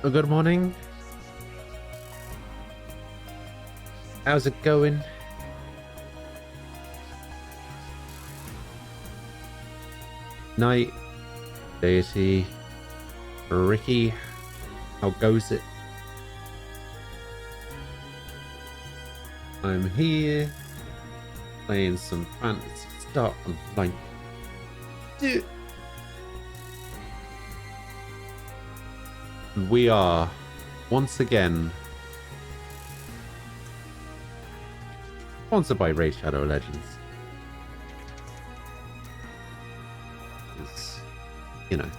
Good morning. How's it going? Night, Deity, Ricky. How goes it? I'm here playing some Fantasy Star Online. And we are once again sponsored by Raid Shadow Legends. It's, you know,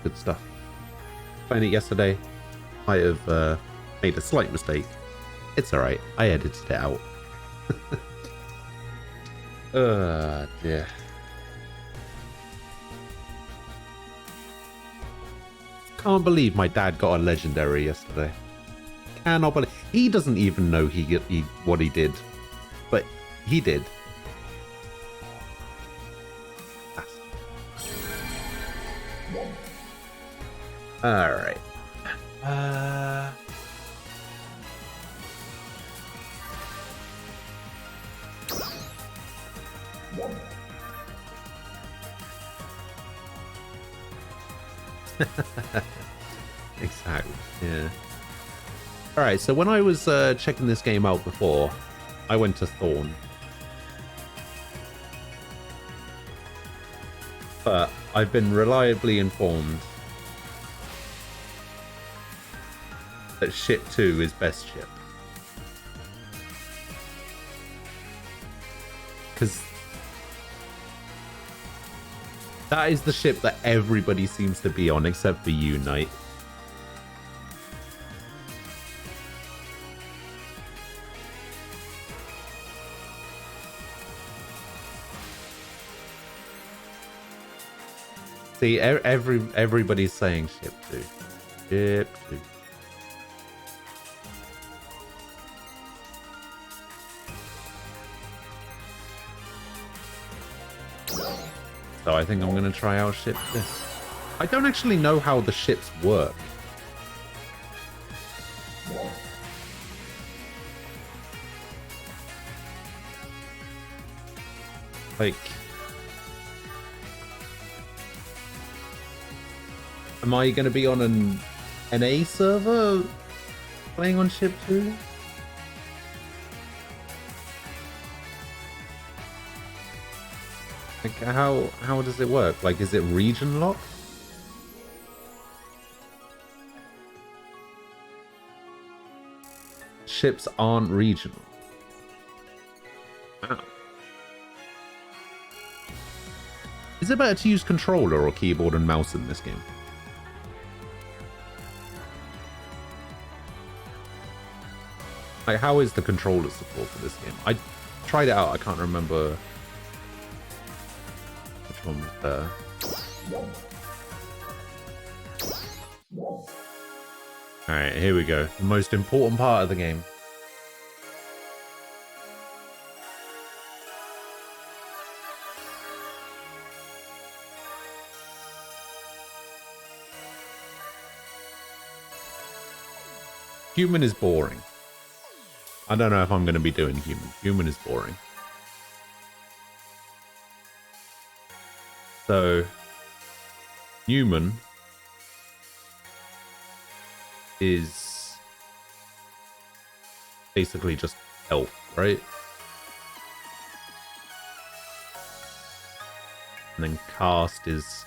good stuff. Playing it yesterday, might have made a slight mistake. It's alright, I edited it out. Dear. Can't believe my dad got a legendary yesterday. Cannot believe. He doesn't even know what he did, but he did. All right. Exactly. Yeah. All right. So when I was checking this game out before, I went to Thorn, but I've been reliably informed that ship 2 is best ship. Because that is the ship that everybody seems to be on except for you, Knight. See, everybody's saying ship 2. Ship 2. So I think I'm going to try out ship 2. I don't actually know how the ships work. Like, am I going to be on an NA server playing on ship 2? Like, how does it work? Like, is it region locked? Ships aren't regional. Wow. Is it better to use controller or keyboard and mouse in this game? Like, how is the controller support for this game? I tried it out. I can't remember which one was better. Alright, here we go. The most important part of the game. Human is boring. I don't know if I'm going to be doing human. Human is boring. So, human is basically just elf, right? And then cast is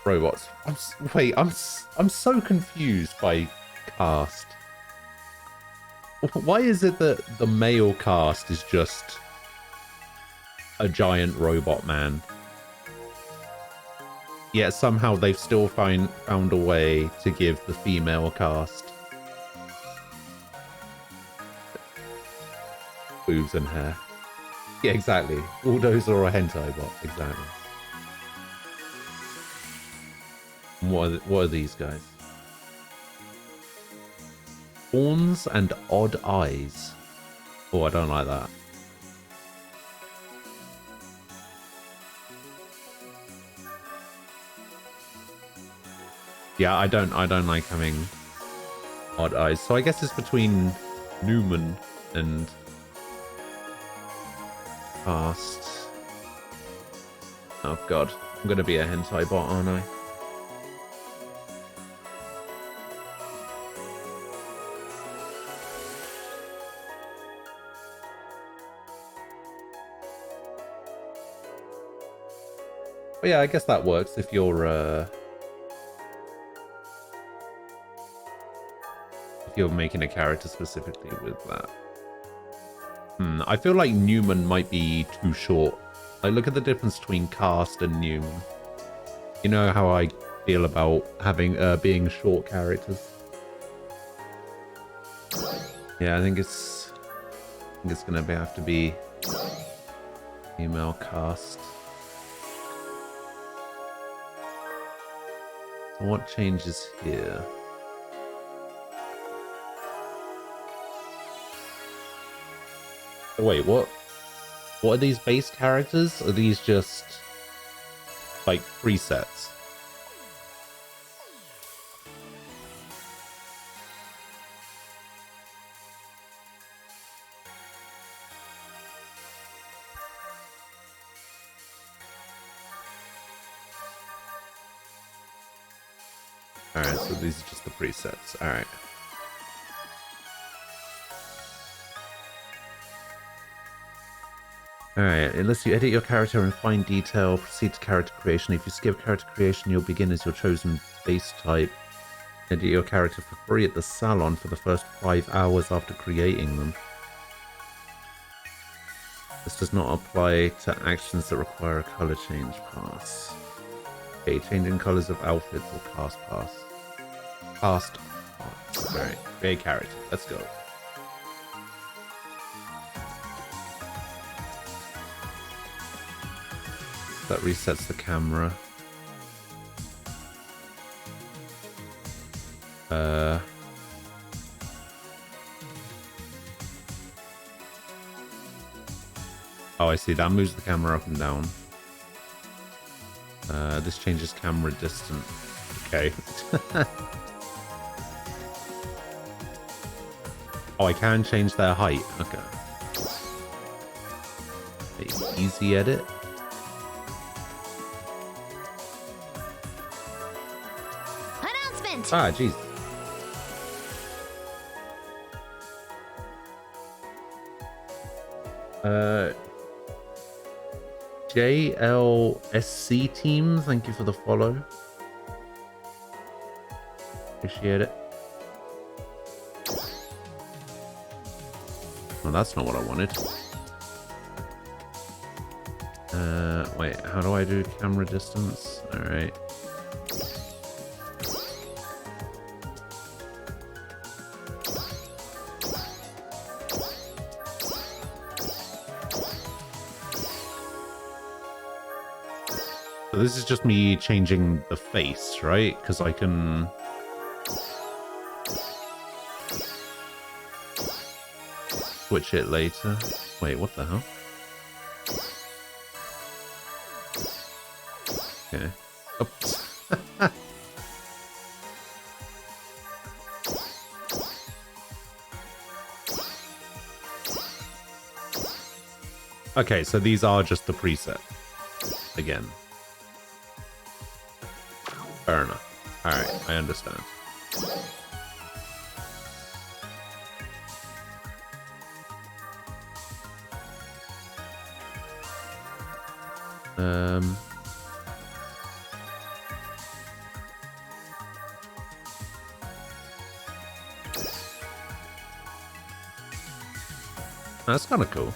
robots. I'm so confused by cast. Why is it that the male cast is just a giant robot man? Yet somehow they've still found a way to give the female cast boobs and hair. Yeah, exactly. Bulldozer or a hentai bot, exactly. And what are these guys? Horns and odd eyes. Oh, I don't like that. Yeah, I don't like having odd eyes. So I guess it's between Newman and Fast. Oh god, I'm gonna be a hentai bot, aren't I? But yeah, I guess that works if you're making a character specifically with that. I feel like Newman might be too short. Like, look at the difference between Cast and Newman. You know how I feel about having being short characters. Yeah, I think it's gonna have to be female Cast. So what changes here? Oh, wait, what? What are these base characters? Are these just like presets? Alright, so these are just the presets. Alright. Alright, unless you edit your character in fine detail, proceed to character creation. If you skip character creation, you'll begin as your chosen base type. Edit your character for free at the salon for the first 5 hours after creating them. This does not apply to actions that require a color change pass. Okay, changing colors of outfits or cast pass. Cast pass. Alright, create character. Let's go. That resets the camera. Oh, I see. That moves the camera up and down. This changes camera distance. Okay. Oh, I can change their height. Okay. Easy edit. Ah, jeez. JLSC team, thank you for the follow. Appreciate it. Well, that's not what I wanted. Wait, how do I do camera distance? Alright. So this is just me changing the face, right? Because I can... switch it later. Wait, what the hell? Okay. Oops. Okay, so these are just the preset. Again. Fair enough. Alright, I understand. That's kind of cool.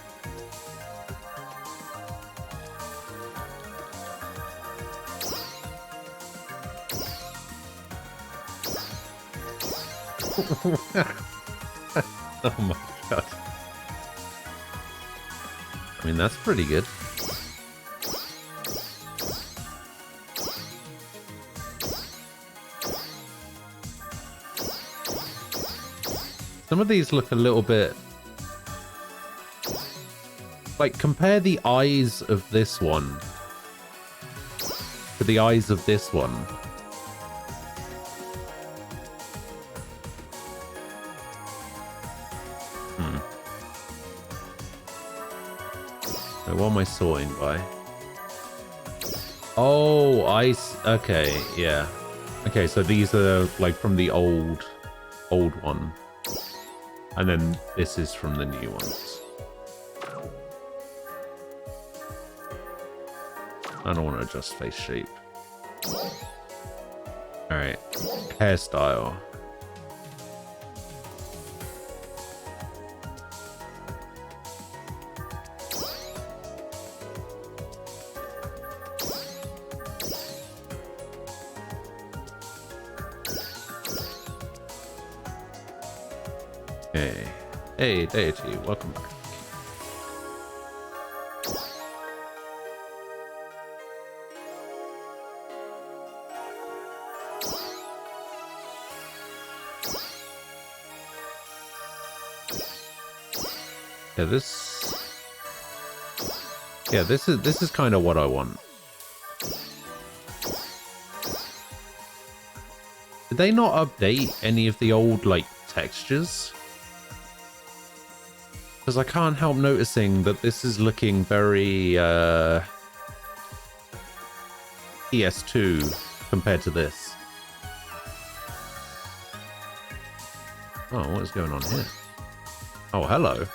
Oh my god. I mean, that's pretty good. Some of these look a little bit... like, compare the eyes of this one to the eyes of this one. Wait, what am I sorting by? Oh, okay, yeah. Okay, so these are like from the old one. And then this is from the new ones. I don't want to adjust face shape. Alright. Hairstyle. Hey. Hey, Deity, welcome back. Yeah, this is kind of what I want. Did they not update any of the old like textures? Because I can't help noticing that this is looking very PS2 compared to this. Oh, what is going on here? Oh, hello.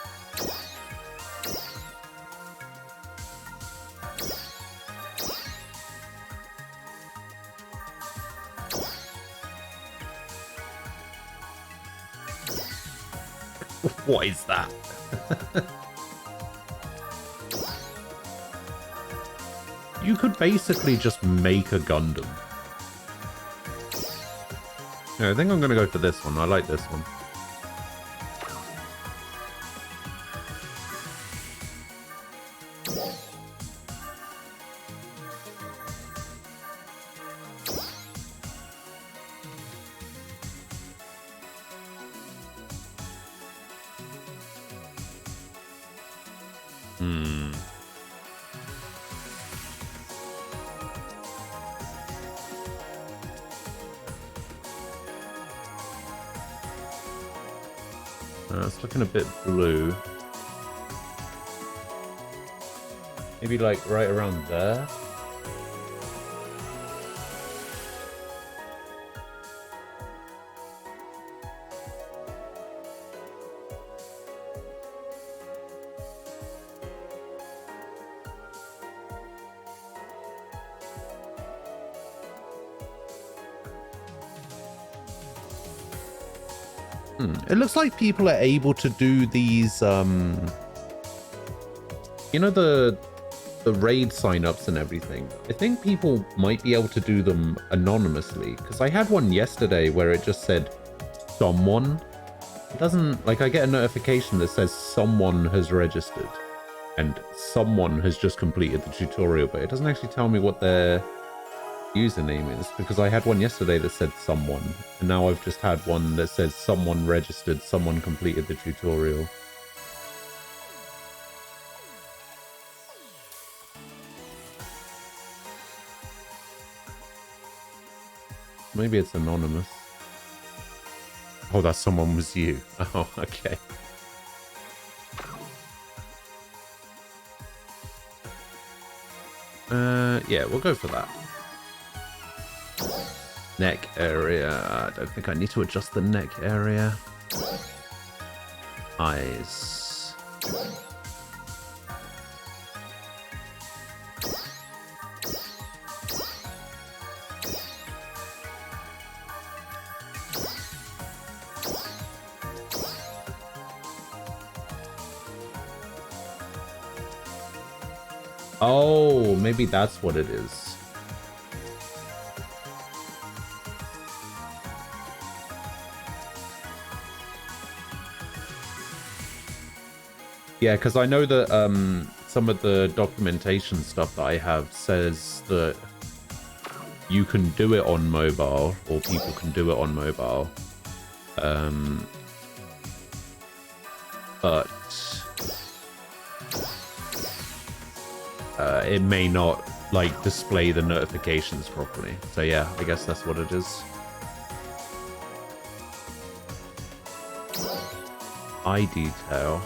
What is that? You could basically just make a Gundam. Yeah, I think I'm going to go for this one. I like this one. It's looking a bit blue. Maybe like right around there. It looks like people are able to do these, you know, the raid signups and everything. I think people might be able to do them anonymously, because I had one yesterday where it just said someone. It doesn't, like, I get a notification that says someone has registered and someone has just completed the tutorial, but it doesn't actually tell me what their username is, because I had one yesterday that said someone, and now I've just had one that says someone registered, someone completed the tutorial. Maybe it's anonymous. Oh, that someone was you. Oh, okay. Yeah, we'll go for that. Neck area. I don't think I need to adjust the neck area. Eyes. Oh, maybe that's what it is. Yeah, because I know that some of the documentation stuff that I have says that you can do it on mobile, or people can do it on mobile. But it may not, like, display the notifications properly. So yeah, I guess that's what it is. Eye detail.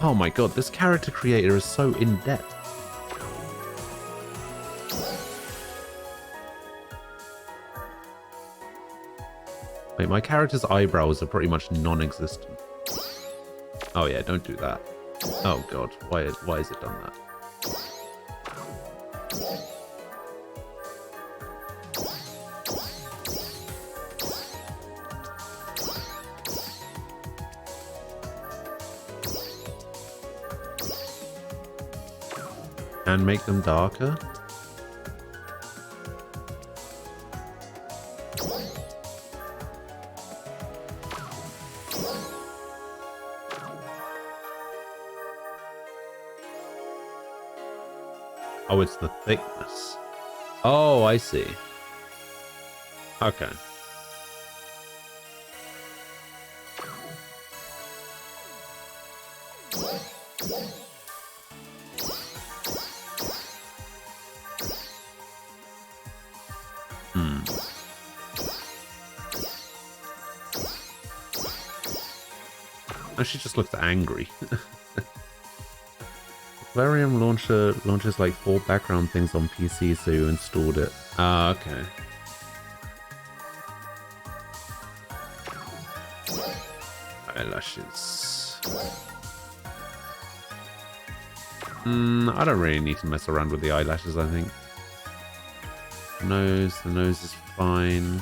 Oh my god, this character creator is so in-depth. Wait, my character's eyebrows are pretty much non-existent. Oh yeah, don't do that. Oh god, why has it done that? And make them darker? Oh, it's the thickness. Oh, I see. Okay. Oh, she just looks angry. Aquarium launcher launches like 4 background things on PC, so you installed it. Ah, okay. Eyelashes. I don't really need to mess around with the eyelashes, I think. The nose is fine.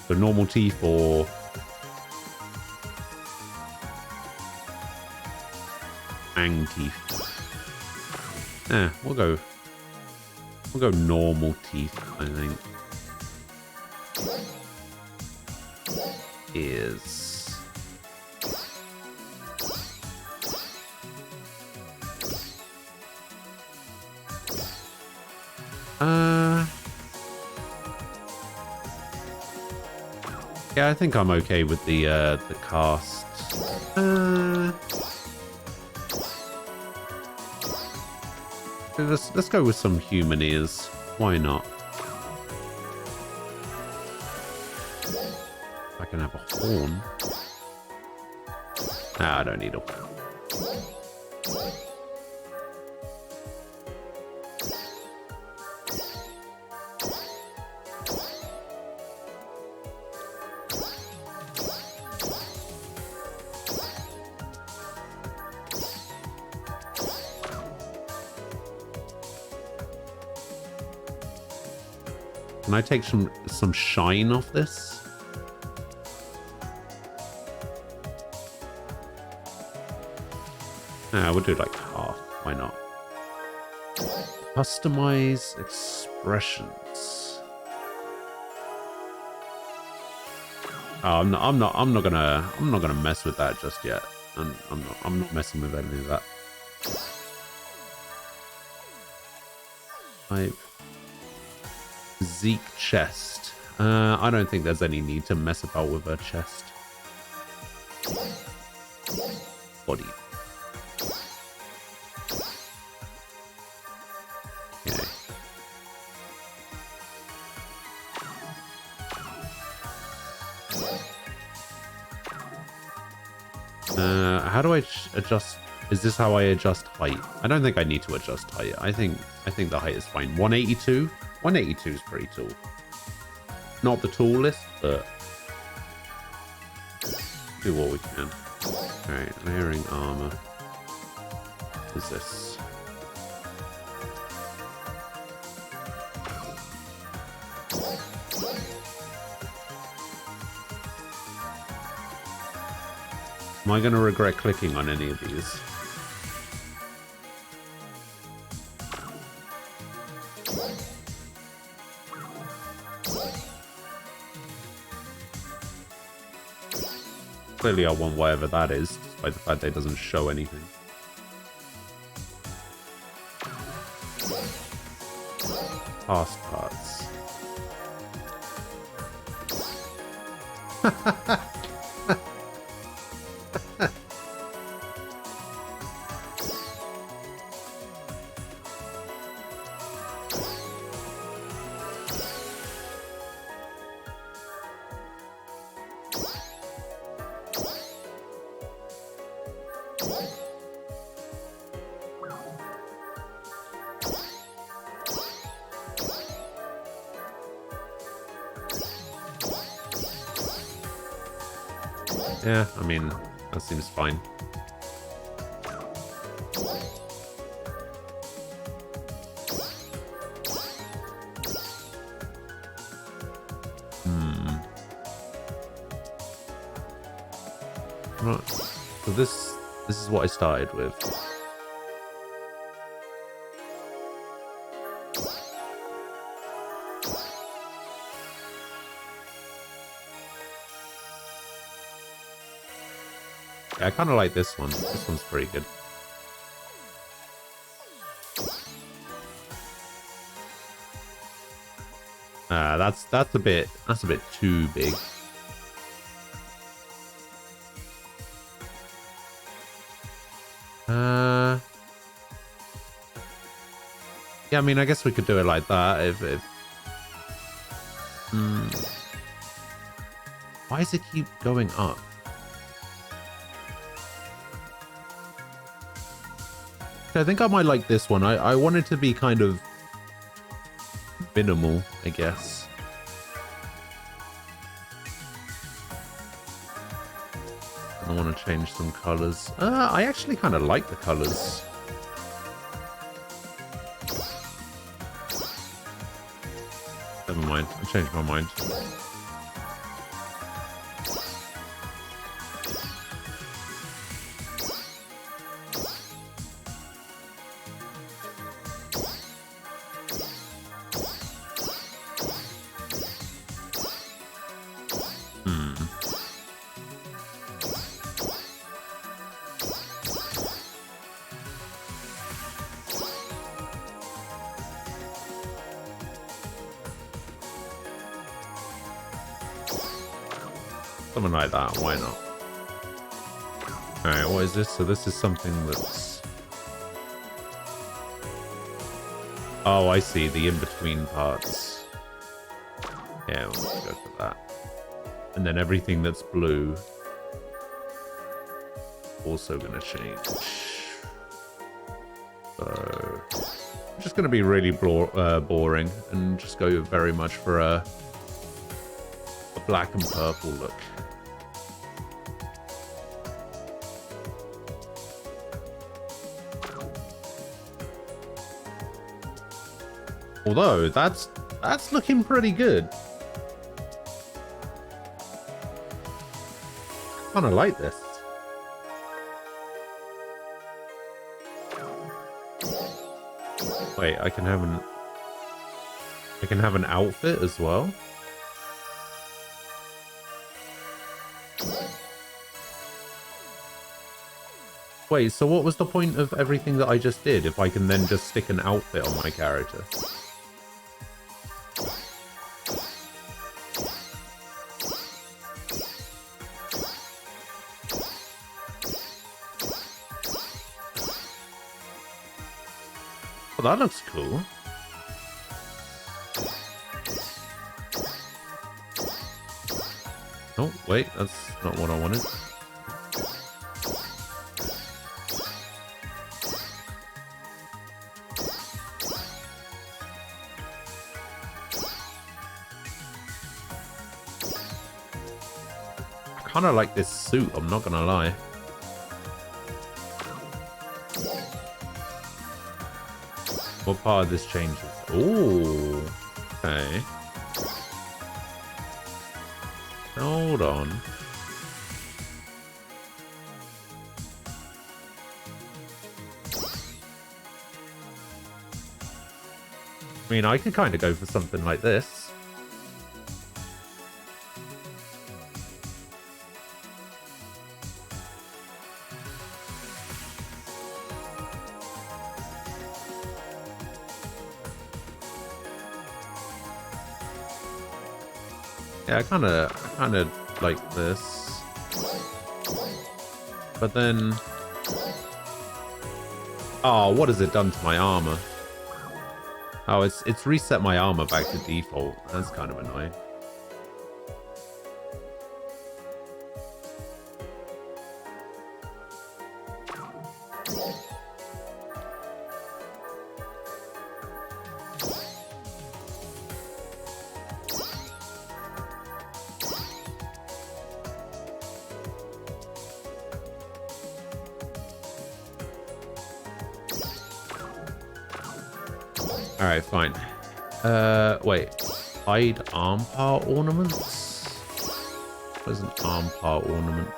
So normal teeth or fang teeth. We'll go normal teeth, I think. Ears. Yeah, I think I'm okay with the cast. Let's go with some human ears. Why not? I can have a horn. Nah, I don't need a horn. Can I take some shine off this? We'll do like half. Why not? Customize expressions. Oh, I'm not gonna mess with that just yet. I'm not messing with any of that. Type. Zeke chest. I don't think there's any need to mess about with her chest. Body. Okay. How do I adjust? Is this how I adjust height? I don't think I need to adjust height. I think the height is fine. 182? 182 is pretty tall. Not the tallest, but do what we can. Alright, layering armor. What is this? Am I going to regret clicking on any of these? Clearly I want whatever that is, despite the fact that it doesn't show anything. Past parts. Yeah, I mean, that seems fine. Right. So this is what I started with. Yeah, I kind of like this one. This one's pretty good. That's a bit too big. Yeah, I mean, I guess we could do it like that if why does it keep going up? I think I might like this one. I want it to be kind of minimal, I guess. I want to change some colors. I actually kind of like the colors. Never mind. I changed my mind. Something like that, why not? Alright, what is this? So this is something that's... Oh, I see, the in-between parts. Yeah, we'll just go for that. And then everything that's blue... also gonna change. So... I'm just gonna be really boring and just go very much for a black and purple look. Although that's looking pretty good. I kind of like this. Wait, I can have an outfit as well. Wait, so what was the point of everything that I just did if I can then just stick an outfit on my character? Oh, that looks cool. Oh, wait, that's not what I wanted. I kind of like this suit, I'm not gonna lie. What part of this changes? Oh, okay. Hold on. I mean, I could kind of go for something like this. Yeah, I kind of like this. But then... Oh, what has it done to my armor? Oh, it's reset my armor back to default. That's kind of annoying. Alright, fine. Wait. Hide arm part ornaments? What is an arm part ornament?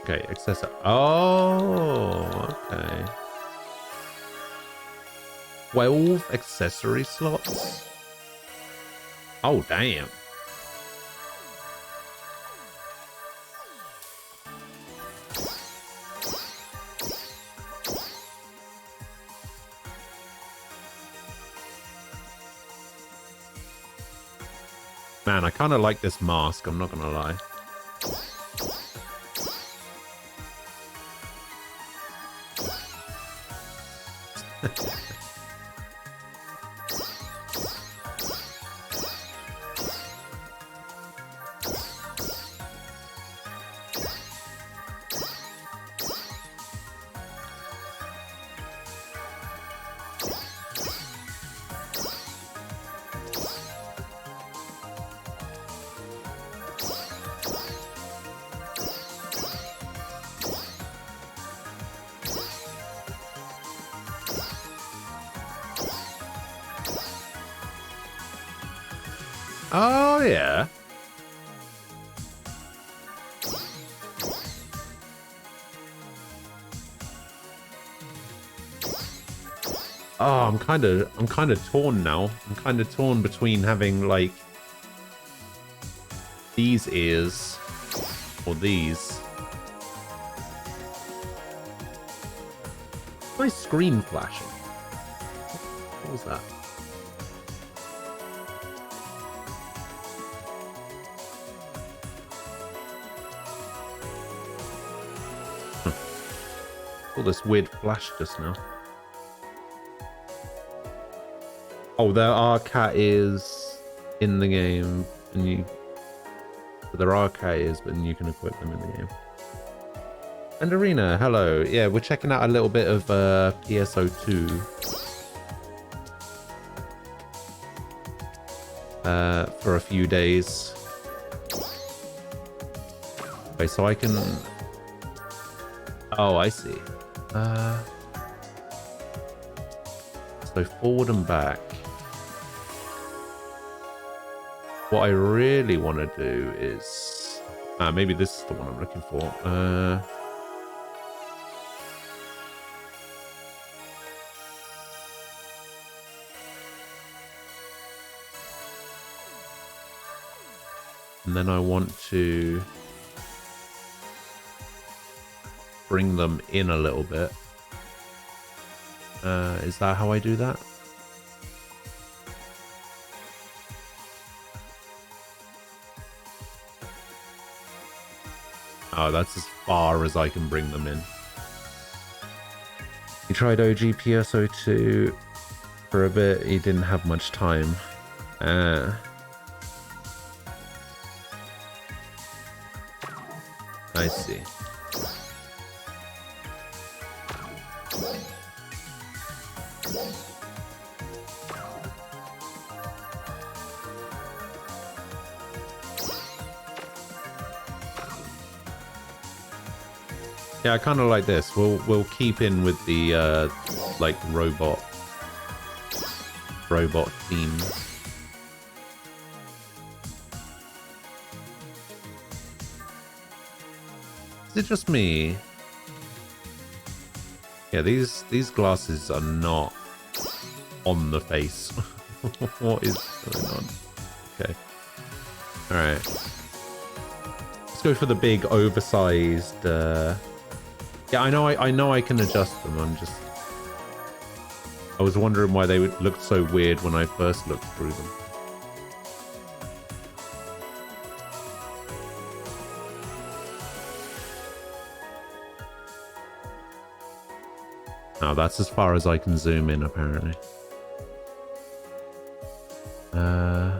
Okay, accessory. Oh, okay. 12 accessory slots? Oh, damn. Man, I kind of like this mask, I'm not gonna lie. Oh, yeah. Oh, I'm kind of torn now. I'm kind of torn between having like these ears or these. My screen flashing. What was that? All this weird flash just now. Oh, there are cat ears in the game, and you. There are cat ears, but you can equip them in the game. And Arena, hello. Yeah, we're checking out a little bit of PSO2. For a few days. Okay, so I can. Oh, I see. So forward and back. What I really want to do is... maybe this is the one I'm looking for. And then I want to bring them in a little bit. Is that how I do that? Oh, that's as far as I can bring them in. He tried OG PSO2 for a bit. He didn't have much time. I see. Yeah, I kind of like this. We'll keep in with the like robot theme. Is it just me? Yeah, these glasses are not on the face. What is going on? Okay. All right. Let's go for the big oversized. Yeah, I know I can adjust them. I was wondering why they would look so weird when I first looked through them. Now that's as far as I can zoom in, apparently. Oh,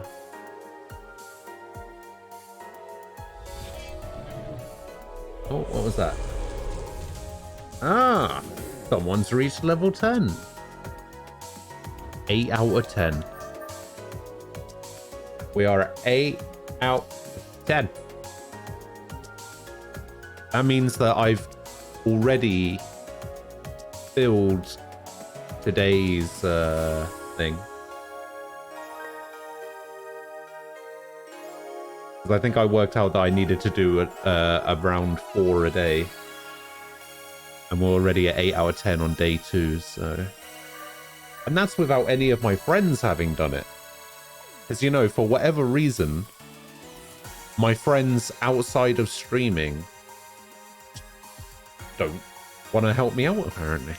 what was that? Ah, someone's reached level 10. 8 out of 10. We are 8 out of 10. That means that I've already filled today's thing. Because I think I worked out that I needed to do around 4 a day. And we're already at 8 out of 10 on day 2, so... And that's without any of my friends having done it. Because, you know, for whatever reason, my friends outside of streaming don't want to help me out, apparently.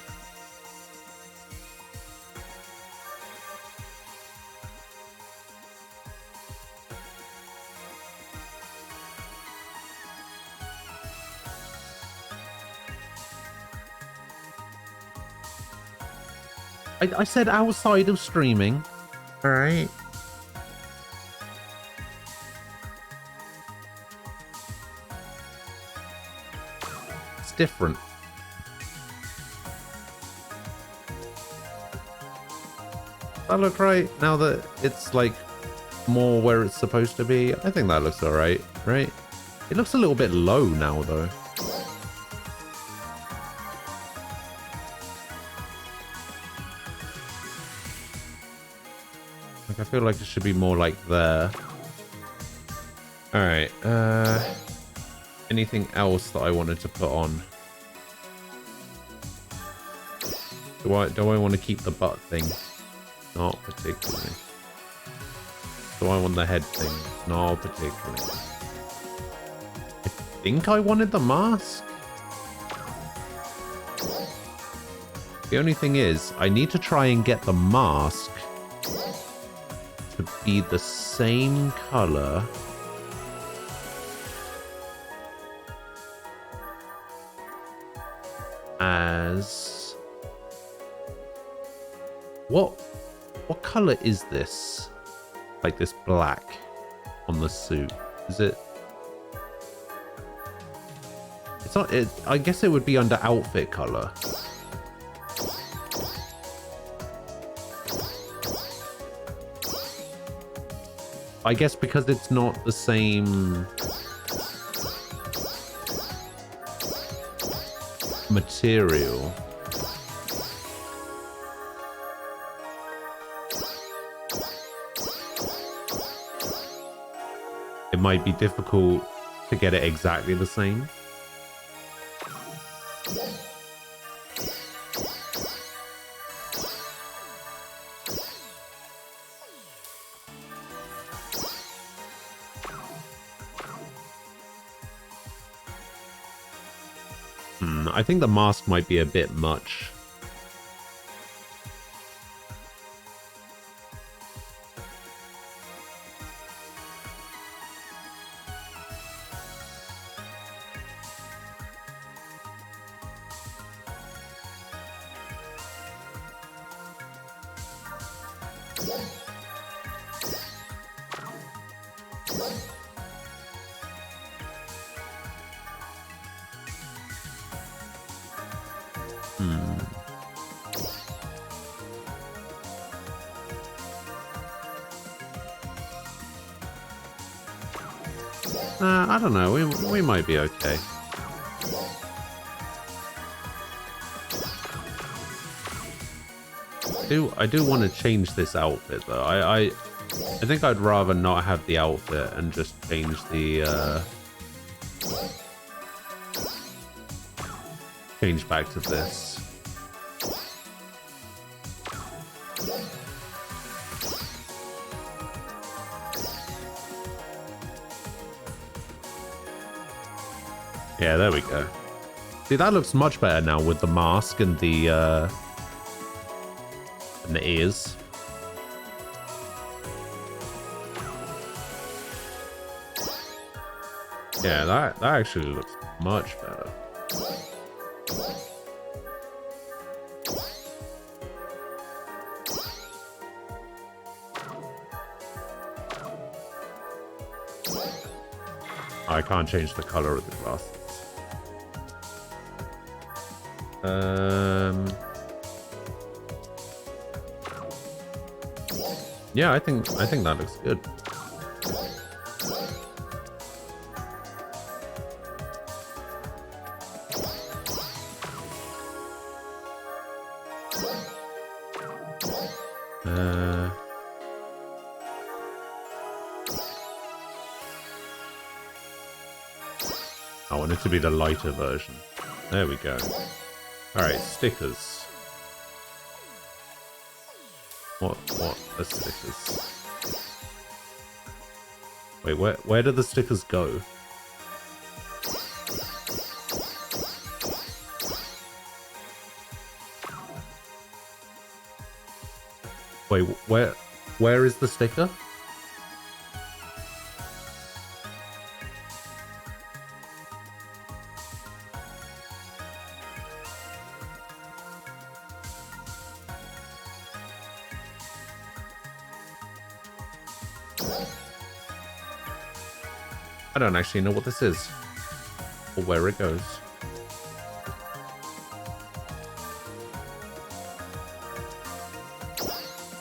I said outside of streaming. All right. It's different. That look right now that it's like more where it's supposed to be. I think that looks all right, right? It looks a little bit low now though. I feel like it should be more like there. Alright, anything else that I wanted to put on? Do I want to keep the butt thing? Not particularly. Do I want the head thing? Not particularly. I think I wanted the mask. The only thing is, I need to try and get the mask to be the same color as what color is this? Like this black on the suit. Is it? It's not it. I guess it would be under outfit color. I guess because it's not the same material. It might be difficult to get it exactly the same. I think the mask might be a bit much. I don't know. We might be okay. I do want to change this outfit though. I think I'd rather not have the outfit and just change the change back to this. Yeah, there we go. See, that looks much better now with the mask and the ears. Yeah, that actually looks much better. I can't change the color of the glasses. Yeah, I think that looks good. I want it to be the lighter version. There we go. Alright, stickers. What are stickers? Wait, where do the stickers go? Wait, where is the sticker? I don't actually know what this is or where it goes.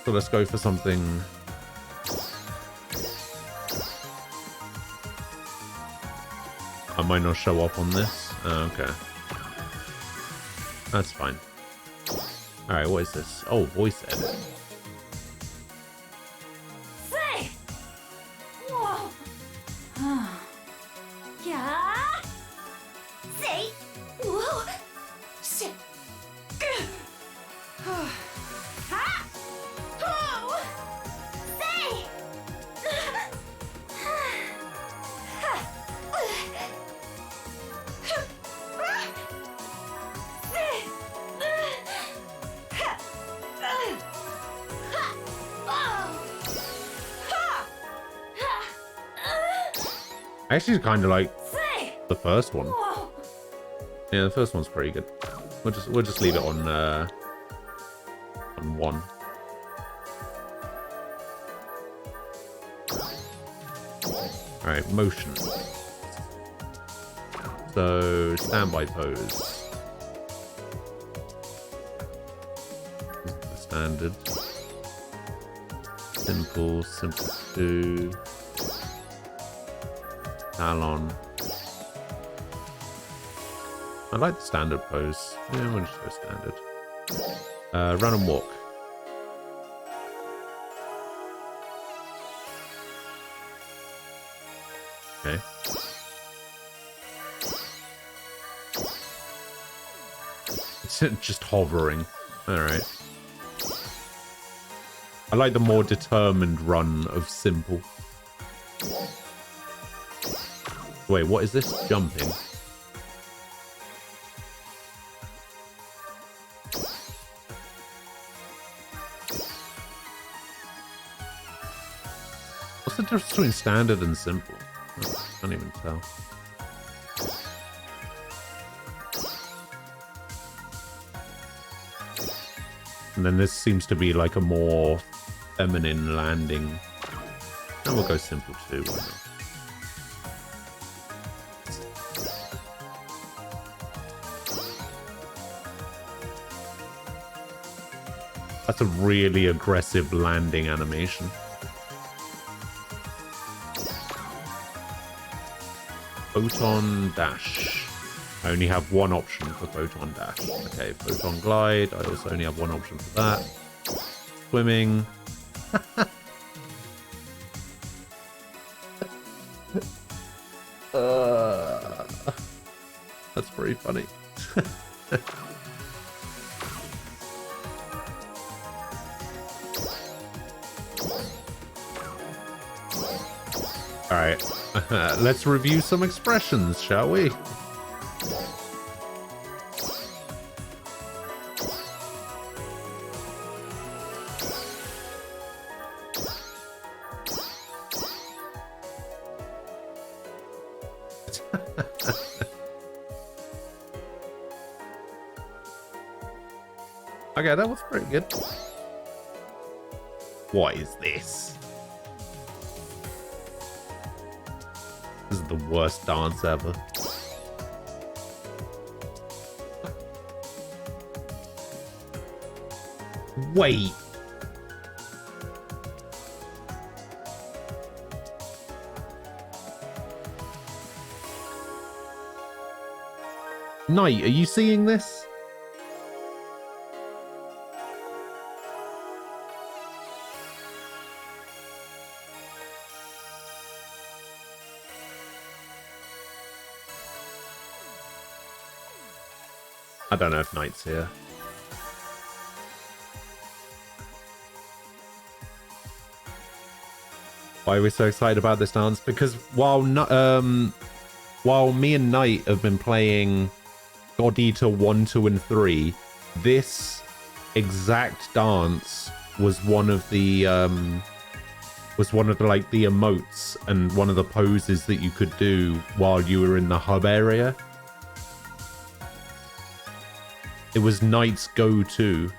So let's go for something. I might not show up on this. Oh, okay. That's fine. Alright, what is this? Oh, voice edit. I actually kind of like the first one. Yeah, the first one's pretty good. We'll just leave it on 1. All right, motion. So standby pose. The standard. Simple 2. Talon. I like the standard pose. Yeah, we'll just go standard. Run and walk. Okay. It's just hovering. Alright. I like the more determined run of simple. Wait, what is this? Jumping. What's the difference between standard and simple? I can't even tell. And then this seems to be like a more feminine landing. And we'll go simple too. Why not? That's a really aggressive landing animation. Photon dash. I only have one option for photon dash. Okay, photon glide. I also only have one option for that. Swimming. That's pretty funny. Alright, let's review some expressions, shall we? Okay, that was pretty good. What is this? This is the worst dance ever. Wait. Knight, are you seeing this? I don't know if Knight's here. Why are we so excited about this dance? Because while me and Knight have been playing God Eater 1, 2, and 3, this exact dance was one of the like the emotes and one of the poses that you could do while you were in the hub area. It was Knight's go-to.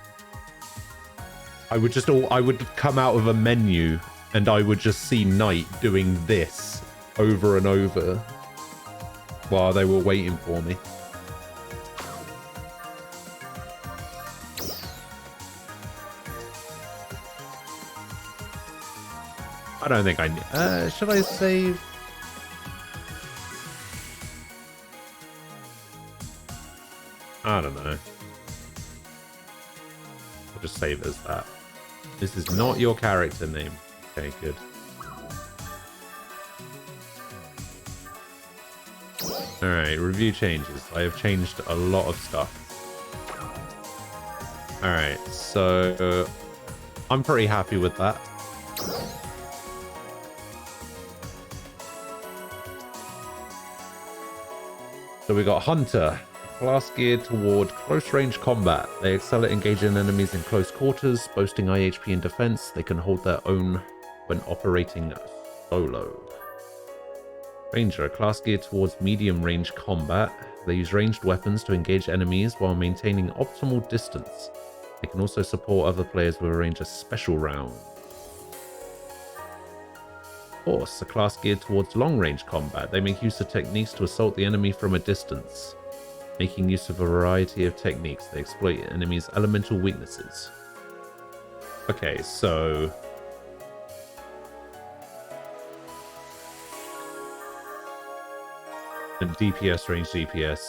I would come out of a menu and I would just see Knight doing this over and over while they were waiting for me. I don't think I need... should I save? I don't know. I'll just save as that. This is not your character name. Okay, good. Alright, review changes. I have changed a lot of stuff. Alright, so... I'm pretty happy with that. So we got Hunter, class geared toward close-range combat. They excel at engaging enemies in close quarters, boasting high HP and defense. They can hold their own when operating solo. Ranger, a class geared towards medium-range combat. They use ranged weapons to engage enemies while maintaining optimal distance. They can also support other players with a range of special rounds. Horse, a class geared towards long-range combat. They make use of techniques to assault the enemy from a distance. Making use of a variety of techniques, they exploit enemies' elemental weaknesses. Okay, so... and DPS, range DPS,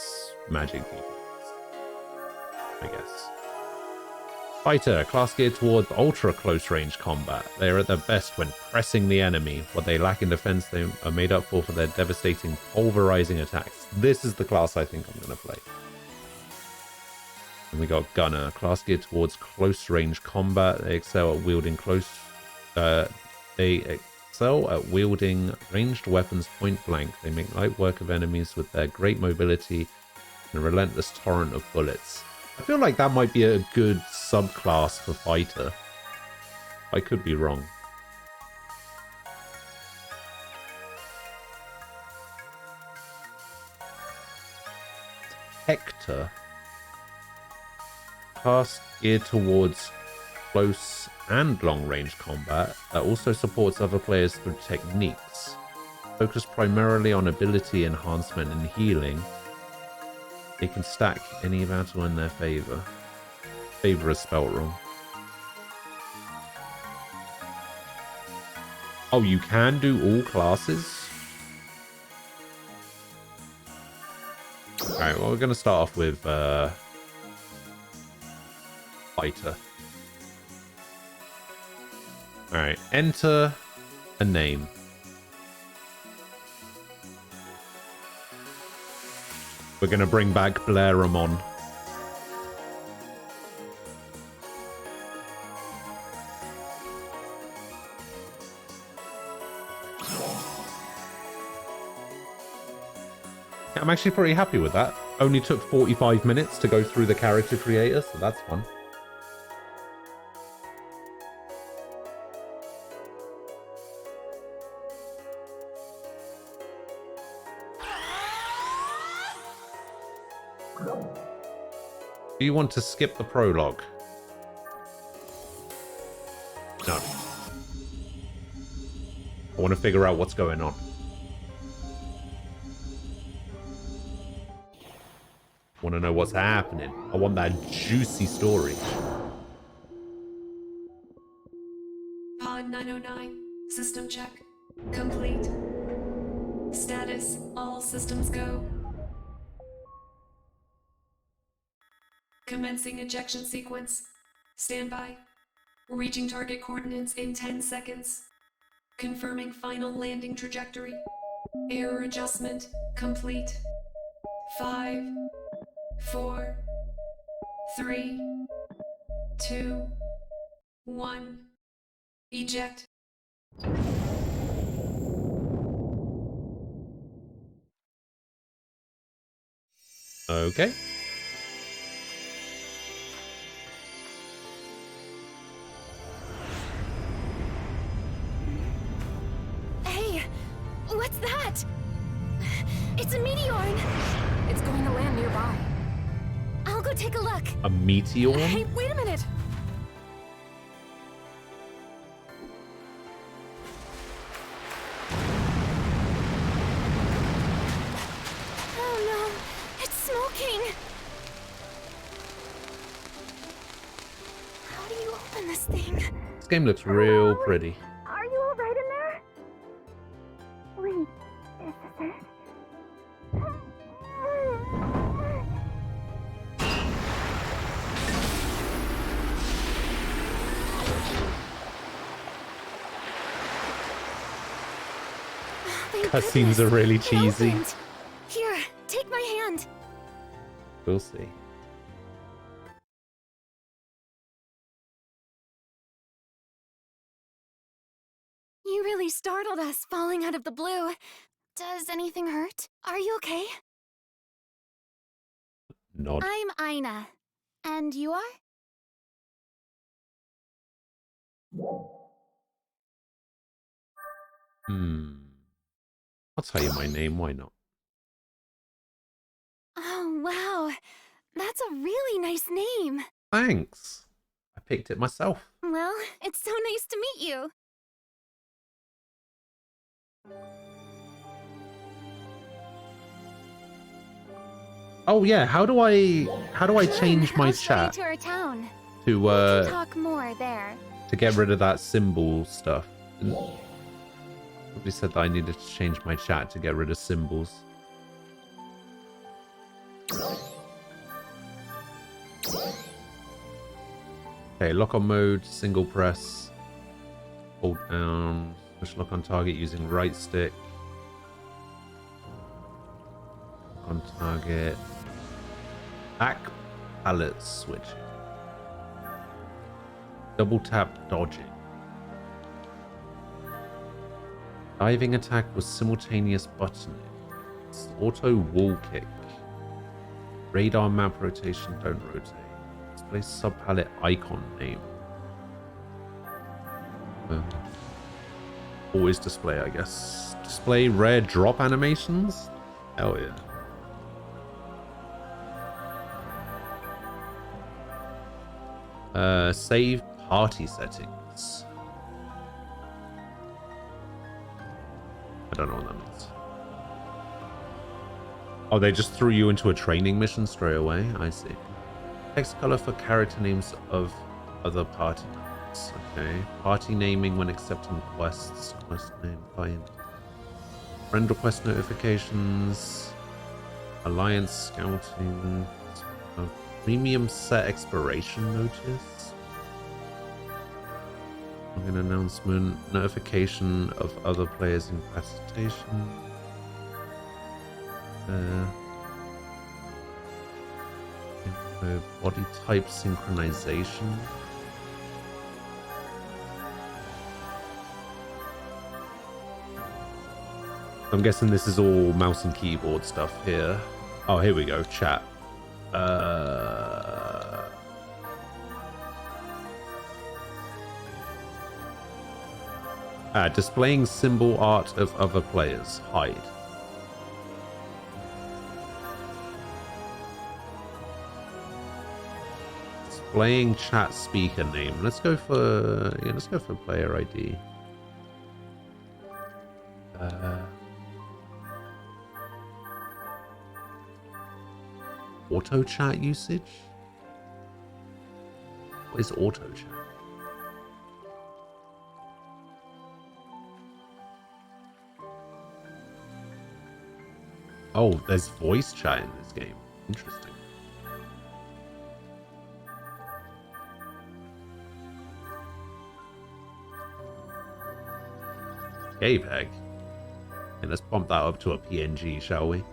magic DPS, I guess. Fighter, class geared towards ultra close range combat. They are at their best when pressing the enemy. What they lack in defense, they are made up for their devastating, pulverizing attacks. This is the class I think I'm going to play. And we got Gunner, class geared towards close range combat. They excel at wielding ranged weapons point blank. They make light work of enemies with their great mobility and a relentless torrent of bullets. I feel like that might be a good subclass for Fighter. I could be wrong. Hector. Class geared towards close and long-range combat that also supports other players through techniques. Focused primarily on ability enhancement and healing, they can stack any battle in their favor. Favor is spelled wrong. Oh, you can do all classes? Alright, well, we're going to start off with Fighter. Alright, enter a name. We're going to bring back Blairamon. I'm actually pretty happy with that. Only took 45 minutes to go through the character creator, so that's fun. Do you want to skip the prologue? No. I want to figure out what's going on. I want to know what's happening. I want that juicy story. Pod 909, system check. Complete. Status, all systems go. Commencing ejection sequence. Standby. Reaching target coordinates in 10 seconds. Confirming final landing trajectory. Error adjustment complete. 5, 4, 3, 2, 1. Eject. Okay. Hey, what's that? It's a meteor. It's going to land nearby. I'll go take a look. A meteor? Hey, wait a minute. Oh no, it's smoking. How do you open this thing? This game looks real pretty. Are you all right in there? Wait, is this it? Cutscenes are really It cheesy. opened. Here, take my hand. We'll see. You really startled us falling out of the blue. Does anything hurt? Are you okay? Nod. I'm Ina. And you are? I'll tell you my name, why not? Oh, wow. That's a really nice name. Thanks. I picked it myself. Well, it's so nice to meet you. Oh yeah, how do I change my I'll show you chat to our town. to We can talk more there. to get rid of that symbol stuff? Probably said that I needed to change my chat to get rid of symbols. Okay, lock on mode, single press, hold down, push lock on target using right stick. Lock on target. Back palette switching. Double tap dodging. Diving attack with simultaneous buttoning. Auto wall kick. Radar map rotation, don't rotate. Display sub-palette icon name. Always display, I guess. Display rare drop animations? Hell yeah. Save party settings. I don't know what that means. Oh, they just threw you into a training mission straight away? I see. Text color for character names of other party members. Okay. Party naming when accepting quests. Quest name, client. Friend request notifications. Alliance scouting. Premium set expiration notice. An announcement. Notification of other players incapacitation. Body type synchronization. I'm guessing this is all mouse and keyboard stuff here. Oh, here we go. Chat. Displaying symbol art of other players. Hide. Displaying chat speaker name. Let's go for player ID. Auto chat usage? What is auto chat? Oh, there's voice chat in this game. Interesting. JPEG. And let's bump that up to a PNG, shall we?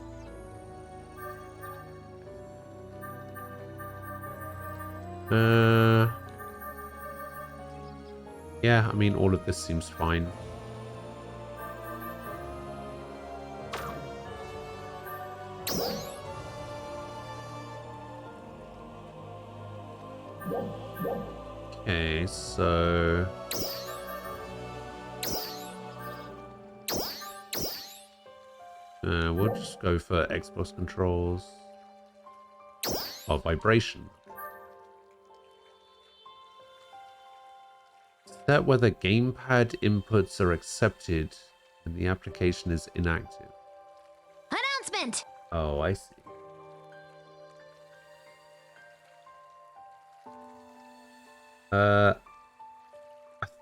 Yeah, I mean, all of this seems fine. Okay, so... we'll just go for Xbox controls. Oh, vibration. Set whether gamepad inputs are accepted and the application is inactive. Announcement! Oh, I see.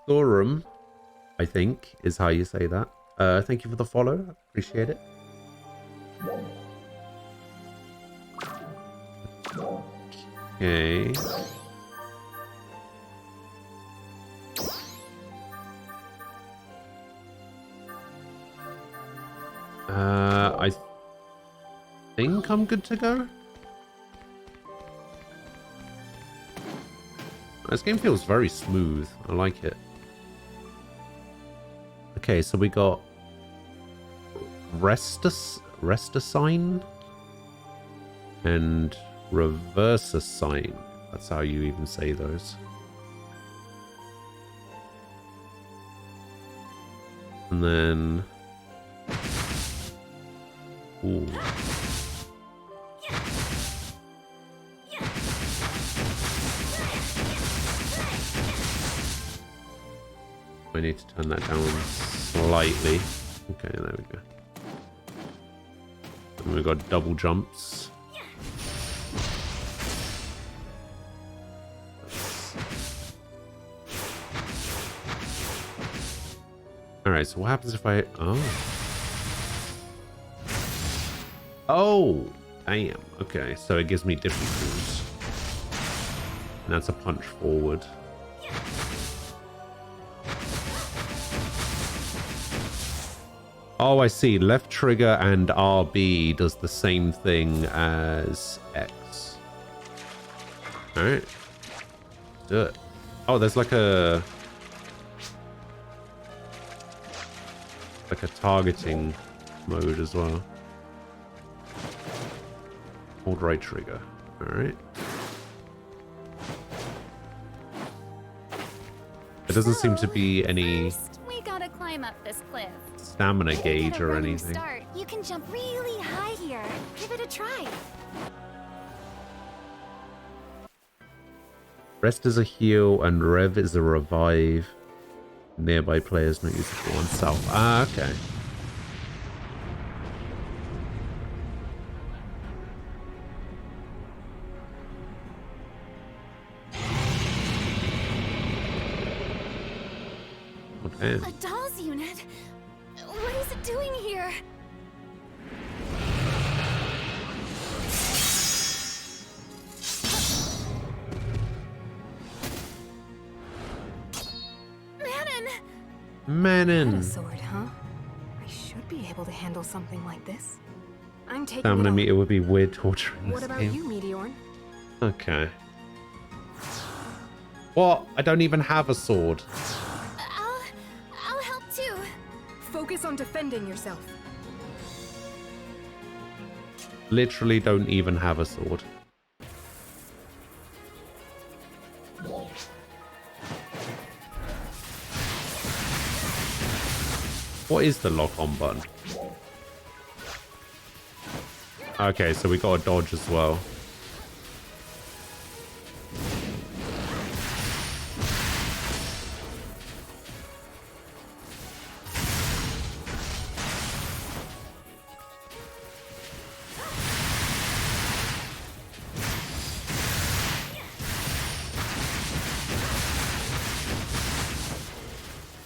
Thorum, I think, is how you say that. Thank you for the follow. Appreciate it. Okay. I think I'm good to go. This game feels very smooth. I like it. Okay, so we got Restasine and Reversasine. That's how you even say those. And then... Ooh. I need to turn that down slightly. Okay, there we go. And we've got double jumps. Alright, so what happens if I... Oh! Damn. Okay, so it gives me different moves. And that's a punch forward. Oh, I see. Left trigger and RB does the same thing as X. Alright. Do it. Oh, there's like a targeting mode as well. Hold right trigger. Alright. There doesn't seem to be any We gotta climb up this cliff. stamina gauge or anything. Start. You can jump really high here. Give it a try. Rest is a heal and Rev is a revive. Nearby players not usable on south. Ah, okay. Okay. A dolls unit? What is it doing here? Manon. A sword, huh? I should be able to handle something like this. I'm taking Stamina it on. meter would be weird torturing What this about game. you, Meteorn? Okay. What? I don't even have a sword. I'll help too. Focus on defending yourself. Literally don't even have a sword. What is the lock-on button? Okay, so we got a dodge as well.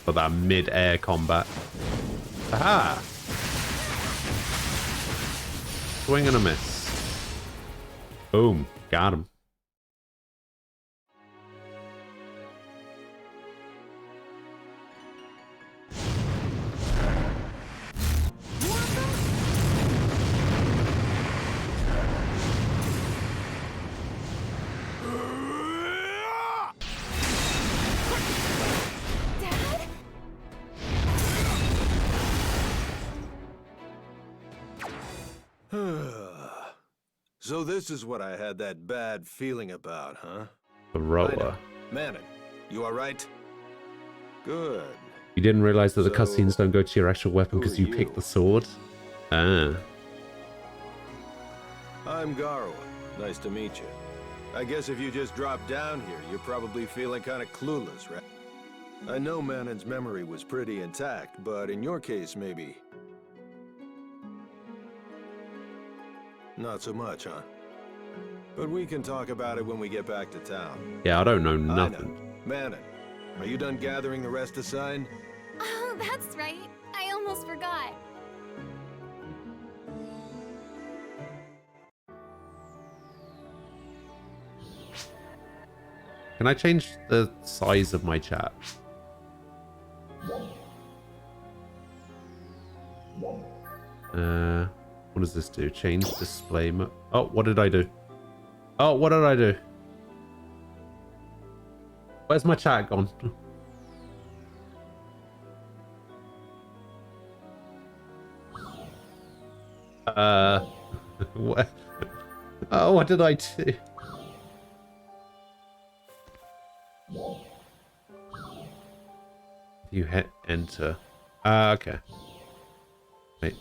For that mid-air combat. Aha! Swing and a miss. Boom. Got him. So this is what I had that bad feeling about, huh? The I roller. know. Manning, you alright? Good. You didn't realize that the So, cutscenes don't go to your actual weapon who because are you picked you? the sword? Ah. I'm Garwa. Nice to meet you. I guess if you just dropped down here, you're probably feeling kind of clueless, right? I know Manning's memory was pretty intact, but in your case, maybe... not so much, huh? But we can talk about it when we get back to town. Yeah, I don't know I nothing. know. Manning, are you done gathering the rest assigned? Oh, that's right. I almost forgot. Can I change the size of my chat? What does this do? Change display mode. Oh, what did I do? Oh, what did I do? Where's my chat gone? What? Oh, what did I do? You hit enter. Okay. Wait.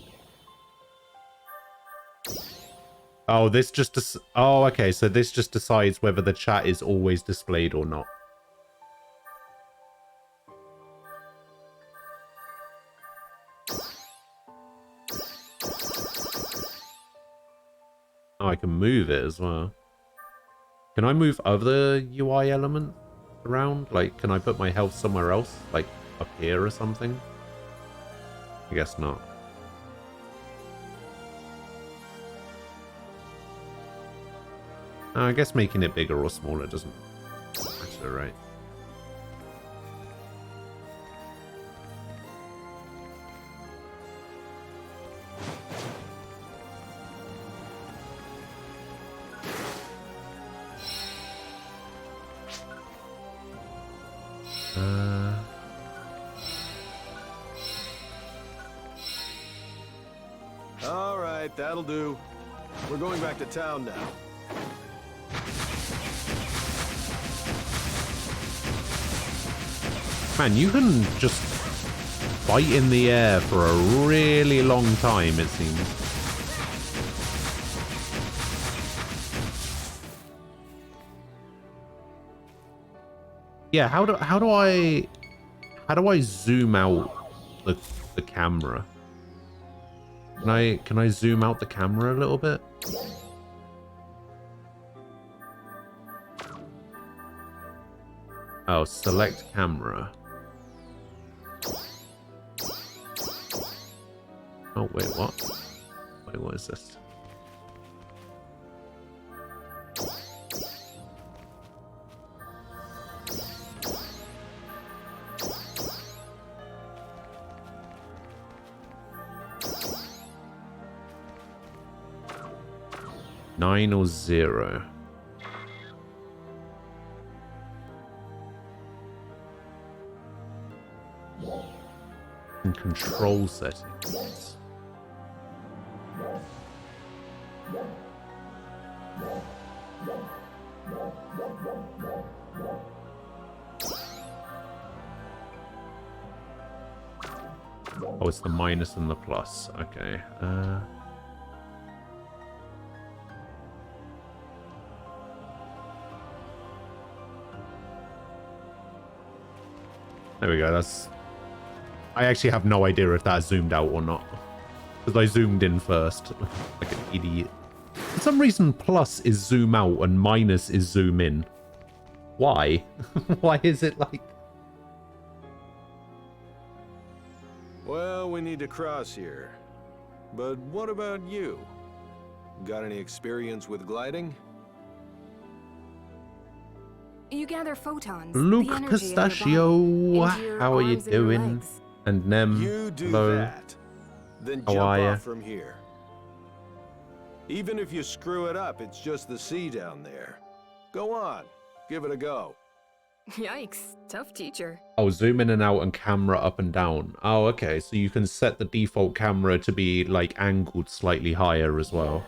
Oh, this just... Oh, okay. So this just decides whether the chat is always displayed or not. Oh, I can move it as well. Can I move other UI elements around? Like, can I put my health somewhere else? Like, up here or something? I guess not. I guess making it bigger or smaller doesn't matter, right? All right, that'll do. We're going back to town now. Man, you can just fight in the air for a really long time, it seems. Yeah, how do I zoom out the camera? Can I zoom out the camera a little bit? Oh, select camera. Oh, wait, what? Wait, what is this? Nine or 0? In control settings. Oh, it's the minus and the plus. Okay. There we go. That's... I actually have no idea if that zoomed out or not. Because I zoomed in first. Like an idiot. For some reason, plus is zoom out and minus is zoom in. Why? Why is it like... Well, we need to cross here. But what about you? Got any experience with gliding? You gather photons. Luke the energy in Pistachio, your body, into your how are you arms and your doing? legs. And Nem, You do hello. that. Then How jump are ya? off from here. Even if you screw it up, it's just the sea down there. Go on, give it a go. Yikes, tough teacher. Oh, zoom in and out and camera up and down. Oh, okay. So you can set the default camera to be like angled slightly higher as well.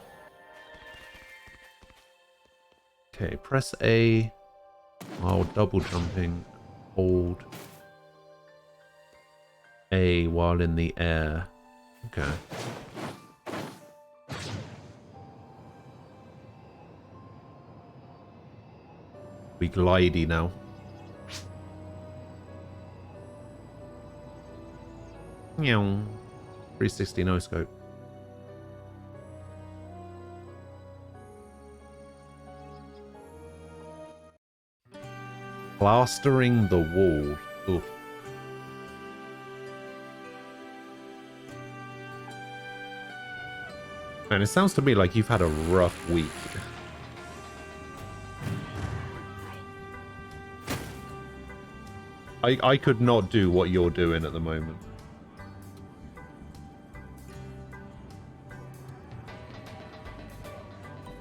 Okay, press A while double jumping. Hold A while in the air. Okay. We glidey now. Meow. 360 no scope. Plastering the wall. Oof. Man, it sounds to me like you've had a rough week. I could not do what you're doing at the moment.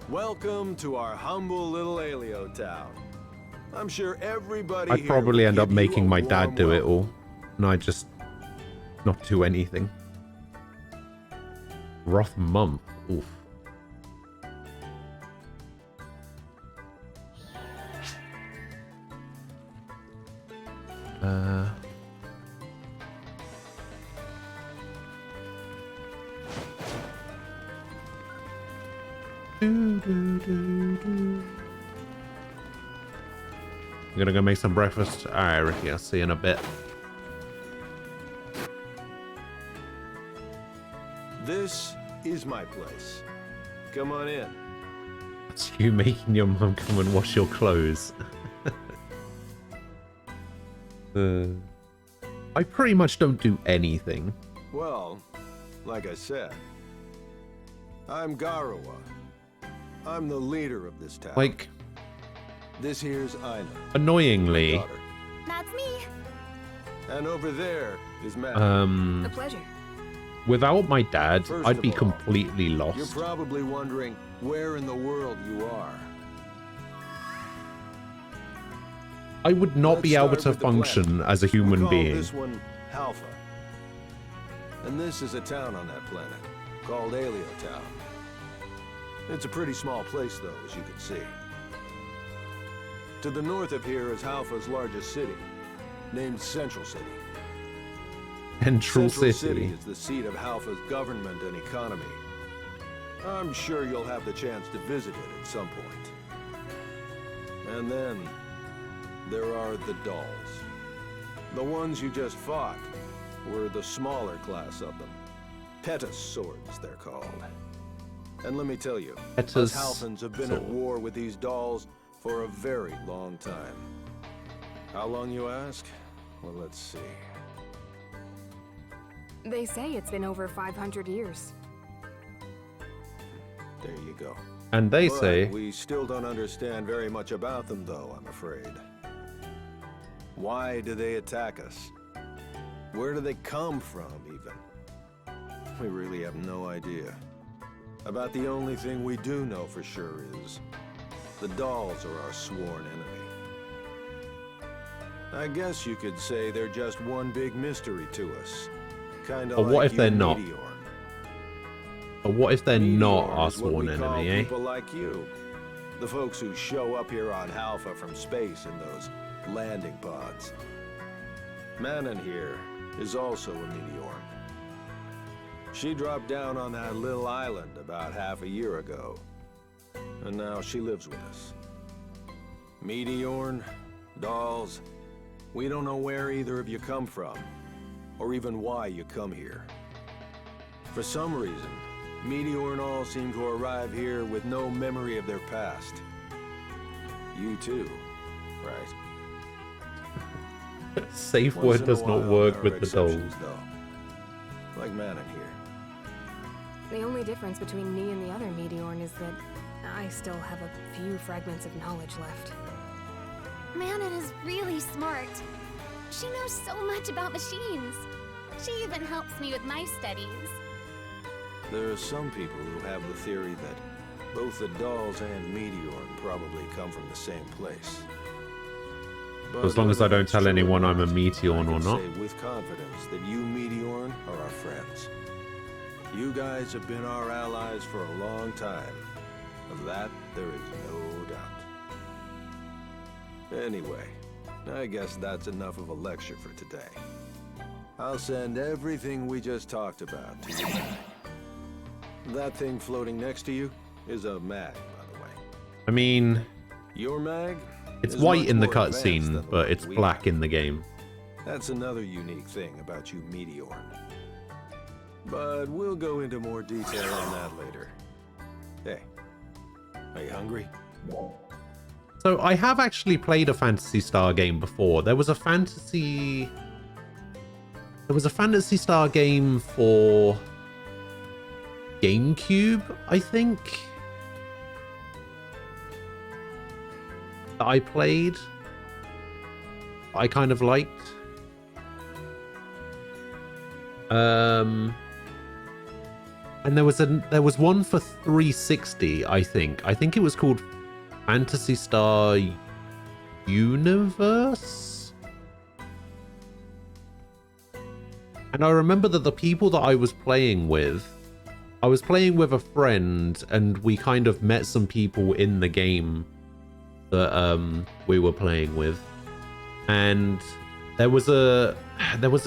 Welcome to our humble little Aleo town. I'm sure everybody I'd here probably will end up give you making a my dad warm do it welcome. all. And I just not do anything. Rough month. Oof. I'm gonna go make some breakfast. Alright, Ricky, I'll see you in a bit. This is my place. Come on in. It's you making your mum come and wash your clothes. I pretty much don't do anything. Well, like I said, I'm Garawa. I'm the leader of this town. Like, This here's Ina, annoyingly, daughter. That's me. And over there is Matt. A pleasure. without my dad, First I'd of be all, completely You're lost. probably wondering where in the world you are. I would not Let's be able start to with the function planet. as a We human call being. this one Alpha. And this is a town on that planet called Aleo Town. It's a pretty small place, though, as you can see. To the north of here is Alpha's largest city, named Central City. Central Central City. is the seat of Alpha's government and economy. I'm sure you'll have the chance to visit it at some point. And then there are the dolls. The ones you just fought were the smaller class of them. Petus swords, they're called. And let me tell you, us Petus Halfins have been at sword. war with these dolls for a very long time. How long, you ask? Well, let's see. They say it's been over 500 years. There you go. And they But say, we still don't understand very much about them, though, I'm afraid. Why do they attack us? Where do they come from, even? We really have no idea. About the only thing we do know for sure is the dolls are our sworn enemy. I guess you could say they're just one big mystery to us. Kinda But like what if you they're and not? Meteor. but what if they're not Meteor our is what sworn we call enemy, eh? people like you. The folks who show up here on Alpha from space in those landing pods. Manon here is also a Meteor. She dropped down on that little island about half a year ago. And now she lives with us. Meteorn, dolls, we don't know where either of you come from, or even why you come here. For some reason, Meteor and all seem to arrive here with no memory of their past. You too, right? Safe Once word in a does not while, work there with are the dolls. exceptions, though. Like Manon here. The only difference between me and the other Meteorn is that I still have a few fragments of knowledge left. Manon is really smart. She knows so much about machines. She even helps me with my studies. There are some people who have the theory that both the dolls and Meteor probably come from the same place. But As long as I whether don't that's tell true anyone I'm a not, Meteorn I or can not. say with confidence that you, Meteorn, are our friends. You guys have been our allies for a long time. Of that, there is no doubt. Anyway, I guess that's enough of a lecture for today. I'll send everything we just talked about to you. That thing floating next to you is a mag, by the way. I mean, Your mag? it's is white much in the more advanced than cutscene, the but ones it's we black have. in the game. That's another unique thing about you, Meteorn. But we'll go into more detail on that later. Hey, are you hungry? So I have actually played a Phantasy Star game before. There was a Phantasy Star game for GameCube, I think, that I played. I kind of liked. And there was one for 360, I think. I think it was called Phantasy Star Universe. And I remember that the people that I was playing with a friend, and we kind of met some people in the game that we were playing with. And there was a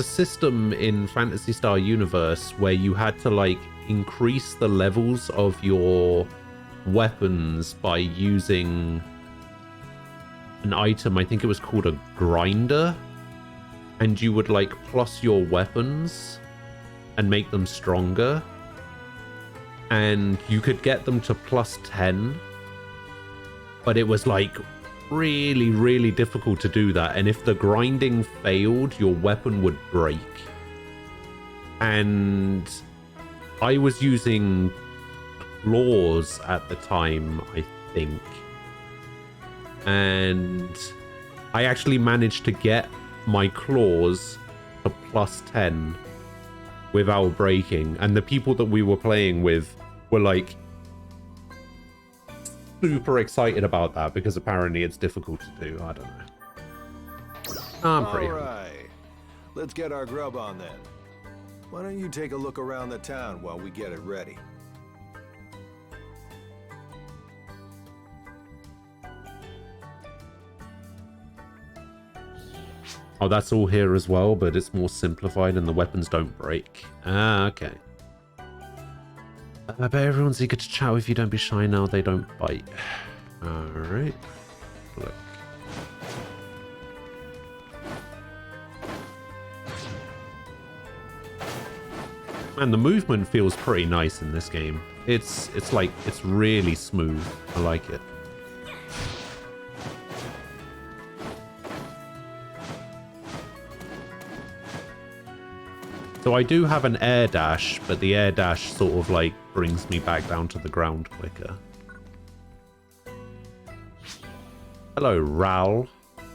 system in Phantasy Star Universe where you had to like increase the levels of your weapons by using an item. I think it was called a grinder, and you would like plus your weapons and make them stronger, and you could get them to plus 10, but it was like really difficult to do that, and if the grinding failed, your weapon would break. And I was using claws at the time, I think, and I actually managed to get my claws to plus 10 without breaking, and the people that we were playing with were like super excited about that because apparently it's difficult to do. I don't know. I'm pretty hungry. Alright, let's get our grub on then. Why don't you take a look around the town while we get it ready? Oh, that's all here as well, but it's more simplified and the weapons don't break. Ah, okay. I bet everyone's eager to chat with you. Don't be shy now. They don't bite. Alright. Look. Man, the movement feels pretty nice in this game. It's really smooth. I like it. So I do have an air dash, but the air dash sort of like brings me back down to the ground quicker. Hello, Raul.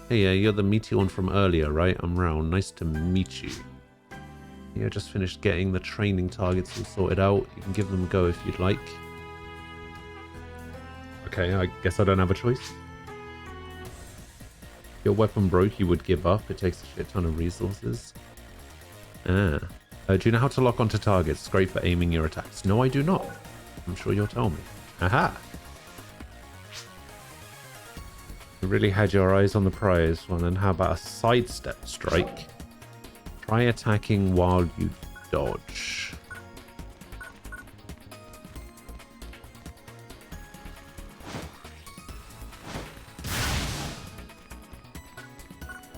Hey, you're the Meteorn from earlier, right? I'm Raul. Nice to meet you. Yeah, just finished getting the training targets all sorted out. You can give them a go if you'd like. Okay, I guess I don't have a choice. If your weapon broke, you would give up. It takes a shit ton of resources. Ah. Do you know how to lock onto targets? It's great for aiming your attacks. No, I do not. I'm sure you'll tell me. Aha! You really had your eyes on the prize. Well then, how about a sidestep strike? Try attacking while you dodge.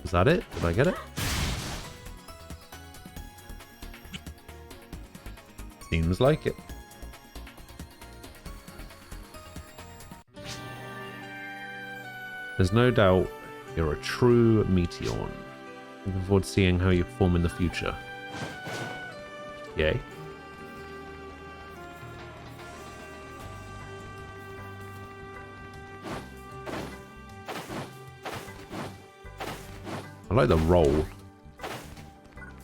Is that it? Did I get it? Seems like it. There's no doubt you're a true Meteorn. Looking forward to seeing how you perform in the future. Yay. I like the roll.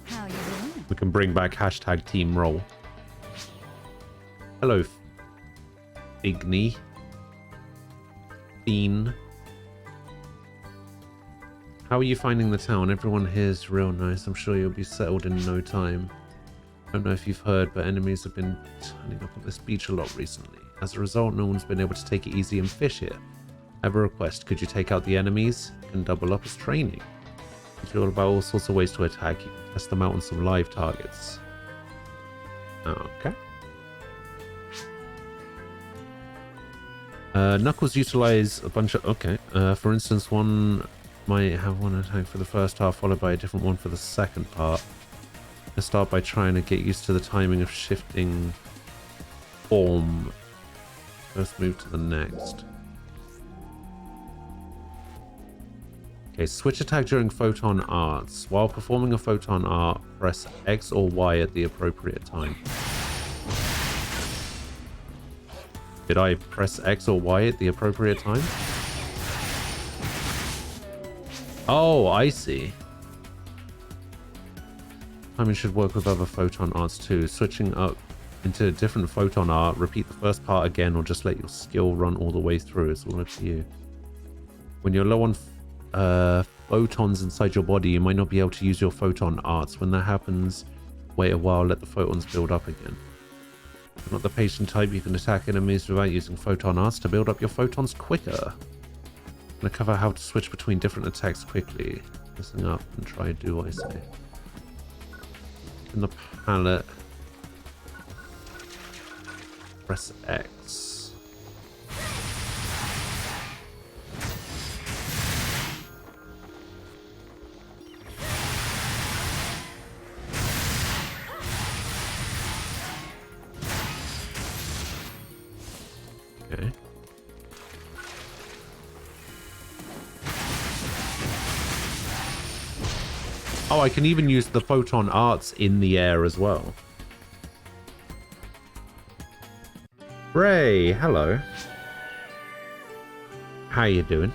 How you doing? We can bring back hashtag team roll. Hello, Igni. Fiend. How are you finding the town? Everyone here's real nice. I'm sure you'll be settled in no time. I don't know if you've heard, but enemies have been turning up on this beach a lot recently. As a result, no one's been able to take it easy and fish here. I have a request. Could you take out the enemies? You can double up as training. If you're all about all sorts of ways to attack, you can test them out on some live targets. Okay. Knuckles utilize a bunch of... Okay. For instance, one might have one attack for the first half, followed by a different one for the second part. Let's start by trying to get used to the timing of shifting form. First move to the next. Okay, switch attack during photon arts. While performing a photon art, press X or Y at the appropriate time. Did I press X or Y at the appropriate time? Oh, I see. Timing should work with other photon arts too. Switching up into a different photon art, repeat the first part again, or just let your skill run all the way through. It's all up to you. When you're low on photons inside your body, you might not be able to use your photon arts. When that happens, wait a while, let the photons build up again. If you're not the patient type, you can attack enemies without using photon arts to build up your photons quicker. I'm going to cover how to switch between different attacks quickly. Listen up and try do what I say. In the palette, press X. Okay. Oh, I can even use the photon arts in the air as well. Ray, hello. How you doing?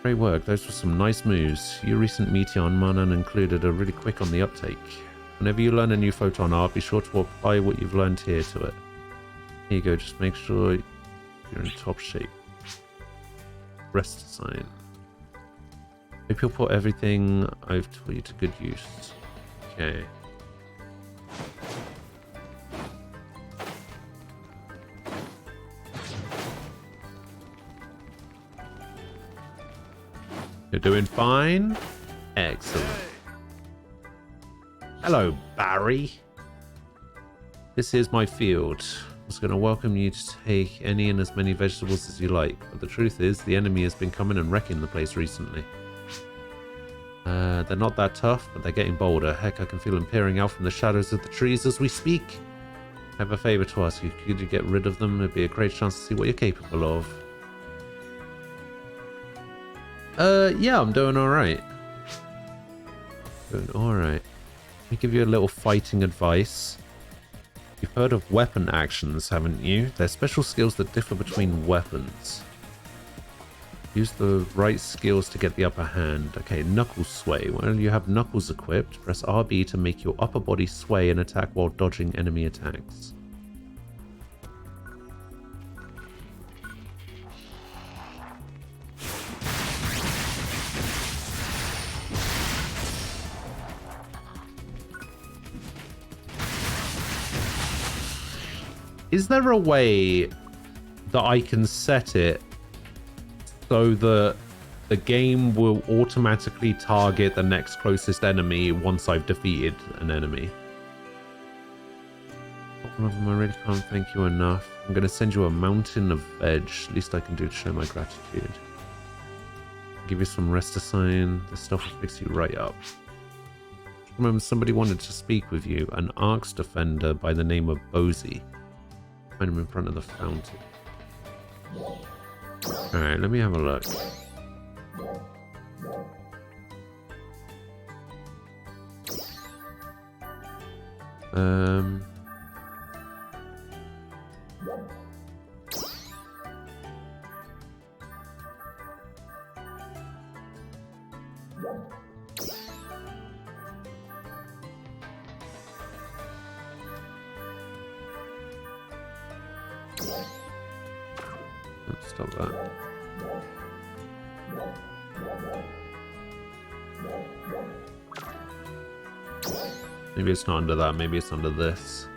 Great work, those were some nice moves. Your recent Meteor Manan included are really quick on the uptake. Whenever you learn a new photon art, be sure to apply what you've learned here to it. Here you go, just make sure you're in top shape. Rest sign. Hope you'll put everything I've taught you to good use. Okay. You're doing fine? Excellent. Hello, Barry. This is my field. I was going to welcome you to take any and as many vegetables as you like, but the truth is the enemy has been coming and wrecking the place recently. They're not that tough, but they're getting bolder. Heck, I can feel them peering out from the shadows of the trees as we speak. I have a favor to ask you. Could you get rid of them? It'd be a great chance to see what you're capable of. Yeah, I'm doing alright. Doing alright. Let me give you a little fighting advice. You've heard of weapon actions, haven't you? They're special skills that differ between weapons. Use the right skills to get the upper hand. Okay, Knuckles sway. When you have Knuckles equipped, press RB to make your upper body sway and attack while dodging enemy attacks. Is there a way that I can set it so that the game will automatically target the next closest enemy once I've defeated an enemy? One of them, I really can't thank you enough. I'm going to send you a mountain of veg. Least I can do to show my gratitude. Give you some rest assign. This stuff will fix you right up. Remember, somebody wanted to speak with you. An Arcs defender by the name of Bozy. Find him in front of the fountain. Alright, let me have a look. Let's stop that. Maybe it's not under that. Maybe it's under this.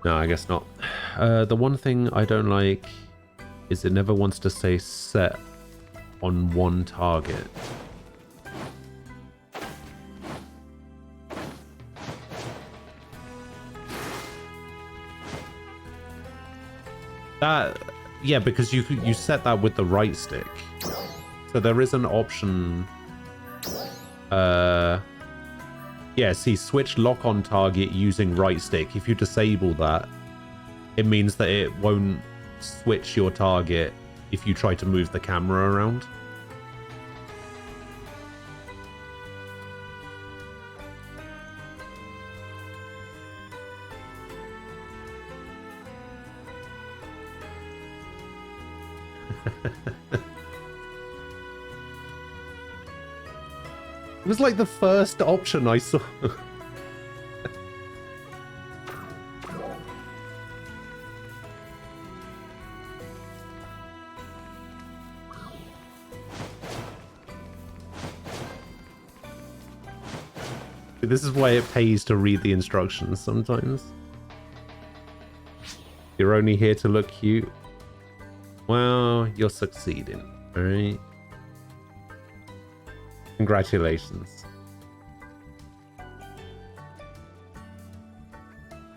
No, I guess not. The one thing I don't like is it never wants to say set on one target. That, yeah, because you set that with the right stick. So there is an option. Yeah, see, switch lock on target using right stick. If you disable that, it means that it won't switch your target if you try to move the camera around. It was like the first option I saw. This is why it pays to read the instructions sometimes. You're only here to look cute. Well, you're succeeding, alright? Congratulations.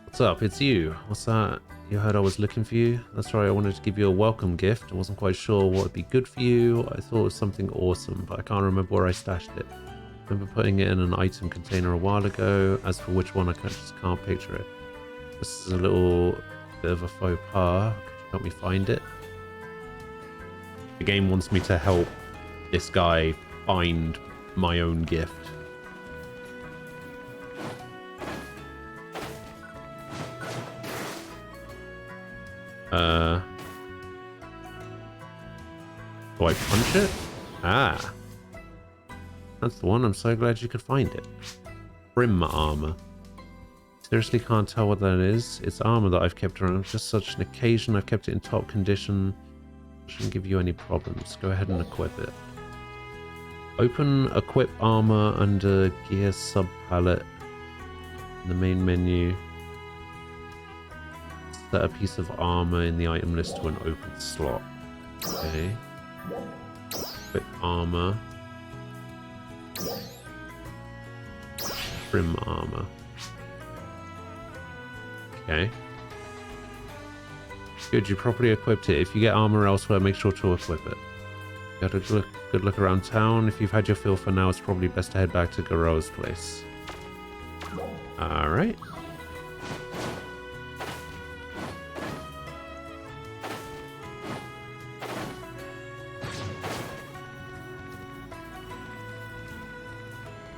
What's up? It's you. What's that? You heard I was looking for you? That's right, I wanted to give you a welcome gift. I wasn't quite sure what would be good for you. I thought it was something awesome, but I can't remember where I stashed it. I remember putting it in an item container a while ago. As for which one, I just can't picture it. This is a little bit of a faux pas. Could you help me find it? The game wants me to help this guy find my own gift. Do I punch it? Ah. That's the one. I'm so glad you could find it. Brim armor. Seriously can't tell what that is. It's armor that I've kept around. Just such an occasion. I've kept it in top condition. Shouldn't give you any problems. Go ahead and equip it. Open equip armor under gear sub palette in the main menu. Set a piece of armor in the item list to an open slot. Okay. Equip armor. Trim armor. Okay. Good, you properly equipped it. If you get armor elsewhere, make sure to equip it. You got a good look around town. If you've had your fill for now, it's probably best to head back to Garot's place. Alright.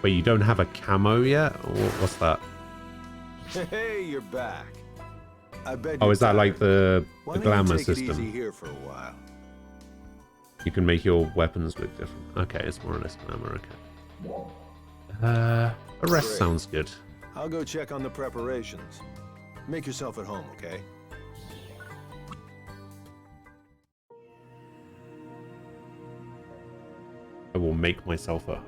Wait, you don't have a camo yet? Or what's that? Hey, you're back. I bet. Oh, is that like the glamour take it system? easy here for a while. You can make your weapons look different. Okay, it's more or less glamour. Okay. Arrest Great. sounds good. I'll go check on the preparations. Make yourself at home, okay? I will make myself at home.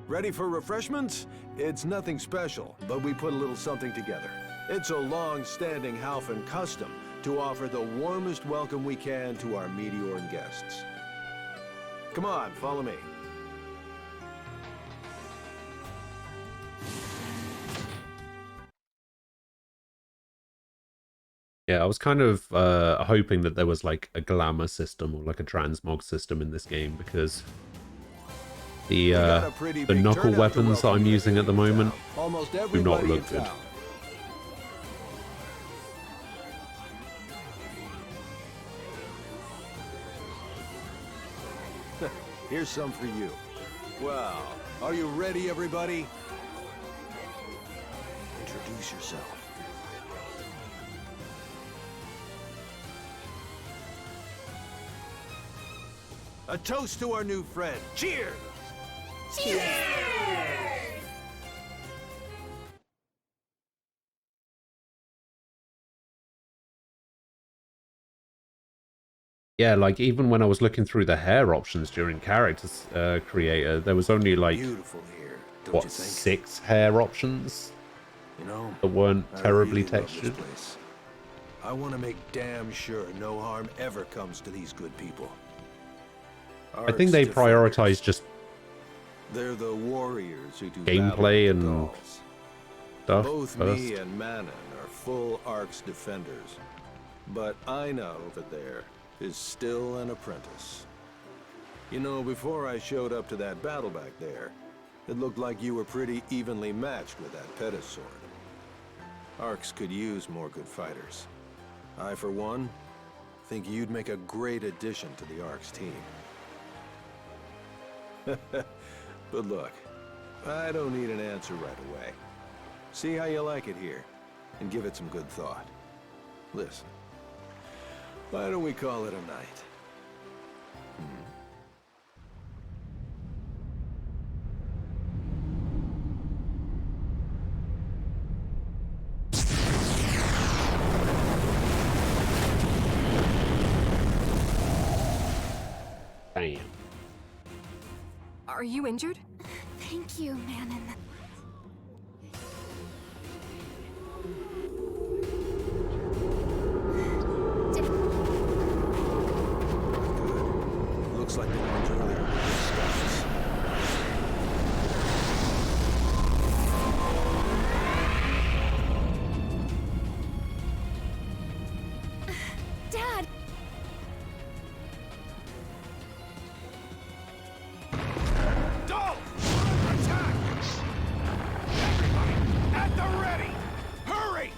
Ready for refreshments? It's nothing special, but we put a little something together. It's a long-standing Halfin custom to offer the warmest welcome we can to our Meteoran guests. Come on, follow me. Yeah, I was kind of hoping that there was like a glamour system or like a transmog system in this game, because the knuckle weapons that I'm using at the moment do not look good. Here's some for you. Well, are you ready, everybody? Introduce yourself. A toast to our new friend. Cheers! Cheers! Yeah, like even when I was looking through the hair options during characters creator, there was only like Beautiful here, don't what you think? 6 hair options You know, that weren't I terribly really love this textured. place. I want to make damn sure no harm ever comes to these good people. I think they prioritize just They're the warriors who do gameplay battle with the and dolls. stuff Both first. me and Manon are full Ark's defenders, but I know that there is still an apprentice. You know, before I showed up to that battle back there, it looked like you were pretty evenly matched with that Pettis sword. Arks could use more good fighters. I, for one, think you'd make a great addition to the Arks team. But look, I don't need an answer right away. See how you like it here, and give it some good thought. Listen, why don't we call it a night? Damn. Are you injured? Thank you, Manon. Good. Looks like the ones earlier were good scouts. Dad! Dolph! Attack! Everybody, at the ready! Hurry!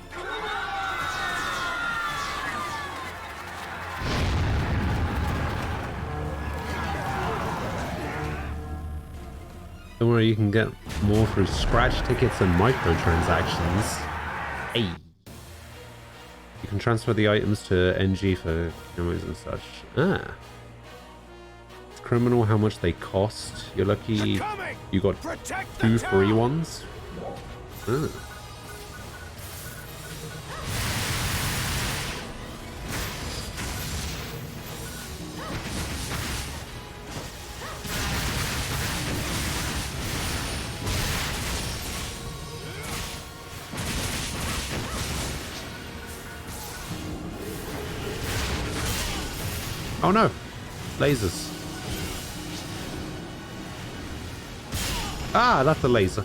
Don't worry, you can get more through scratch tickets and microtransactions. Hey. You can transfer the items to NG for demos and such. Ah. It's criminal how much they cost. You're lucky Coming! you got Protect 2 the free town! ones. Ah. Oh no! Lasers. Ah, that's a laser.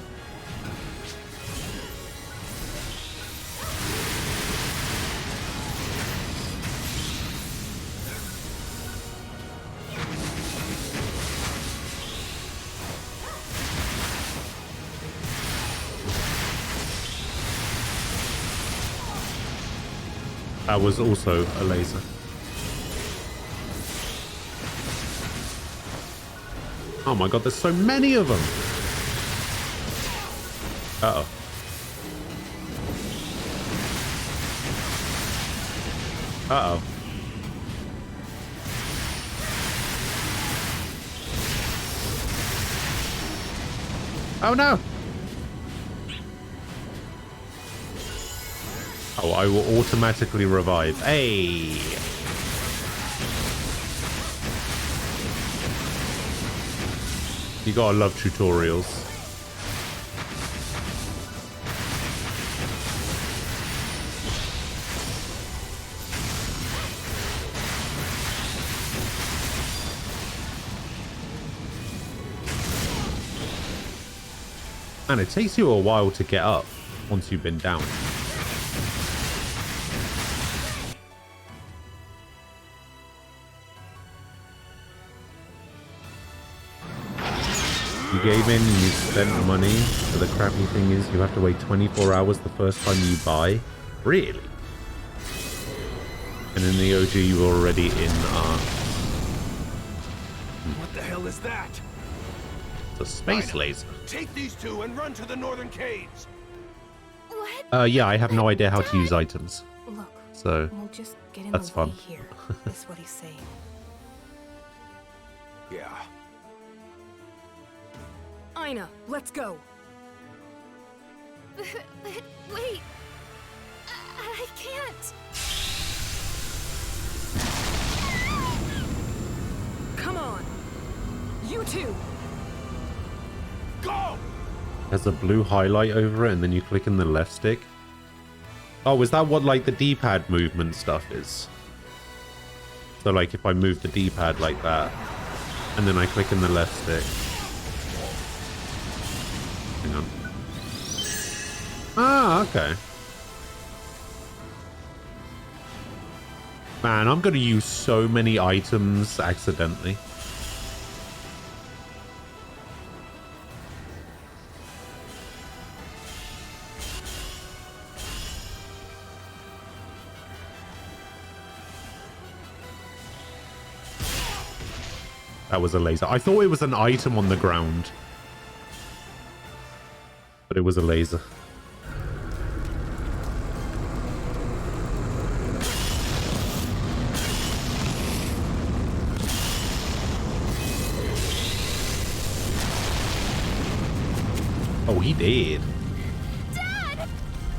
That was also a laser. Oh my god, there's so many of them! Uh-oh. Uh-oh. Oh no! Oh, I will automatically revive. Hey! You gotta love tutorials. And it takes you a while to get up once you've been down. You gave in and you spent money, but the crappy thing is you have to wait 24 hours the first time you buy. Really? And in the OG you were already in What the hell is that? the space laser. Take these two and run to the northern caves. What? Yeah, I have no idea how to use items. Look, So, we'll just get in that's the way fun. here. That's what he's saying. Yeah. Ina, let's go. But wait. I can't. There's a blue highlight over it, and then you click in the left stick. Oh, is that what, like, the D-pad movement stuff is? So, like, if I move the D-pad like that, and then I click in the left stick. Hang on. Ah, okay. Man, I'm gonna use so many items accidentally. That was a laser. I thought it was an item on the ground, but it was a laser. Oh, he did. Dad!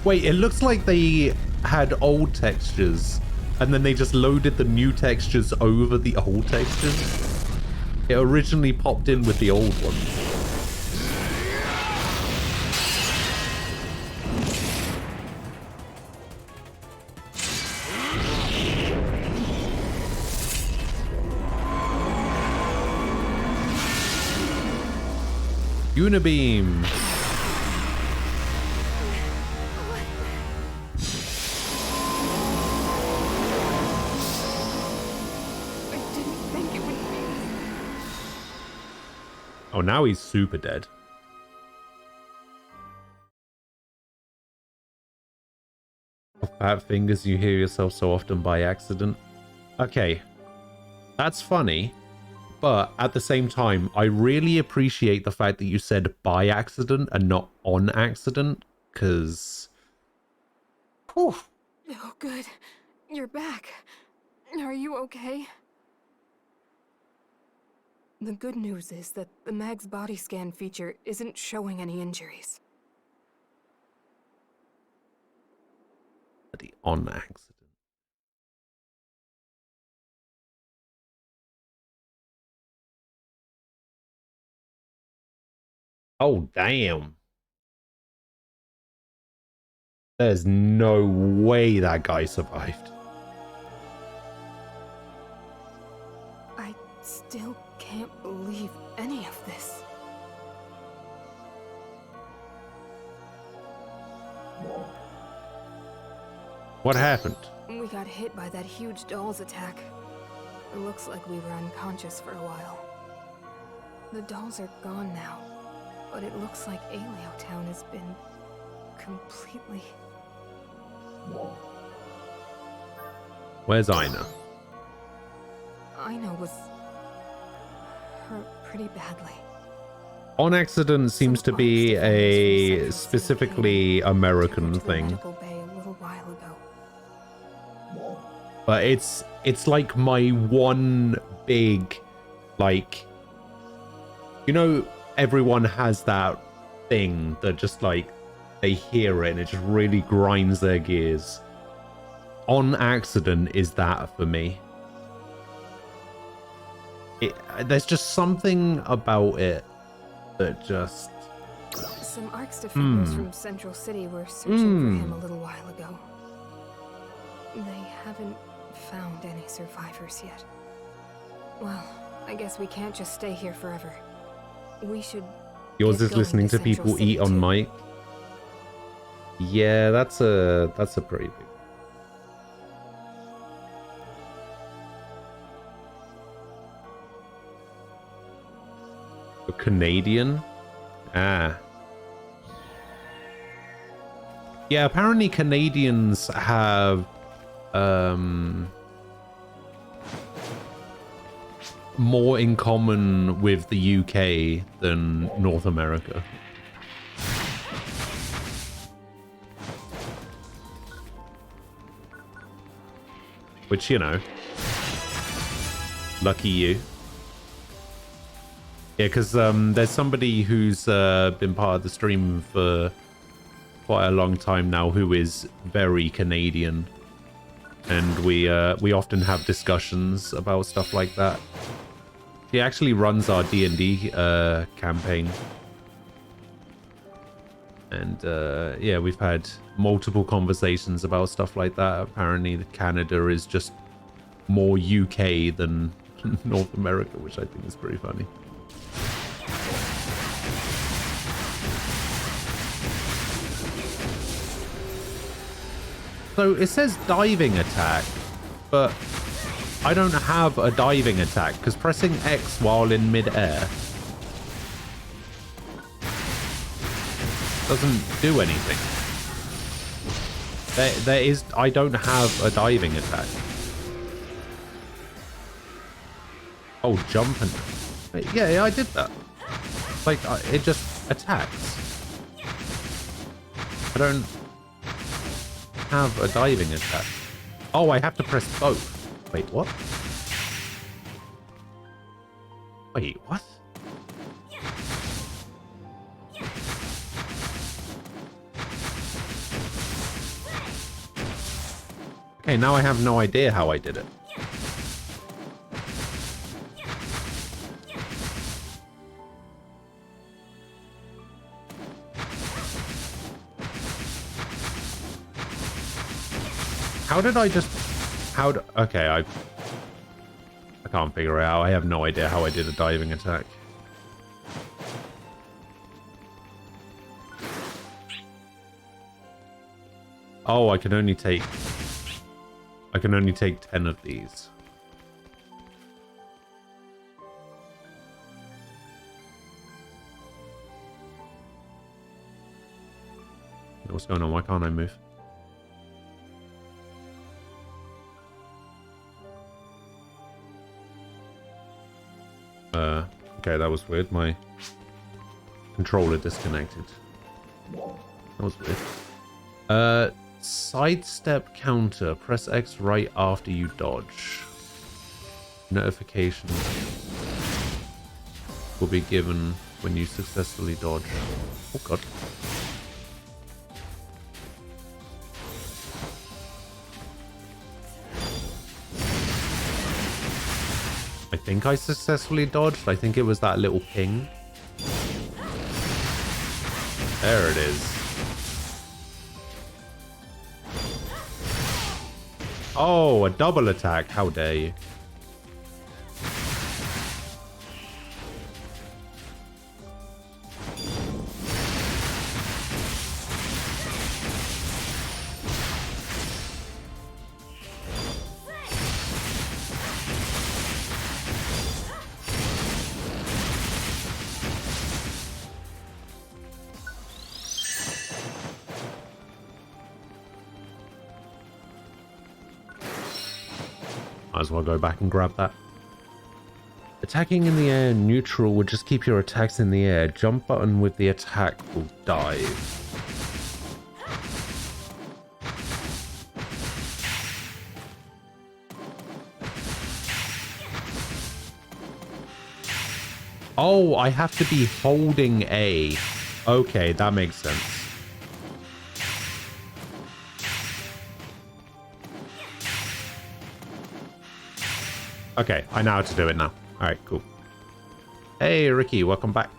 Wait, it looks like they had old textures and then they just loaded the new textures over the old textures. It originally popped in with the old one. Unibeam. Oh, now he's super dead. Fat fingers, you hear yourself so often by accident. Okay, that's funny, but at the same time, I really appreciate the fact that you said by accident and not on accident, because... Oh, good. You're back. Are you okay? The good news is that the Mag's body scan feature isn't showing any injuries. On accident. Oh, damn. There's no way that guy survived. I still can't believe any of this. What happened? We got hit by that huge doll's attack. It looks like we were unconscious for a while. The dolls are gone now, but it looks like Aleo Town has been completely... Where's Ina? Ina was hurt pretty badly. On accident seems to be a specifically American thing. But it's like my one big, like, you know, everyone has that thing that just like they hear it and it just really grinds their gears. On accident is that for me. There's just something about it that just... Some Arcs defenders from Central City were searching for him a little while ago. They haven't found any survivors yet. Well, I guess we can't just stay here forever. We should... Yours is listening to people eat on mic. Yeah, that's a pretty big... A Canadian? Ah. Yeah, apparently Canadians have more in common with the UK than North America. Which, you know, lucky you. Yeah, because there's somebody who's been part of the stream for quite a long time now who is very Canadian. And we often have discussions about stuff like that. She actually runs our D&D campaign. And yeah, we've had multiple conversations about stuff like that. Apparently Canada is just more UK than North America, which I think is pretty funny. So it says diving attack, but I don't have a diving attack because pressing X while in mid-air doesn't do anything. I don't have a diving attack. Oh, jump and... Yeah, I did that. Like, it just attacks. I don't have a diving attack. Oh, I have to press both. Wait, what? Wait, what? Okay, now I have no idea how I did it. How did I just... Okay, I can't figure it out. I have no idea how I did a diving attack. Oh, I can only take 10 of these. What's going on? Why can't I move? Okay, that was weird. My controller disconnected. That was weird. Sidestep counter. Press X right after you dodge. Notification will be given when you successfully dodge. Oh god. I think I successfully dodged. I think it was that little ping. There it is. Oh, a double attack. How dare you. Might as well go back and grab that. Attacking in the air neutral will just keep your attacks in the air. Jump button with the attack will dive. Oh, I have to be holding A. Okay, that makes sense. Okay, I know how to do it now. Alright, cool. Hey, Ricky, welcome back.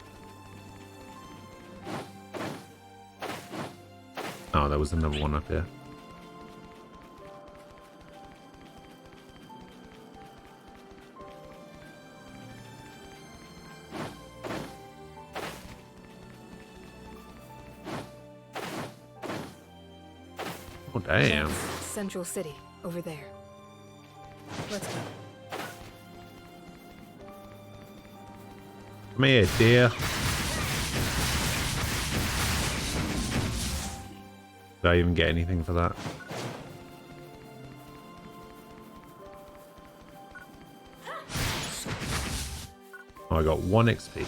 Oh, there was another one up here. Oh, damn. Central City, over there. Let's go. Come here, dear. Did I even get anything for that? Oh, I got 1 XP.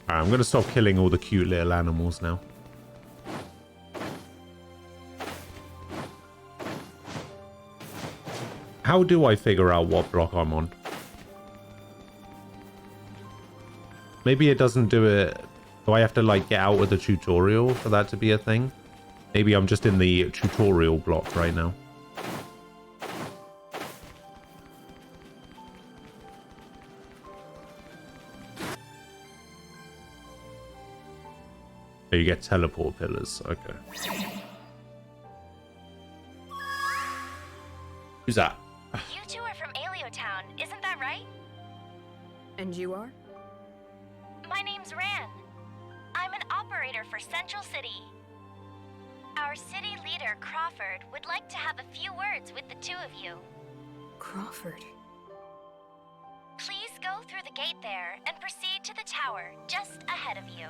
Alright, I'm gonna stop killing all the cute little animals now. How do I figure out what block I'm on? Maybe it doesn't do it. Do I have to like get out of the tutorial for that to be a thing? Maybe I'm just in the tutorial block right now. Oh, you get teleport pillars. Okay. Who's that? You two are from Alio Town, isn't that right? And you are? My name's Ran. I'm an operator for Central City. Our city leader, Crawford, would like to have a few words with the two of you. Crawford. Please go through the gate there and proceed to the tower just ahead of you.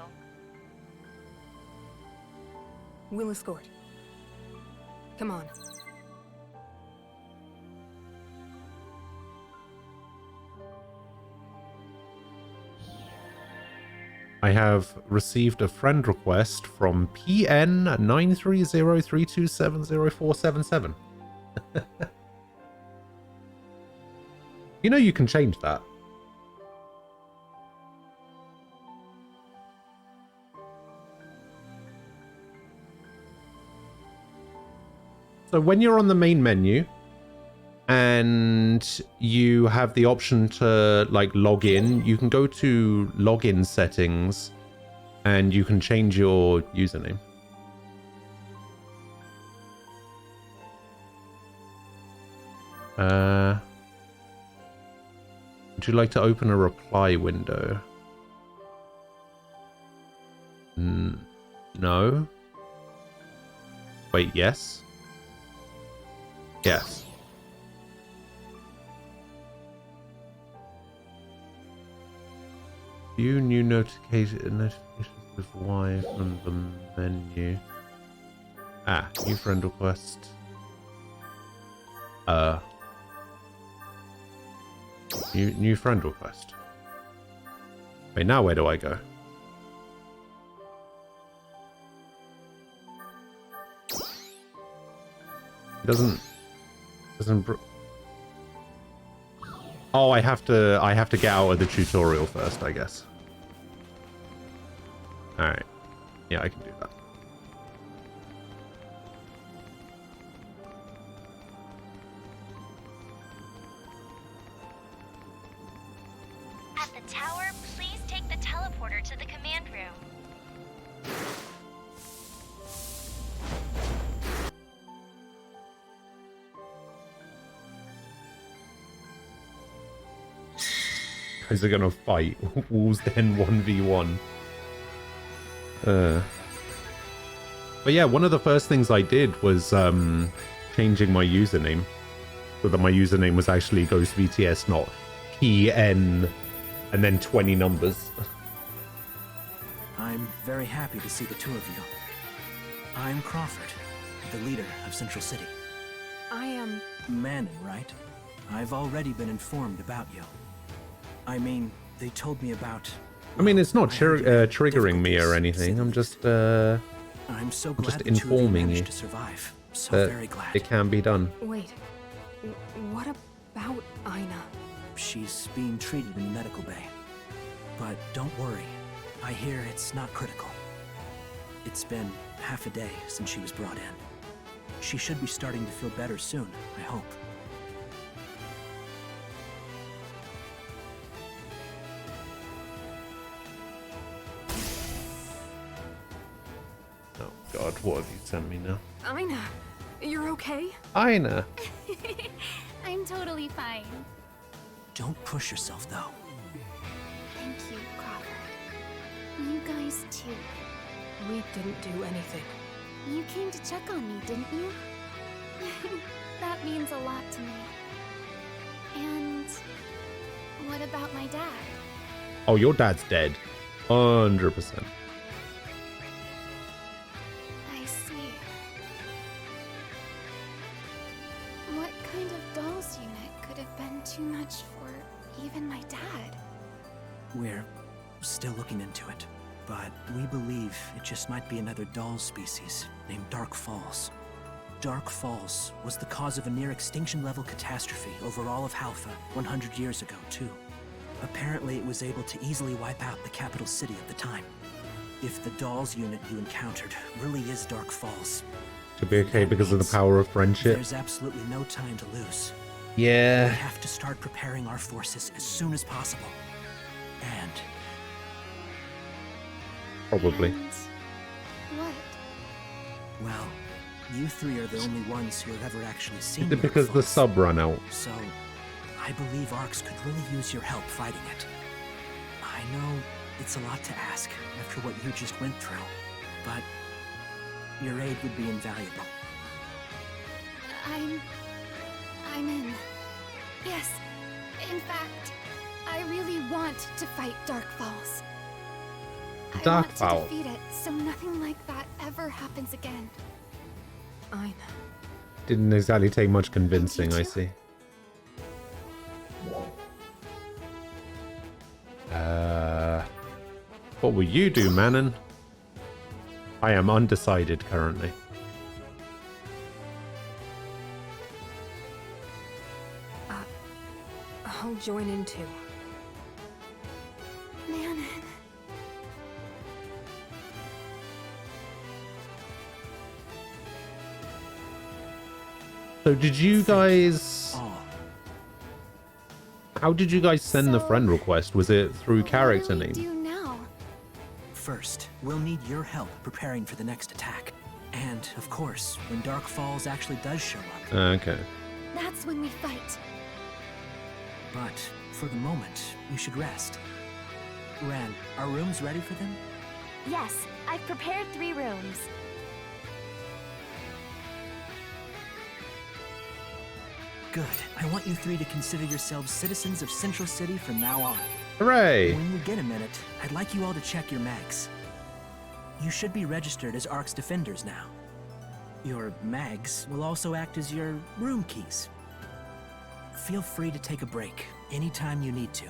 We'll escort. Come on. I have received a friend request from PN 93032704777. You know you can change that. So when you're on the main menu and you have the option to like log in, you can go to login settings and you can change your username. Would you like to open a reply window? No. Wait, yes? Yes. View new notifications with Y from the menu. Ah, new friend request. New friend request. Wait, now where do I go? It doesn't. Oh, I have to get out of the tutorial first, I guess. All right. Yeah, I can do that. At the tower, please take the teleporter to the command room. Guys are gonna fight. Wolves Den 1v1. But yeah, one of the first things I did was changing my username. So that my username was actually Ghost VTS, not PN and then 20 numbers. I'm very happy to see the two of you. I'm Crawford, the leader of Central City. I am... Manon, right? I've already been informed about you. I mean, they told me about... I mean, it's not triggering me or anything. I'm just I'm so glad the two of you informing managed you to survive. So that very glad. it can be done. Wait. What about Aina? She's being treated in the medical bay. But don't worry. I hear it's not critical. It's been half a day since she was brought in. She should be starting to feel better soon, I hope. Oh god, what have you sent me now? Aina, you're okay? Aina! I'm totally fine. Don't push yourself, though. Thank you, Crawford. You guys too. We didn't do anything. You came to check on me, didn't you? That means a lot to me. And what about my dad? Oh, your dad's dead. 100%. I see. What kind of doll's unit could have been too much for even my dad? We're still looking into it, but we believe it just might be another doll species named Dark Falls. Dark Falls was the cause of a near-extinction level catastrophe over all of Halpha 100 years ago, too. Apparently, it was able to easily wipe out the capital city at the time. If the dolls unit you encountered really is Dark Falls, Should be okay because of the power of friendship. there's absolutely no time to lose. Yeah. We have to start preparing our forces as soon as possible. And Probably. And Well, you three are the only ones who have ever actually seen Is it Dark because the Falls. sub ran out? So, I believe Arx could really use your help fighting it. I know it's a lot to ask after what you just went through, but your aid would be invaluable. I'm in. Yes. In fact, I really want to fight Dark Falls. Dark I want Falls. to defeat it so nothing like that ever happens again. Fine. Didn't exactly take much convincing, I see. What will you do, Manon? I am undecided currently. I'll join in too. Manon. So did you guys... Oh, How did you guys send the So, friend request? Was it through character What do we name? do now? first, we'll need your help preparing for the next attack. And, of course, when Dark Falls actually does show up. Okay. That's when we fight. But, for the moment, you should rest. Ren, are rooms ready for them? Yes, I've prepared 3 rooms. Good. I want you three to consider yourselves citizens of Central City from now on. Hooray! When you get a minute, I'd like you all to check your mags. You should be registered as Ark's defenders now. Your mags will also act as your room keys. Feel free to take a break anytime you need to.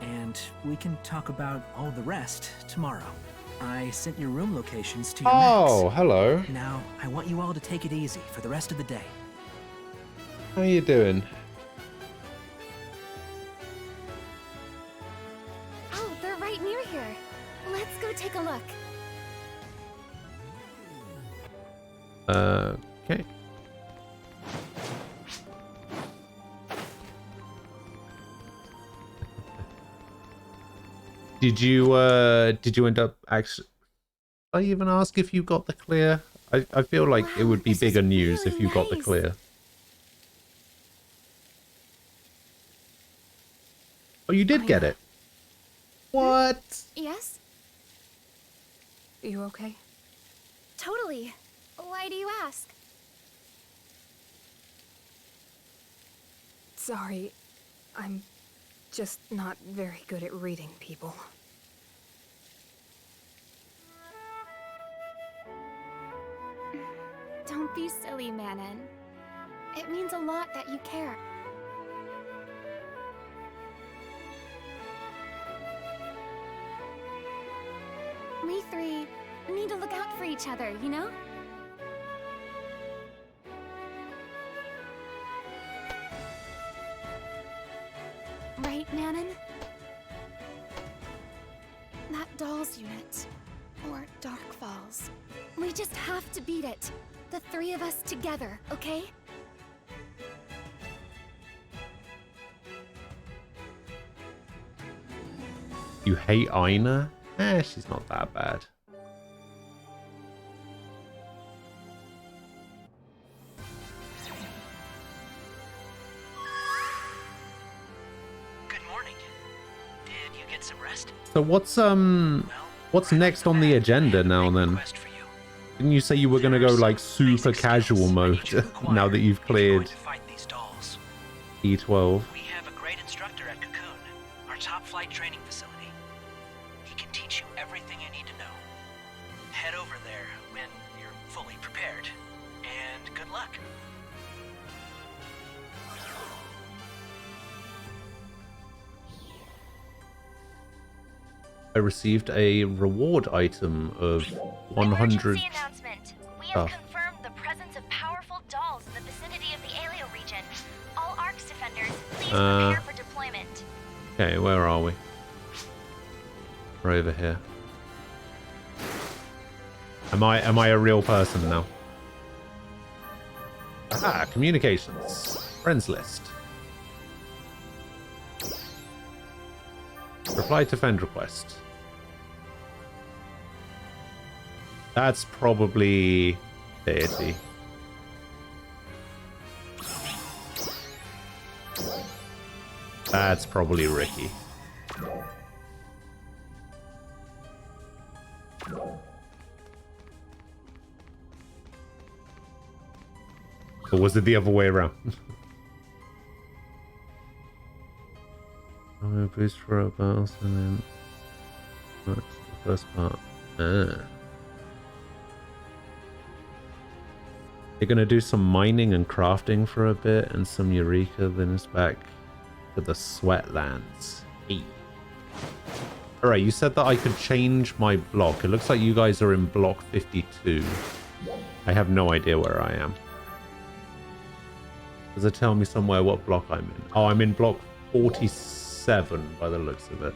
And we can talk about all the rest tomorrow. I sent your room locations to your Oh, mags. hello. Now, I want you all to take it easy for the rest of the day. How you doing? Oh, they're right near here. Let's go take a look. Okay. Did you end up actually... Did I even ask if you got the clear? I feel like it Wow, would be this is bigger news if really you got the nice. clear. Oh, you did I get know. it. What? Yes? You okay? Totally. Why do you ask? Sorry. I'm just not very good at reading people. Don't be silly, Manon. It means a lot that you care. We three need to look out for each other, you know? Right, Manon? That Dolls unit. Or Dark Falls. We just have to beat it. The 3 of us together, okay? You hate Aina? She's not that bad. Good morning. Did you get some rest? So what's next on the agenda now then? Didn't you say you were gonna go like super casual mode now that you've cleared E12? We have a great instructor at Cocoon, our top flight training facility. He can teach you everything you need to know. Head over there when you're fully prepared. And good luck. I received a reward item of 100. Emergency announcement. We have Oh. confirmed the presence of powerful dolls in the vicinity of the Alio region. All ARX defenders, please prepare for deployment. Okay, where are we? We're over here. Am I a real person now? Ah, communications. Friends list. Reply to friend request. That's probably deity. That's probably Ricky. Or was it the other way around? I'm a boost for a battles and then that's the first part. Ah. You're gonna do some mining and crafting for a bit and some Eureka, then it's back to the Sweatlands. Hey. Alright, you said that I could change my block. It looks like you guys are in block 52. I have no idea where I am. Does it tell me somewhere what block I'm in? Oh, I'm in block 47 by the looks of it.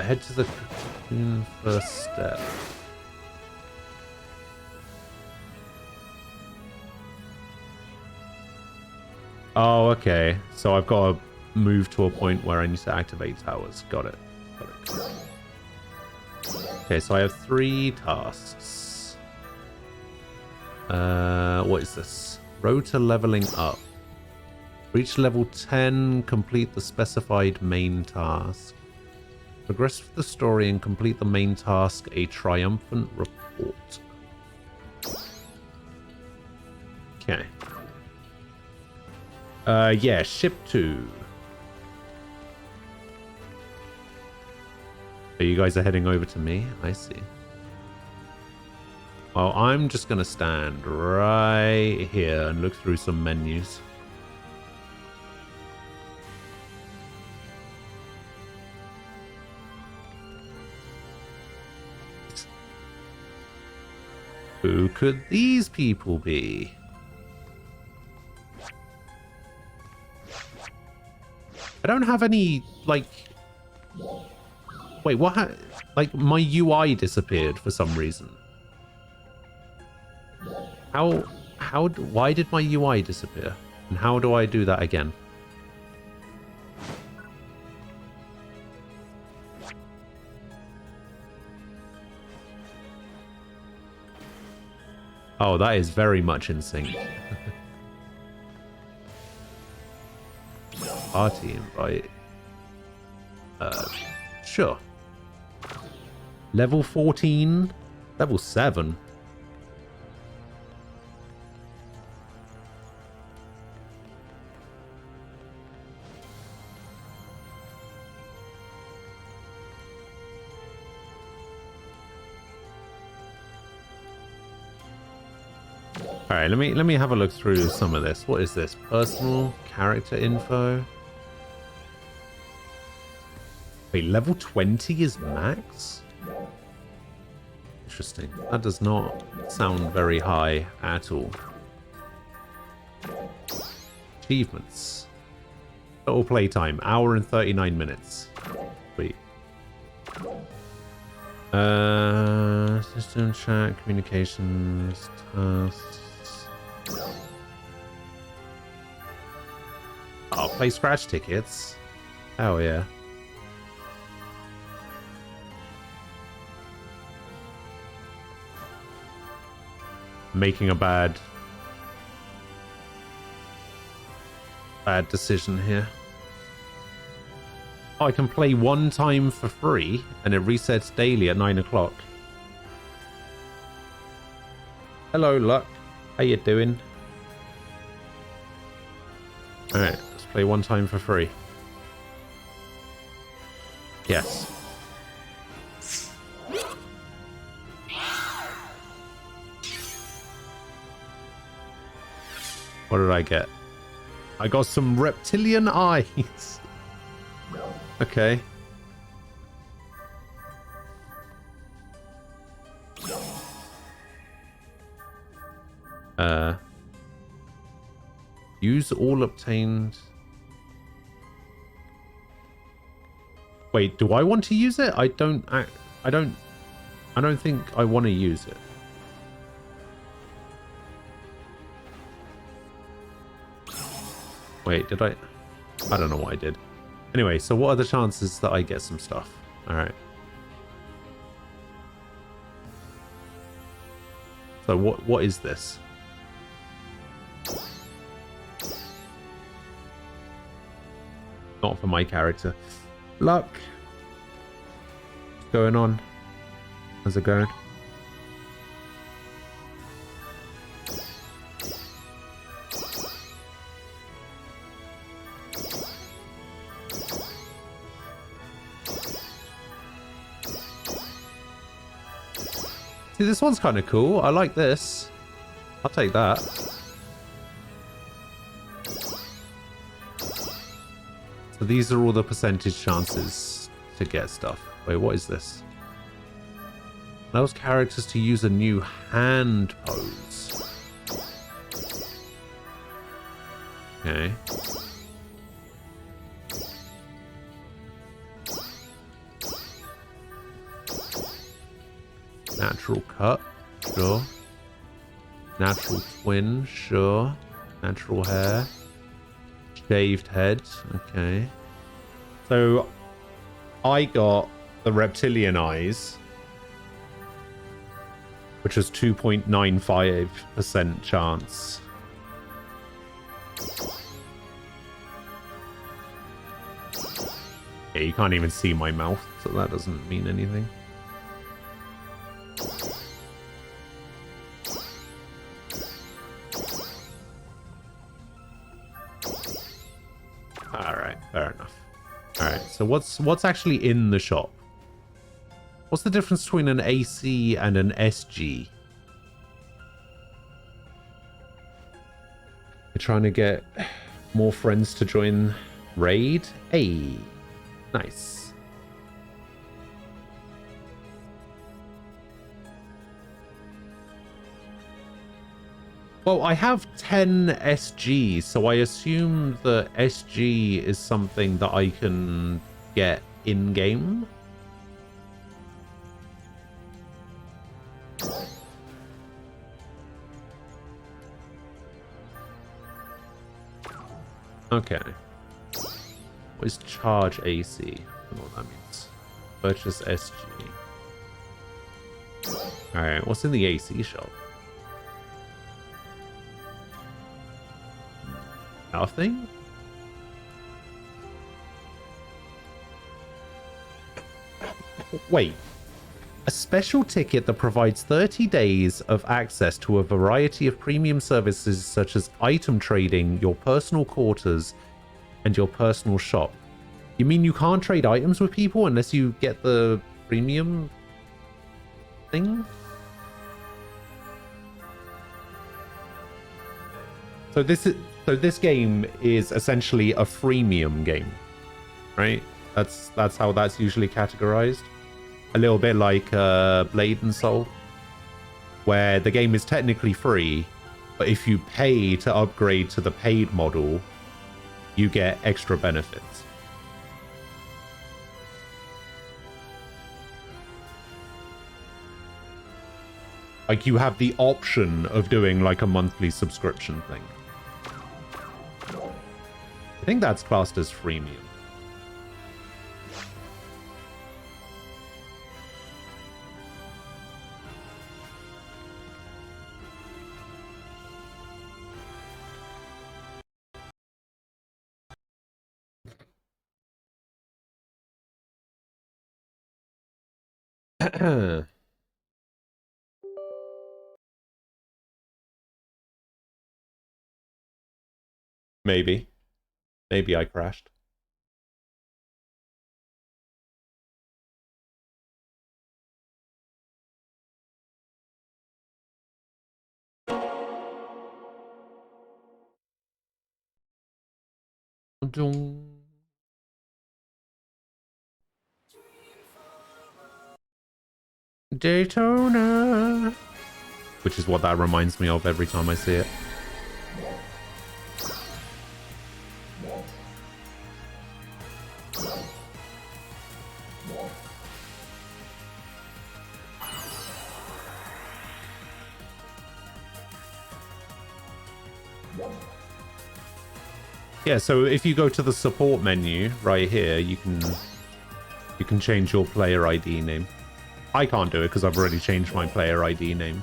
Head to the cocoon first step. Oh, okay. So I've got to move to a point where I need to activate towers. Got it. Got it. Okay, so I have 3 tasks. What is this? Road to leveling up. Reach level 10, complete the specified main task. Progress with the story and complete the main task, a triumphant report. Okay. Yeah, ship 2. So you guys are heading over to me? I see. Well, I'm just gonna stand right here and look through some menus. Who could these people be? I don't have any, like... Wait, what? Like, my UI disappeared for some reason. Why did my UI disappear? And how do I do that again? Oh, that is very much in sync. Party invite. Sure. Level 14. Level 7. All right, let me have a look through some of this. What is this? Personal character info. Wait, level 20 is max? Interesting. That does not sound very high at all. Achievements. Total playtime, hour and 39 minutes. Sweet. System chat, communications, tasks. I'll play scratch tickets. Oh yeah. Making a bad decision here. Oh, I can play one time for free and it resets daily at 9 o'clock. Hello, Luck. How you doing? Alright, let's play one time for free. Yes. What did I get? I got some reptilian eyes. Okay. Use all obtained. Wait, do I want to use it? I don't I don't think I want to use it. Wait, did I? I don't know what I did. Anyway, so what are the chances that I get some stuff? Alright. So what is this? Not for my character. Luck. What's going on? How's it going? See, this one's kind of cool. I like this. I'll take that. So these are all the percentage chances to get stuff. Wait, what is this? Allows characters to use a new hand pose. Okay. Natural cut, sure. Natural twin, sure. Natural hair. Shaved head, okay. So I got the reptilian eyes, which was 2.95% chance. Yeah, you can't even see my mouth, so that doesn't mean anything. Alright, fair enough. Alright, so what's actually in the shop? What's the difference between an AC and an SG? You're trying to get more friends to join raid? Hey, nice. Well, I have 10 SG, so I assume that SG is something that I can get in-game. Okay. What is charge AC? I don't know what that means. Purchase SG. Alright, what's in the AC shop? Nothing? Wait. A special ticket that provides 30 days of access to a variety of premium services such as item trading, your personal quarters, and your personal shop. You mean you can't trade items with people unless you get the premium thing? So this game is essentially a freemium game, right? That's how that's usually categorized. A little bit like Blade and Soul, where the game is technically free, but if you pay to upgrade to the paid model, you get extra benefits. Like you have the option of doing like a monthly subscription thing. I think that's classed as freemium. Maybe. Maybe I crashed. Daytona. Which is what that reminds me of every time I see it. Yeah, so if you go to the support menu right here, you can change your player ID name. I can't do it because I've already changed my player ID name.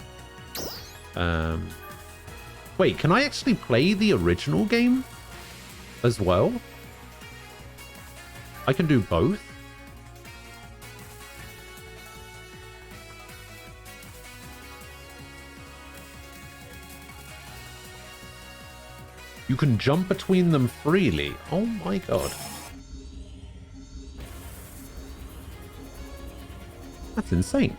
Wait, can I actually play the original game as well? I can do both? You can jump between them freely. Oh my god. That's insane.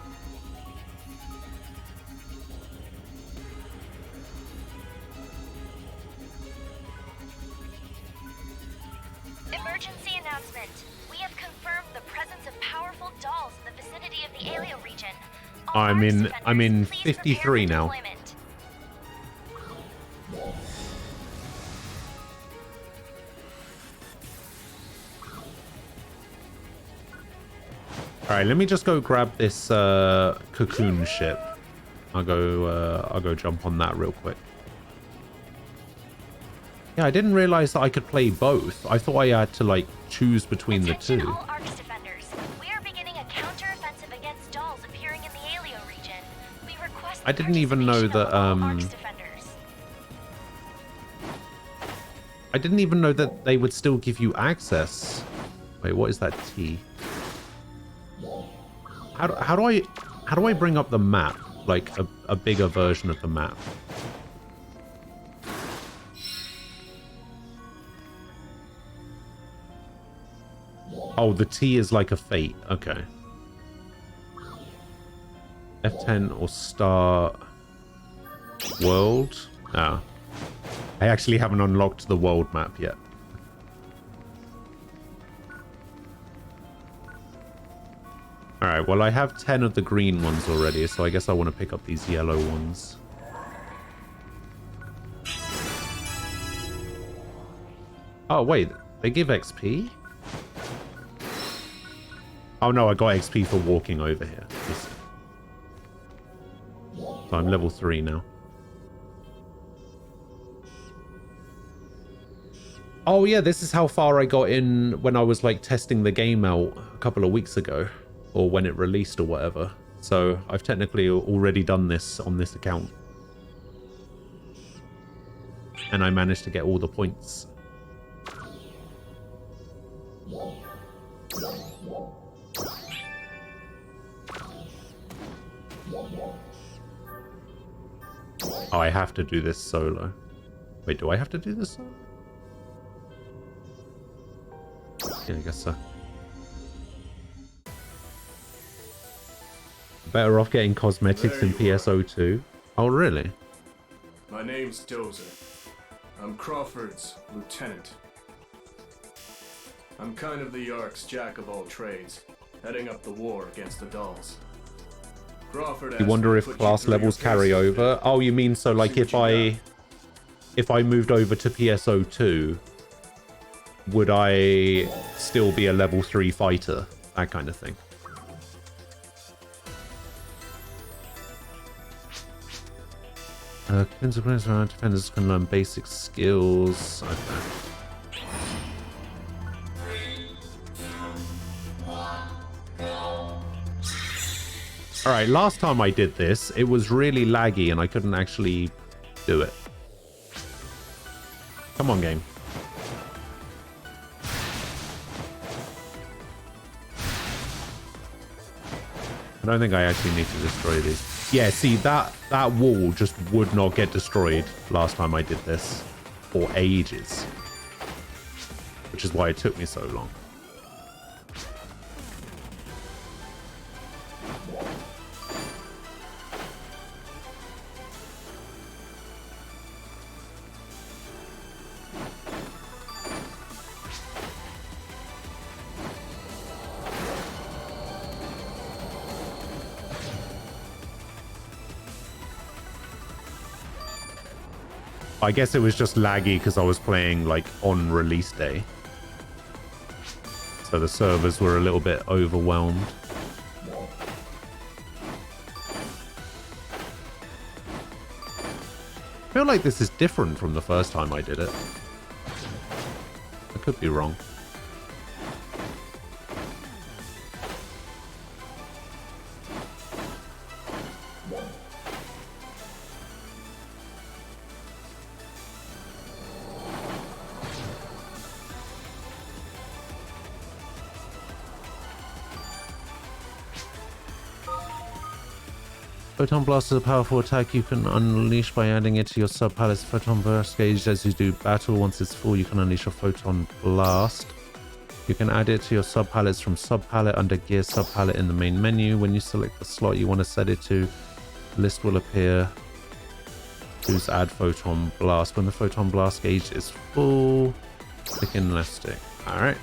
Emergency announcement. We have confirmed the presence of powerful dolls in the vicinity of the Alio region. All I'm in defenders, please 53 prepare for now. deployment. All right, let me just go grab this cocoon ship. I'll go jump on that real quick. Yeah, I didn't realize that I could play both. I thought I had to like choose between the Attention two. all Arcs defenders. We are beginning a counter-offensive against dolls appearing in the Alio region. We request I didn't even know participation that of all Arcs defenders. I didn't even know that they would still give you access. Wait, what is that T? How do I bring up the map? Like a bigger version of the map. Oh, the T is like a fate. Okay. F10 or star world. Ah. I actually haven't unlocked the world map yet. Alright, well I have 10 of the green ones already, so I guess I want to pick up these yellow ones. Oh wait, they give XP? Oh no, I got XP for walking over here. So I'm level 3 now. Oh yeah, this is how far I got in when I was like testing the game out a couple of weeks ago. Or when it released or whatever. So I've technically already done this on this account. And I managed to get all the points. Oh, I have to do this solo. Wait, do I have to do this solo? Yeah, I guess so. Better off getting cosmetics in PSO2. Oh, really? My name's Dozer. I'm Crawford's lieutenant. I'm kind of the Ark's jack of all trades, heading up the war against the dolls. Crawford You wonder if class levels carry over? Oh, you mean so like if I moved over to PSO2, would I still be a level 3 fighter? That kind of thing. Defenders can learn basic skills. Okay. Alright, last time I did this, it was really laggy and I couldn't actually do it. Come on, game. I don't think I actually need to destroy these. Yeah, see, that wall just would not get destroyed last time I did this for ages. Which is why it took me so long. I guess it was just laggy because I was playing like on release day. So the servers were a little bit overwhelmed. feel like this is different from the first time I did it. I could be wrong. Photon Blast is a powerful attack you can unleash by adding it to your sub-pallet's Photon Burst gauge as you do battle. Once it's full, you can unleash a Photon Blast. You can add it to your sub-pallets from sub-pallet under Gear sub-pallet in the main menu. When you select the slot you want to set it to, a list will appear. Choose Add Photon Blast. When the Photon Blast gauge is full, click in left stick. Alright.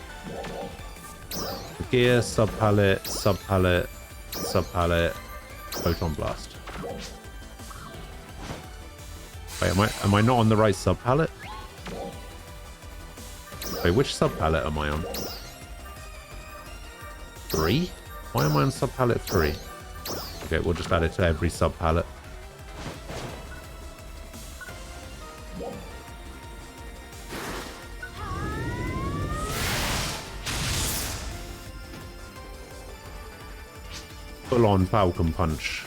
Gear, sub-pallet, sub-pallet, sub-pallet. Photon Blast. Wait, am I not on the right sub palette? Wait, which sub palette am I on? 3? Why am I on sub palette 3? Okay, we'll just add it to every sub palette. Full on Falcon Punch.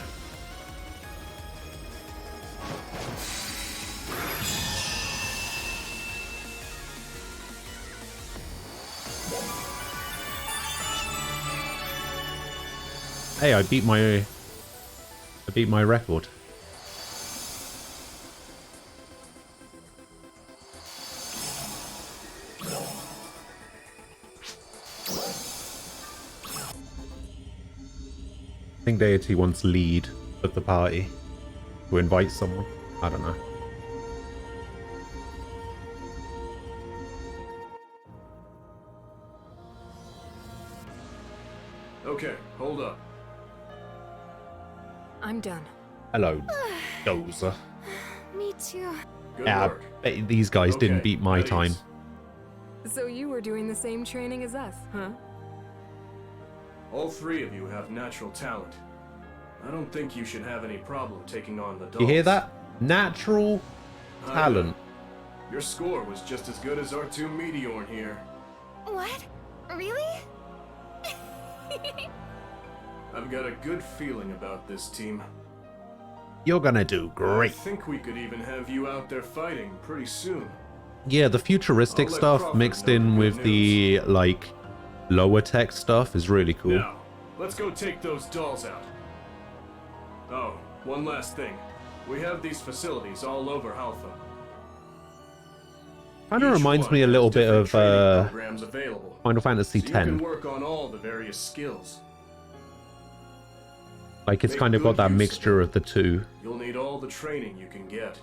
Hey, I beat my record. I think Deity wants lead of the party to invite someone. I don't know. Okay, hold up. I'm done. Hello, Dozer. Me too. Good Yeah, work. I bet these guys didn't Okay, beat my ladies. time. So you were doing the same training as us, huh? All 3 of you have natural talent. I don't think you should have any problem taking on the dolls. You hear that? Natural talent. Your score was just as good as our 2 Meteorn here. What? Really? I've got a good feeling about this team. You're gonna do I great. think we could even have you out there fighting pretty soon. Yeah, the futuristic I'll let stuff Crawford mixed know in the with good the, like, lower tech stuff is really cool. Now, let's go take those dolls out. Oh, one last thing. We have these facilities all over Halpha. Kind of Each reminds one me a has little bit different of training programs available. Final Fantasy So you can X. work on all the various skills. Like, it's Make kind of got good that use of mixture of the two. You'll need all the training you can get.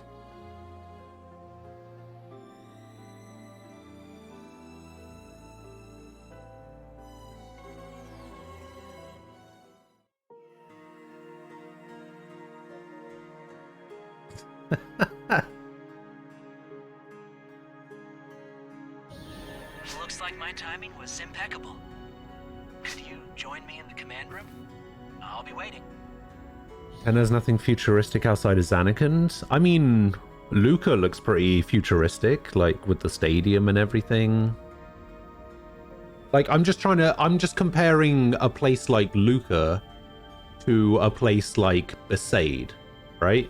Looks like my timing was impeccable. Could you join me in the command room? I'll be waiting. And there's nothing futuristic outside of Zanarkand. I mean, Luca looks pretty futuristic, like with the stadium and everything. Like, I'm just comparing a place like Luca to a place like Besaid, right?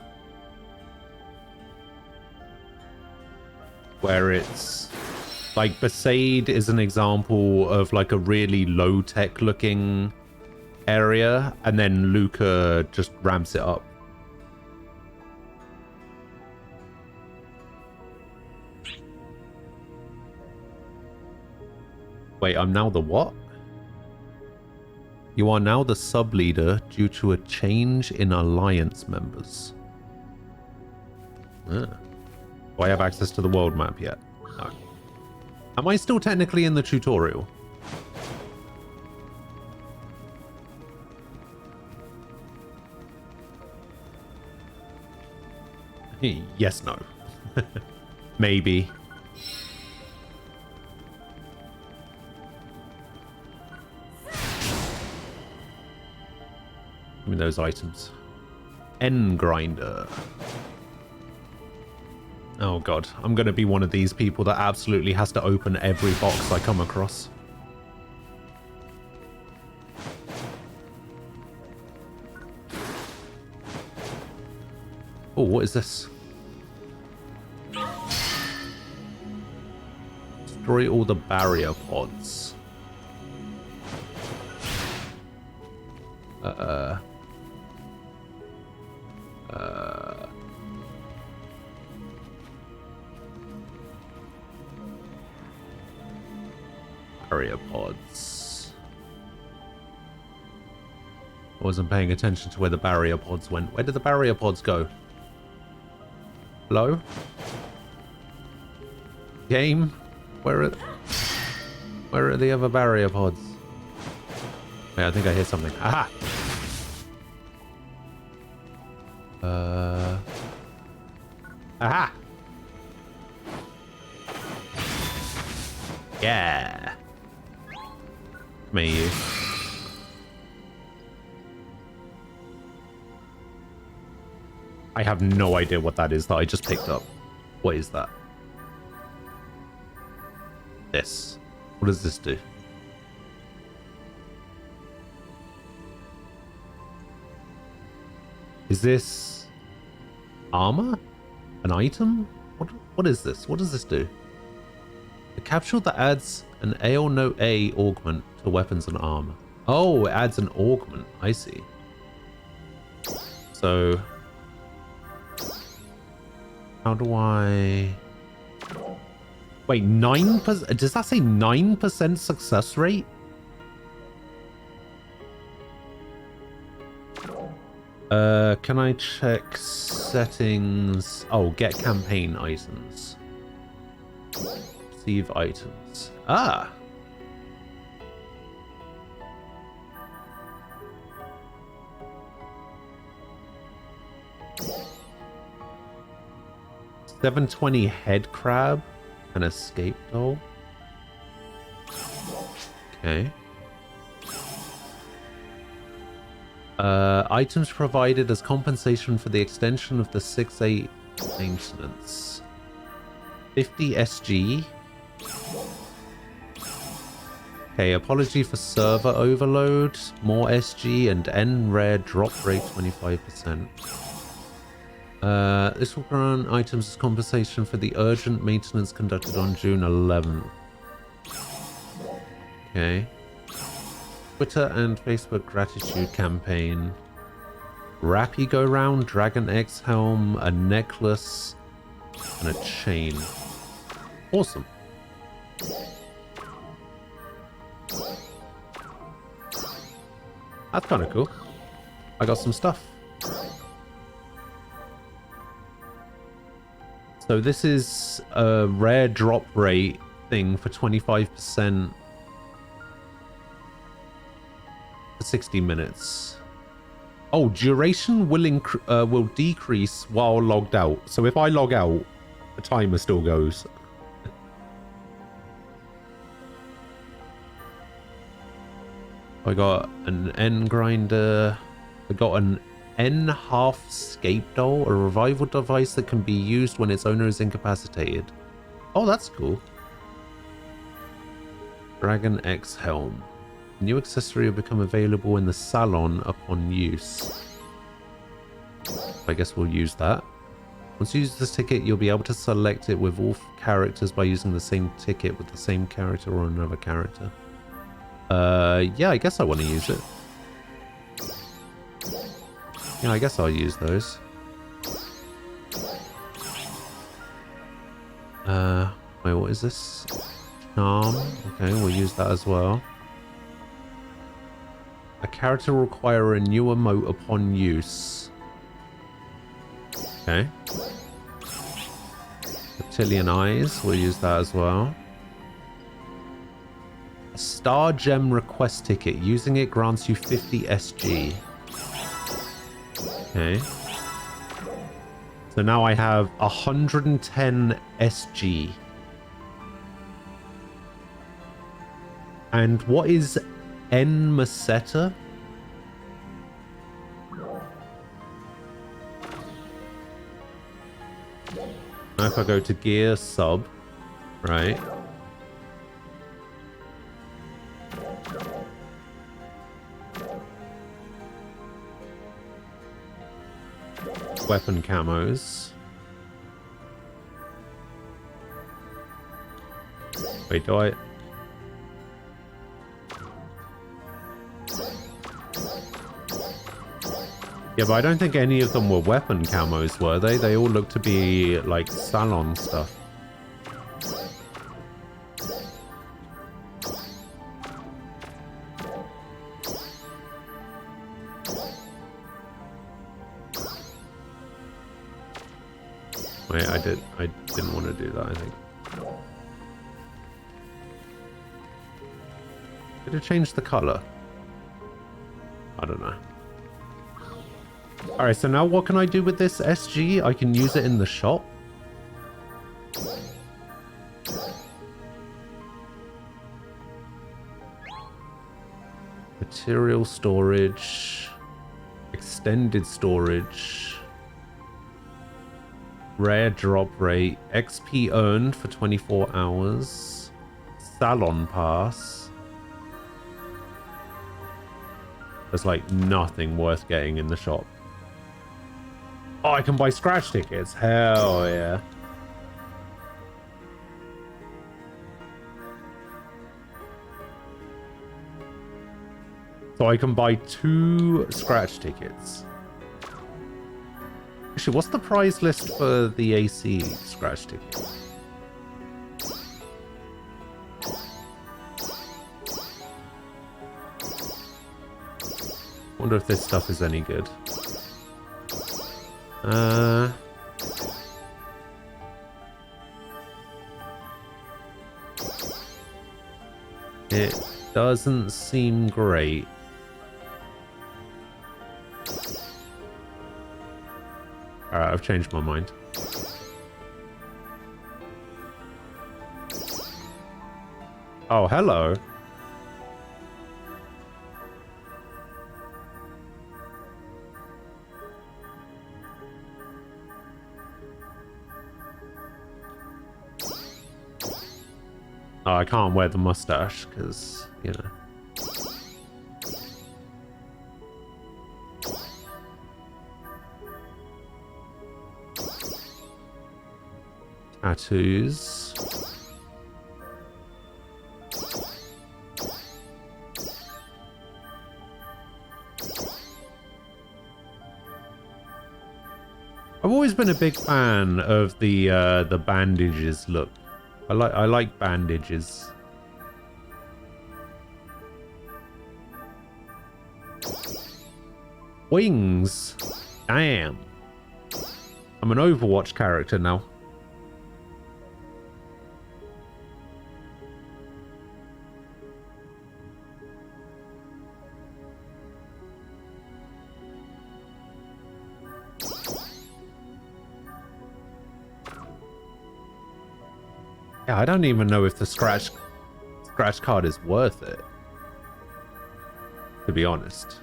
Where it's like Besaid is an example of like a really low-tech looking area, and then Luca just ramps it up. Wait, I'm now the what? You are now the sub-leader due to a change in alliance members. Ah. Do I have access to the world map yet? No. Am I still technically in the tutorial? Yes, no. Maybe. Give me those items. N grinder. Oh god, I'm gonna be one of these people that absolutely has to open every box I come across. Oh, what is this? Destroy all the barrier pods. Barrier pods. I wasn't paying attention to where the barrier pods went. Where did the barrier pods go? Hello? Game? Where are the other barrier pods? Wait, I think I hear something. Aha! Aha! Yeah! Me, you. I have no idea what that is that I just picked up. What is that? This. What does this do? Is this armor? An item? What is this? What does this do? A capsule that adds an A or no A augment to weapons and armor. Oh, it adds an augment. I see. So how do I... Wait, 9%? Does that say 9% success rate? Can I check settings? Oh, get campaign items. Receive items. Ah! $720 head crab and escape doll. Okay. Items provided as compensation for the extension of the 6-8 maintenance. 50 SG. Okay, apology for server overload. More SG and N rare drop rate 25%. This will grant items as compensation for the urgent maintenance conducted on June 11th. Okay. Twitter and Facebook gratitude campaign. Rappy go round, Dragon X helm, a necklace, and a chain. Awesome. That's kind of cool. I got some stuff. So this is a rare drop rate thing for 25% for 60 minutes. Oh, duration will decrease while logged out. So if I log out, the timer still goes. I got an N grinder. I got an N half scape doll, a revival device that can be used when its owner is incapacitated. Oh, that's cool. Dragon X helm. A new accessory will become available in the salon upon use. I guess we'll use that. Once you use this ticket, you'll be able to select it with all characters by using the same ticket with the same character or another character. Yeah, I guess I want to use it. Yeah, I guess I'll use those. Wait, what is this? Charm. Okay, we'll use that as well. A character will require a new emote upon use. Okay. Reptilian eyes, we'll use that as well. A star gem request ticket. Using it grants you 50 SG. Okay. So now I have 110 SG. And what is N Meseta? Now if I go to gear sub, right? Weapon camos. Wait, do I? Yeah, but I don't think any of them were weapon camos, were they? They all look to be like salon stuff. Wait, I didn't want to do that, I think. Did it change the color? I don't know. Alright, so now what can I do with this SG? I can use it in the shop. Material storage. Extended storage. Rare drop rate. XP earned for 24 hours. Salon pass. There's like nothing worth getting in the shop. Oh, I can buy scratch tickets. Hell yeah. So I can buy 2 scratch tickets. Actually, what's the prize list for the AC scratch ticket? Wonder if this stuff is any good. It doesn't seem great. Alright, I've changed my mind. Oh, hello. Oh, I can't wear the mustache because, you know. Tattoos. I've always been a big fan of the bandages look. I like bandages. Wings. Damn. I'm an Overwatch character now. Yeah, I don't even know if the scratch card is worth it, to be honest.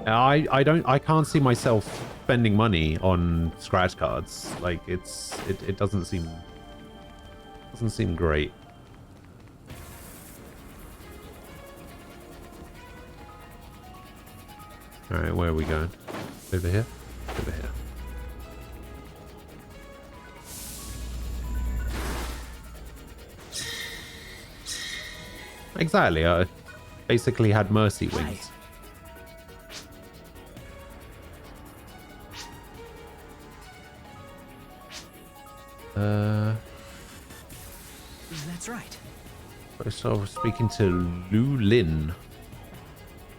I can't see myself spending money on scratch cards. Like it doesn't seem great. All right, where are we going? Over here? Over here. Exactly, I basically had mercy wings. That's right. So I was speaking to Lu Lin.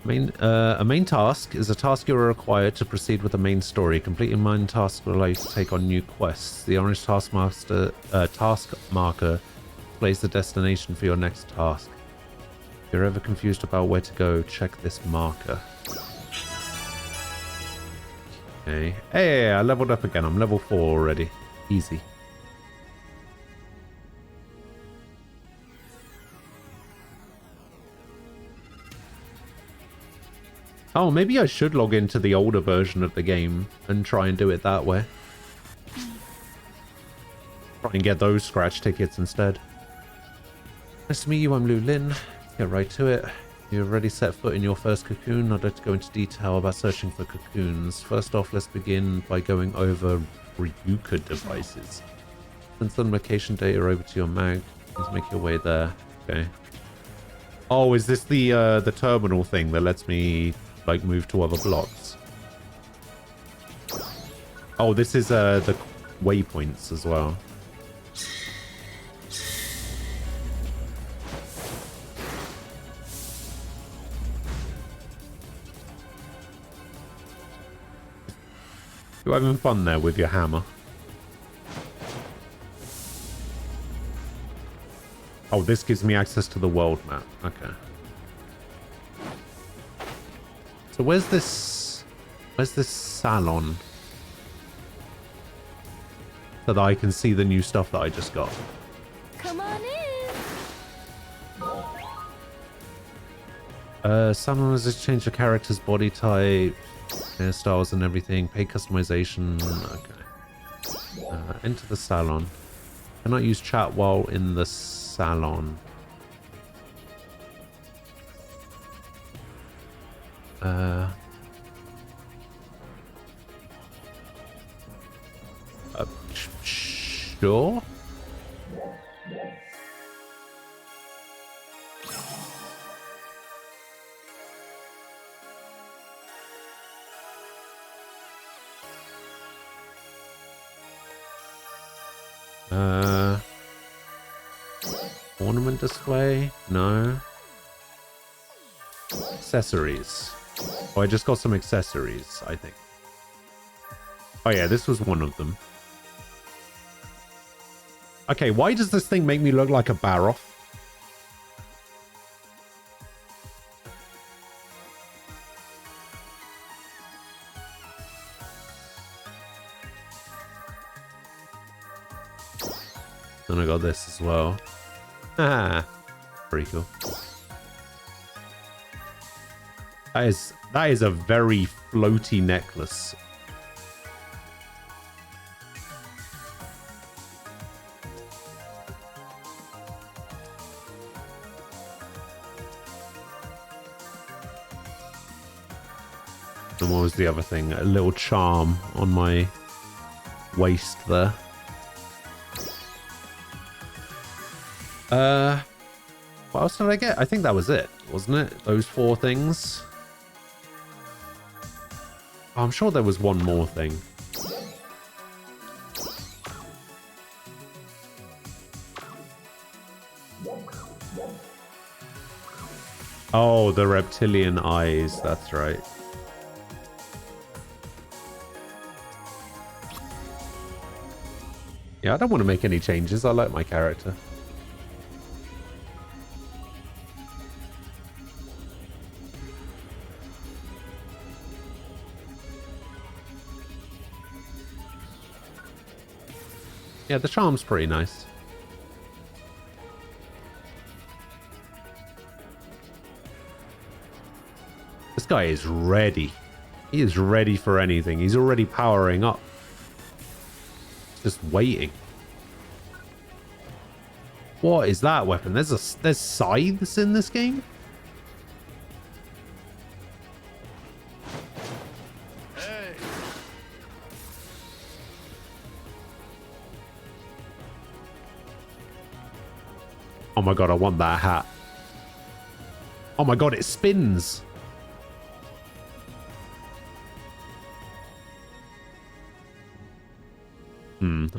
A main task is a task you are required to proceed with the main story. Completing main task will allow you to take on new quests. The orange task marker displays the destination for your next task. If you're ever confused about where to go, check this marker. Okay. Hey, I leveled up again. I'm level 4 already. Easy. Oh, maybe I should log into the older version of the game and try and do it that way. Try and get those scratch tickets instead. Nice to meet you, I'm Lu Lin. Let's get right to it. You've already set foot in your first cocoon. I'd like to go into detail about searching for cocoons. First off, let's begin by going over Ryuka devices. Send some location data over to your mag. Please make your way there. Okay. Oh, is this the terminal thing that lets me like move to other blocks? Oh, this is the waypoints as well. You're having fun there with your hammer. Oh, this gives me access to the world map. Okay. So where's this salon? So that I can see the new stuff that I just got. Come on in. Salon has changed the character's body type, hairstyles and everything. Pay customization. Okay. Enter the salon. Cannot use chat while in the salon. Sure. Ornament display? No. Accessories. Oh, I just got some accessories, I think. Oh yeah, this was one of them. Okay, why does this thing make me look like a Baroth? And I got this as well. Ah, pretty cool. That is a very floaty necklace. And what was the other thing? A little charm on my waist there. What else did I get? I think that was it, wasn't it? Those 4 things. Oh, I'm sure there was one more thing. Oh, the reptilian eyes. That's right. Yeah, I don't want to make any changes. I like my character. Yeah, the charm's pretty nice. This guy is ready. He is ready for anything. He's already powering up. Just waiting. What is that weapon? There's scythes in this game? Hey. Oh my god, I want that hat. Oh my god, it spins.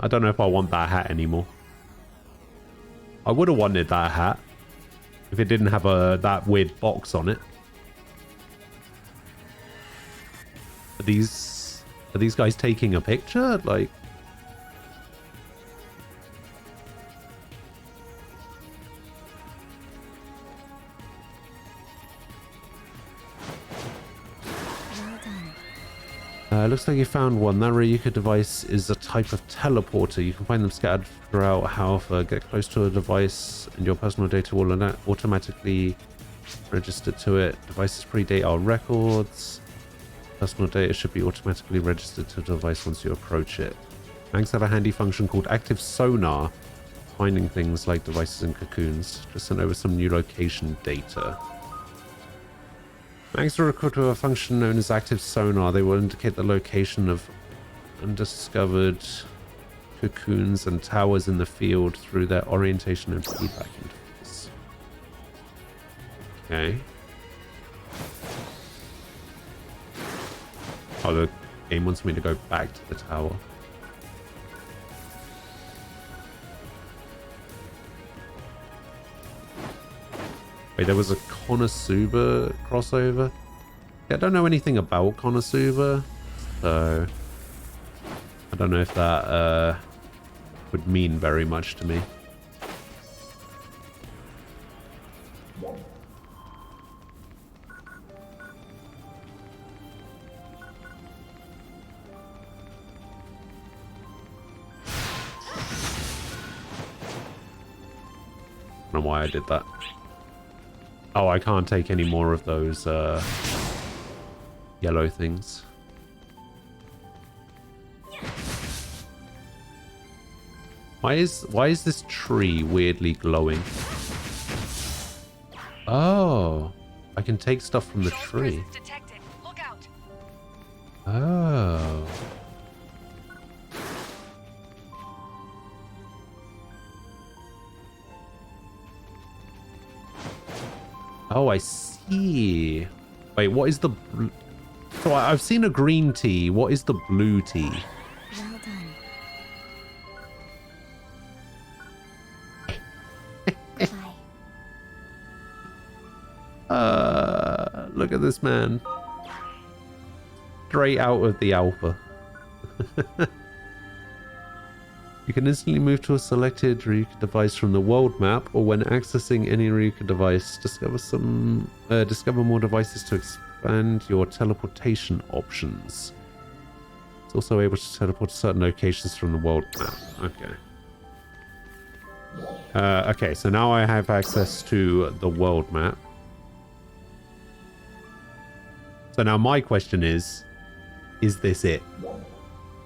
I don't know if I want that hat anymore. I would have wanted that hat if it didn't have that weird box on it. Are these guys taking a picture? Like, looks like you found one. That Ryuka device is a type of teleporter. You can find them scattered throughout. However, get close to a device and your personal data will automatically register to it. Devices predate our records. Personal data should be automatically registered to a device once you approach it. Mangs have a handy function called active sonar, finding things like devices and cocoons. Just sent over some new location data. Mangs are equipped with a function known as active sonar. They will indicate the location of undiscovered cocoons and towers in the field through their orientation and feedback interface. Okay. Oh, the game wants me to go back to the tower. Wait, there was a Konosuba crossover? Yeah, I don't know anything about Konosuba, so I don't know if that would mean very much to me. I don't know why I did that. Oh, I can't take any more of those yellow things. Why is this tree weirdly glowing? Oh, I can take stuff from the tree. Oh. Oh, I see. Wait, what is the... So I've seen a green tea. What is the blue tea? Well done. Look at this man. Straight out of the alpha. You can instantly move to a selected Ryuka device from the world map, or when accessing any Ryuka device, discover more devices to expand your teleportation options. It's also able to teleport to certain locations from the world map. Okay. Okay, so now I have access to the world map. So now my question is this it?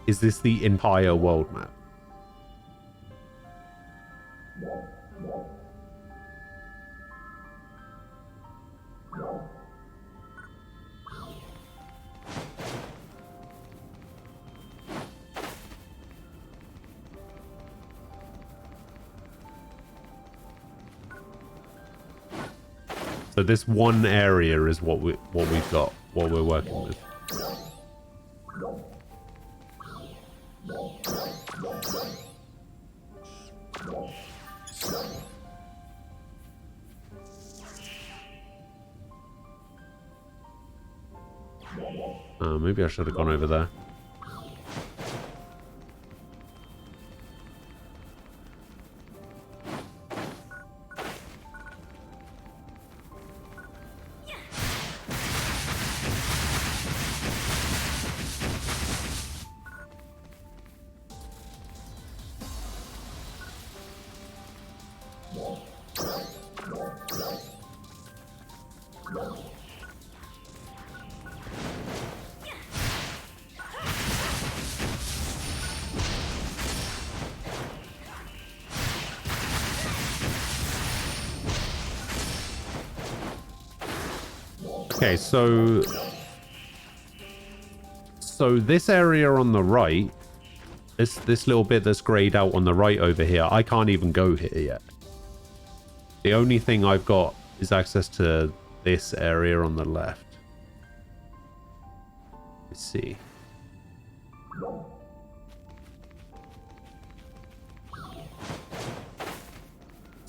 Is this the entire world map? So this one area is what we've got, what we're working with. Maybe I should have gone over there. Okay, so this area on the right, this little bit that's grayed out on the right over here, I can't even go here yet. The only thing I've got is access to this area on the left. Let's see.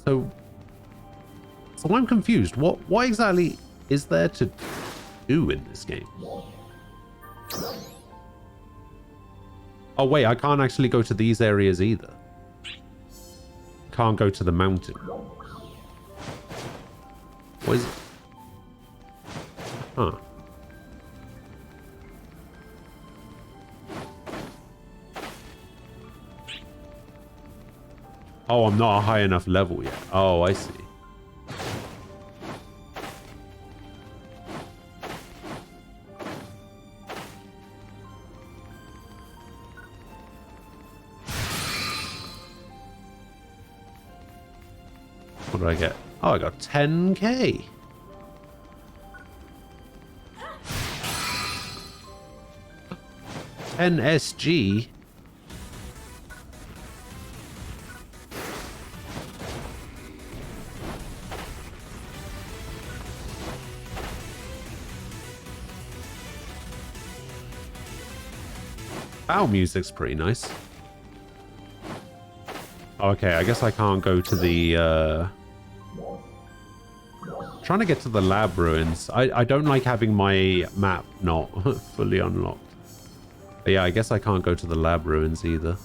So I'm confused. What exactly is there to do in this game? Oh wait, I can't actually go to these areas either. Can't go to the mountain. What is it? Huh. Oh, I'm not a high enough level yet. Oh, I see. What did I get? Oh, I got 10k. NSG. Bow music's pretty nice. Okay, I guess I can't go to the trying to get to the lab ruins. I don't like having my map not fully unlocked. But yeah, I guess I can't go to the lab ruins either.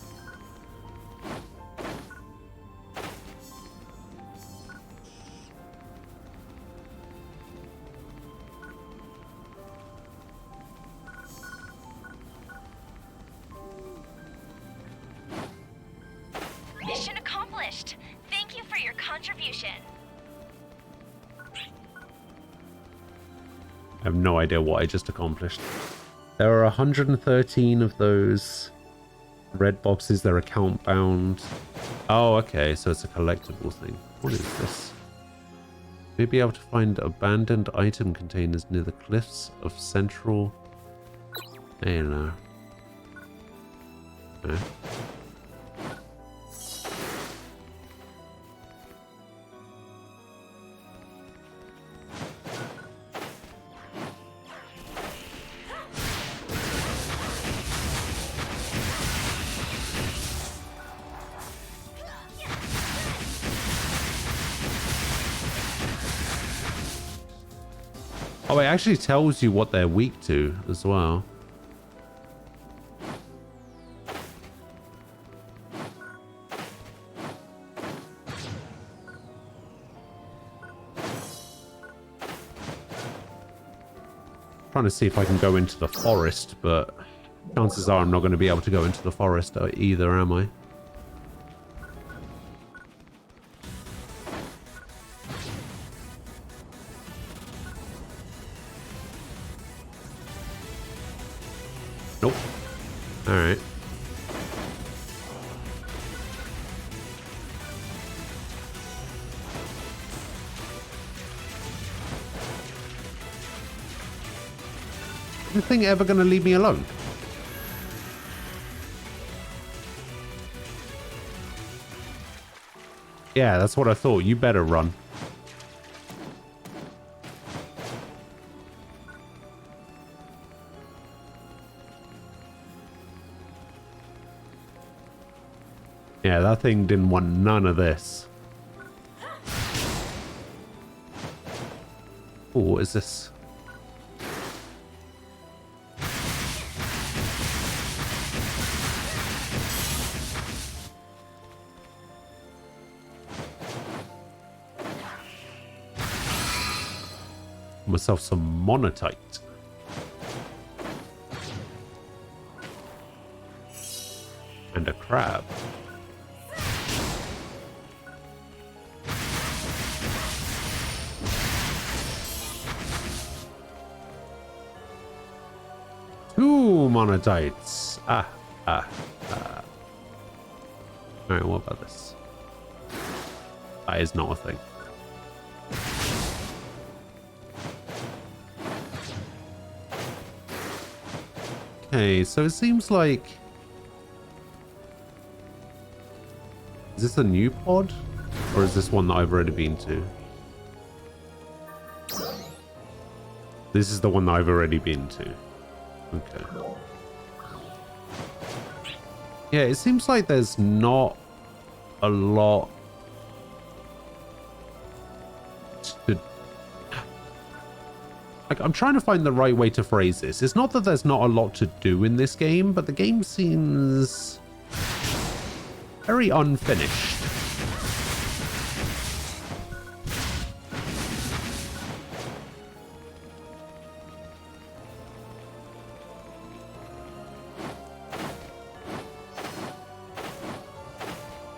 Mission accomplished. Thank you for your contribution. I have no idea what I just accomplished. There are 113 of those red boxes. They're account bound. Oh, okay. So it's a collectible thing. What is this? May be able to find abandoned item containers near the cliffs of Central. I don't know. Okay. Oh, it actually tells you what they're weak to as well. Trying to see if I can go into the forest, but chances are I'm not going to be able to go into the forest either, am I? Nope. Alright. Is this thing ever going to leave me alone? Yeah, that's what I thought. You better run. Yeah, that thing didn't want none of this. Oh, what is this? Myself some monotite. And a crab. Two monotites. Alright, what about this? That is not a thing. Okay, so it seems like... Is this a new pod? Or is this one that I've already been to? This is the one that I've already been to. Okay. Yeah, it seems like there's not a lot to... Like, I'm trying to find the right way to phrase this. It's not that there's not a lot to do in this game, but the game seems very unfinished.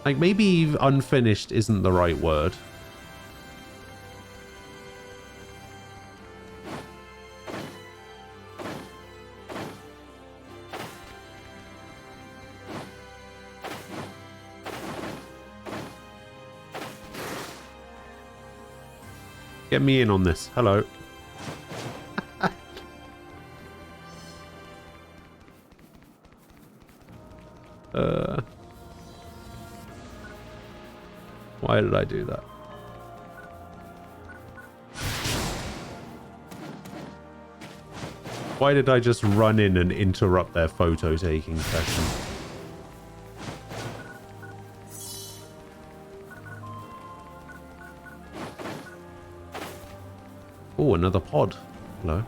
Like, maybe unfinished isn't the right word. Get me in on this. Hello. Why did I do that? Why did I just run in and interrupt their photo taking session? Oh, another pod. Hello.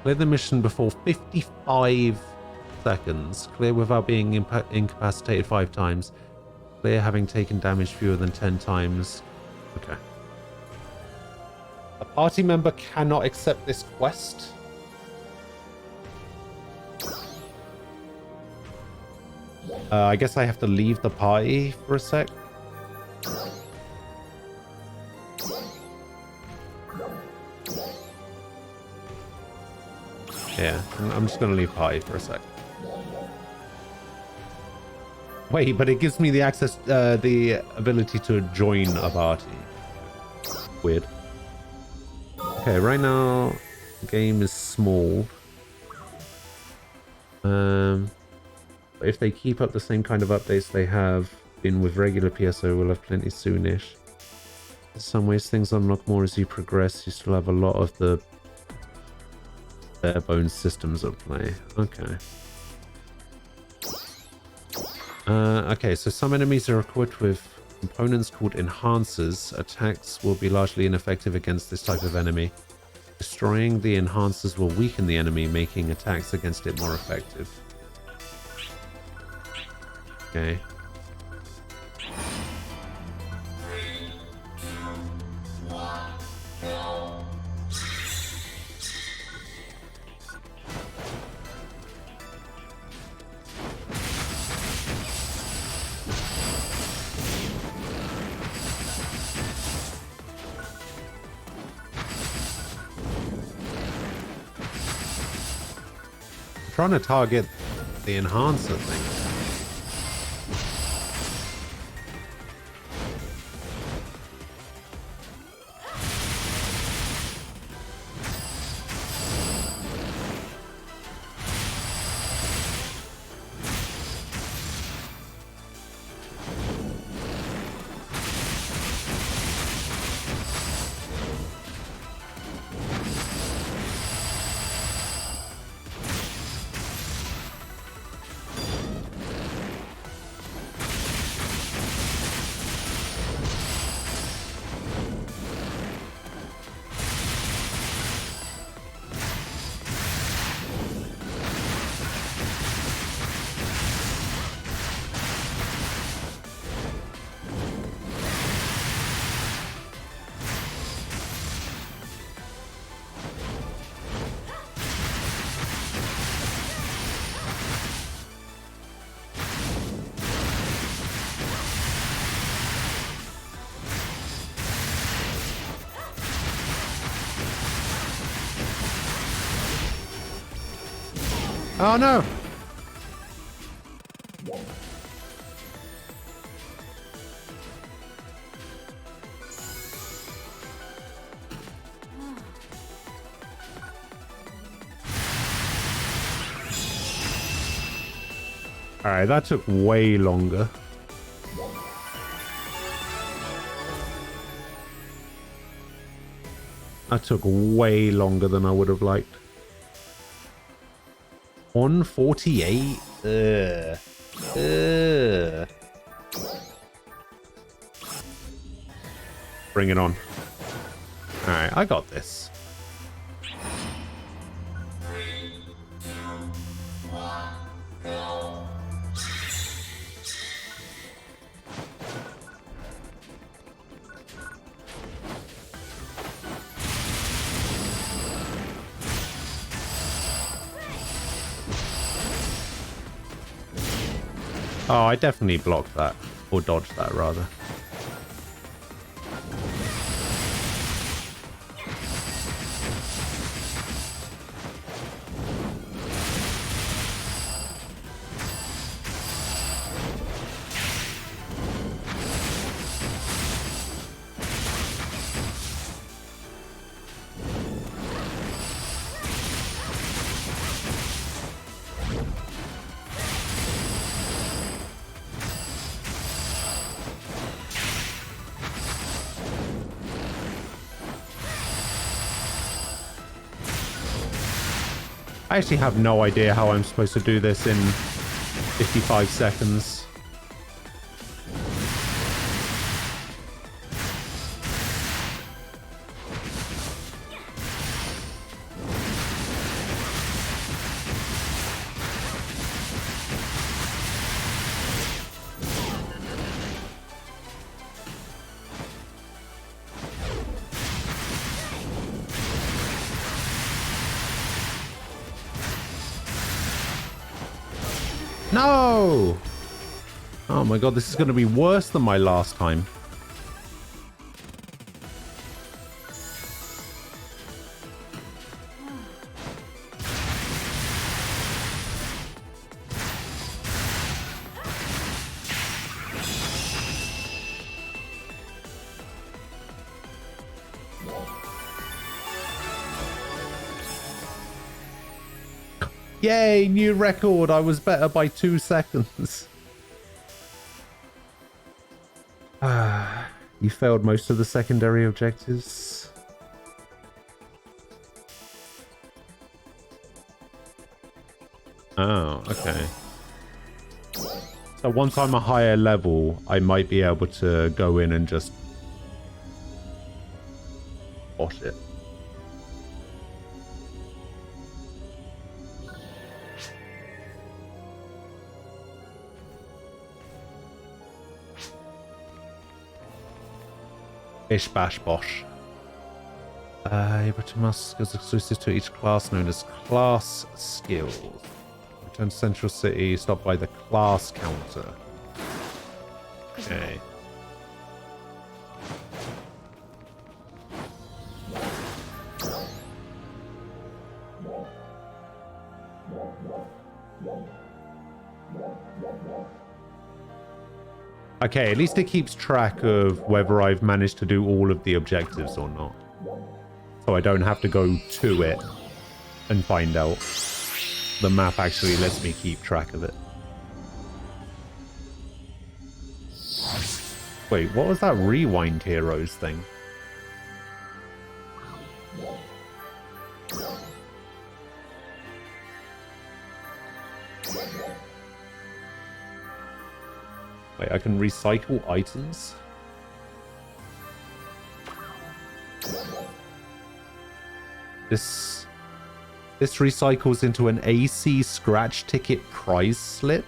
Clear the mission before 55 seconds. Clear without being incapacitated 5 times. Clear having taken damage fewer than 10 times. Okay. A party member cannot accept this quest. I guess I have to leave the party for a sec. Yeah, I'm just going to leave party for a sec. Wait, but it gives me the access, the ability to join a party. Weird. Okay, right now the game is small. But if they keep up the same kind of updates they have been with regular PSO, we'll have plenty soonish. In some ways, things unlock more as you progress. You still have a lot of the bare bones systems at play. Okay. Okay, so some enemies are equipped with components called enhancers. Attacks will be largely ineffective against this type of enemy. Destroying the enhancers will weaken the enemy, making attacks against it more effective. Okay. Trying to target the enhancer thing. Oh no! Alright, that took way longer. That took way longer than I would have liked. 148? Ugh. Ugh. Bring it on. Alright, I got this. Oh, I definitely blocked that. Or dodged that, rather. I actually have no idea how I'm supposed to do this in 55 seconds. No! Oh my god, this is going to be worse than my last time. Yay, new record. I was better by 2 seconds. You failed most of the secondary objectives. Oh, okay. So once I'm a higher level, I might be able to go in and just bosh it. Bish bash bosh. Able to master skills exclusive to each class known as class skills. Return to Central City, stop by the class counter. Okay. Okay, at least it keeps track of whether I've managed to do all of the objectives or not. So I don't have to go to it and find out. The map actually lets me keep track of it. Wait, what was that Rewind Heroes thing? Wait, I can recycle items? This recycles into an AC scratch ticket prize slip?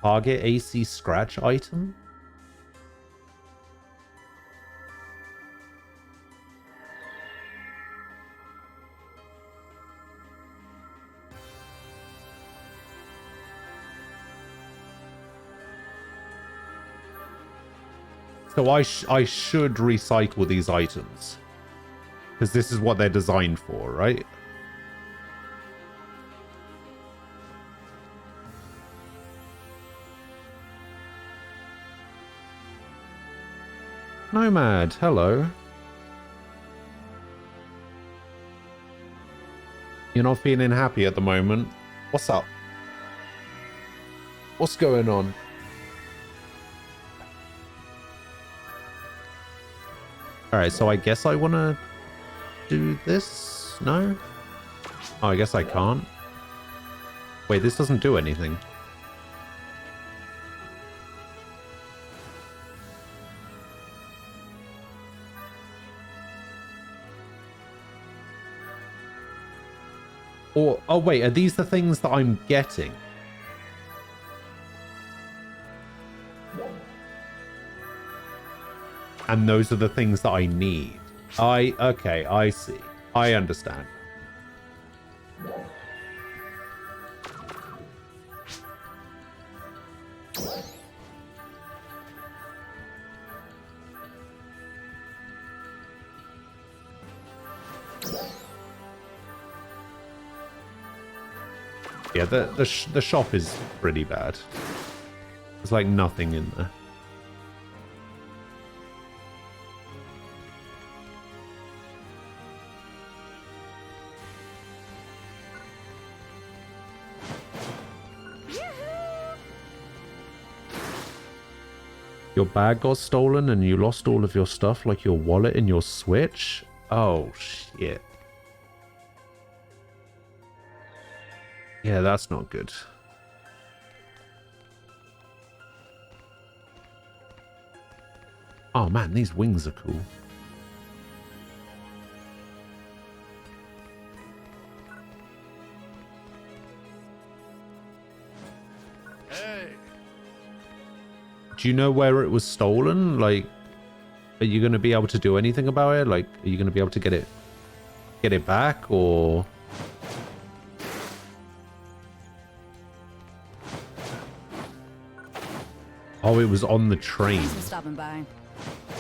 Target AC scratch item? So I should recycle these items. Because this is what they're designed for, right? Nomad, hello. You're not feeling happy at the moment. What's up? What's going on? Alright, so I guess I want to do this? No? Oh, I guess I can't. Wait, this doesn't do anything. Or, oh wait, are these the things that I'm getting? and those are the things that I need. Okay, I see. I understand. Yeah, the shop is pretty bad. There's like nothing in there. Your bag got stolen and you lost all of your stuff, like your wallet and your Switch? Oh, shit. Yeah, that's not good. Oh man, these wings are cool. Hey. Do you know where it was stolen? Like, are you going to be able to do anything about it? Like, are you going to be able to get it back, or... Oh, it was on the train. Thanks for stopping by.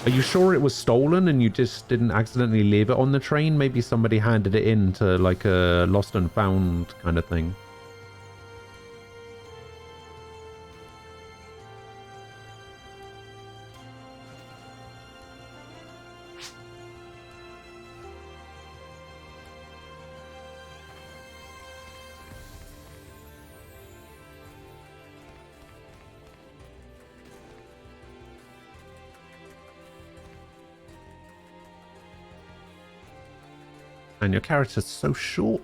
Are you sure it was stolen and you just didn't accidentally leave it on the train? Maybe somebody handed it in to like a lost and found kind of thing. And your character's so short.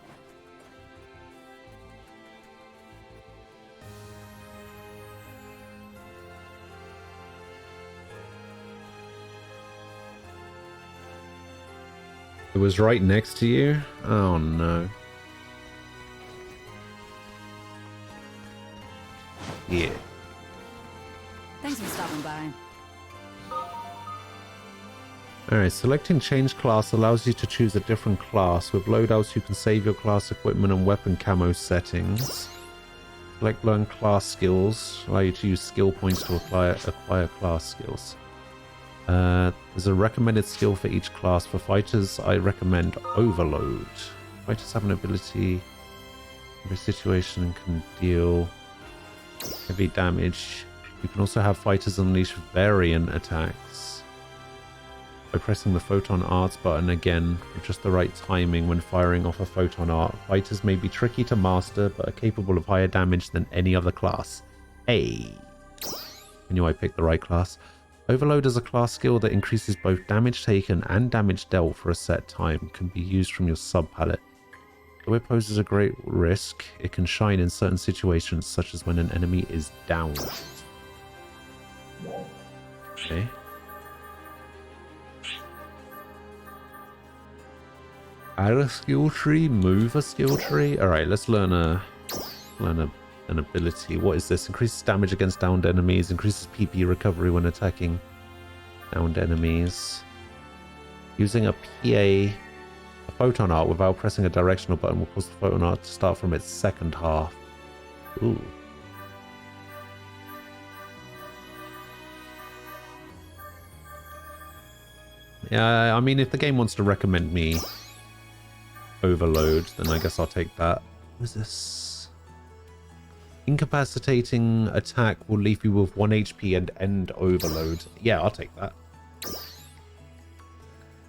It was right next to you? Oh no. Yeah. Thanks for stopping by. Alright, selecting change class allows you to choose a different class. With loadouts, you can save your class equipment and weapon camo settings. Select learn class skills, allow you to use skill points to acquire class skills. There's a recommended skill for each class. For fighters, I recommend Overload. Fighters have an ability, every situation can deal heavy damage. You can also have fighters unleash variant attacks by pressing the photon arts button again with just the right timing when firing off a photon art. Fighters may be tricky to master but are capable of higher damage than any other class. Hey! I knew I picked the right class. Overload is a class skill that increases both damage taken and damage dealt for a set time. Can be used from your sub palette. Though it poses a great risk, it can shine in certain situations, such as when an enemy is down. Okay. Add a skill tree, move a skill tree. Alright, let's learn an ability. What is this? Increases damage against downed enemies, increases PP recovery when attacking downed enemies. Using a photon art without pressing a directional button will cause the photon art to start from its second half. Ooh. Yeah, I mean, if the game wants to recommend me Overload, then I guess I'll take that. What is this? Incapacitating attack will leave you with 1 HP and end Overload. Yeah, I'll take that.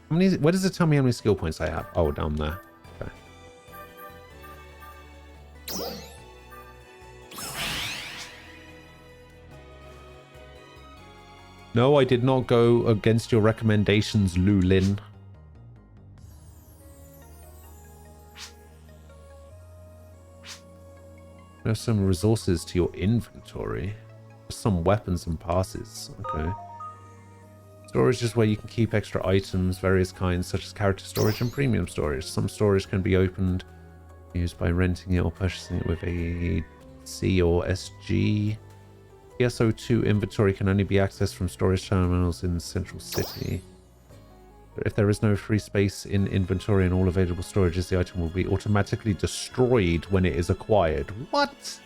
How many? Where does it tell me how many skill points I have? Oh, down there. Okay. No, I did not go against your recommendations, Lulin. There's some resources to your inventory. Some weapons and passes. Okay. Storage is where you can keep extra items, various kinds, such as character storage and premium storage. Some storage can be opened, used by renting it or purchasing it with a C or SG. PSO2 inventory can only be accessed from storage terminals in Central City. But if there is no free space in inventory and all available storages, the item will be automatically destroyed when it is acquired. What?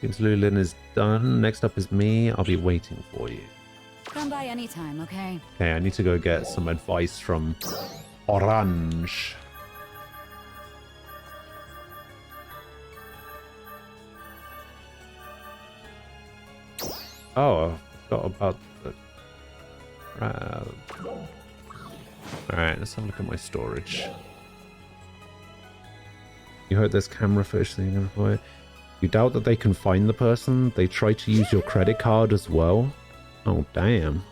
Seems Lulin is done. Next up is me. I'll be waiting for you. Come by anytime, okay? Okay, I need to go get some advice from Orange. Oh, I forgot about the crab. Alright, let's have a look at my storage. You heard there's camera footage thing for it. You doubt that they can find the person? They try to use your credit card as well? Oh, damn.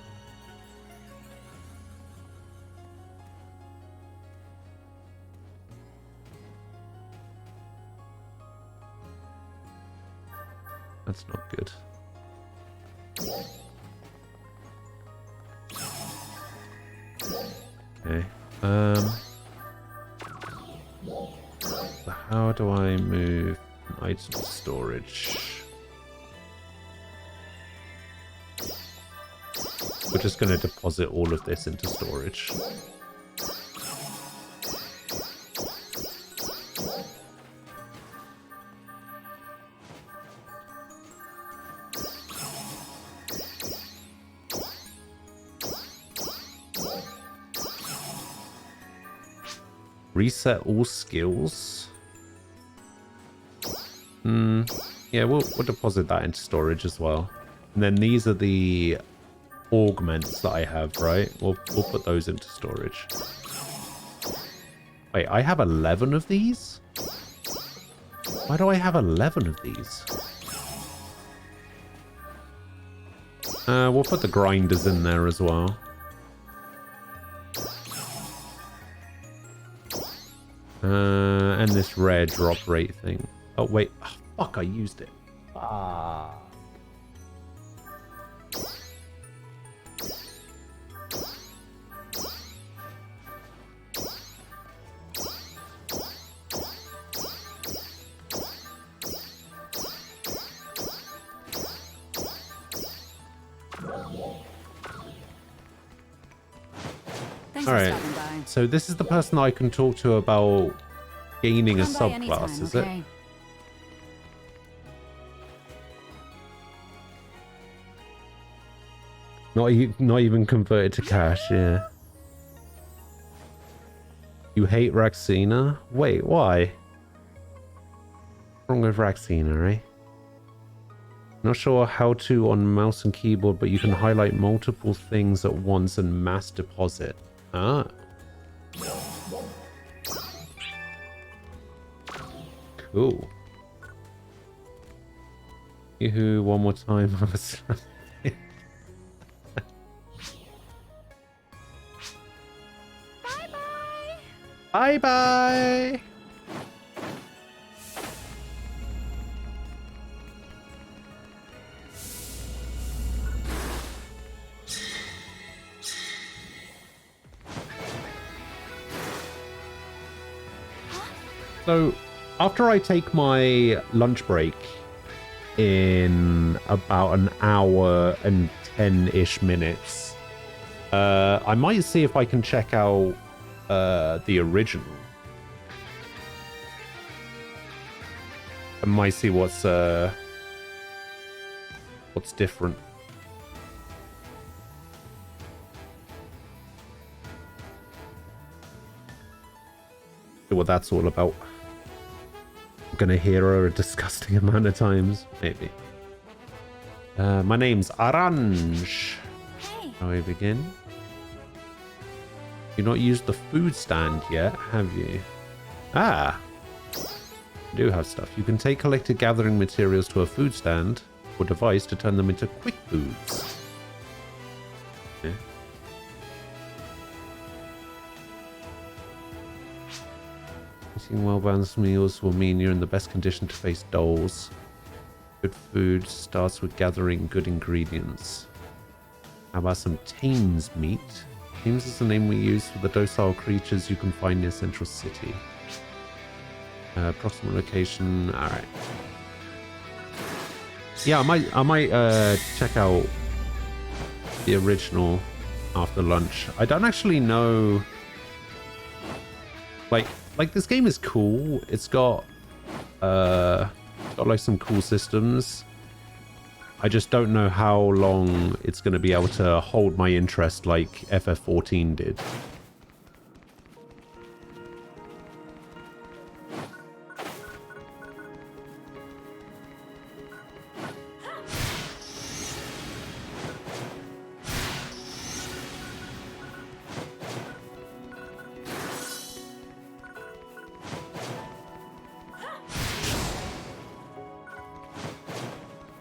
That's not good. Okay. So how do I move an item to storage? We're just going to deposit all of this into storage. Reset all skills. Yeah, we'll deposit that into storage as well. And then these are the augments that I have, right? We'll put those into storage. Wait, I have 11 of these? Why do I have 11 of these? We'll put the grinders in there as well. And this rare drop rate thing. Oh, wait. Oh, fuck, I used it. Ah. Alright, so this is the person I can talk to about gaining a subclass, is it? Not even converted to cash, yeah. You hate Raxina? Wait, why? What's wrong with Raxina, eh? Not sure how to on mouse and keyboard, but you can highlight multiple things at once and mass deposit. Ah. Cool. Yoo-hoo, one more time. Bye-bye! Bye-bye! So, after I take my lunch break in about an hour and 10-ish minutes, I might see if I can check out the original. I might see what's different. See what that's all about. I'm gonna hear her a disgusting amount of times, maybe. My name's Orange. Hey. Shall we begin? You've not used the food stand yet, have you? Ah! You do have stuff. You can take collected gathering materials to a food stand or device to turn them into quick foods. Okay. Eating well-balanced meals will mean you're in the best condition to face dolls. Good food starts with gathering good ingredients. How about some Tames meat? Teams is the name we use for the docile creatures you can find near Central City. Approximate location. All right. Yeah, I might check out the original after lunch. I don't actually know. Like this game is cool. It's got like some cool systems. I just don't know how long it's going to be able to hold my interest like FF14 did.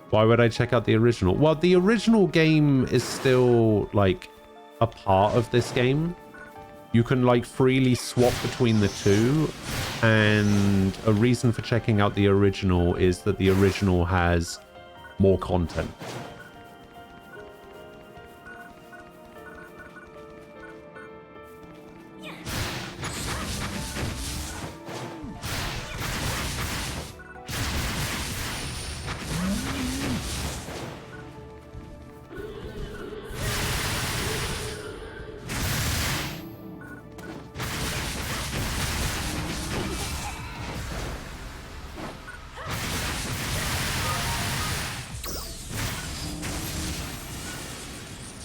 Why would I check out the original? Well, the original game is still, like, a part of this game. You can, like, freely swap between the two. And a reason for checking out the original is that the original has more content.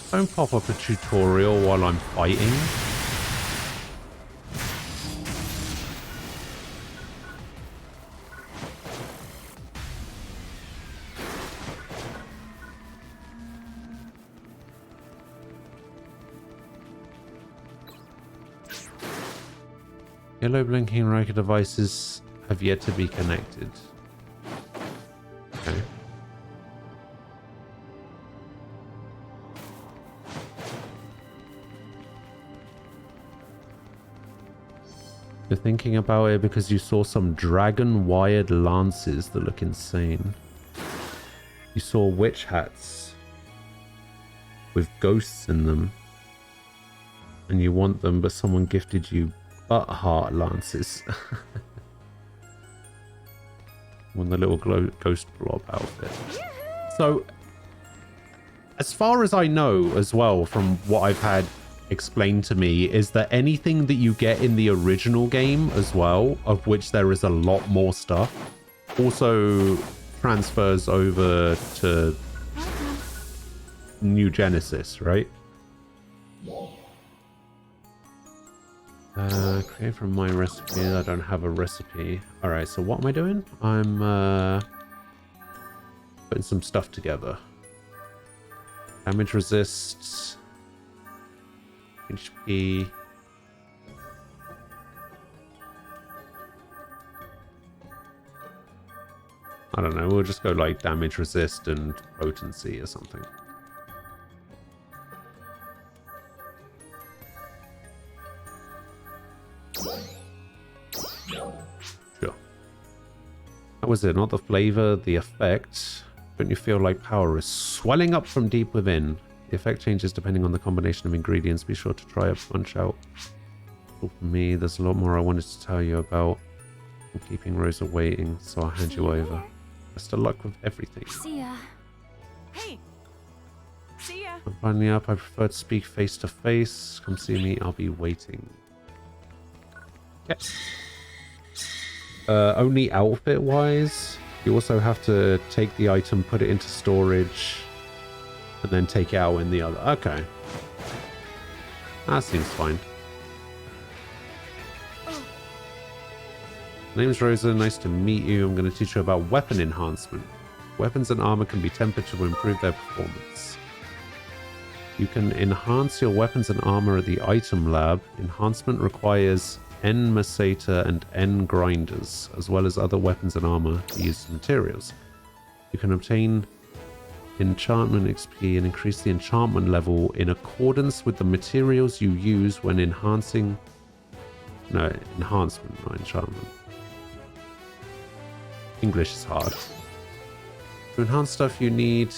Don't pop up a tutorial while I'm fighting. Yellow blinking Riker devices have yet to be connected. Okay. You're thinking about it because you saw some dragon-wired lances that look insane. You saw witch hats with ghosts in them. And you want them, but someone gifted you butt heart lances. When the little ghost blob outfit. So, as far as I know as well, from what I've had explained to me, is that anything that you get in the original game as well, of which there is a lot more stuff, also transfers over to New Genesis, right? Create from my recipe. I don't have a recipe. Alright, so what am I doing? I'm putting some stuff together. Damage resists. HP. I don't know, we'll just go like damage resist and potency or something. Sure. That was it, not the flavor, the effect. Don't you feel like power is swelling up from deep within? The effect changes depending on the combination of ingredients. Be sure to try a punch out. For me, there's a lot more I wanted to tell you about. I'm keeping Rosa waiting, so I'll hand you over. Best of luck with everything. See ya. Hey. See ya. I'm finding up. I prefer to speak face to face. Come see me. I'll be waiting. Yes. Only outfit wise, you also have to take the item, put it into storage, and then take it out in the other. Okay. That seems fine. My name's Rosa. Nice to meet you. I'm going to teach you about weapon enhancement. Weapons and armor can be tempered to improve their performance. You can enhance your weapons and armor at the item lab. Enhancement requires N Masator and N Grinders, as well as other weapons and armor to use as materials. You can obtain enchantment XP and increase the enchantment level in accordance with the materials you use when enhancing... No, enhancement, not enchantment. English is hard. To enhance stuff you need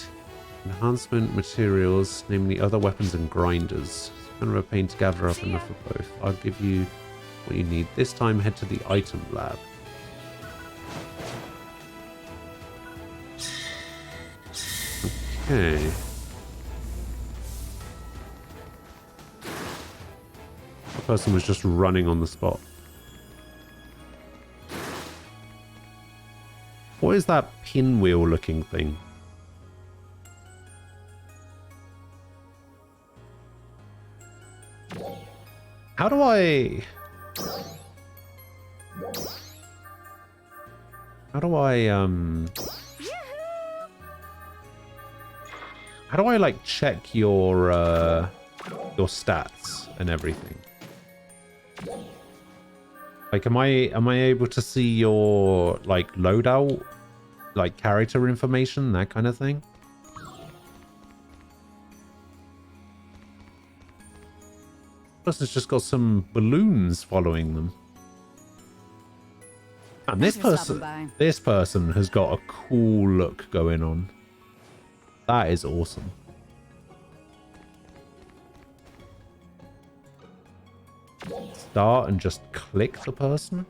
enhancement materials, namely other weapons and grinders. Kind of a pain to gather up enough of both. I'll give you what you need. This time, head to the item lab. Okay. The person was just running on the spot. What is that pinwheel looking thing? How do I... How do I, like, check your stats and everything? Like, am I able to see your, like, loadout? Like, character information, that kind of thing? Person's just got some balloons following them. And this person has got a cool look going on. That is awesome. Start and just click the person.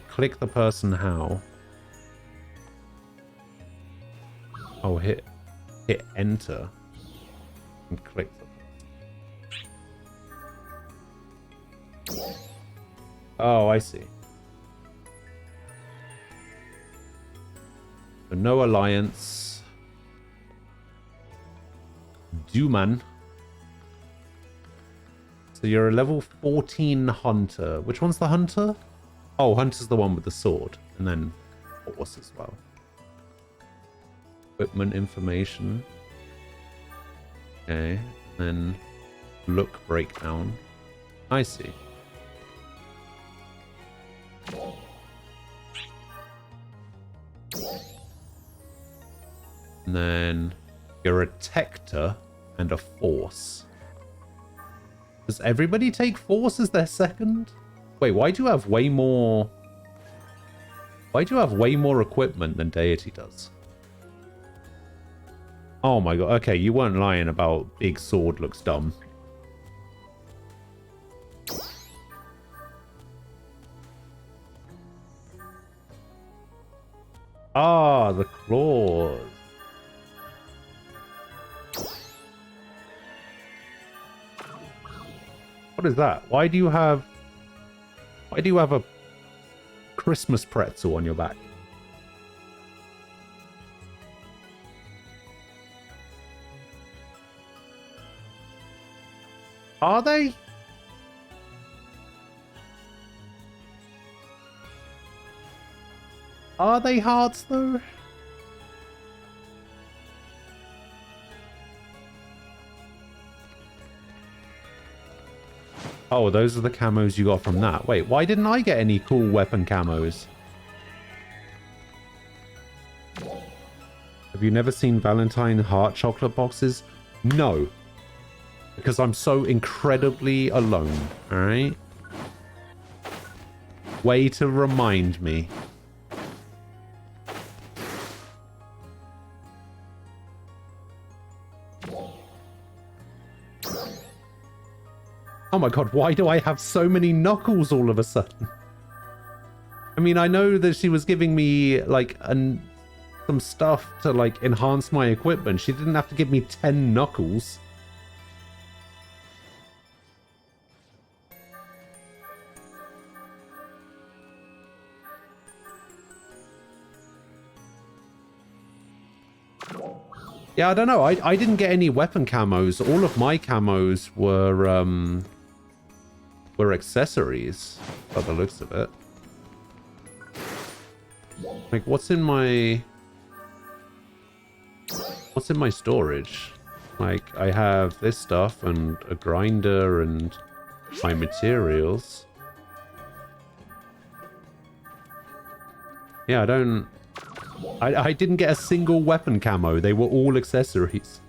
Click the person how? Oh, hit enter and click the person. Oh, I see. So no alliance. Duman. So you're a level 14 hunter. Which one's the hunter? Oh, hunter's the one with the sword. And then horse as well. Equipment information. Okay. And then look breakdown. I see. And then you're a Tector and a Force. Does everybody take Force as their second? Wait, why do you have way more... Why do you have way more equipment than Deity does? Oh my god, okay, you weren't lying about big sword looks dumb. Ah, the claws. What is that? Why do you have a Christmas pretzel on your back? Are they? Are they hearts though? Oh, those are the camos you got from that. Wait, why didn't I get any cool weapon camos? Have you never seen Valentine heart chocolate boxes? No. Because I'm so incredibly alone, alright? Way to remind me. Oh my god, why do I have so many knuckles all of a sudden? I mean, I know that she was giving me, like, some stuff to, like, enhance my equipment. She didn't have to give me 10 knuckles. Yeah, I don't know. I didn't get any weapon camos. All of my camos were accessories, by the looks of it. Like, what's in my storage? Like, I have this stuff and a grinder and my materials. Yeah, I didn't get a single weapon camo. They were all accessories.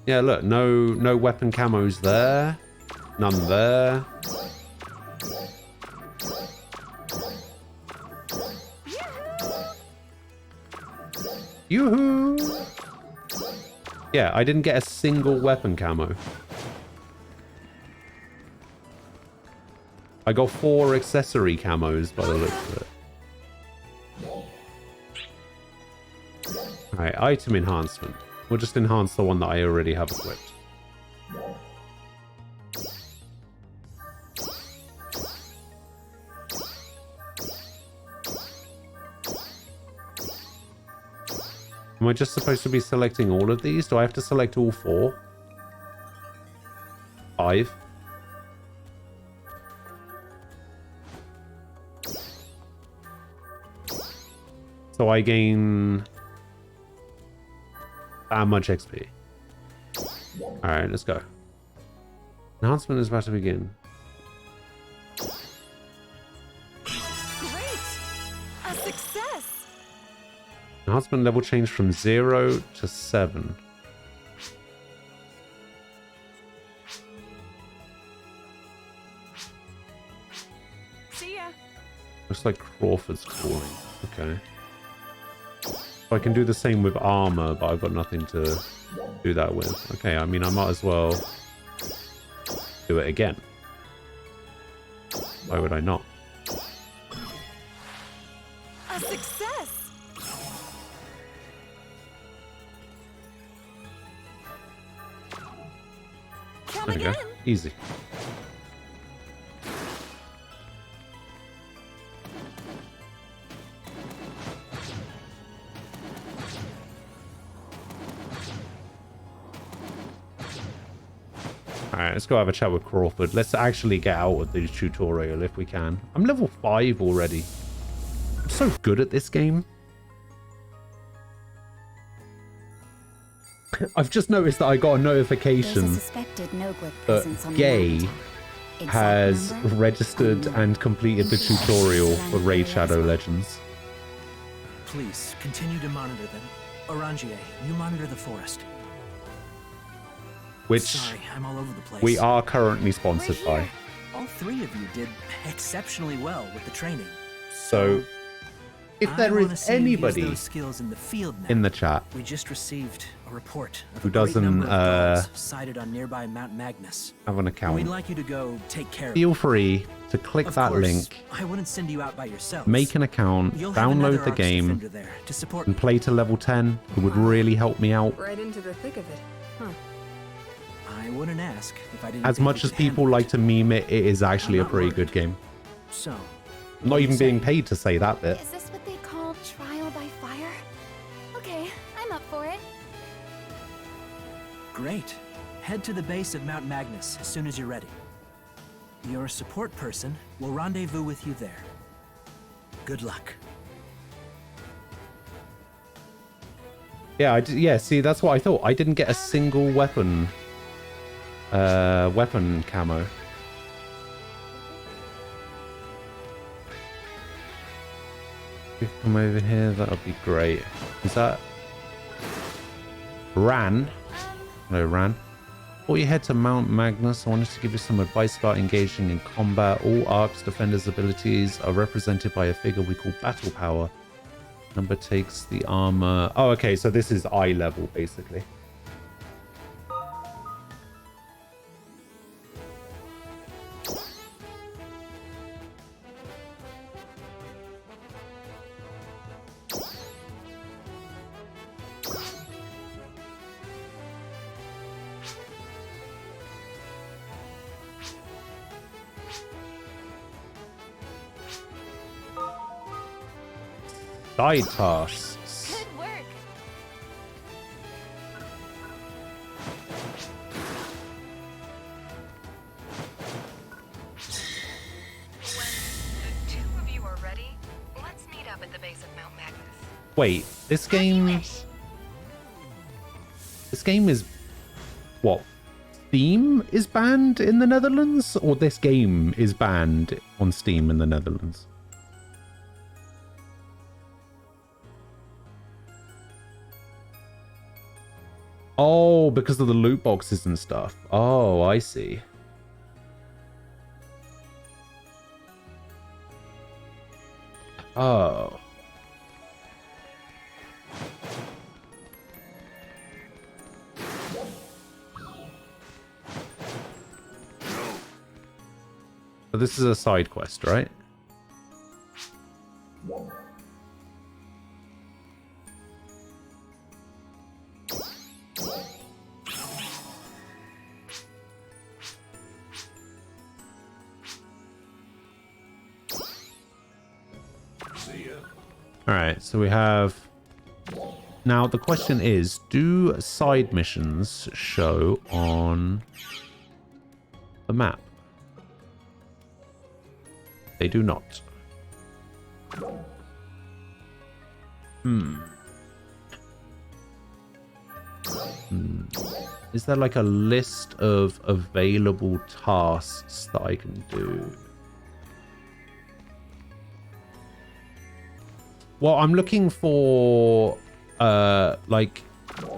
Yeah, look, no weapon camos there. None there. Yoo-hoo! Yeah, I didn't get a single weapon camo. I got 4 accessory camos by the looks of it. Alright, item enhancement. We'll just enhance the one that I already have equipped. Am I just supposed to be selecting all of these? Do I have to select all 4? 5? So I gain that much XP. Alright, let's go. Enhancement is about to begin. Great! A success! Enhancement level changed from 0 to 7. See ya! Looks like Crawford's calling. Okay. So I can do the same with armor, but I've got nothing to do that with. Okay, I mean, I might as well do it again. Why would I not? A success! Come There we go. again! Easy. Alright, let's go have a chat with Crawford. Let's actually get out of the tutorial if we can. I'm level 5 already. I'm so good at this game. I've just noticed that I got a notification that Gay has registered and completed the tutorial for Raid Shadow Legends. Please, continue to monitor them. Orangier, you monitor the forest. Which Sorry, I'm all over the place. we are currently sponsored by. All 3 of you did exceptionally well with the training. So, if there is anybody those skills in the field now. in the chat We just received a report of who a great doesn't number of dolls sighted on nearby Mount Magnus. have an We'd account, like you to go take care of feel it. free to click Of that course, link, I wouldn't send you out by yourselves. make an account, You'll have another download the Arcs game, defender there to support and play to level 10. It would really help me out. Right into the thick of it. Huh. I wouldn't ask if I didn't. As think much you as could people handle like to meme it, it is actually a not pretty worried. good game. it. So, I'm not even being paid to say that bit. Is this what they call trial by fire? Okay, I'm up for it. great. Head to the base of Mount Magnus as soon as you're ready. Your support person will rendezvous with you there. Good luck. Yeah, yeah, see, that's what I thought. I didn't get a single weapon camo. If you come over here, that would be great. Is that Ran? Hello, Ran. Before you head to Mount Magnus, I wanted to give you some advice about engaging in combat. All Arcs Defender's abilities are represented by a figure we call Battle Power. Number takes the armor. Oh, okay, so this is eye level, basically. Side tasks. Good work. The two of you are ready. Let's meet up at the base of Mount Magnus. Wait, this game is what? Steam is banned in the Netherlands, or this game is banned on Steam in the Netherlands? Oh, because of the loot boxes and stuff. Oh, I see. Oh. So this is a side quest, right? Alright, so we have... Now, the question is, do side missions show on the map? They do not. Is there like a list of available tasks that I can do? Well, I'm looking for like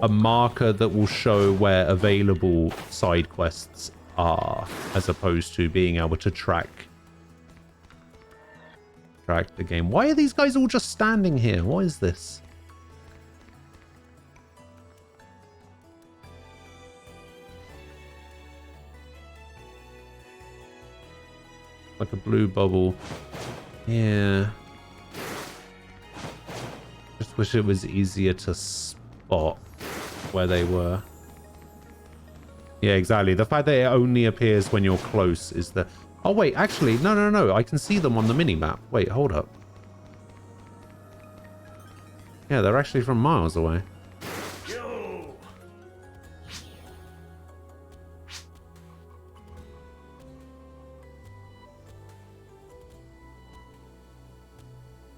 a marker that will show where available side quests are, as opposed to being able to track the game. Why are these guys all just standing here? What is this? Like a blue bubble. Yeah. Just wish it was easier to spot where they were. Yeah, exactly. The fact that it only appears when you're close is the... Oh, wait, actually, no. I can see them on the mini-map. Wait, hold up. Yeah, they're actually from miles away.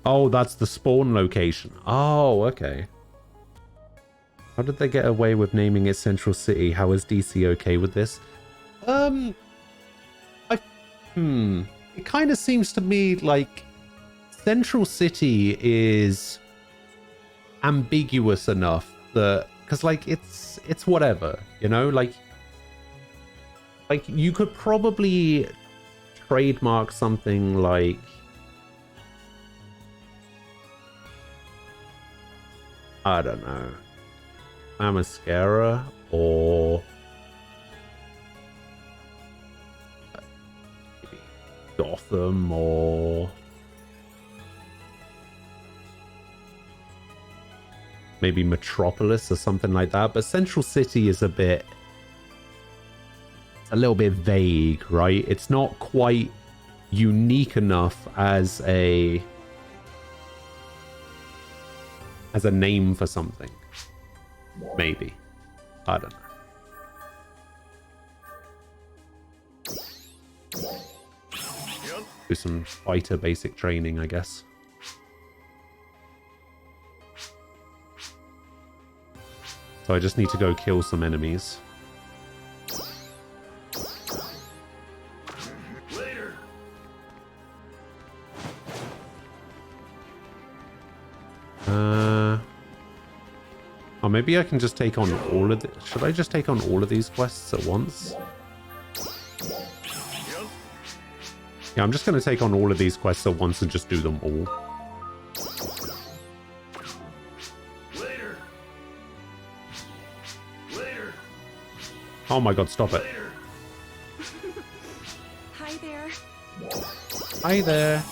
Oh, that's the spawn location. Oh, okay. How did they get away with naming it Central City? How is DC okay with this? It kind of seems to me like Central City is ambiguous enough that, because like it's whatever, you know, like you could probably trademark something like, I don't know, Mascara or Gotham or maybe Metropolis or something like that. But Central City is a little bit vague, right? It's not quite unique enough as a name for something. Maybe. I don't know. Do some fighter basic training, I guess. So I just need to go kill some enemies. Later. Oh, maybe I can just take on all of the... Should I just take on all of these quests at once? Yeah, I'm just going to take on all of these quests at once and just do them all. Later. Later. Oh my god, stop it. Hi there. Hi there.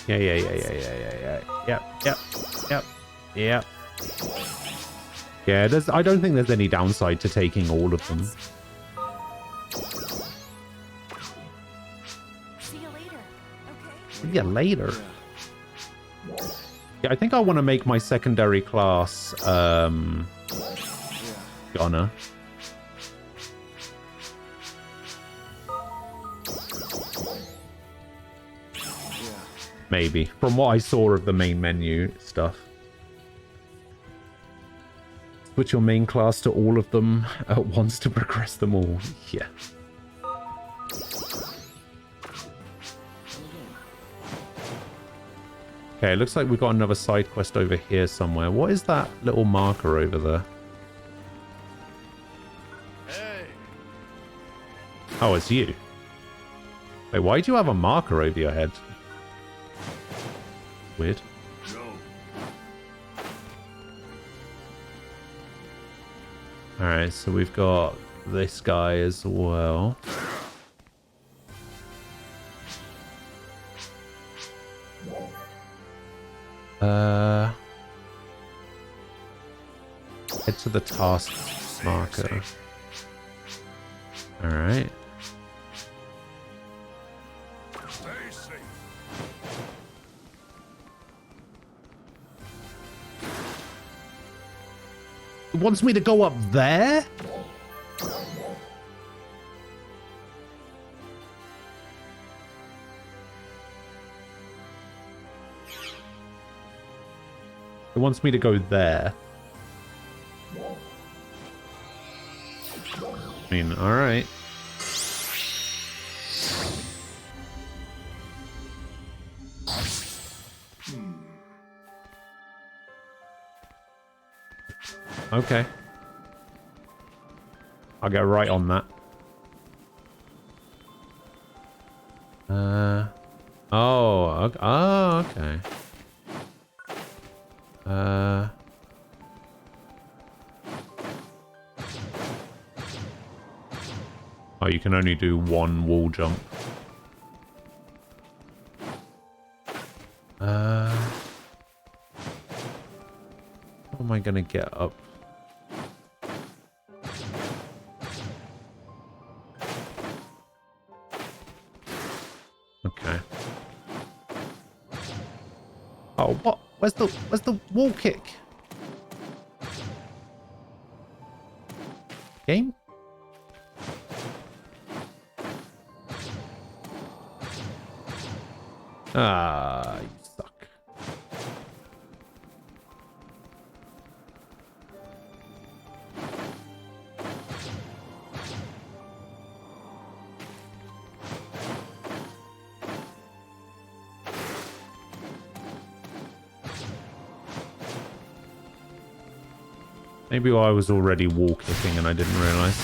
Yeah. Yep. Yeah, I don't think there's any downside to taking all of them. See you later. Okay. Yeah, later. Yeah, I think I want to make my secondary class, Gunner. Maybe. From what I saw of the main menu stuff. Switch your main class to all of them at once to progress them all. Yeah. Okay, it looks like we've got another side quest over here somewhere. What is that little marker over there? Hey. Oh, it's you. Wait, why do you have a marker over your head? Weird. No. Alright, so we've got this guy as well. Head to the task marker. Alright. It wants me to go up there? It wants me to go there. I mean, alright. Okay. I'll get right on that. Oh, okay. Oh, okay. Oh, you can only do one wall jump. How am I gonna get up? Okay. Oh, what? Where's the wall kick? Game? Ah, you suck. Maybe I was already wall kicking and I didn't realize.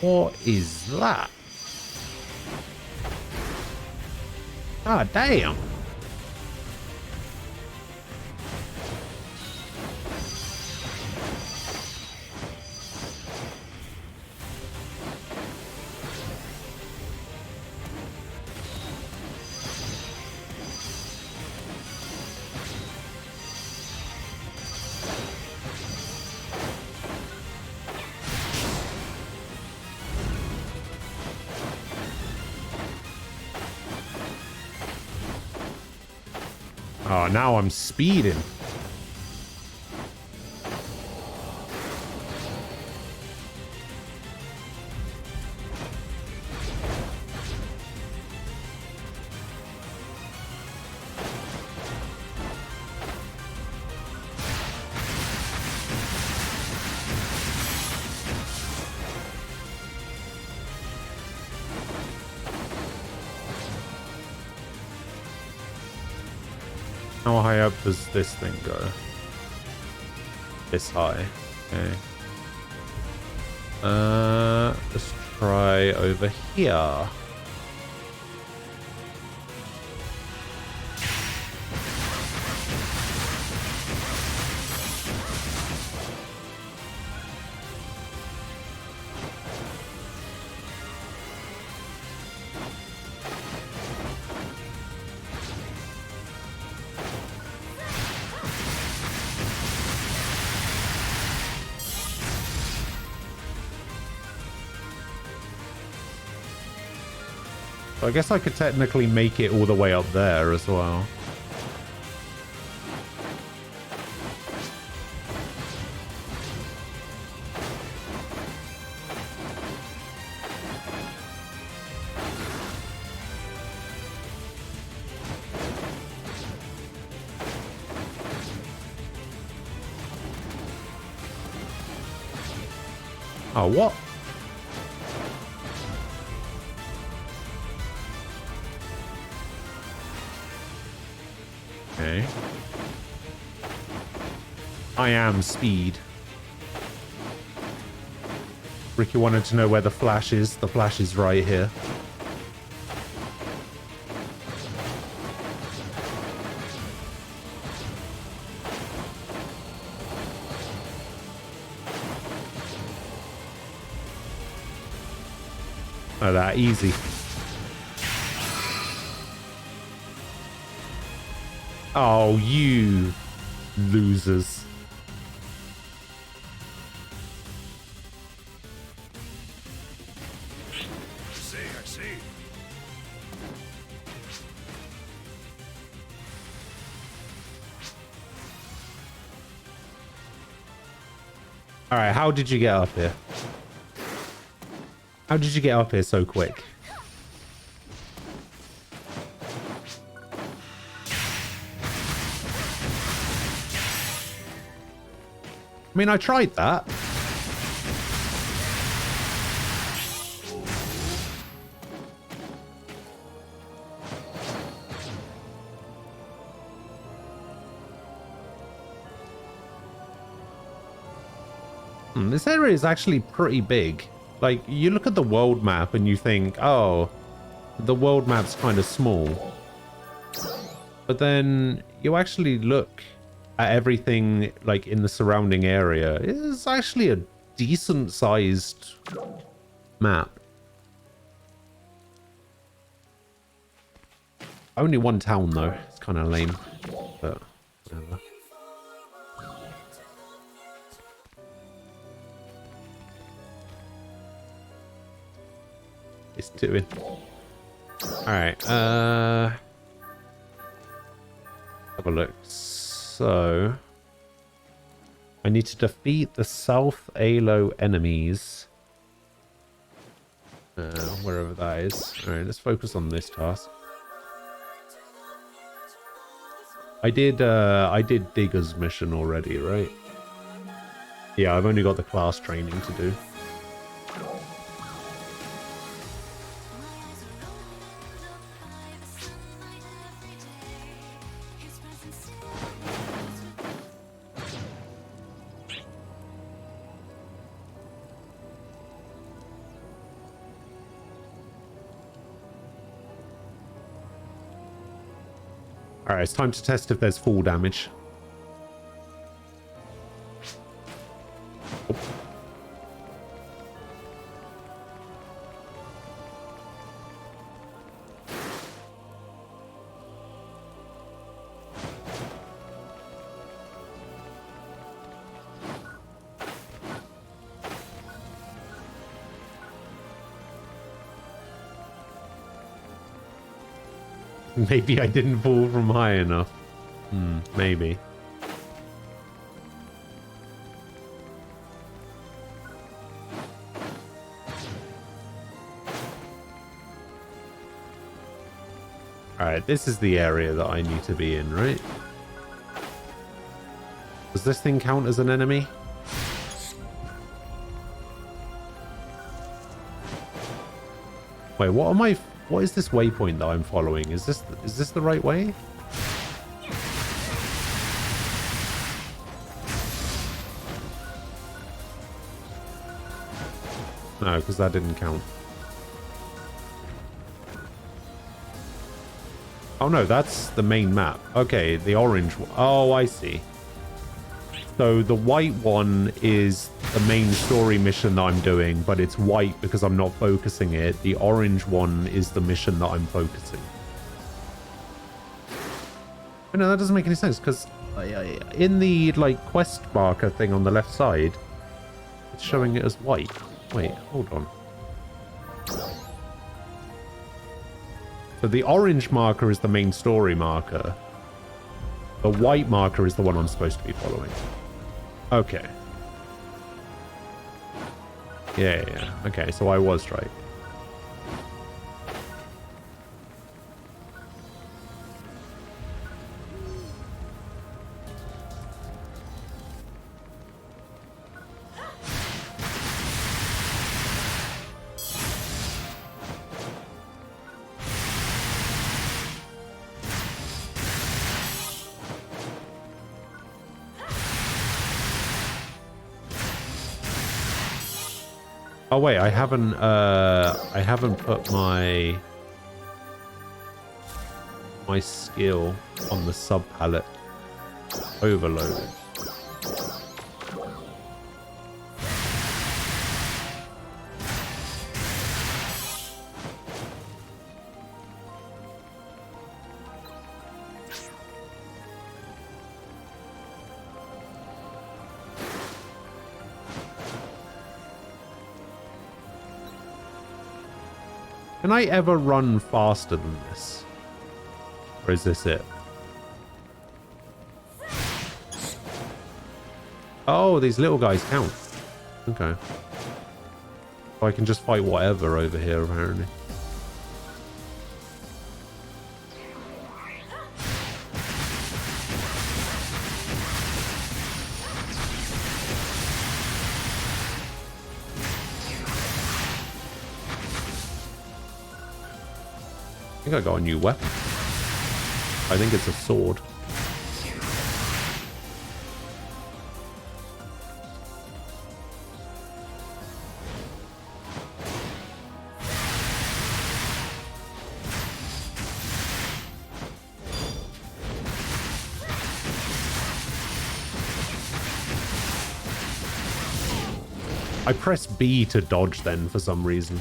What is that? Ah, damn. Oh, now I'm speeding. How high up does this thing go? This high. Okay. Let's try over here. So I guess I could technically make it all the way up there as well. Oh, what? Okay. I am speed. Ricky wanted to know where the flash is. The flash is right here. Oh, that easy. Oh, you losers. I see. All right, how did you get up here? How did you get up here so quick? I mean, I tried that. This area is actually pretty big. Like, you look at the world map and you think, oh, the world map's kind of small. But then you actually look at everything, like, in the surrounding area. It's actually a decent-sized map. Only one town, though. It's kind of lame, but whatever. It's doing. Alright, have a look. So I need to defeat the South Alo enemies. Wherever that is. Alright, let's focus on this task. I did Digger's mission already, right? Yeah, I've only got the class training to do. Alright, it's time to test if there's fall damage. Oh. Maybe I didn't fall from high enough. Maybe. Alright, this is the area that I need to be in, right? Does this thing count as an enemy? Wait, what am I... What is this waypoint that I'm following? Is this the right way? No, because that didn't count. Oh no, that's the main map. Okay, the orange one. Oh, I see. So the white one is the main story mission that I'm doing, but it's white because I'm not focusing it. The orange one is the mission that I'm focusing. But no, that doesn't make any sense because in the like quest marker thing on the left side, it's showing it as white. Wait, hold on. So the orange marker is the main story marker. The white marker is the one I'm supposed to be following. Okay. Yeah. Okay, so I was right. Oh wait, I haven't put my skill on the sub palette overloaded. Can I ever run faster than this? Or is this it? Oh, these little guys count. Okay. So I can just fight whatever over here, apparently. I think I got a new weapon. I think it's a sword. I press B to dodge then for some reason.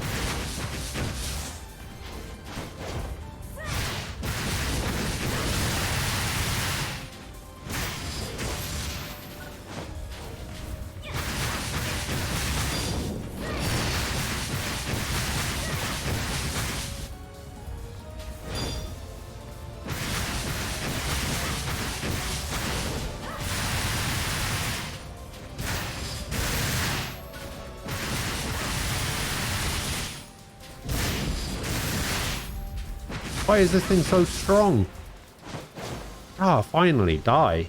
Why is this thing so strong? Ah, finally, die.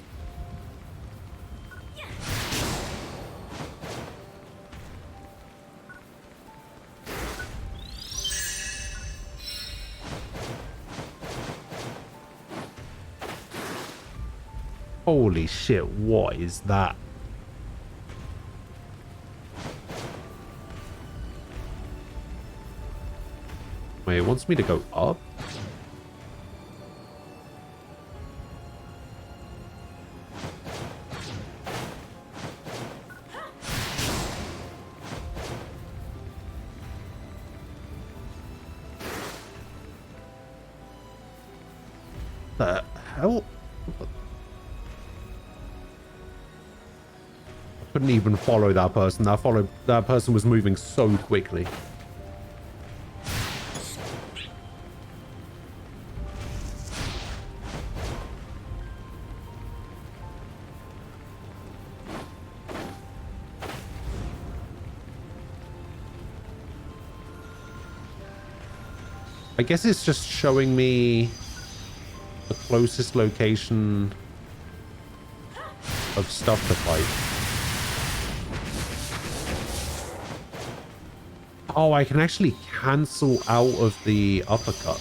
Holy shit, what is that? Wait, it wants me to go up? The hell? I couldn't even follow that person. That person was moving so quickly. I guess it's just showing me the closest location of stuff to fight. Oh, I can actually cancel out of the uppercut.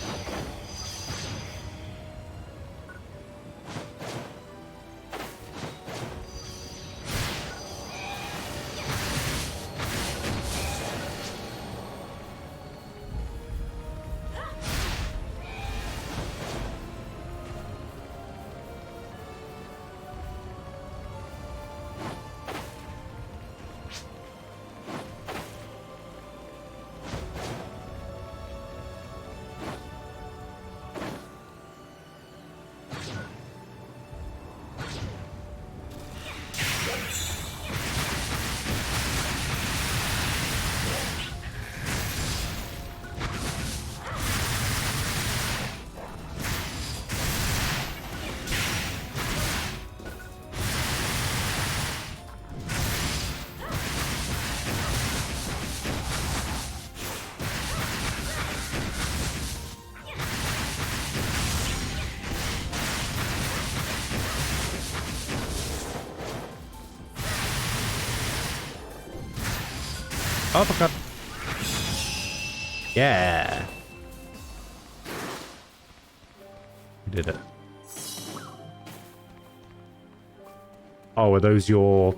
Uppercut. Yeah. Did it. Oh, are those your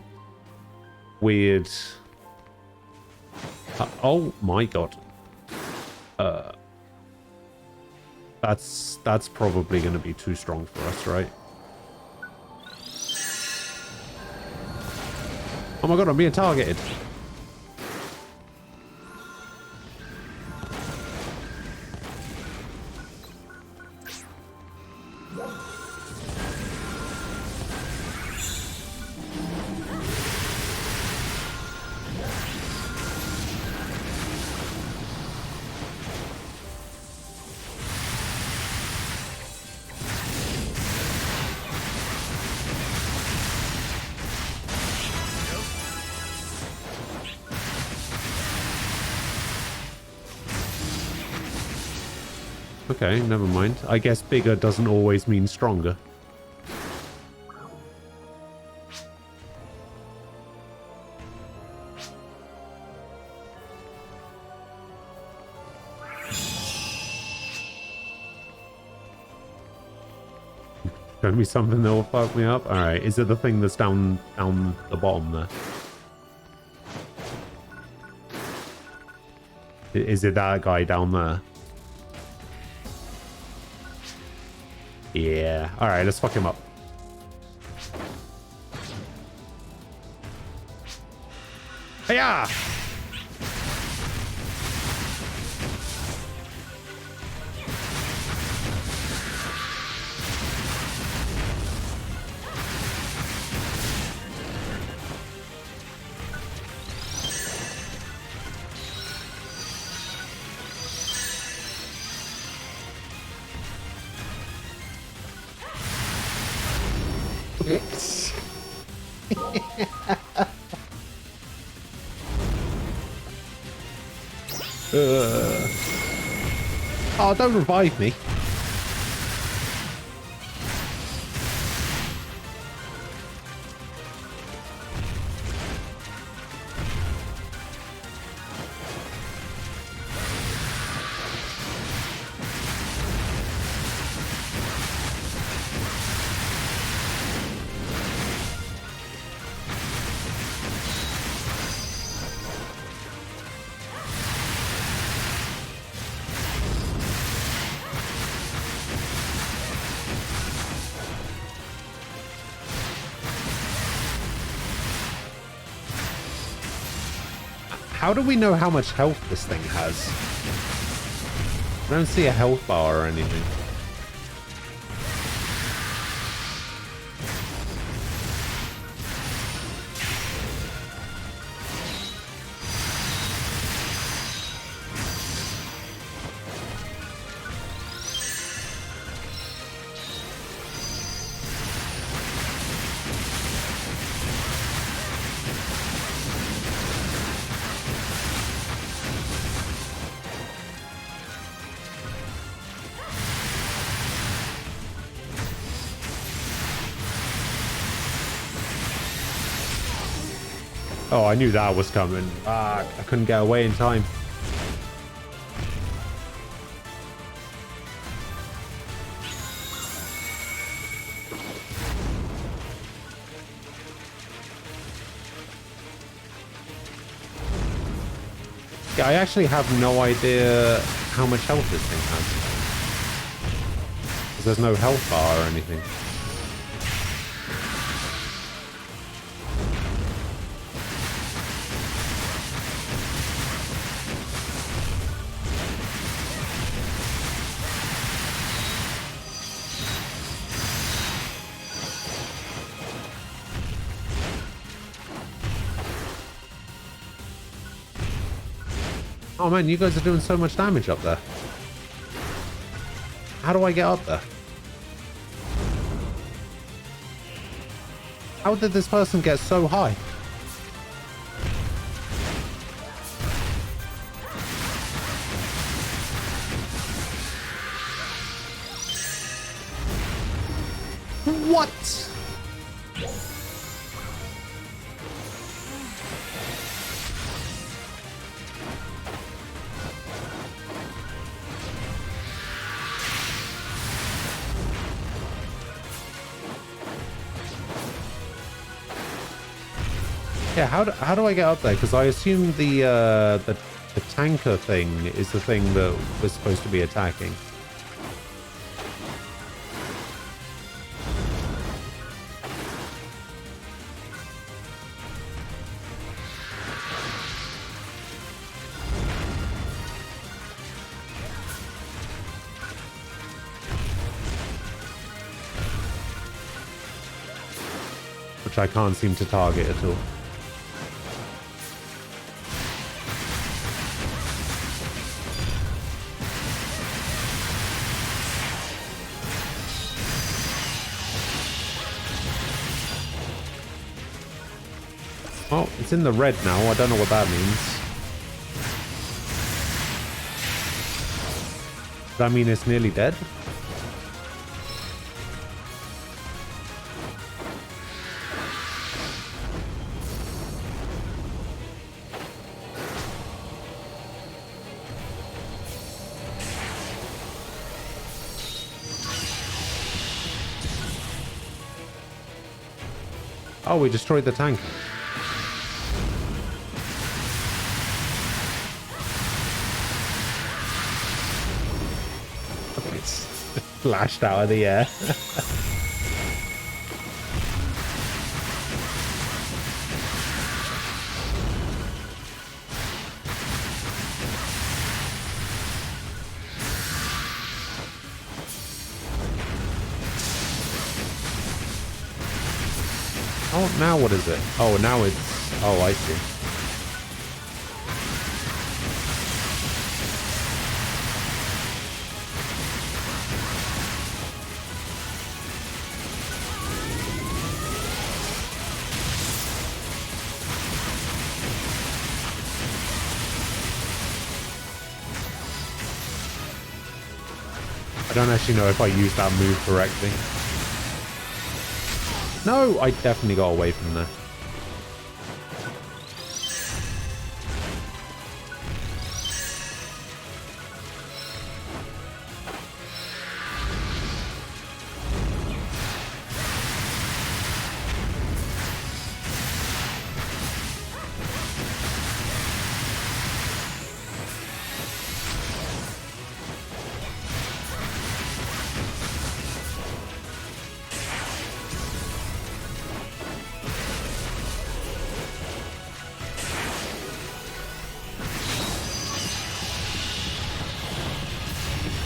weird Oh my god. That's probably going to be too strong for us, right? Oh my god, I'm being targeted. Okay, never mind. I guess bigger doesn't always mean stronger. Show me something that will fuck me up. Alright, is it the thing that's down the bottom there? Is it that guy down there? Yeah. Alright, let's fuck him up. Hiya! Oh, don't revive me. How do we know how much health this thing has? I don't see a health bar or anything. Oh, I knew that was coming. Ah, I couldn't get away in time. Yeah, I actually have no idea how much health this thing has. 'Cause there's no health bar or anything. Oh man, you guys are doing so much damage up there. How do I get up there? How did this person get so high? What? Yeah, how do I get up there? Because I assume the tanker thing is the thing that we're supposed to be attacking. Which I can't seem to target at all. Oh, it's in the red now. I don't know what that means. Does that mean it's nearly dead? Oh, we destroyed the tank. It's flashed out of the air. Oh, now what is it? Oh, now it's... Oh, I see. I don't actually know if I used that move correctly. No, I definitely got away from there.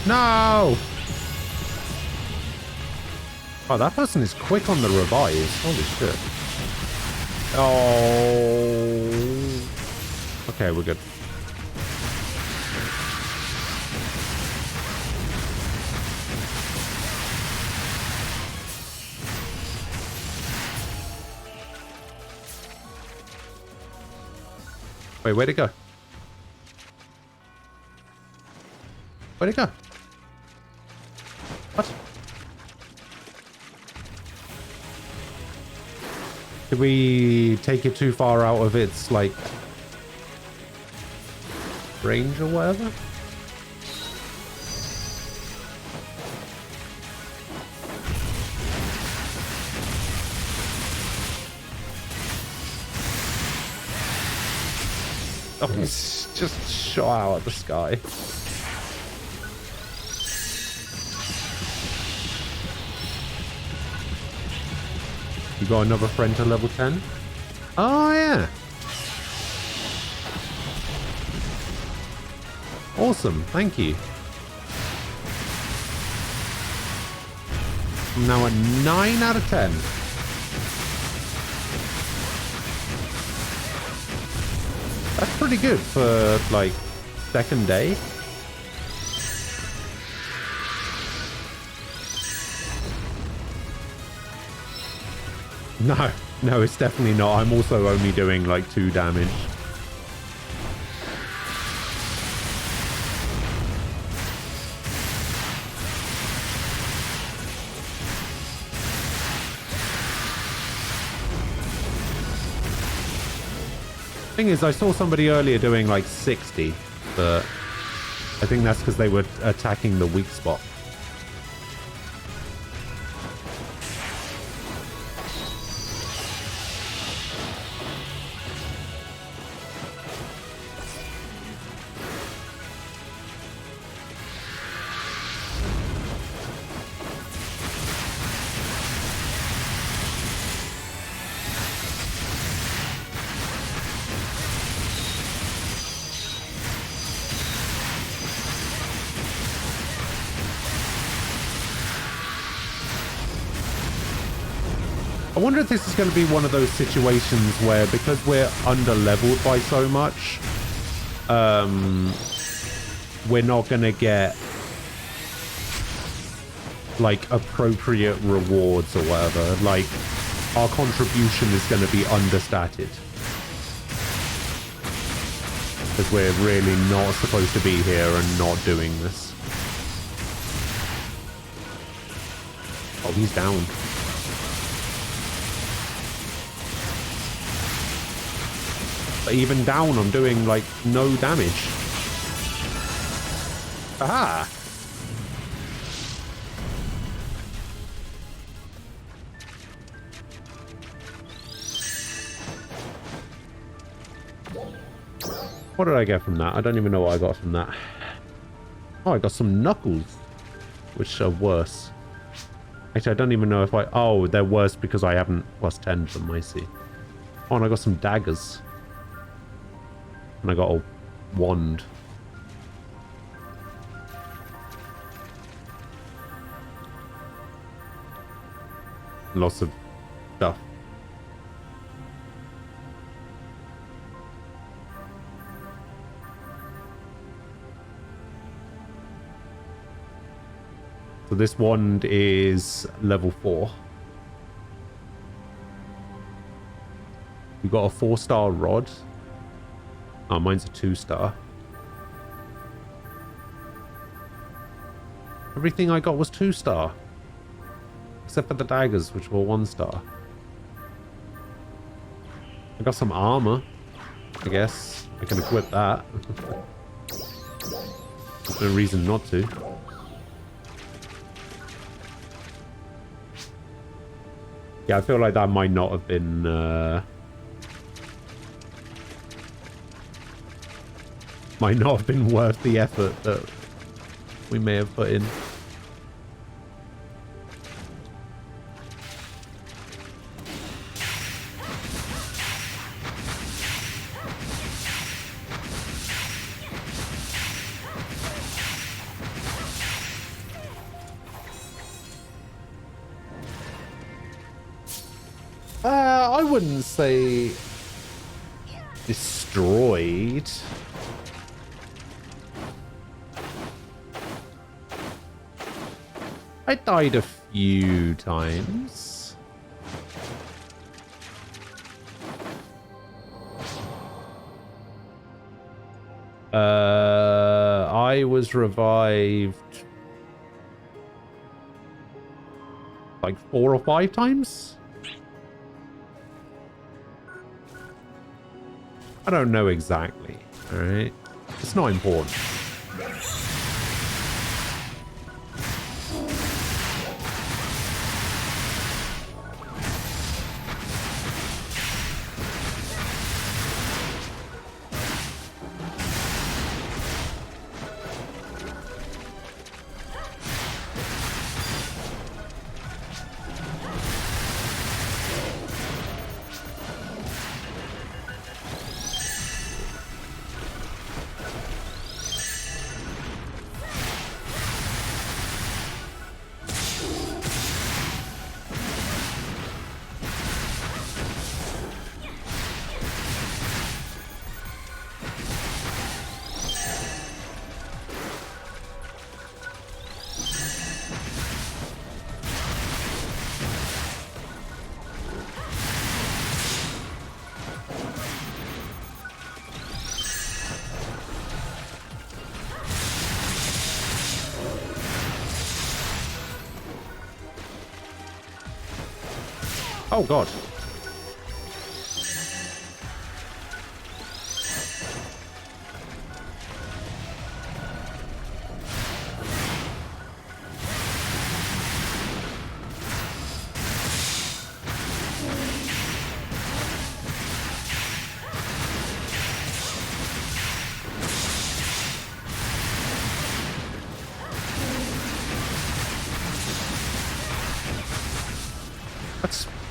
No! Oh, that person is quick on the revives. Holy shit. Oh. Okay, we're good. Wait, where'd it go? Where'd it go? What? Did we take it too far out of its, like, range or whatever? Oh, it's just shot out of the sky. You got another friend to level 10? Oh, yeah. Awesome. Thank you. I'm now at 9 out of 10. That's pretty good for, like, second day. No, it's definitely not. I'm also only doing like 2 damage. Thing is, I saw somebody earlier doing like 60, but I think that's because they were attacking the weak spot. I wonder if this is going to be one of those situations where, because we're under-leveled by so much, we're not going to get, like, appropriate rewards or whatever. Like, our contribution is going to be understated. Because we're really not supposed to be here and not doing this. Oh, he's down. But even down, I'm doing, like, no damage. Aha! What did I get from that? I don't even know what I got from that. Oh, I got some knuckles, which are worse. Actually, I don't even know if I... Oh, they're worse because I haven't plus 10 to them, I see. Oh, and I got some daggers. And I got a wand. Lots of stuff. So this wand is level 4. We got a 4-star rod. Oh, mine's a 2-star. Everything I got was 2-star. Except for the daggers, which were 1-star. I got some armor. I guess I can equip that. There's no reason not to. Yeah, I feel like that might not have been... might not have been worth the effort that we may have put in. I wouldn't say destroyed. I died a few times. I was revived like 4 or 5 times. I don't know exactly. All right, it's not important. Oh god.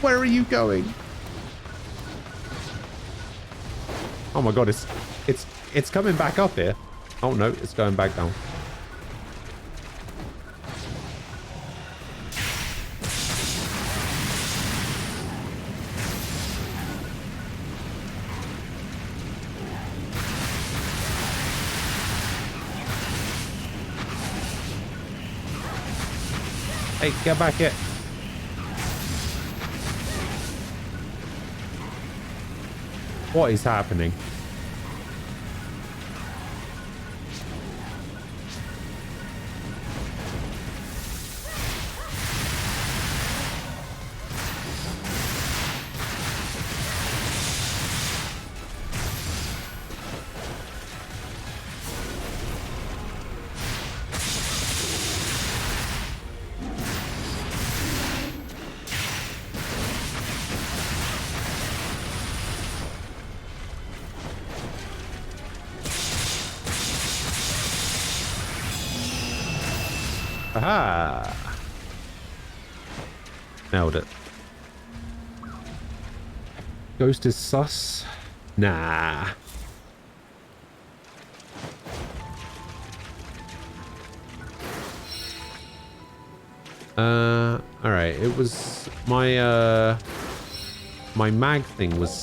Where are you going? Oh my god, it's coming back up here. Oh no, it's going back down. Hey, get back here. What is happening? Aha! Nailed it. Ghost is sus? Nah. Alright, it was my my mag thing was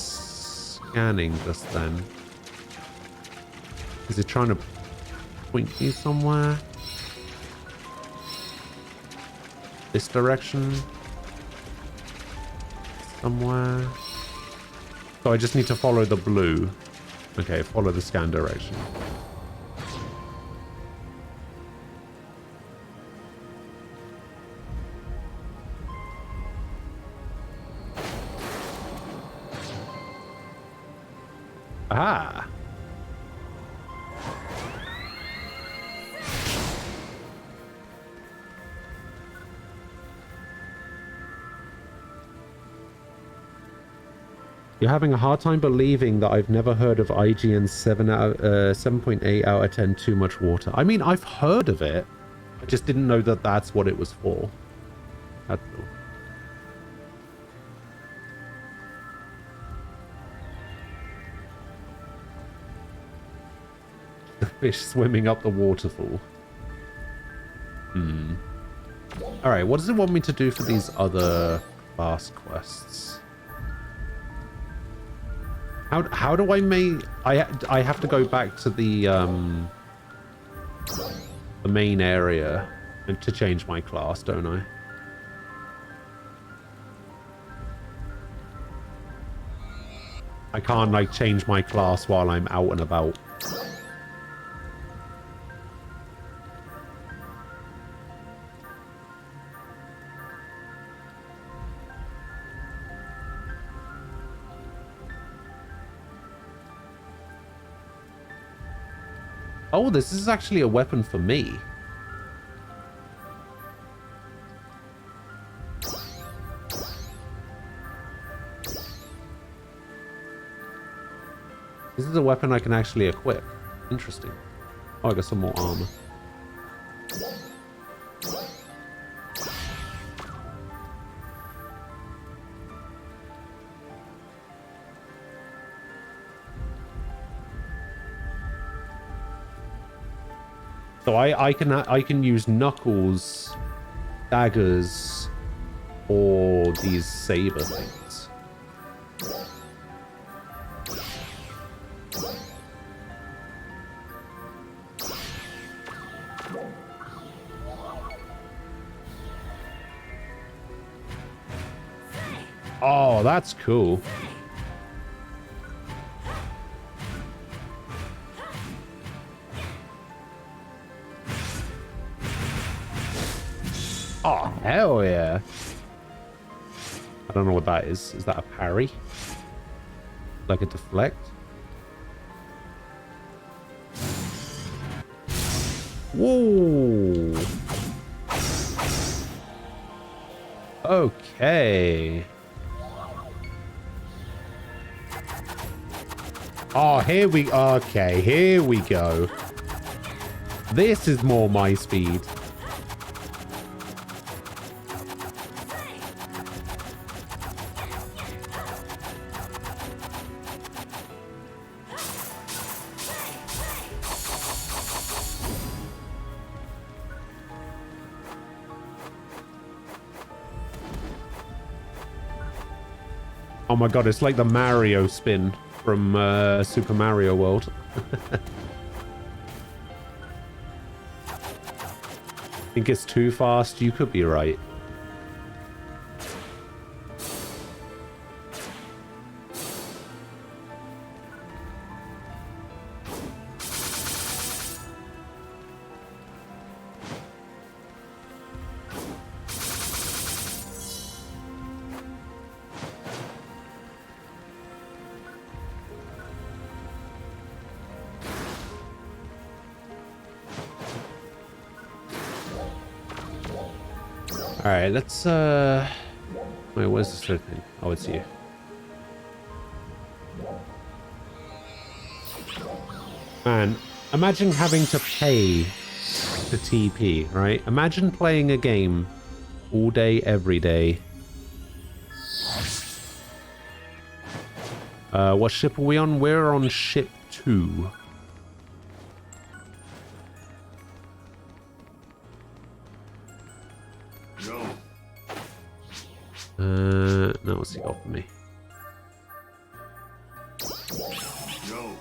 scanning just then. Is it trying to point me somewhere? This direction? Somewhere? So I just need to follow the blue. Okay, follow the scan direction. Ah! You're having a hard time believing that I've never heard of IGN 7.8 out of 10 too much water. I mean, I've heard of it. I just didn't know that that's what it was for. That's all. The fish swimming up the waterfall. Alright, what does it want me to do for these other fast quests? How do I make... I have to go back to the main area and to change my class, don't I? I can't, like, change my class while I'm out and about. Oh, this is actually a weapon for me. This is a weapon I can actually equip. Interesting. Oh, I got some more armor. So I can use knuckles, daggers, or these saber things. Oh, that's cool. Oh, hell yeah. I don't know what that is. Is that a parry? Like a deflect? Whoa. Okay. Oh, here we... Okay, here we go. This is more my speed. Oh my god, it's like the Mario spin from Super Mario World. Think it's too fast? You could be right. Alright, let's wait, where's this third thing? Oh, it's you. Man, imagine having to pay to TP, right? Imagine playing a game all day, every day. What ship are we on? We're on ship 2. No, what's he got for me? No.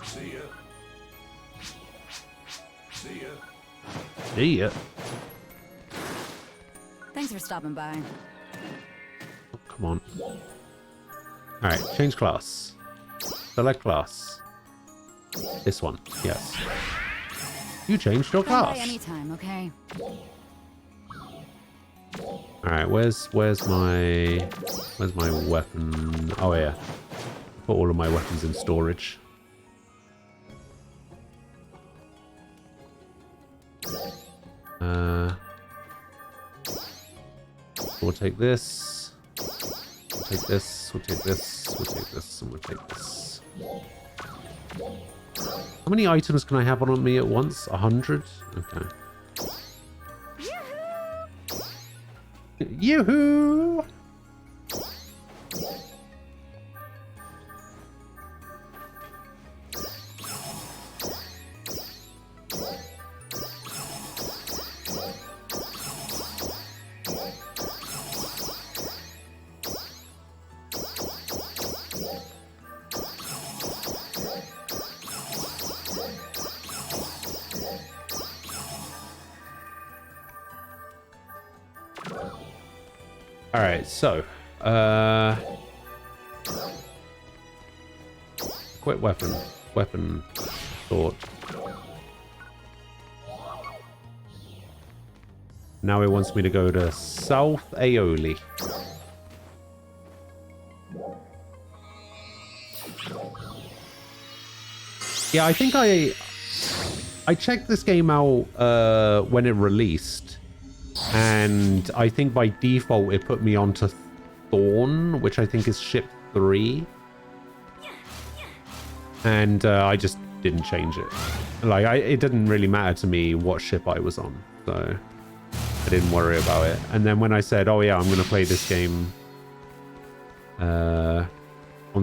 See ya. See ya. See ya. Thanks for stopping by. Oh, come on. Alright, change class. Select class. This one, yes. You changed your Come by class. anytime, okay? Alright, where's my weapon? Oh yeah. Put all of my weapons in storage. We'll take this. We'll take this. We'll take this. We'll take this. And we'll take this. How many items can I have on me at once? 100? Okay. Yoo-hoo! Alright, so, quit weapon, thought. Now it wants me to go to South Aeoli. Yeah, I think I checked this game out when it released. And I think by default it put me onto Thorn, which I think is ship 3. And I just didn't change it. Like, it didn't really matter to me what ship I was on, so I didn't worry about it. And then when I said, oh yeah, I'm going to play this game on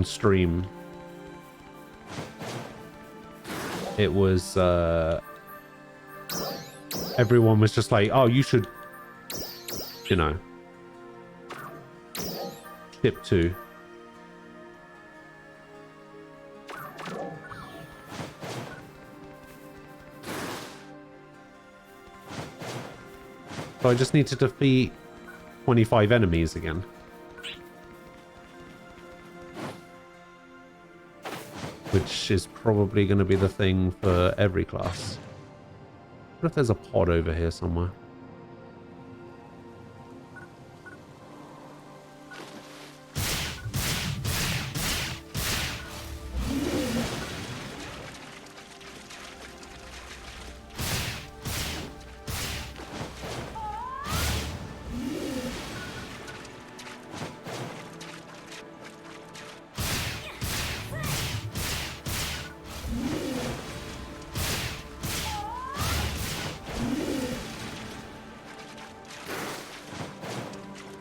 stream, it was... everyone was just like, oh, you should... You know, ship 2. So I just need to defeat 25 enemies again. Which is probably going to be the thing for every class. What if there's a pod over here somewhere?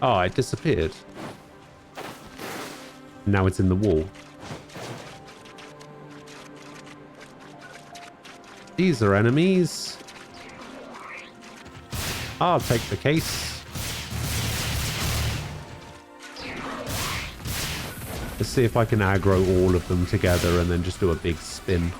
Oh, it disappeared. Now it's in the wall. These are enemies. I'll take the case. Let's see if I can aggro all of them together and then just do a big spin.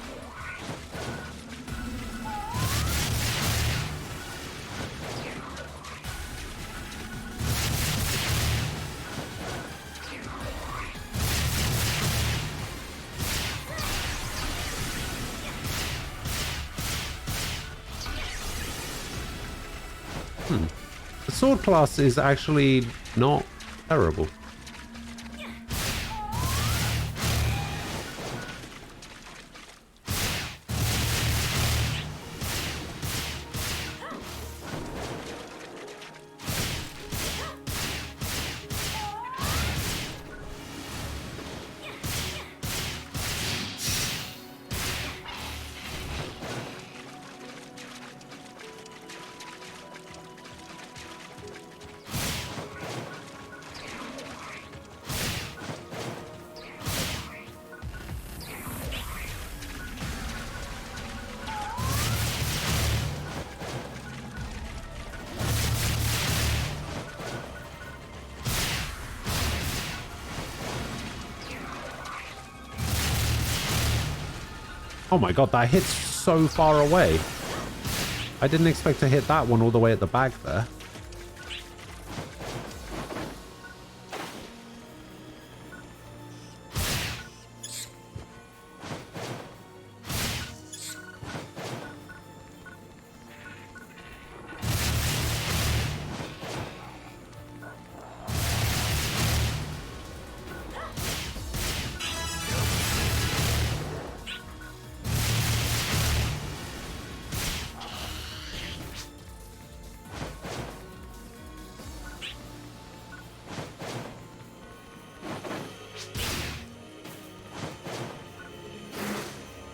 The sword class is actually not terrible. Oh my god, that hits so far away. I didn't expect to hit that one all the way at the back there.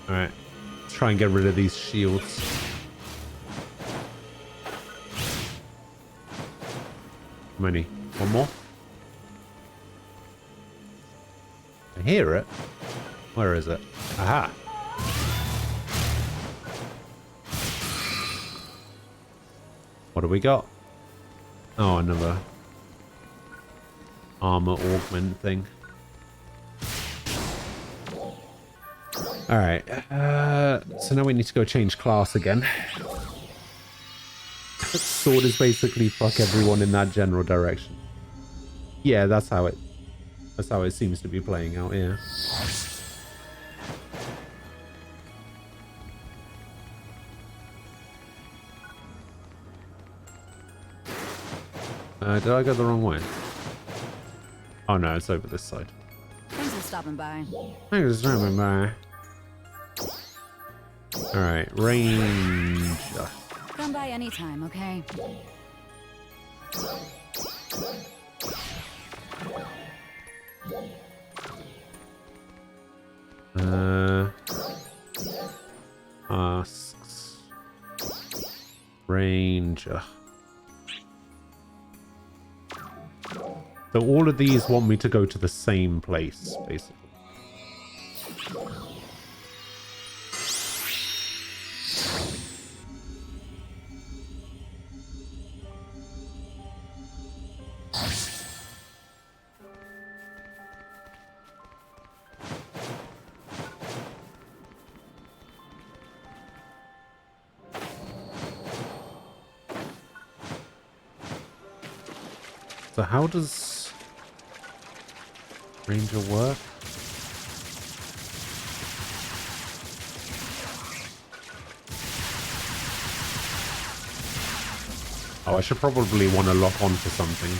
Alright. Let's try and get rid of these shields. How many? One more? I hear it. Where is it? Aha! What do we got? Oh, another armor augment thing. Alright, so now we need to go change class again. Sword is basically fuck everyone in that general direction. Yeah, that's how it seems to be playing out, yeah. Did I go the wrong way? Oh no, it's over this side. Thanks for stopping by. Thanks for stopping by. Alright, range. Come by anytime, okay? Asks. Range. So all of these want me to go to the same place, basically. So how does Ranger work? Oh, I should probably want to lock onto something.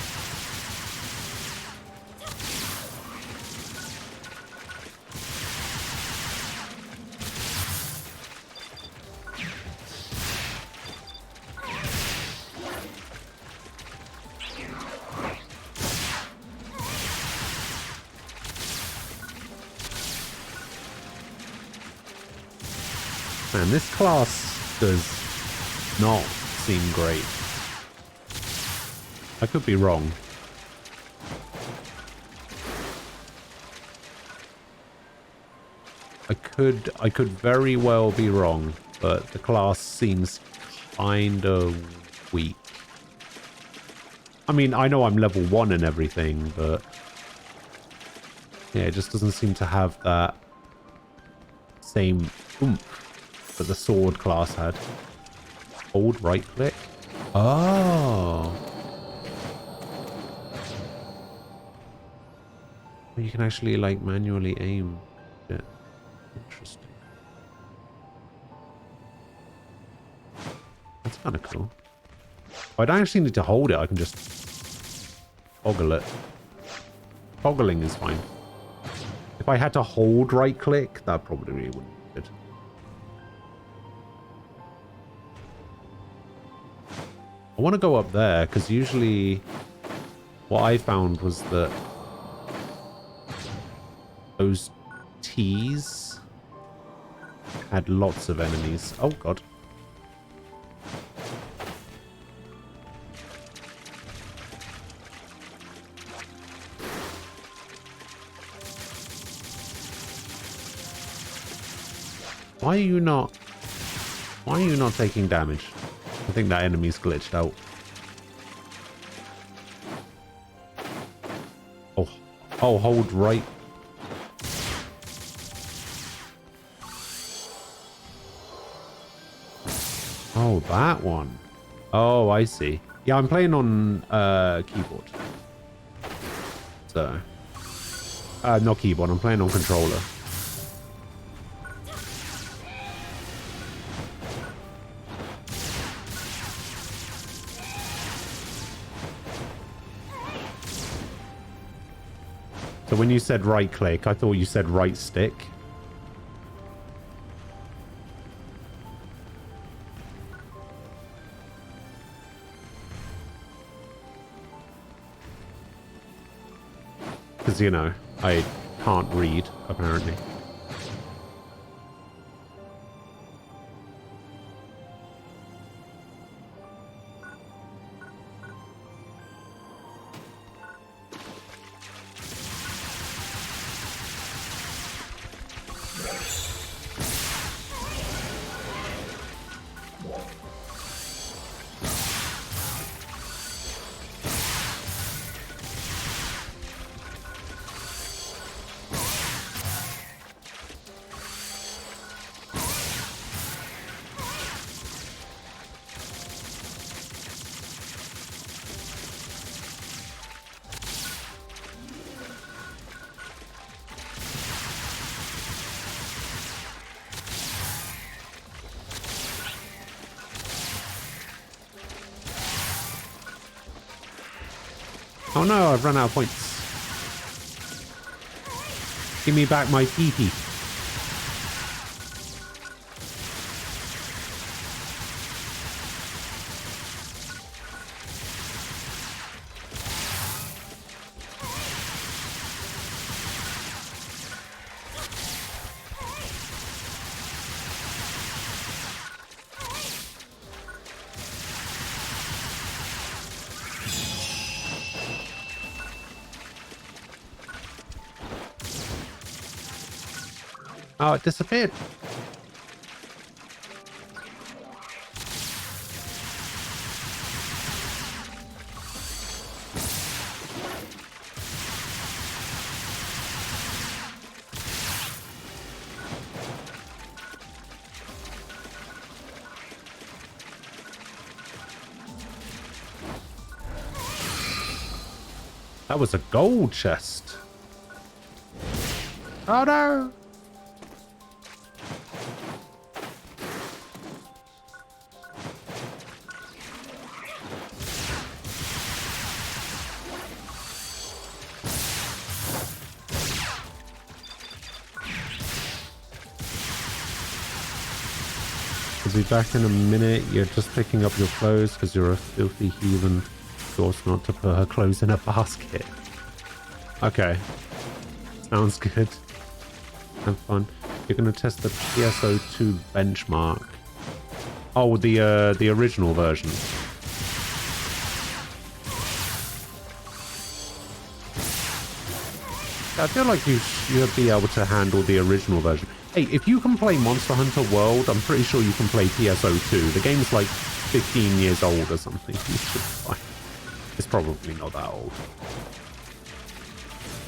Man, this class does not seem great. I could be wrong. I could very well be wrong, but the class seems kind of weak. I mean, I know I'm level 1 and everything, but yeah, it just doesn't seem to have that same oomph that the sword class had. Hold right click. Oh. You can actually like manually aim it. Interesting. That's kind of cool. I don't actually need to hold it. I can just toggle it. Toggling is fine. If I had to hold right click, that probably wouldn't be good. I want to go up there because usually what I found was that those T's had lots of enemies. Oh god. Why are you not taking damage? I think that enemy's glitched out. Oh, hold right. Oh, that one. Oh, I see. Yeah, I'm playing on keyboard. So, not keyboard. I'm playing on controller. So when you said right click, I thought you said right stick. Because, you know, I can't read, apparently. Oh no, I've run out of points. Give me back my PP. Oh, it disappeared. That was a gold chest. Oh no! I'll be back in a minute. You're just picking up your clothes because you're a filthy heathen. Forced not to put her clothes in a basket. Okay. Sounds good. Have fun. You're going to test the PSO2 benchmark. Oh, the original version. I feel like you'd be able to handle the original version. Hey, if you can play Monster Hunter World, I'm pretty sure you can play PSO2. The game's like 15 years old or something. You should be fine. It's probably not that old.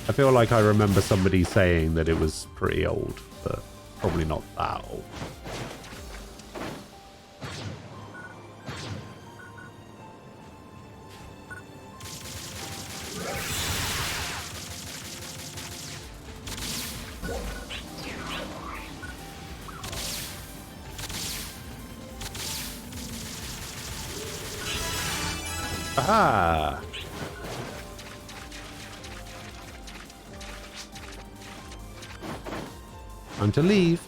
I feel like I remember somebody saying that it was pretty old, but probably not that old. Ah. Time to leave.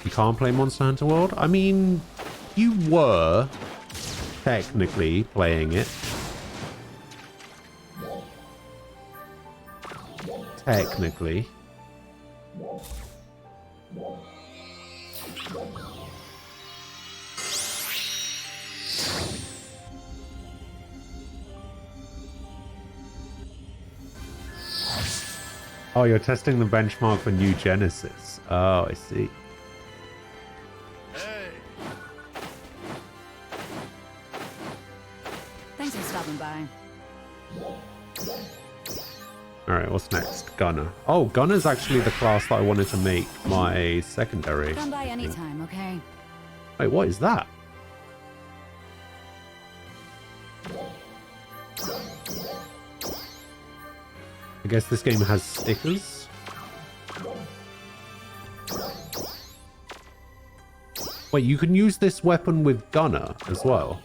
You can't play Monster Hunter World? I mean, you were technically playing it. Technically. Oh, you're testing the benchmark for New Genesis. Oh, I see. Thanks for stopping by. Alright, what's next? Gunner. Oh, Gunner's actually the class that I wanted to make my secondary. Come by anytime, okay? Wait, what is that? I guess this game has stickers. Wait, you can use this weapon with Gunner as well.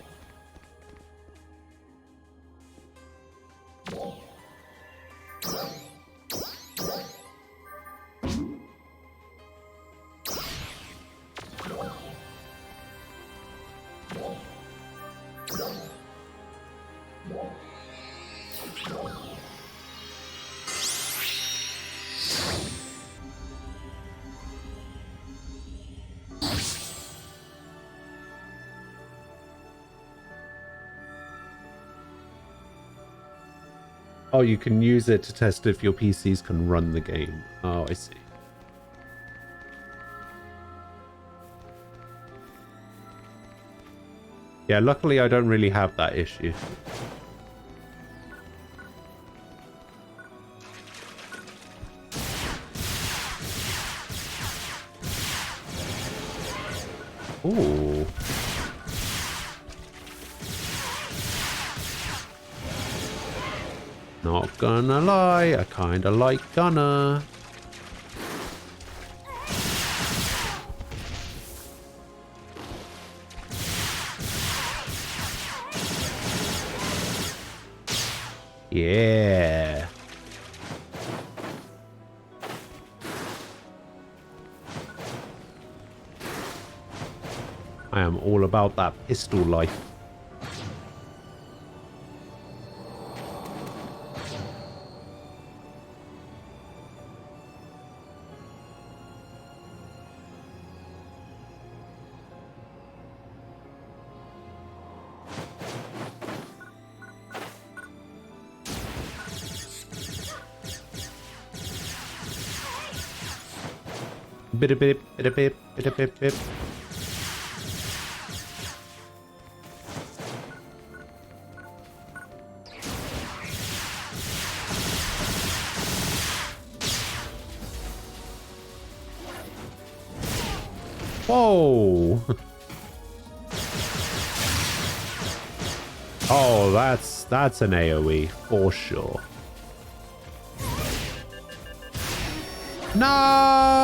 Oh, you can use it to test if your PCs can run the game. Oh, I see. Yeah, luckily I don't really have that issue. Ooh. Not gonna lie, I kinda like Gunner. Yeah. I am all about that pistol life. Bit bit bit bit bit bit bit. Whoa! Oh, that's an AoE for sure. No!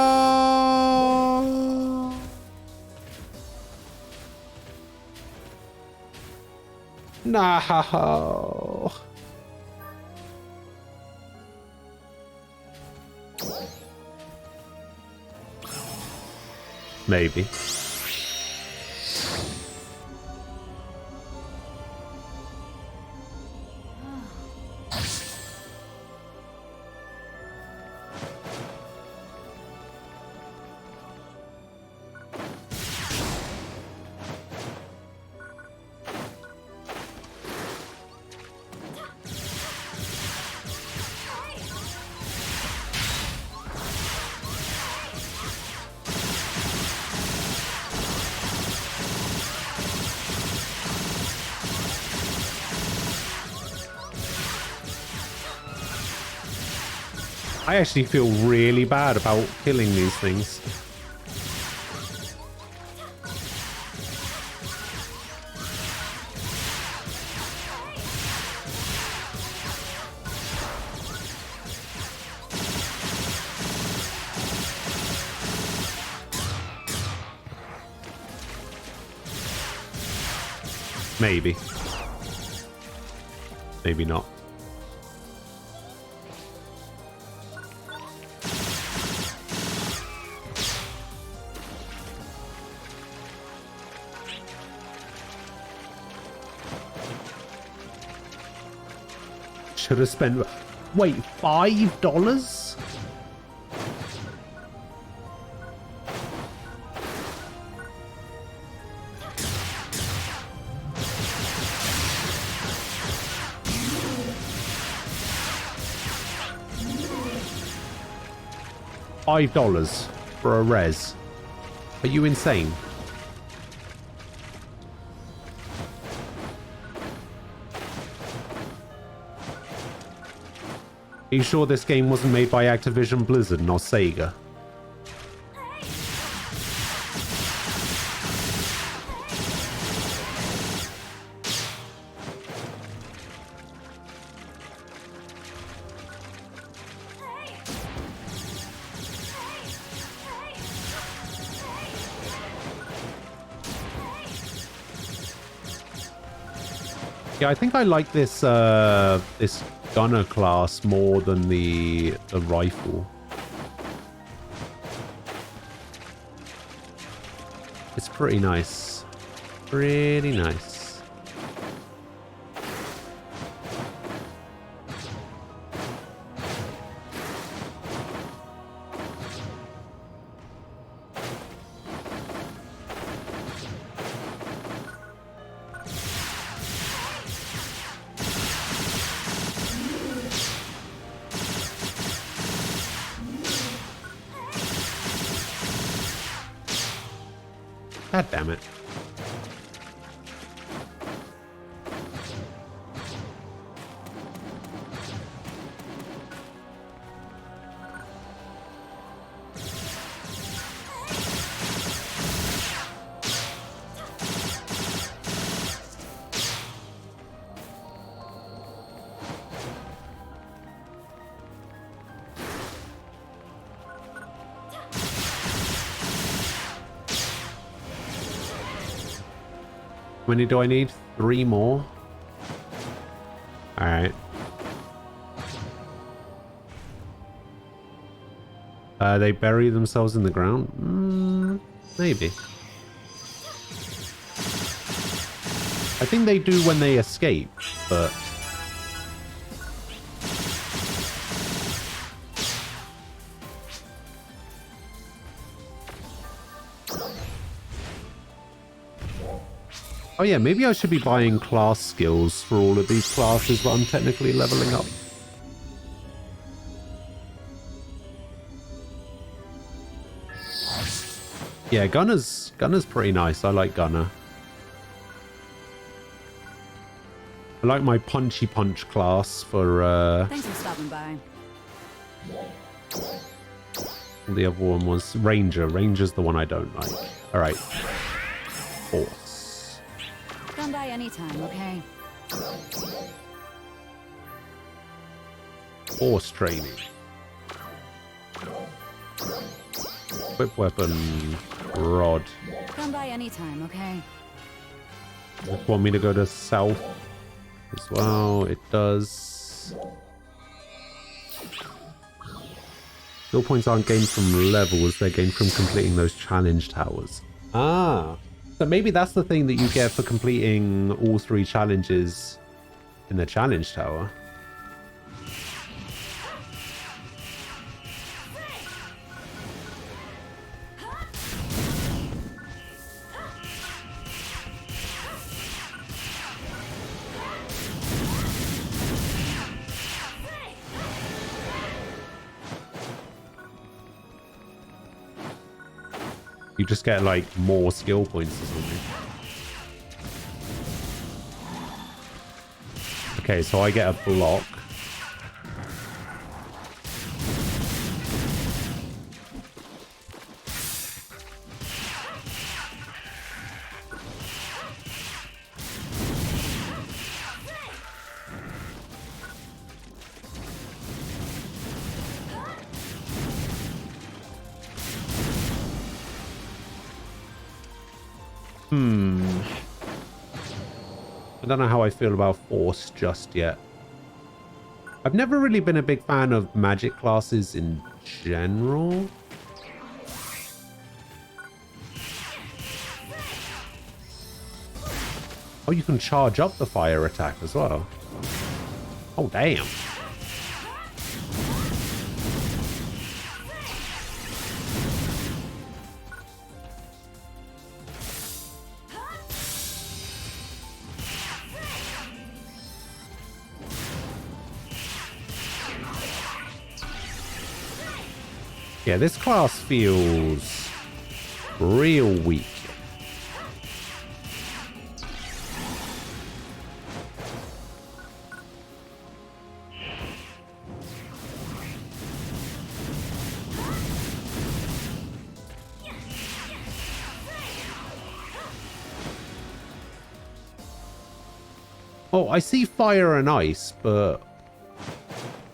No! Maybe. I actually feel really bad about killing these things. Maybe. Maybe not. Should have spent... Wait, $5? $5 for a res. Are you insane? Are you sure this game wasn't made by Activision Blizzard, not Sega? Yeah, I think I like this this gunner class more than the rifle. It's pretty nice. Pretty nice. God damn it. How many do I need? 3 more? Alright. They bury themselves in the ground? Maybe. I think they do when they escape, but... Oh yeah, maybe I should be buying class skills for all of these classes that I'm technically leveling up. Yeah, Gunner's pretty nice. I like Gunner. I like my Punchy Punch class for Thanks for stopping by. The other one was Ranger. Ranger's the one I don't like. Alright. Horse. Come by anytime, okay? Horse training. Whip weapon. Rod. Come by anytime, okay? Just want me to go to south as well. It does. Skill points aren't gained from levels, they're gained from completing those challenge towers. Ah. So maybe that's the thing that you get for completing all 3 challenges in the challenge tower. You just get like more skill points or something. Okay, so I get a block. I don't know how I feel about Force just yet. I've never really been a big fan of magic classes in general. Oh, you can charge up the fire attack as well. Oh, damn. Yeah, this class feels real weak. Oh, I see fire and ice, but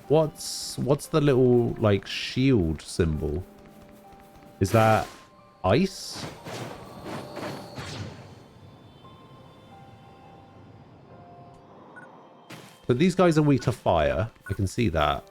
what's the little like shield symbol? Is that ice? But these guys are weak to fire. I can see that.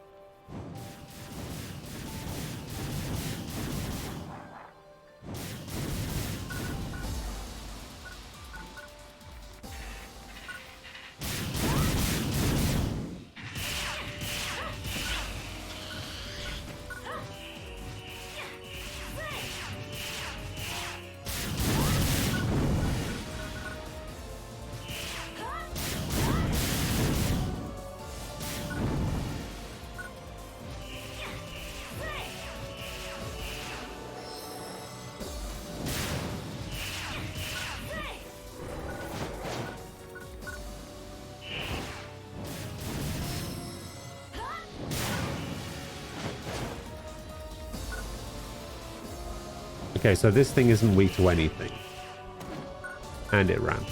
Okay, so this thing isn't weak to anything. And it ran.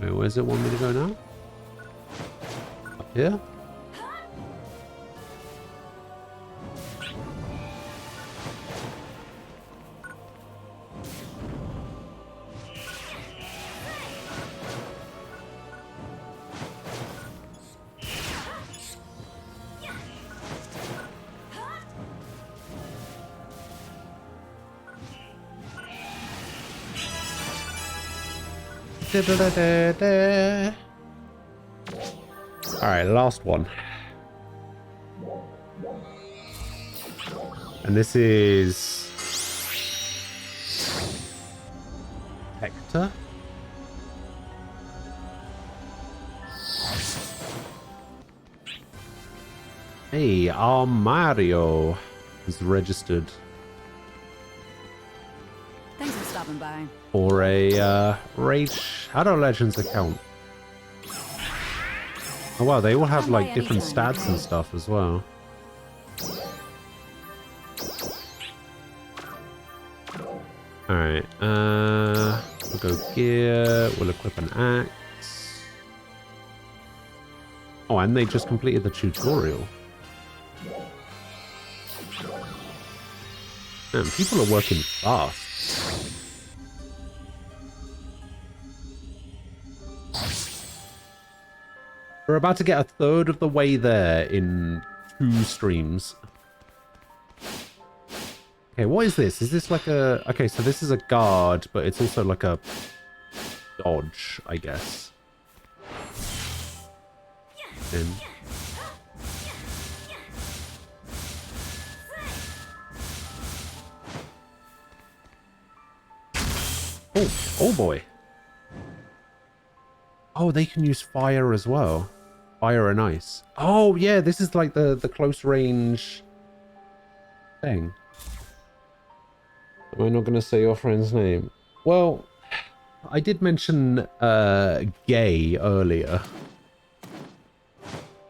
Wait, where's it want me to go now? Up here? Alright, last one. And this is Hector. Hey, our Mario is registered. Thanks for stopping by. For a Rage Shadow Legends account. Oh wow, they all have like different stats and stuff as well. Alright, we'll go gear, we'll equip an axe. Oh, and they just completed the tutorial. Man, people are working fast. We're about to get a third of the way there in 2 streams. Okay, what is this? Is this like a... Okay, so this is a guard, but it's also like a dodge, I guess. And... Oh boy. Oh, they can use fire as well. Fire and ice. Oh, yeah, this is like the close range thing. Am I not going to say your friend's name? Well, I did mention gay earlier.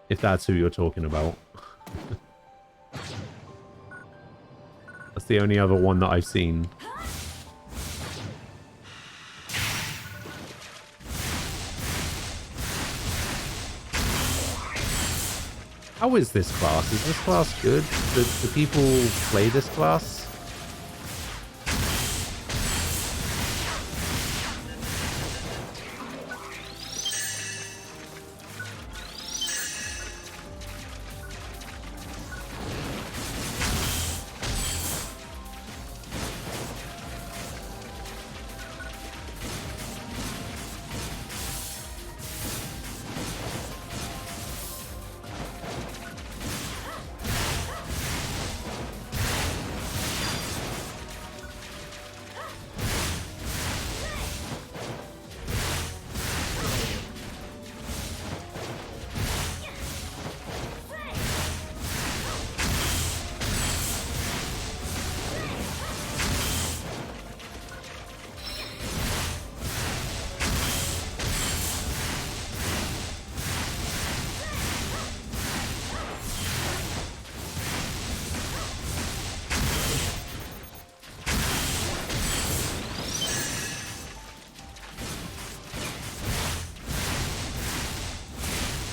If that's who you're talking about. That's the only other one that I've seen. How is this class? Is this class good? Do people play this class?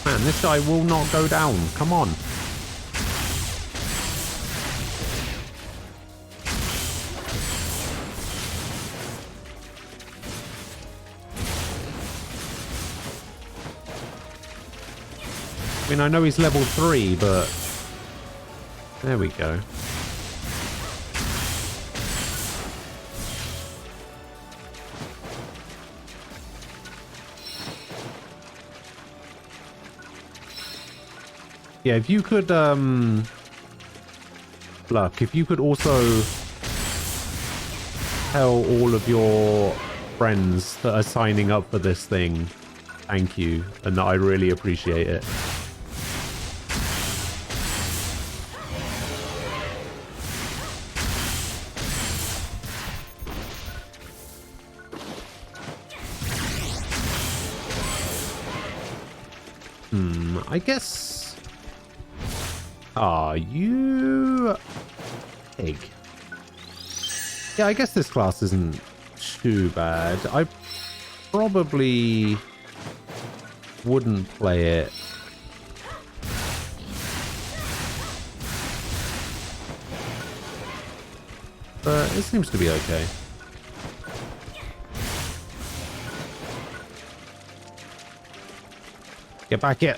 Man, this guy will not go down. Come on. I mean, I know he's level 3, but... There we go. Yeah, if you could, Luck, if you could also tell all of your friends that are signing up for this thing, thank you, and that I really appreciate it. I guess... you... Pig. Yeah, I guess this class isn't too bad. I probably wouldn't play it. But it seems to be okay. Get back here.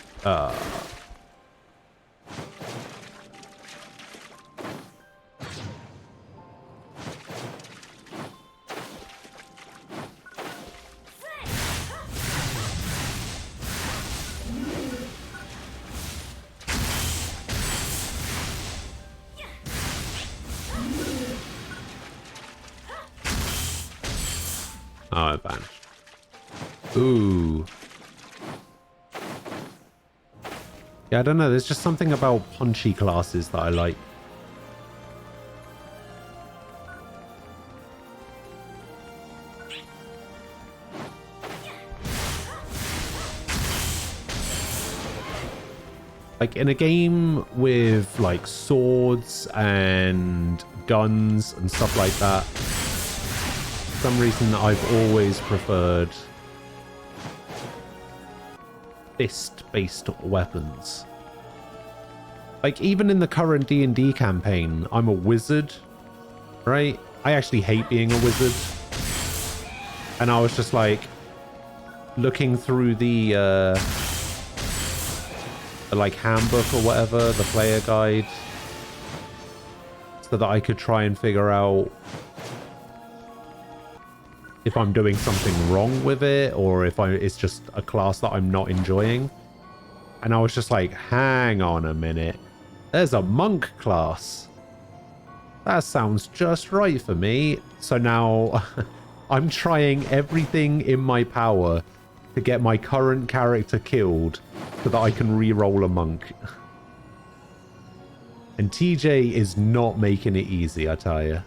Oh, it vanished. Ooh. Yeah, I don't know. There's just something about punchy classes that I like. Like in a game with like swords and guns and stuff like that, for some reason I've always preferred fist-based weapons. Like even in the current D&D campaign, I'm a wizard, right? I actually hate being a wizard. And I was just like looking through the like handbook or whatever, the player guide, so that I could try and figure out if I'm doing something wrong with it or if it's just a class that I'm not enjoying. And I was just like, hang on a minute. There's a monk class. That sounds just right for me. So now I'm trying everything in my power to get my current character killed so that I can re-roll a monk. And TJ is not making it easy, I tell you.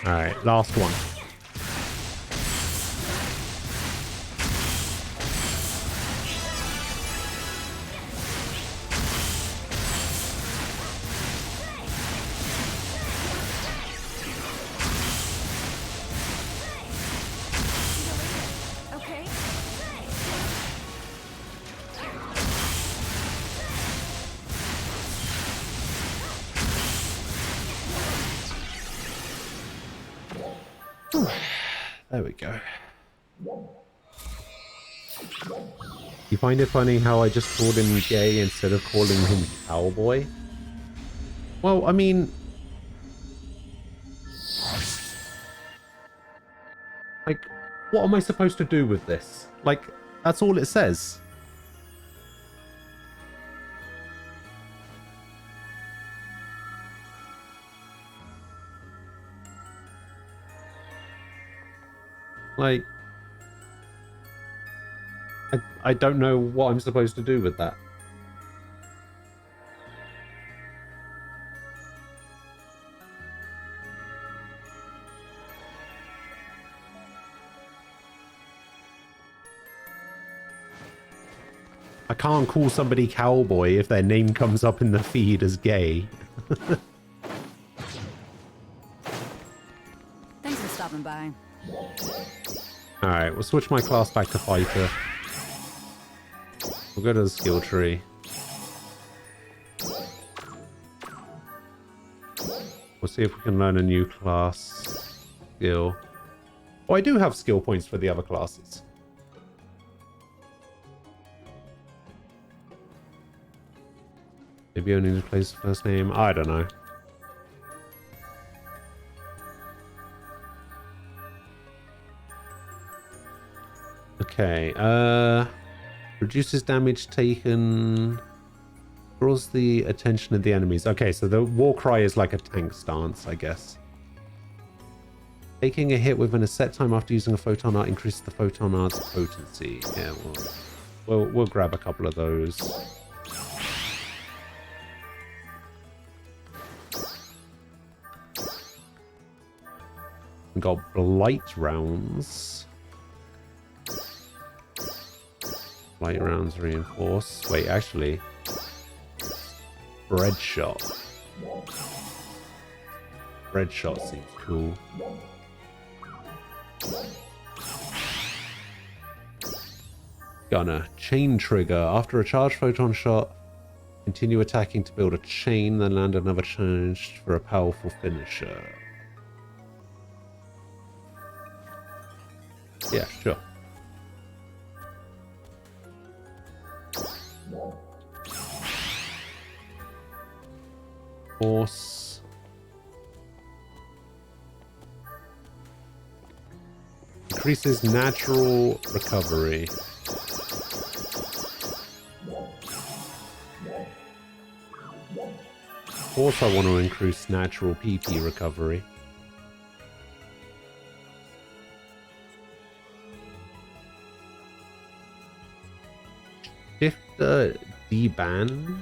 Alright, last one. Okay. There we go. You find it funny how I just called him gay instead of calling him cowboy? Well, I mean... like, what am I supposed to do with this? Like, that's all it says. Like... I don't know what I'm supposed to do with that. I can't call somebody cowboy if their name comes up in the feed as gay. Thanks for stopping by. Alright, we'll switch my class back to fighter. We'll go to the skill tree. We'll see if we can learn a new class skill. Oh, I do have skill points for the other classes. Maybe only replace the first name. I don't know. Okay, reduces damage taken, draws the attention of the enemies. Okay, so the war cry is like a tank stance, I guess. Taking a hit within a set time after using a photon art increases the photon art's potency. Yeah, we'll grab a couple of those. We got blight rounds. Light rounds reinforce. Wait, actually. Bread shot. Bread shot seems cool. Gunner. Chain trigger. After a charged photon shot, continue attacking to build a chain, then land another charge for a powerful finisher. Yeah, sure. Horse. Increases natural recovery. Horse, I want to increase natural PP recovery. Shifter deband.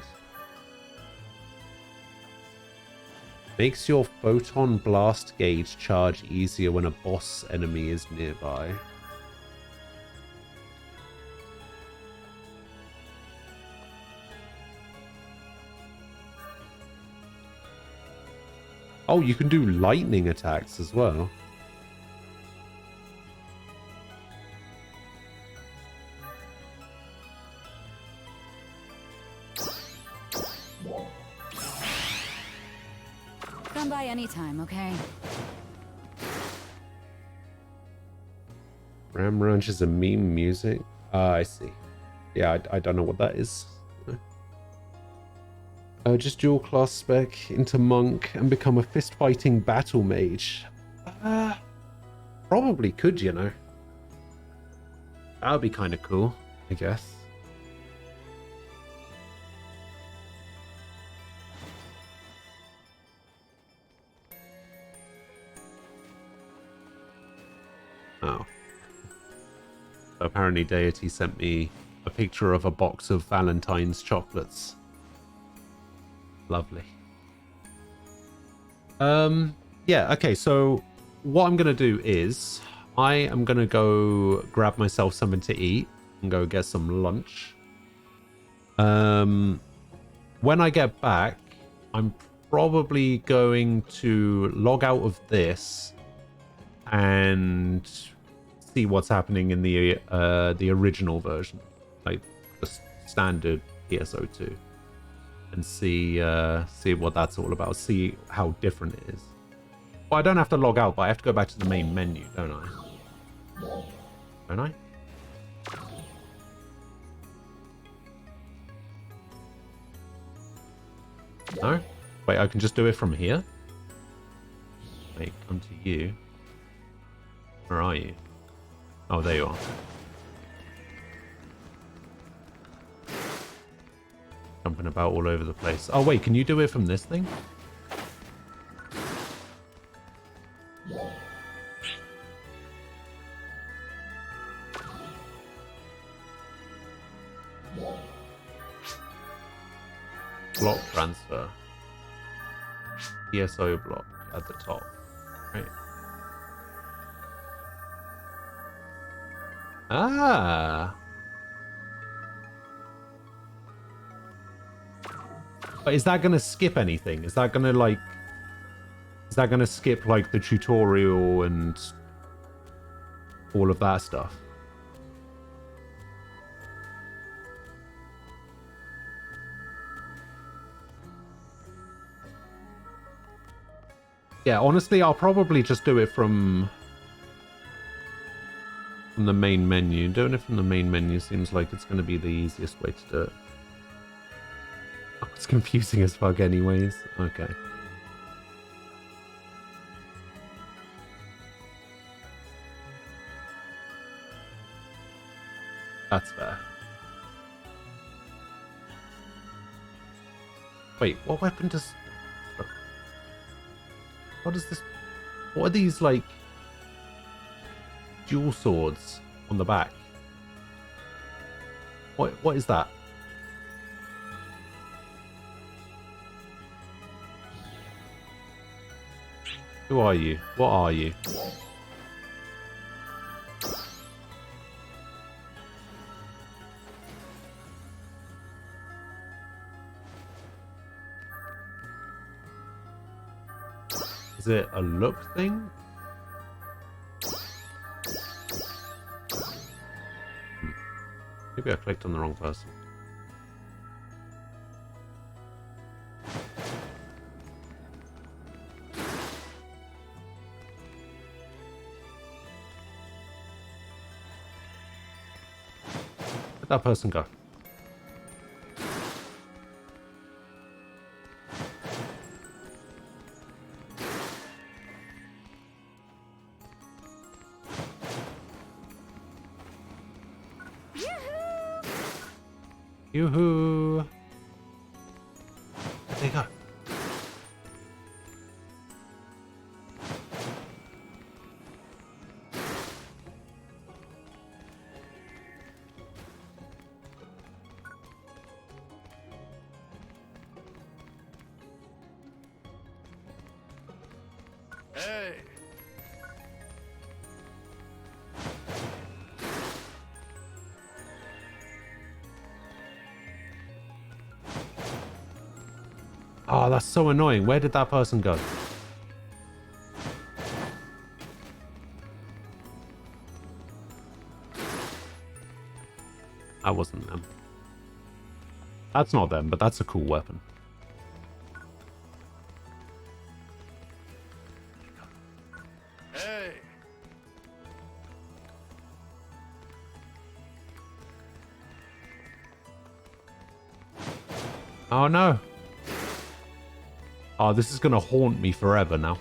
Makes your photon blast gauge charge easier when a boss enemy is nearby. Oh, you can do lightning attacks as well. Come by anytime, okay? Ram Ranch is a meme music. Ah, I see. Yeah, I don't know what that is. Just dual class spec into monk and become a fist fighting battle mage. Probably could, you know. That would be kind of cool, I guess. Oh. Apparently Deity sent me a picture of a box of Valentine's chocolates. Lovely. Yeah, okay, so what I'm going to do is I am going to go grab myself something to eat and go get some lunch. When I get back, I'm probably going to log out of this and see what's happening in the original version, like the standard PSO2, and see what that's all about. See how different it is. Well, I don't have to log out, but I have to go back to the main menu, don't I? Don't I? No? Wait, I can just do it from here? Wait, come to you. Where are you? Oh, there you are. Jumping about all over the place. Oh, wait, can you do it from this thing? Block transfer. PSO block at the top. Right. Ah. But is that gonna skip anything? Is that gonna like... Is that gonna skip like the tutorial and all of that stuff? Yeah, honestly, I'll probably just do it from the main menu. Doing it from the main menu seems like it's going to be the easiest way to do it. Oh, it's confusing as fuck anyways. Okay. That's fair. Wait, what weapon does... What is this? What are these, like, dual swords on the back? What is that? Who are you? What are you? Is it a look thing? Maybe I clicked on the wrong person. Where'd that person go? Yoo-hoo! Where'd they go? Hey! Oh, that's so annoying. Where did that person go? That wasn't them. That's not them, but that's a cool weapon. Hey! Oh no. Oh, this is gonna haunt me forever now.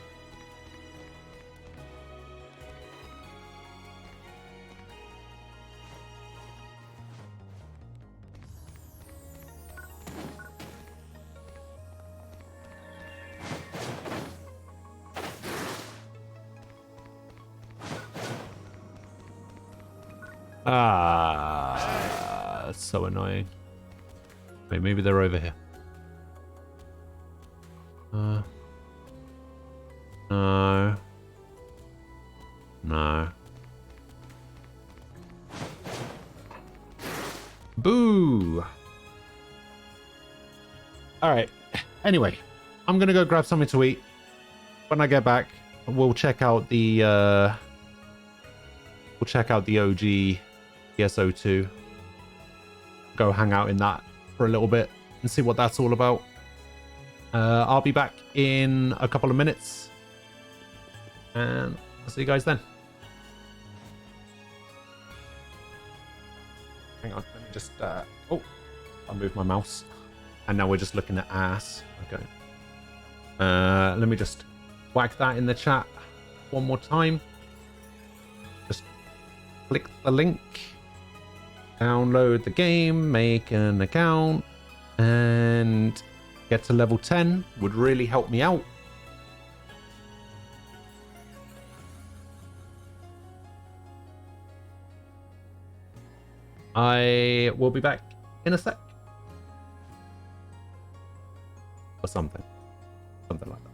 Ah, that's so annoying. Wait, maybe they're over here. No. Boo! Alright. Anyway, I'm gonna go grab something to eat. When I get back, we'll check out the OG PSO2. Go hang out in that for a little bit and see what that's all about. I'll be back in a couple of minutes. And I'll see you guys then. Hang on, let me just oh, I'll move my mouse. And now we're just looking at ass. Okay. Let me just whack that in the chat one more time. Just click the link. Download the game, make an account, and get to level 10 would really help me out. I will be back in a sec. Or something. Something like that.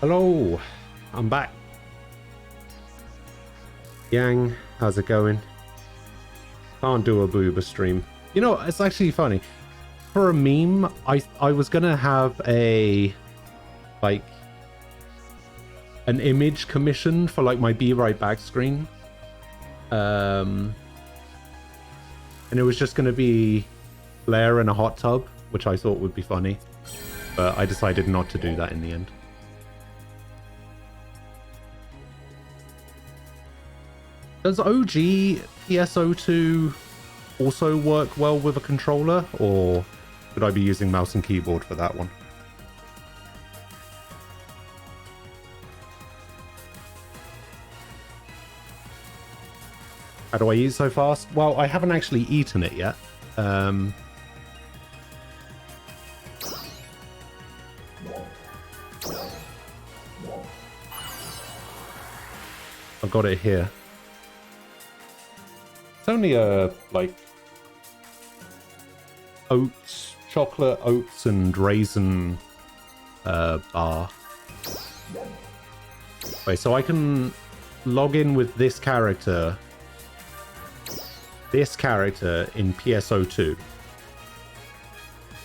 Hello, I'm back. Yang, how's it going? Can't do a booba stream. You know, it's actually funny. For a meme, I was gonna have a like an image commissioned for like my Be Right Back screen. And it was just gonna be Blair in a hot tub, which I thought would be funny. But I decided not to do that in the end. Does OG PSO2 also work well with a controller, or should I be using mouse and keyboard for that one? How do I eat so fast? Well, I haven't actually eaten it yet. I've got it here. It's only a, like, oats, chocolate, oats, and raisin bar. Wait, so I can log in with this character in PSO2.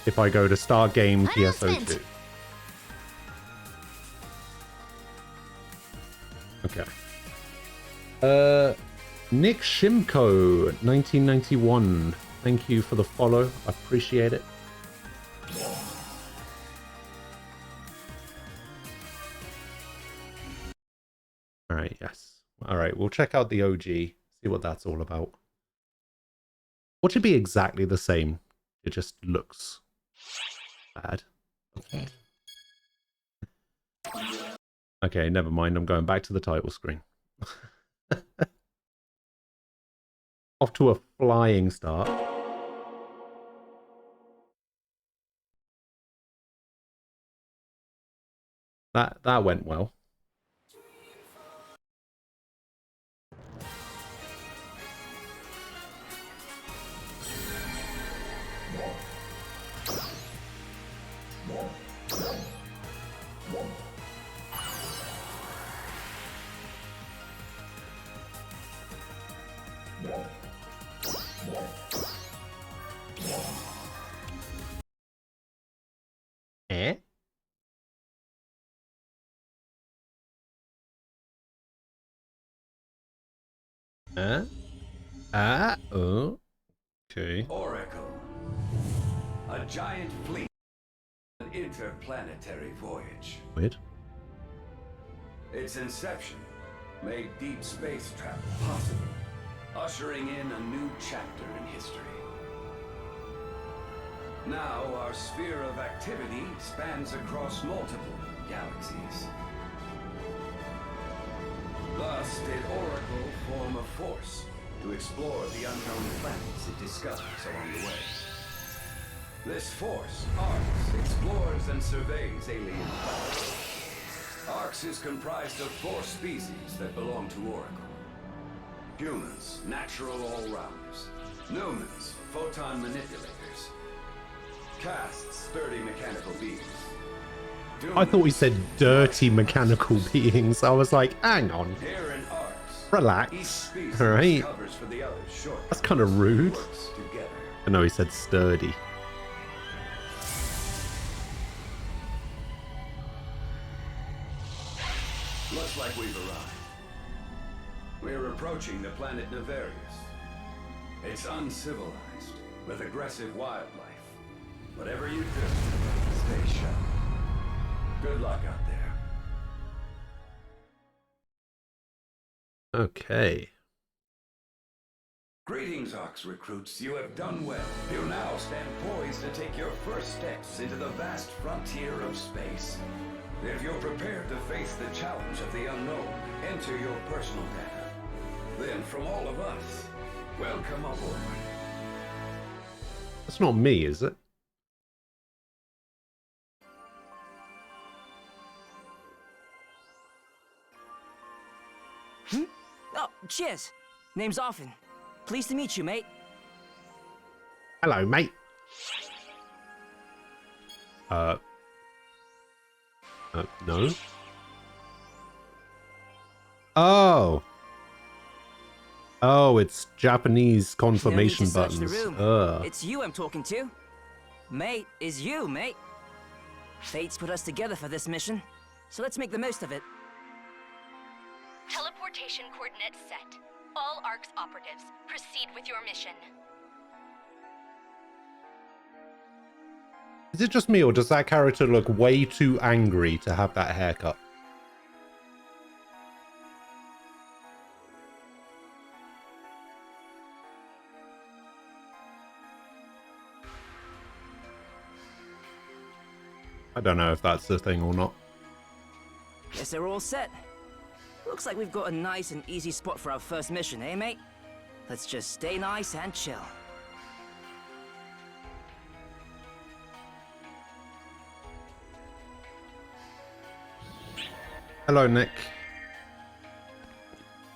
If I go to start game PSO2. Okay. Nick Shimko, 1991. Thank you for the follow. I appreciate it. Alright, yes. Alright, we'll check out the OG, see what that's all about. What should be exactly the same? It just looks bad. Okay, never mind. I'm going back to the title screen. Off to a flying start. That went well. Eh? Oh. Okay. Oracle. A giant fleet. An interplanetary voyage. Weird. Its inception made deep space travel possible, ushering in a new chapter in history. Now our sphere of activity spans across multiple galaxies. Thus did Oracle form a force to explore the unknown planets it discovers along the way. This force, ARX, explores and surveys alien planets. ARX is comprised of 4 species that belong to Oracle. Humans, natural all-rounders. Numans, photon manipulators. Castes, sturdy mechanical beings. I thought he said dirty mechanical beings. I was like, hang on. Here in ARX, Relax. Alright. covers for the others short. That's kind of rude. Works together. I know he said sturdy. Looks like we've arrived. We're approaching the planet Nefarious. It's uncivilized, with aggressive wildlife. Whatever you do, stay sharp. Good luck out there. Okay. Greetings, ARX recruits. You have done well. You now stand poised to take your first steps into the vast frontier of space. If you're prepared to face the challenge of the unknown, enter your personal data. Then, from all of us, welcome aboard. That's not me, is it? Oh, cheers. Name's Arfin. Pleased to meet you, mate. Hello, mate. No. Oh. Oh, it's Japanese No need confirmation to search the buttons. room. Ugh. It's you I'm talking to. Mate is you, mate. Fate's put us together for this mission, so let's make the most of it. Teleportation coordinates set. All ARC's operatives, proceed with your mission. Is it just me, or does that character look way too angry to have that haircut? I don't know if that's the thing or not. Guess they're all set. Looks like we've got a nice and easy spot for our first mission, eh, mate? Let's just stay nice and chill. Hello, Nick.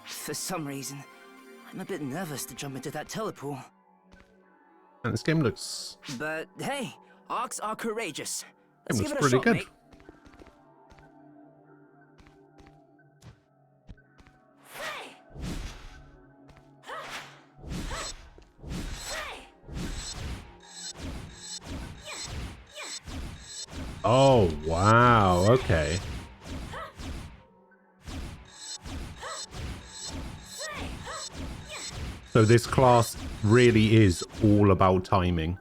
For some reason, I'm a bit nervous to jump into that telepool. And this game looks... But hey, ARCs are courageous. Let's It give looks it a pretty shot, good. mate. Oh, wow. Okay. So this class really is all about timing.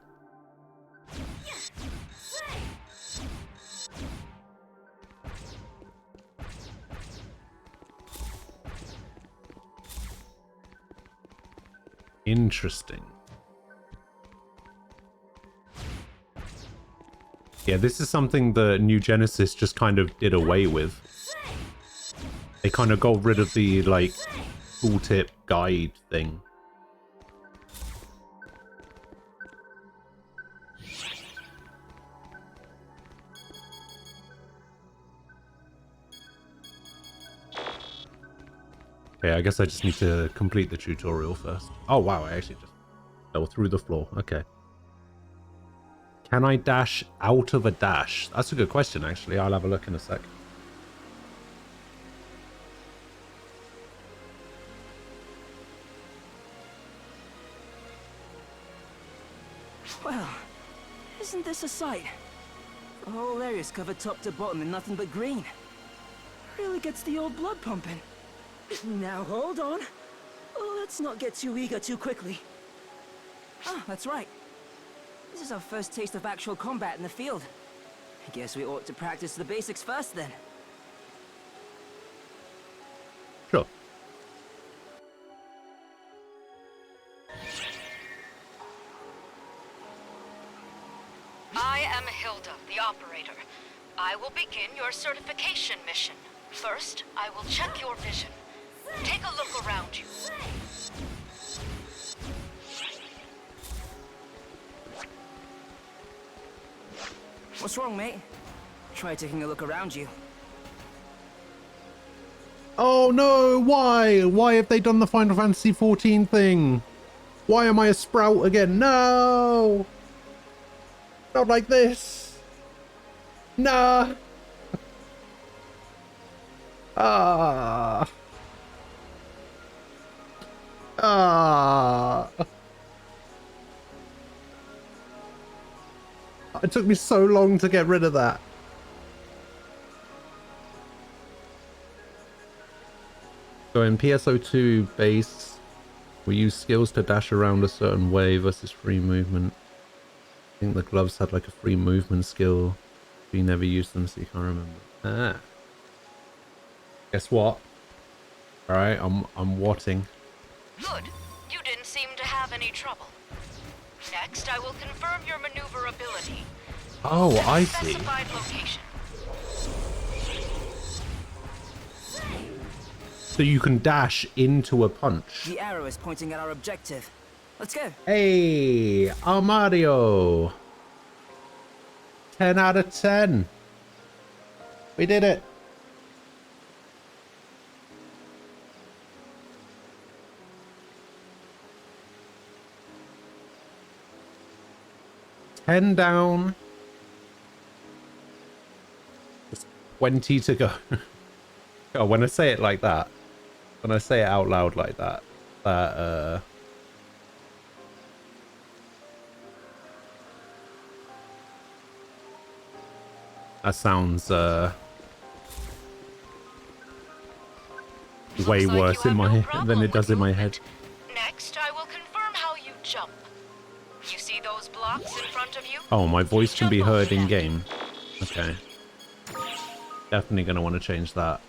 Interesting. Yeah, this is something the New Genesis just kind of did away with. They kind of got rid of the, like, tooltip guide thing. Okay, I guess I just need to complete the tutorial first. Oh, wow, I actually just fell through the floor. Okay. Can I dash out of a dash? That's a good question, actually. I'll have a look in a sec. Well, isn't this a sight? The whole area's covered top to bottom in nothing but green. Really gets the old blood pumping. Now hold on. Let's not get too eager too quickly. Ah, that's right. This is our first taste of actual combat in the field. I guess we ought to practice the basics first then. Sure. I am Hilda, the operator. I will begin your certification mission. First, I will check your vision. Take a look around you. What's wrong, mate? Try taking a look around you. Oh no, why? Why have they done the Final Fantasy 14 thing? Why am I a sprout again? No! Not like this. Nah. Ah. Ah. It took me so long to get rid of that. So in PSO2 base, we use skills to dash around a certain way versus free movement. I think the gloves had like a free movement skill. We never used them, so you can't remember. Ah. Guess what? Alright, I'm watting. Good. You didn't seem to have any trouble. Next, I will confirm your maneuverability. Oh, I see. Specified location. So you can dash into a punch. The arrow is pointing at our objective. Let's go. Hey, Mario. 10 out of 10. We did it. Ten down. Just 20 to go. Oh, when I say it like that, When I say it out loud like that, that sounds way worse in my than it does in my head. Next, I will confirm how you jump. You see those blocks in front of you? Oh, my voice can be heard in game. Okay. Definitely gonna want to change that.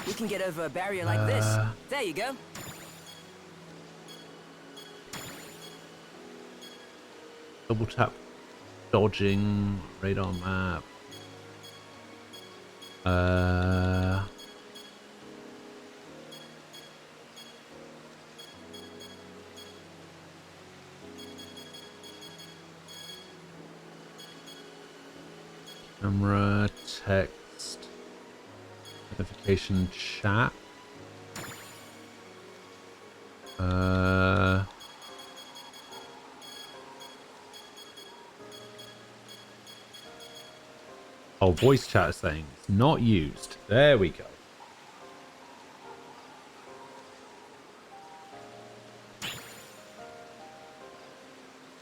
We can get over a barrier like this. There you go. Double tap dodging radar map. Camera, text, notification, chat. Oh, voice chat saying it's not used. There we go.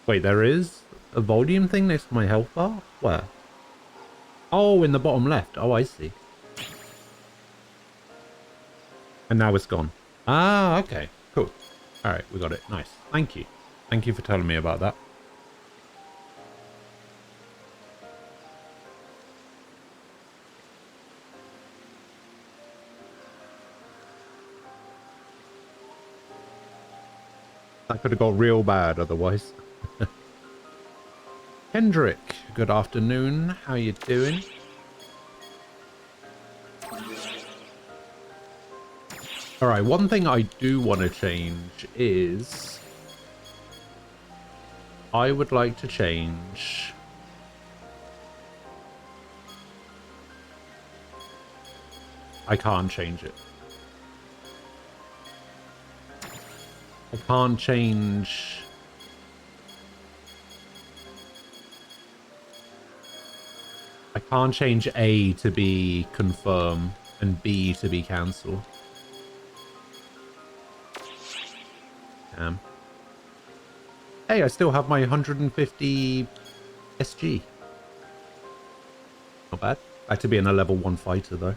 Wait, there is a volume thing next to my health bar? Where? Oh, in the bottom left. Oh, I see. And now it's gone. Ah, okay. Cool. Alright, we got it. Nice. Thank you. Thank you for telling me about that. That could have got real bad otherwise. Kendrick, good afternoon. How you doing? Alright, one thing I do want to change is... I would like to change... I can't change it. I can't change... I can't change A to be confirm and B to be cancel. Damn. Hey, I still have my 150 SG. Not bad. I had to be in a level 1 fighter though.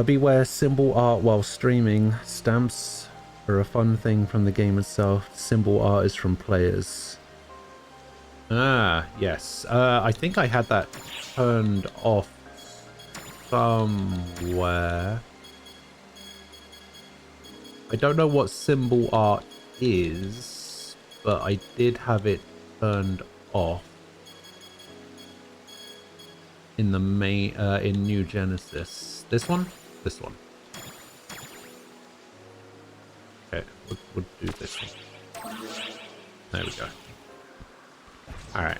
Beware symbol art while streaming. Stamps are a fun thing from the game itself. Symbol art is from players. Ah, yes. I think I had that turned off somewhere. I don't know what symbol art is, but I did have it turned off in the main in New Genesis. This one? This one. Okay, we'll do this one. There we go. Alright.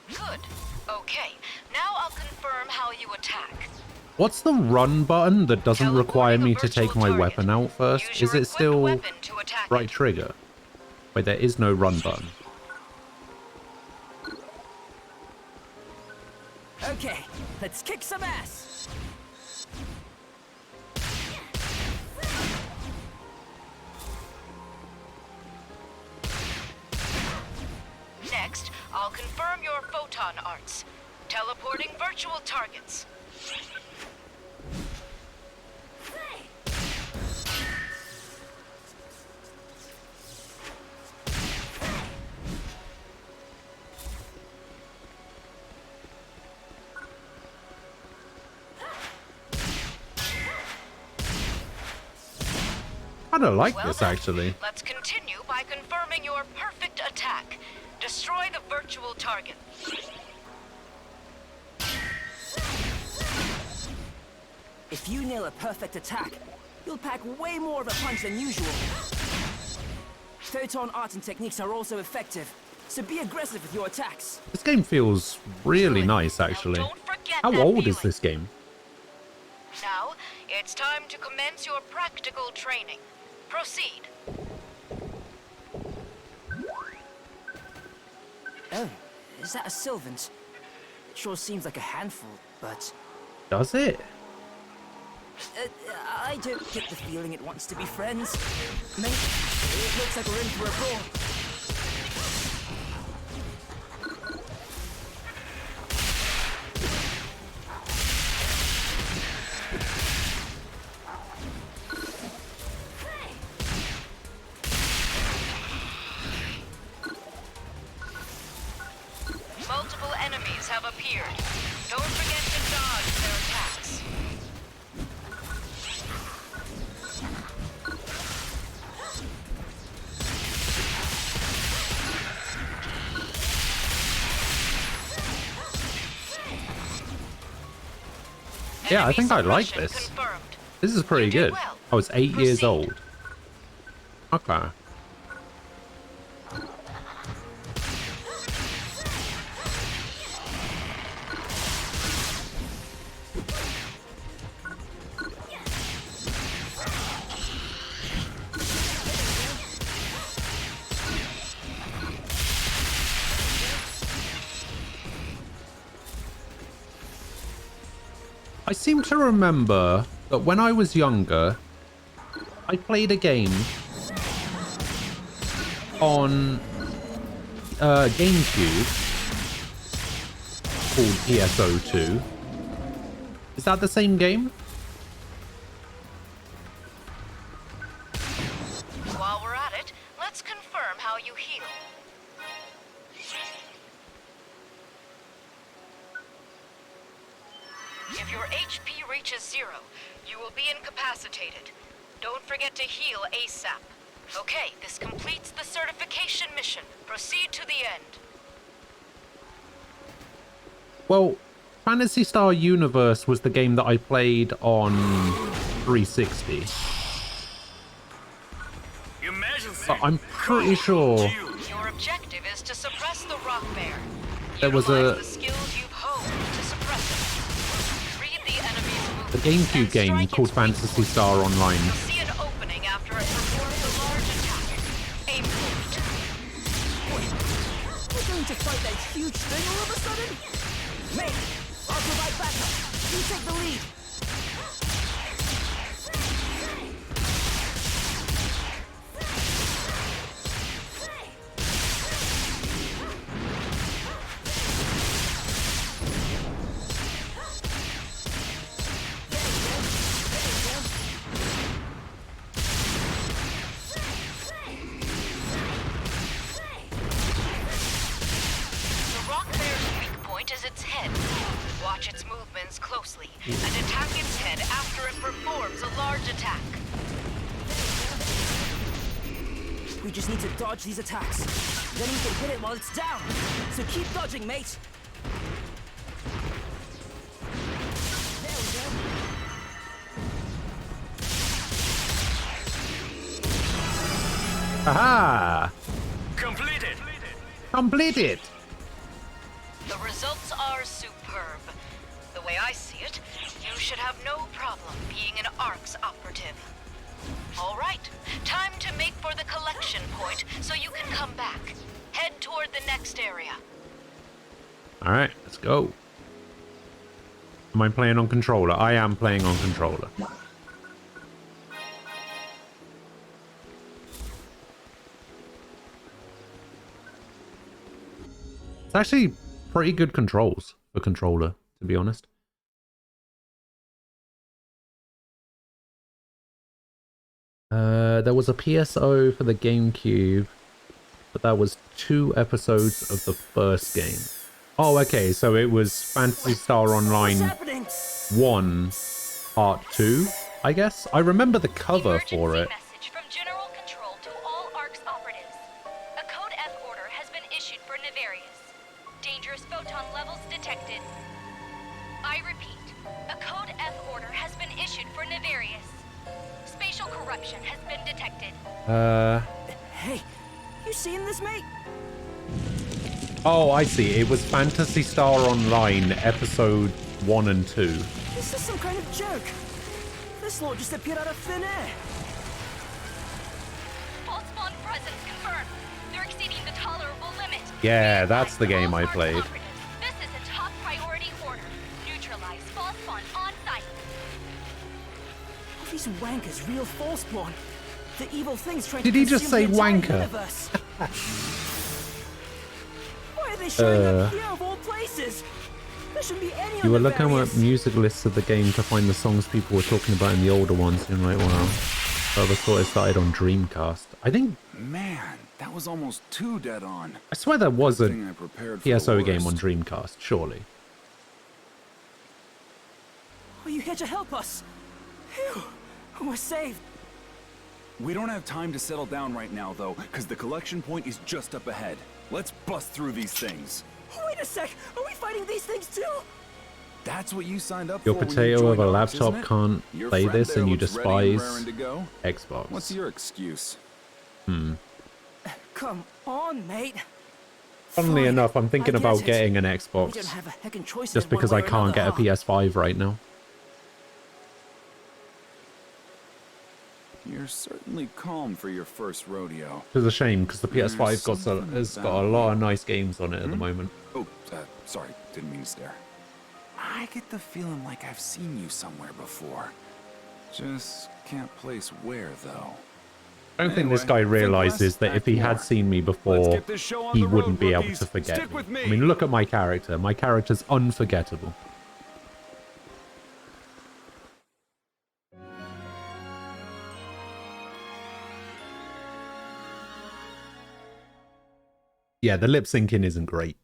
Good. Okay. Now I'll confirm how you attack. What's the run button that doesn't require me to take my weapon out first? Is it still right trigger? Wait, there is no run button. Okay, let's kick some ass. Next, I'll confirm your photon arts. Teleporting virtual targets. I don't like this actually. Let's continue by confirming your perfect attack. Destroy the virtual target. If you nail a perfect attack, you'll pack way more of a punch than usual. Photon art and techniques are also effective, so be aggressive with your attacks. This game feels really nice actually. How old is this game? Now, it's time to commence your practical training. Proceed. Oh, is that a Sylvan's? It sure seems like a handful, but... Does it? I don't get the feeling it wants to be friends. Mate, it looks like we're in for a brawl. Multiple enemies have appeared. Don't forget to dodge their attacks. Yeah, I think I like this. This is pretty good. I was 8 years old. Okay. I seem to remember that when I was younger, I played a game on GameCube called PSO2. Is that the same game? While we're at it, let's confirm how you heal. If your HP reaches 0, you will be incapacitated. Don't forget to heal ASAP. Okay, this completes the certification mission. Proceed to the end. Well, Phantasy Star Universe was the game that I played on 360. But I'm pretty sure Your objective is to suppress the rock bear. there was Utilize the skills you've honed to suppress it. Read the enemy's movements. a GameCube game called Phantasy Star Online. See an opening after it performs a large attack. Aim for it. We're going to fight that huge thing all of a sudden? Mate, I'll provide backup. You take the lead. The rock bear's weak point is its head. Watch its movements closely and attack its head after it performs a large attack. We just need to dodge these attacks. Then we can hit it while it's down. So keep dodging, mate. There we go. Aha! Completed. Completed! The results are superb. The way I see it, you should have no problem being an ARC's operative. All right, time to make for the collection point so you can come back. Head toward the next area. Alright, let's go. Am I playing on controller? I am playing on controller. It's actually pretty good controls for controller, to be honest. There was a PSO for the GameCube, but that was 2 episodes of the first game. Oh, okay, so it was Phantasy Star Online 1 Part 2, I guess? I remember the cover for it. Message from General Control to all ARC's operatives. A Code F order has been issued for Nefarious. Dangerous photon levels detected. I repeat, a Code F order has been issued for Nefarious. Spatial corruption has been detected. Hey, you seen this, mate? Oh, I see. It was Phantasy Star Online Episode 1 and 2. This is some kind of joke. This lot just appeared out of thin air. False spawn presence confirmed. They're exceeding the tolerable limit. Yeah, that's the game I played. This is a top priority order. Neutralize false spawn on site. Are these wankers real false spawn? The evil things trying Did to he just say consume the entire wanker? universe. Why are they showing up here of all places? There shouldn't be any You were on the looking various. at music lists of the game to find the songs people were talking about in the older ones. You're like, wow. I always thought it started on Dreamcast. I think. Man, that was almost too dead on. I swear there was a Thing I prepared for PSO the game on worst. Dreamcast, surely. Are you here to help us? Phew, we're saved. We don't have time to settle down right now, though, because the collection point is just up ahead. Let's bust through these things. Wait a sec, are we fighting these things too? That's what you signed up Your for when you potato of joined a Arx, laptop isn't it? can't Your play friend this there and you looks ready and despise raring to go. Xbox. What's your excuse? Come on, mate. Funnily Fine, enough, I'm thinking I get about it. getting an We Xbox don't have a heckin' choice in just it one because way I or can't get a another, huh? PS5 right now. You're certainly calm for your first rodeo. It's a shame because the PS5 has got a lot of nice games on it at the Hmm? moment. Oh, sorry, didn't mean to stare. I get the feeling like I've seen you somewhere before. Just can't place where, though. I don't think this Anyway, guy think realizes less, that if act he more. had seen me Let's before, get this show on he the road, wouldn't be able rookies. to forget Stick me. with me. I mean, look at my character. My character's unforgettable. Yeah, the lip syncing isn't great.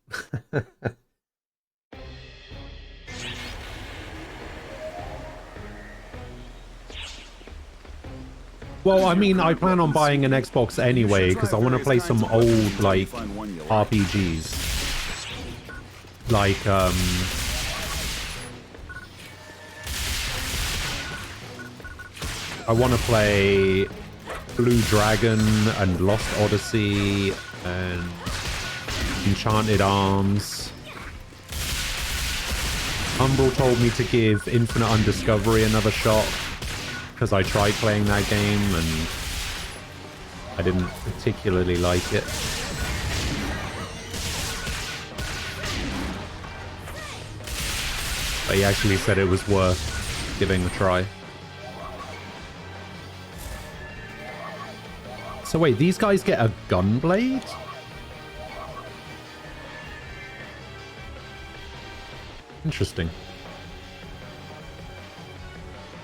Well, I mean, I plan on buying an Xbox anyway because I want to play some old, like, RPGs. Like, I want to play Blue Dragon and Lost Odyssey and Enchanted Arms. Umbral told me to give Infinite Undiscovery another shot because I tried playing that game and I didn't particularly like it. But he actually said it was worth giving a try. So wait, these guys get a gun blade? Interesting.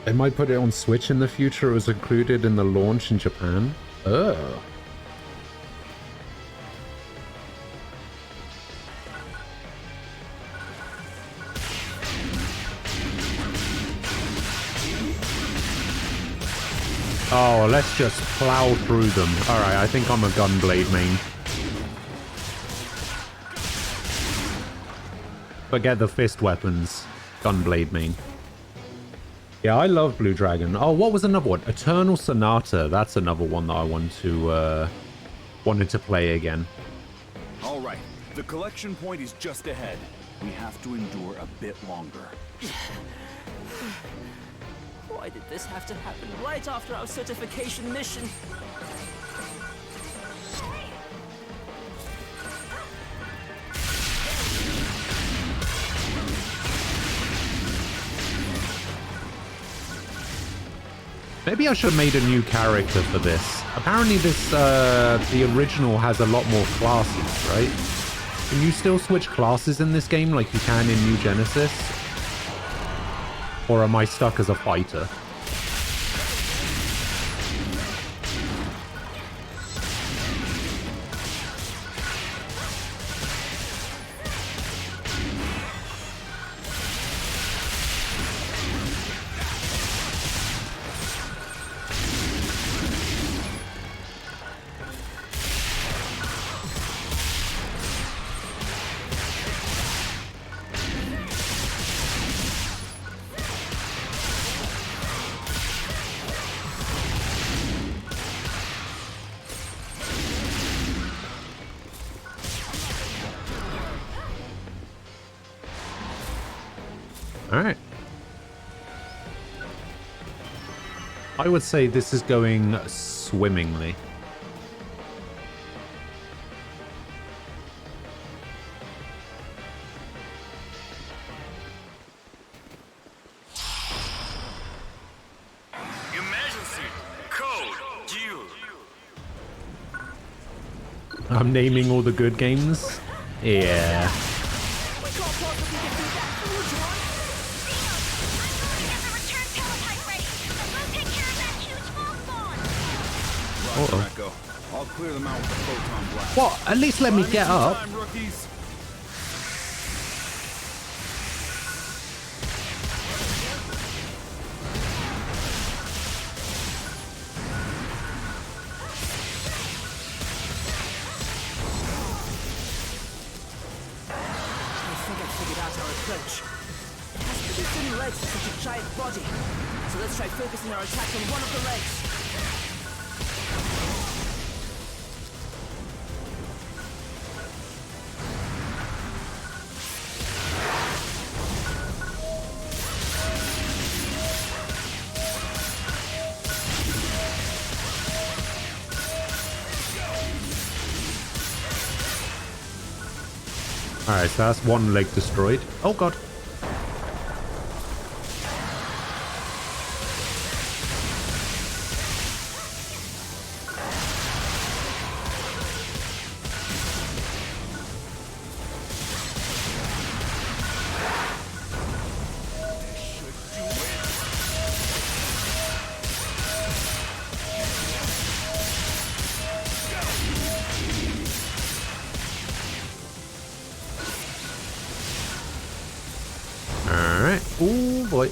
They might put it on Switch in the future. It was included in the launch in Japan. Oh. Oh, let's just plow through them. Alright, I think I'm a gunblade main. Forget the fist weapons. Gunblade main. Yeah, I love Blue Dragon. Oh, what was another one? Eternal Sonata. That's another one that I wanted to play again. All right, the collection point is just ahead. We have to endure a bit longer. Why did this have to happen right after our certification mission? Maybe I should have made a new character for this. Apparently this, the original has a lot more classes, right? Can you still switch classes in this game like you can in New Genesis? Or am I stuck as a fighter? Alright. I would say this is going swimmingly. I'm naming all the good games. Yeah. Echo. I'll clear them out with the photon blast. What? At least let me get up. Time, rookies. I think I figured out our approach. It has pretty thin legs for such a giant body. So let's try focusing our attack on one of the legs. Alright, so that's one leg destroyed. Oh god. Alright. Oh boy.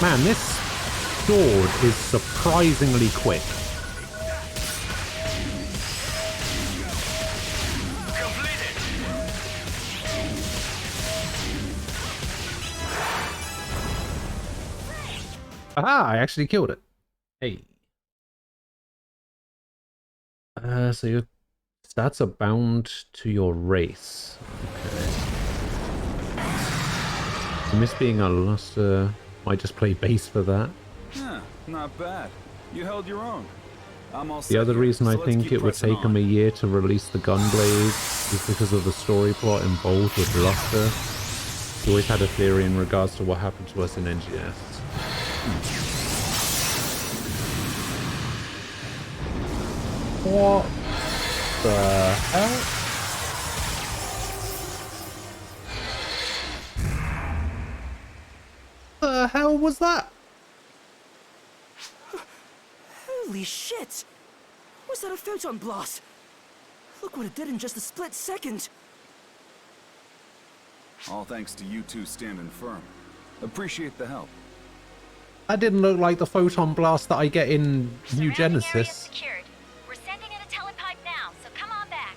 Man, this sword is surprisingly quick. Aha, I actually killed it. Hey. So your stats are bound to your race. Okay. So miss being a luster. Might just play base for that. Huh, not bad. You held your own. I'm all The set other here, reason so I let's think keep it would pressing take them a year to release the Gunblade is because of the story plot involved with Luster. We always had a theory in regards to what happened to us in NGS. What the hell? The hell was that? Holy shit! Was that a photon blast? Look what it did in just a split second. All thanks to you two standing firm. Appreciate the help. That didn't look like the photon blast that I get in New Genesis. Secured. We're sending in a telepipe now, so come on back.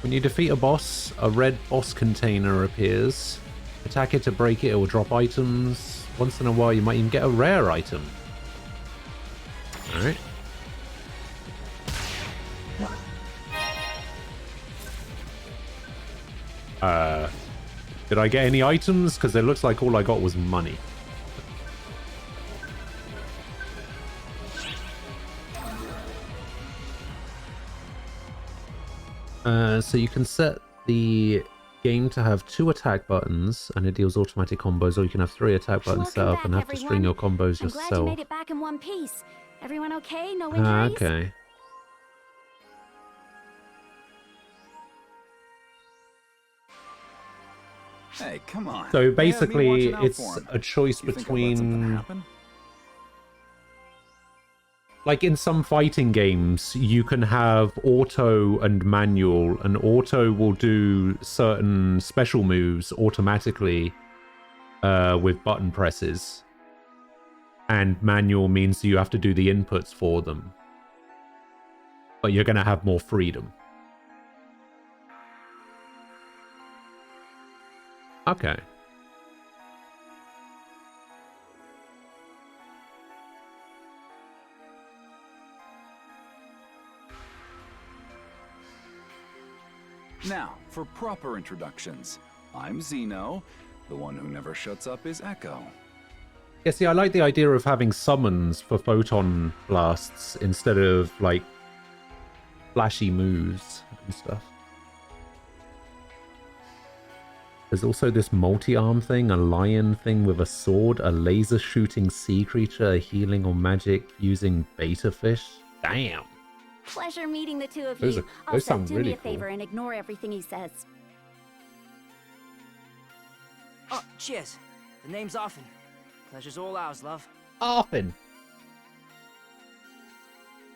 When you defeat a boss, a red boss container appears. Attack it to break it, it will drop items. Once in a while, you might even get a rare item. Alright. Did I get any items? Because it looks like all I got was money. So you can set the game to have 2 attack buttons and it deals automatic combos, or you can have 3 attack buttons set up and have to string your combos I'm yourself. glad you made it back in one piece. Everyone okay? No injuries? Okay. Hey, come on. So They had me basically, watching out it's for 'em. a choice You think I'd let something between... happen? Like in some fighting games, you can have auto and manual, and auto will do certain special moves automatically with button presses. And manual means you have to do the inputs for them. But you're going to have more freedom. Okay. Now, for proper introductions. I'm Zeno. The one who never shuts up is Echo. Yeah, see, I like the idea of having summons for photon blasts instead of, like, flashy moves and stuff. There's also this multi-arm thing, a lion thing with a sword, a laser shooting sea creature, a healing or magic using beta fish. Damn. Pleasure meeting the two of Those you. are- those Also, sound do really me a cool. favor and ignore everything he says. Oh, cheers. The name's Arfin. Pleasure's all ours, love. Arfin.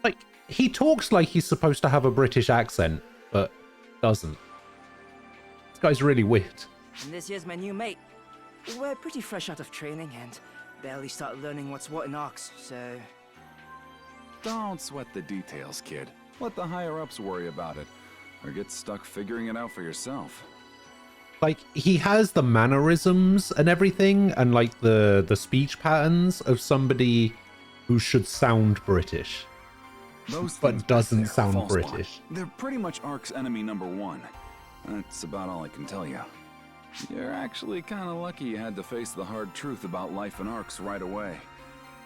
Like, he talks like he's supposed to have a British accent, but doesn't. This guy's really weird. And this here's my new mate. We're pretty fresh out of training and barely started learning what's what in Arcs, so... Don't sweat the details, kid. Let the higher-ups worry about it, or get stuck figuring it out for yourself. Like, he has the mannerisms and everything, and like the speech patterns of somebody who should sound British, Those but things back doesn't there, sound false one. British. They're pretty much Ark's enemy number one. That's about all I can tell you. You're actually kind of lucky you had to face the hard truth about life in Arks right away.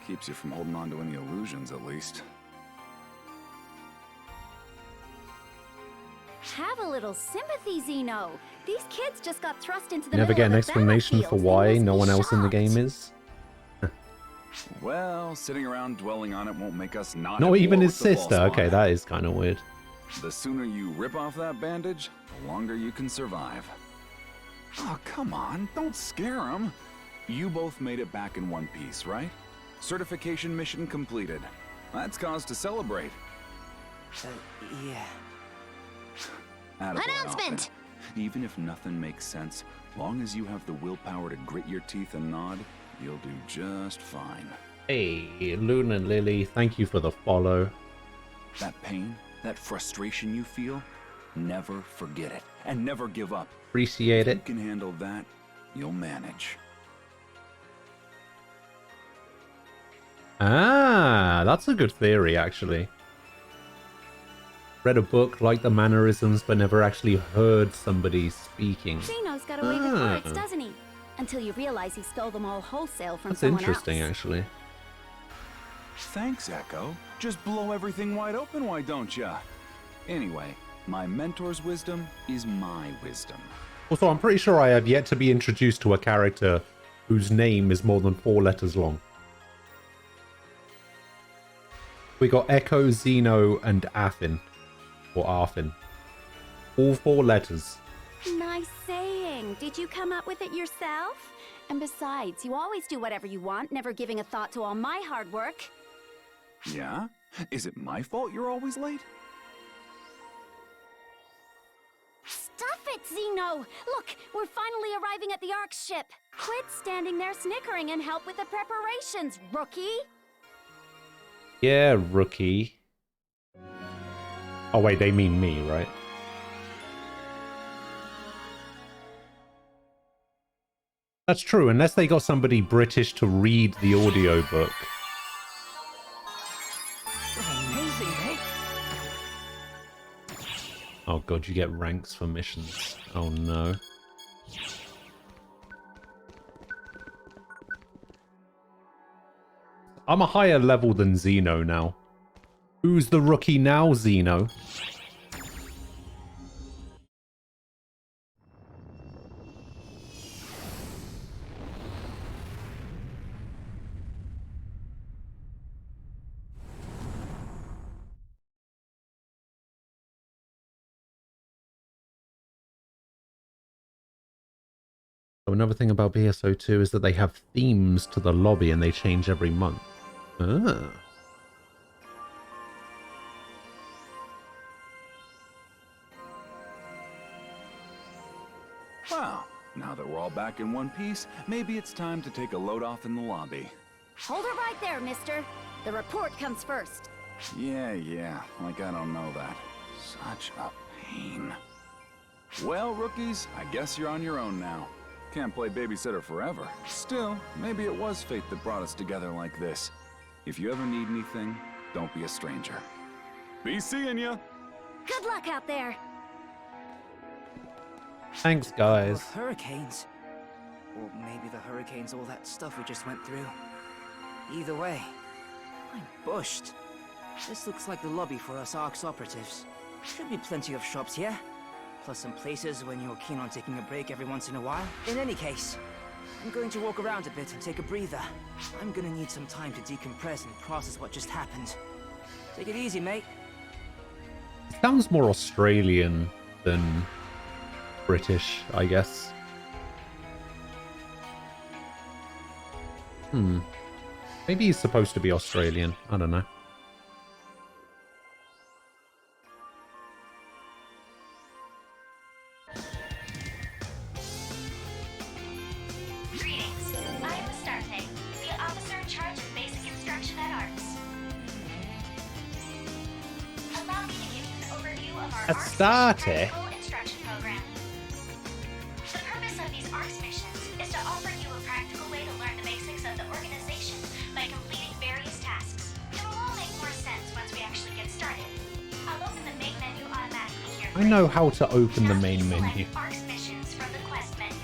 Keeps you from holding on to any illusions, at least. Have a little sympathy, Zeno. These kids just got thrust into the Never middle get an of a explanation for battlefield. They why must no be one else in the shocked. game is. Well, sitting around dwelling on it won't make us not Not at even war his with the sister. false Okay, one. that is kind of weird. The sooner you rip off that bandage, the longer you can survive. Oh, come on, don't scare him. You both made it back in one piece, right? Certification mission completed. That's cause to celebrate. Yeah. Attaboy, Announcement! Alfred. Even if nothing makes sense, long as you have the willpower to grit your teeth and nod, you'll do just fine. Hey, Luna Lily, thank you for the follow. That pain, that frustration you feel, never forget it, and never give up. Appreciate If it. you can handle that, you'll manage. Ah, that's a good theory, actually. Read a book, liked the mannerisms, but never actually heard somebody speaking. Zeno's got away with Ah. words, doesn't he? Until you realize he stole them all wholesale from That's someone interesting, else. actually. Thanks, Echo. Just blow everything wide open, why don't ya? Anyway, my mentor's wisdom is my wisdom. Also, I'm pretty sure I have yet to be introduced to a character whose name is more than 4 letters long. We got Echo, Zeno, and Affin. Or Arfin. All 4 letters. Nice saying. Did you come up with it yourself? And besides, you always do whatever you want, never giving a thought to all my hard work. Yeah? Is it my fault you're always late? Stuff it, Zeno! Look, we're finally arriving at the Ark ship. Quit standing there snickering and help with the preparations, rookie! Yeah, rookie. Oh wait, they mean me, right? That's true, unless they got somebody British to read the audiobook. Amazing, mate. Oh god, you get ranks for missions. Oh no. I'm a higher level than Zeno now. Who's the rookie now, Zeno? So another thing about BSO2 is that they have themes to the lobby and they change every month. Ah. Well, now that we're all back in one piece, maybe it's time to take a load off in the lobby. Hold her right there, mister. The report comes first. Yeah, like I don't know that. Such a pain. Well, rookies, I guess you're on your own now. Can't play babysitter forever. Still, maybe it was fate that brought us together like this. If you ever need anything, don't be a stranger. Be seeing ya! Good luck out there. Thanks, guys. Or hurricanes. Or maybe the hurricane's all that stuff we just went through. Either way, I'm bushed. This looks like the lobby for us Arks operatives. Should be plenty of shops here. Plus some places when you're keen on taking a break every once in a while. In any case, I'm going to walk around a bit and take a breather. I'm gonna need some time to decompress and process what just happened. Take it easy, mate. Sounds more Australian than British, I guess. Maybe he's supposed to be Australian. I don't know. Greetings. I am Astarte, the officer in charge of basic instruction at ARCS. Allow me to give you an overview of our Astarte? Technical Instruction Program. The purpose of these ARCS missions is to offer you a practical way to learn the basics of the organization by completing various tasks. It will all make more sense once we actually get started. I'll open the main menu automatically here. I know how to open the main menu. ARCS missions from the quest menu.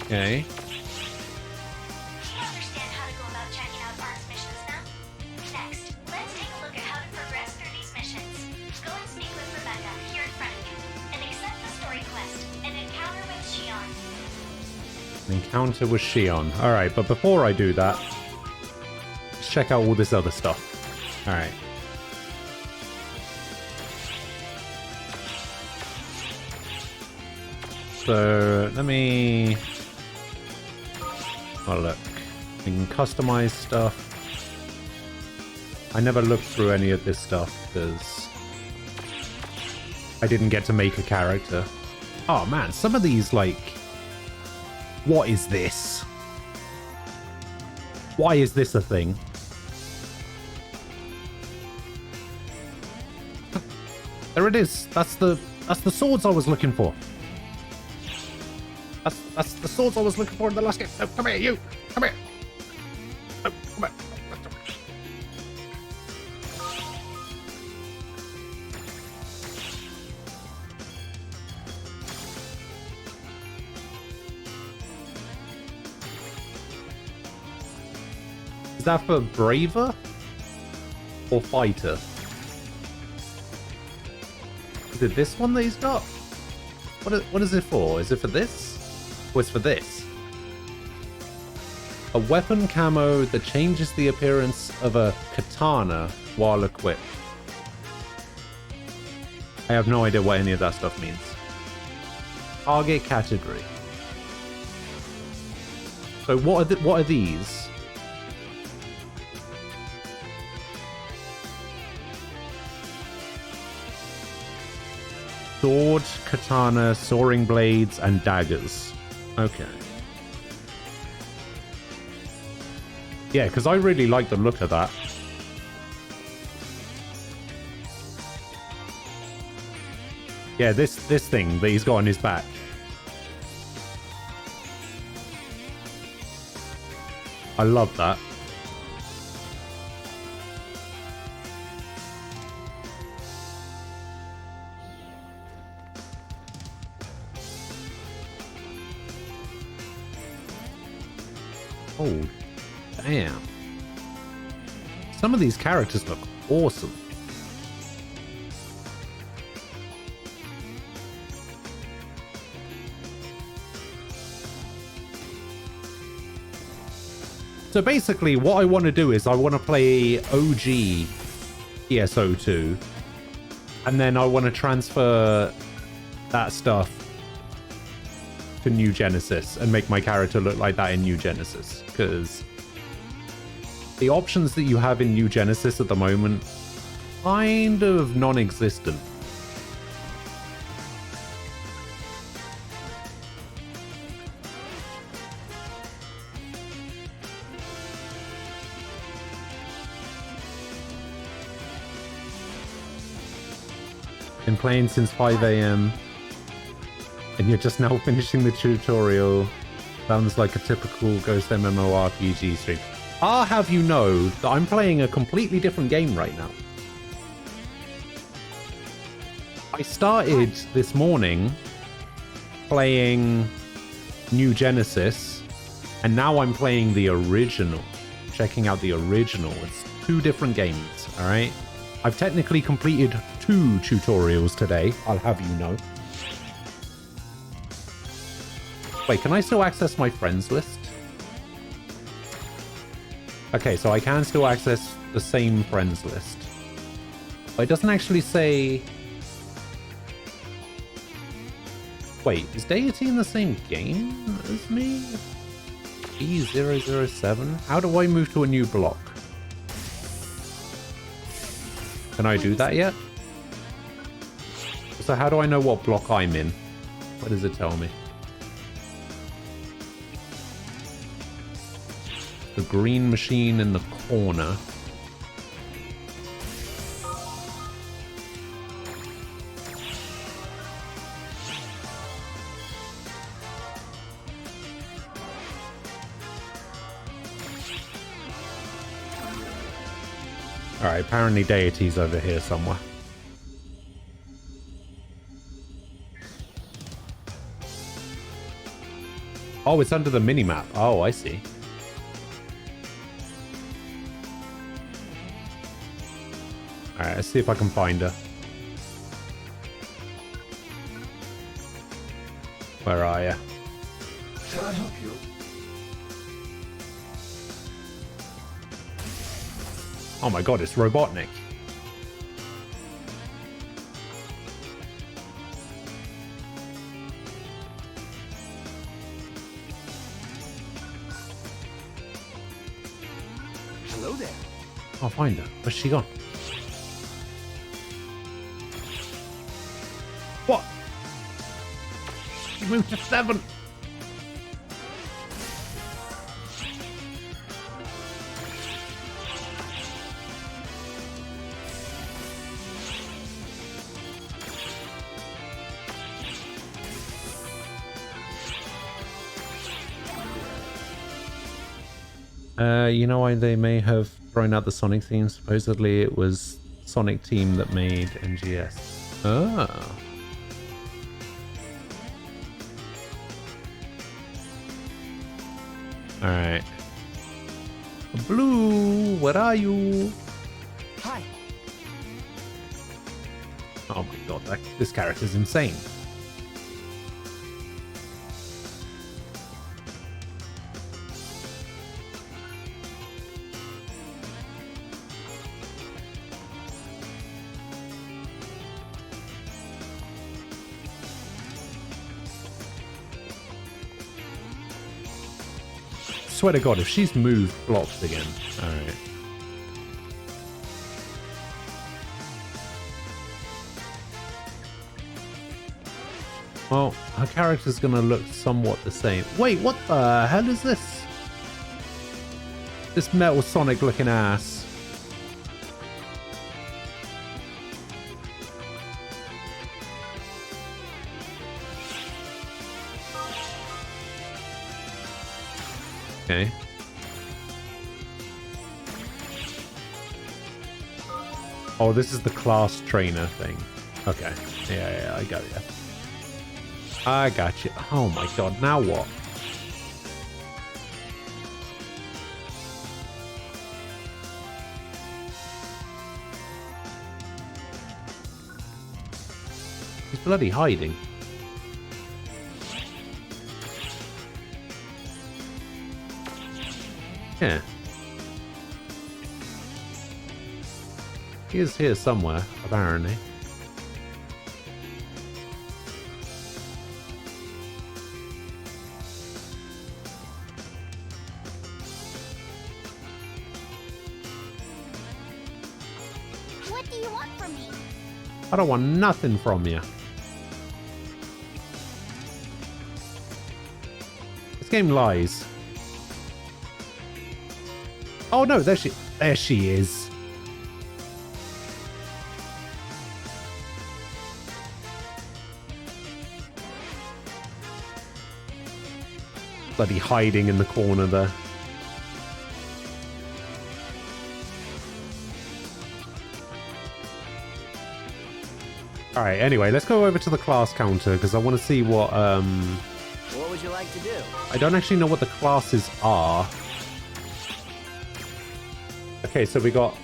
Okay. You understand how to go about checking out ARCS missions now? Next, let's take a look at how to progress through these missions. Go and speak with Rebecca here in front of you, and accept the story quest, an encounter with Shion. Encounter with Shion. Alright, but before I do that, let's check out all this other stuff. Alright. So, let me... Oh, look. We can customize stuff. I never looked through any of this stuff, because I didn't get to make a character. Oh, man, some of these, like... What is this? Why is this a thing? There it is. That's the swords I was looking for. That's the swords I was looking for in the last game. No, come here, you. Come here. No, come here. Is that for braver or fighter? Is it this one that he's got? What is it for? Is it for this? Or it's for this? A weapon camo that changes the appearance of a katana while equipped. I have no idea what any of that stuff means. Target category. So what are these? Sword, katana, soaring blades, and daggers. Okay. Yeah, because I really like the look of that. Yeah, this thing that he's got on his back. I love that. Oh, damn. Some of these characters look awesome. So basically, what I want to do is I want to play OG ESO2, and then I want to transfer that stuff to New Genesis and make my character look like that in New Genesis, because the options that you have in New Genesis at the moment kind of non-existent. Been playing since 5 AM. And you're just now finishing the tutorial. Sounds like a typical Ghost MMORPG stream. I'll have you know that I'm playing a completely different game right now. I started this morning playing New Genesis, and now I'm playing the original. Checking out the original. It's 2 different games, alright? I've technically completed 2 tutorials today, I'll have you know. Wait, can I still access my friends list? Okay, so I can still access the same friends list. But it doesn't actually say... Wait, is Deity in the same game as me? E007? How do I move to a new block? Can I do that yet? So how do I know what block I'm in? What does it tell me? The green machine in the corner. Alright, apparently Deity's over here somewhere. Oh, it's under the minimap. Oh, I see. Alright, let's see if I can find her. Where are you? Can I help you? Oh my god, it's Robotnik. Hello there. I'll find her. Where's she gone? What? She moved to 7. You know why they may have thrown out the Sonic theme? Supposedly it was Sonic team that made NGS. Oh. Alright. Blue, where are you? Hi. Oh my god, this character's insane. Swear to god, if she's moved blocks again. Alright. Well, her character's gonna look somewhat the same. Wait, what the hell is this? This Metal Sonic looking ass. Okay. Oh, this is the class trainer thing. Okay. Yeah, I got you. I got you. Oh my god, now what? He's bloody hiding. Yeah. He is here somewhere, apparently. What do you want from me? I don't want nothing from you. This game lies. Oh no, there she is. Bloody hiding in the corner there. Alright, anyway, let's go over to the class counter because I want to see what you like to do? I don't actually know what the classes are. Okay, so we got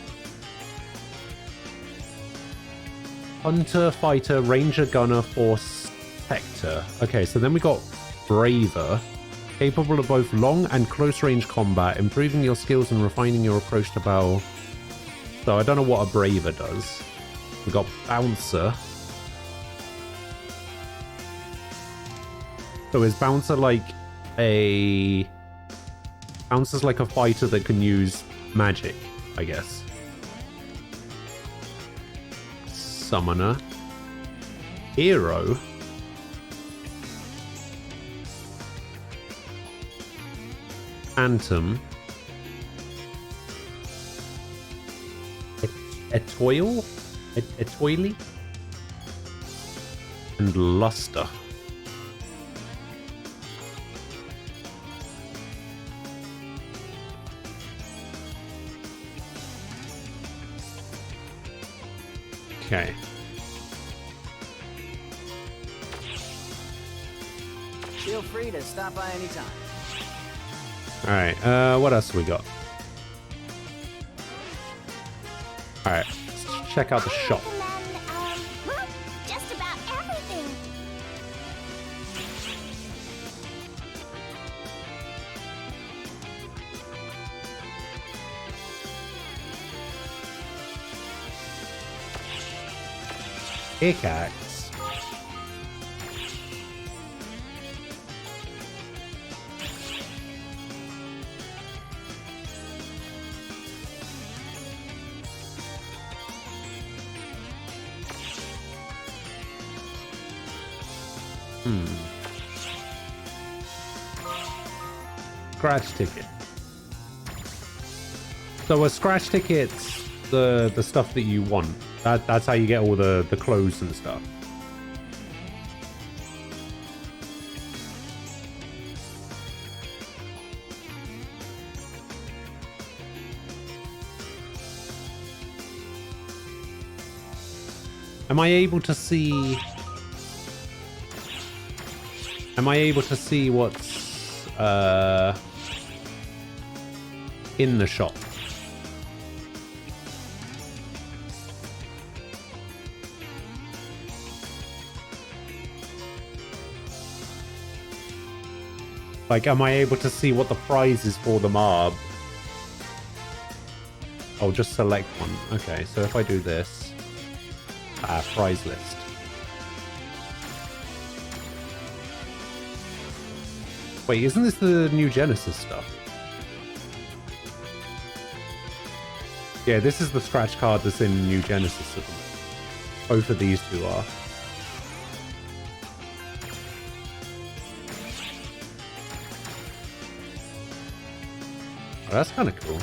Hunter, Fighter, Ranger, Gunner, Force, Protector. Okay, so then we got Braver, capable of both long and close range combat, improving your skills and refining your approach to battle. So I don't know what a Braver does. We got Bouncer. So is Bouncer like a... Bouncer's like a fighter that can use magic, I guess. Summoner. Hero. Phantom. Etoile? Etoile? And Luster. Okay. Feel free to stop by anytime. Alright, what else we got? Alright, let's check out the shop. Well, just about everything. Pickaxe. Scratch ticket. So a scratch ticket's the stuff that you want. That's how you get all the clothes and stuff. Am I able to see what's in the shop? Like, am I able to see what the prizes for them are? I'll just select one. Okay, so if I do this, prize list. Wait, isn't this the new Genesis stuff? Yeah, this is the scratch card that's in New Genesis at the moment. Both of these two are. Oh, that's kind of cool.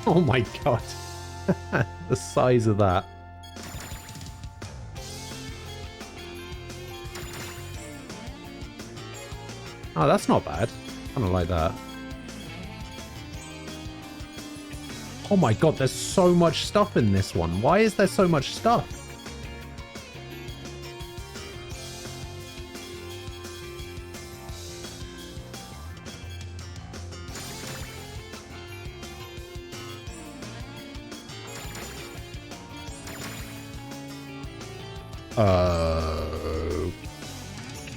Oh my god. The size of that. Oh, that's not bad. Kind of like that. Oh my god, there's so much stuff in this one. Why is there so much stuff?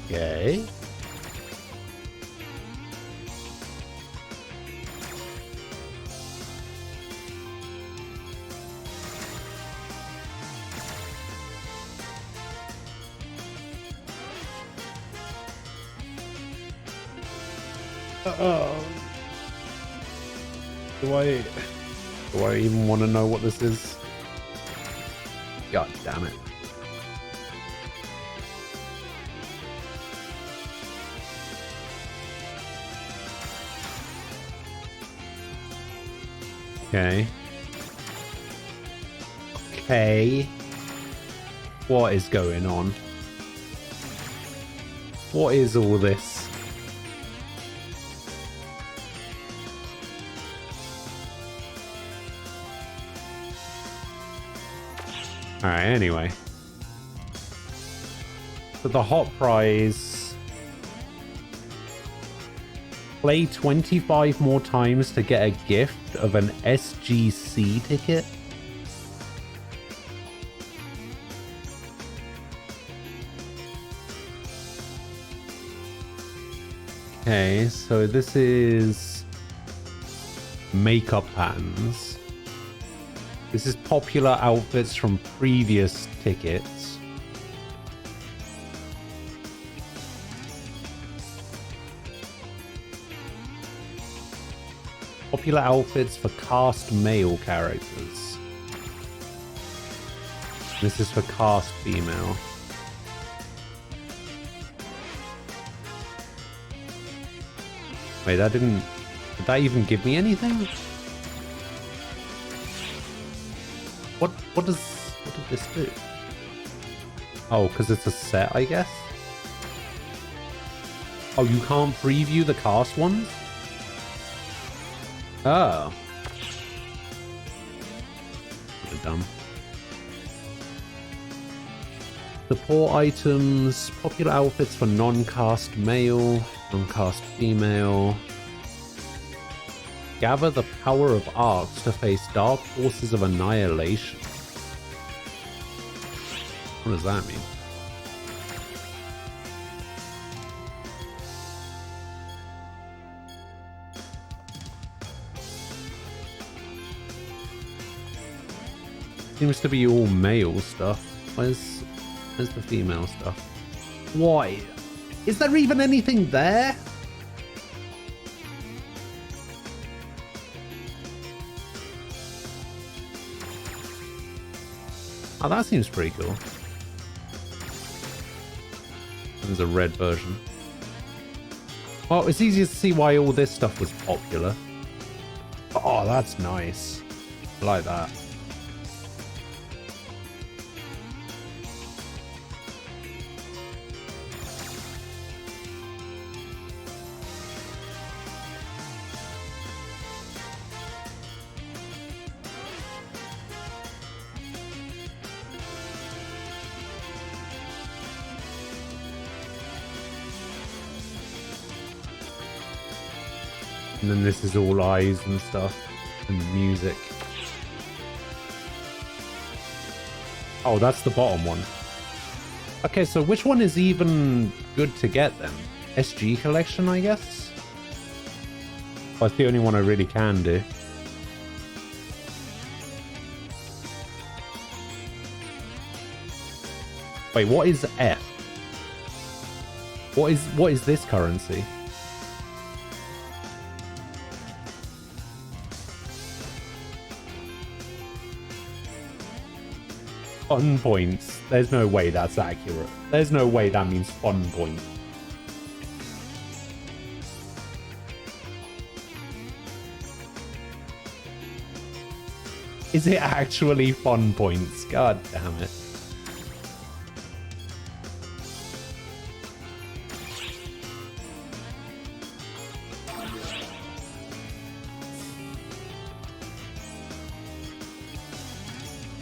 Okay. Do I even want to know what this is? God damn it. Okay. Okay. What is going on? What is all this? Alright, anyway. So the hot prize... Play 25 more times to get a gift of an SGC ticket? Okay, so this is makeup patterns. This is popular outfits from previous tickets. Popular outfits for cast male characters. This is for cast female. Wait, that didn't... Did that even give me anything? What did this do? Oh, because it's a set, I guess? Oh, you can't preview the cast ones? Oh. Kinda dumb. Support items, popular outfits for non-cast male, non-cast female. Gather the power of arcs to face dark forces of annihilation. What does that mean? Seems to be all male stuff. Where's the female stuff? Why? Is there even anything there? Oh, that seems pretty cool. There's a red version. Well, it's easier to see why all this stuff was popular. Oh, that's nice. I like that. And then this is all eyes and stuff, and music. Oh, that's the bottom one. Okay, so which one is even good to get then? SG collection, I guess? Well, that's the only one I really can do. Wait, what is F? What is this currency? Fun points. There's no way that's accurate. There's no way that means fun point. Is it actually fun points? God damn it.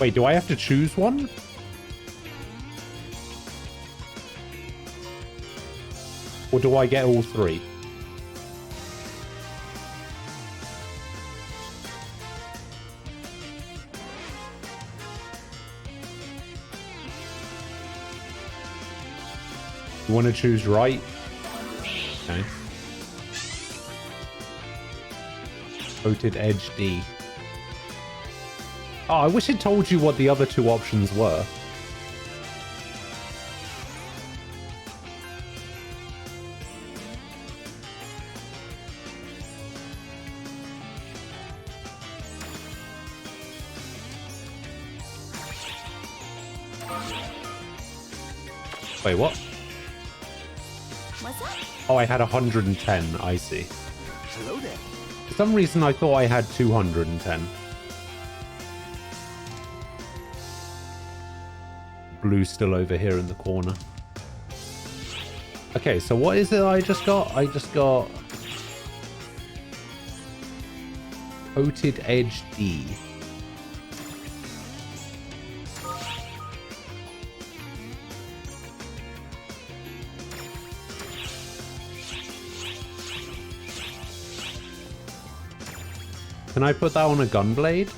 Wait, do I have to choose one? Or do I get all three? You want to choose right? Okay. Voted Edge D. Oh, I wish it told you what the other two options were. Wait, what? What's up? Oh, I had 110, I see. Hello there. For some reason, I thought I had 210. Blue's still over here in the corner. Okay, so what is it I just got? I just got Coated Edge D. Can I put that on a gunblade?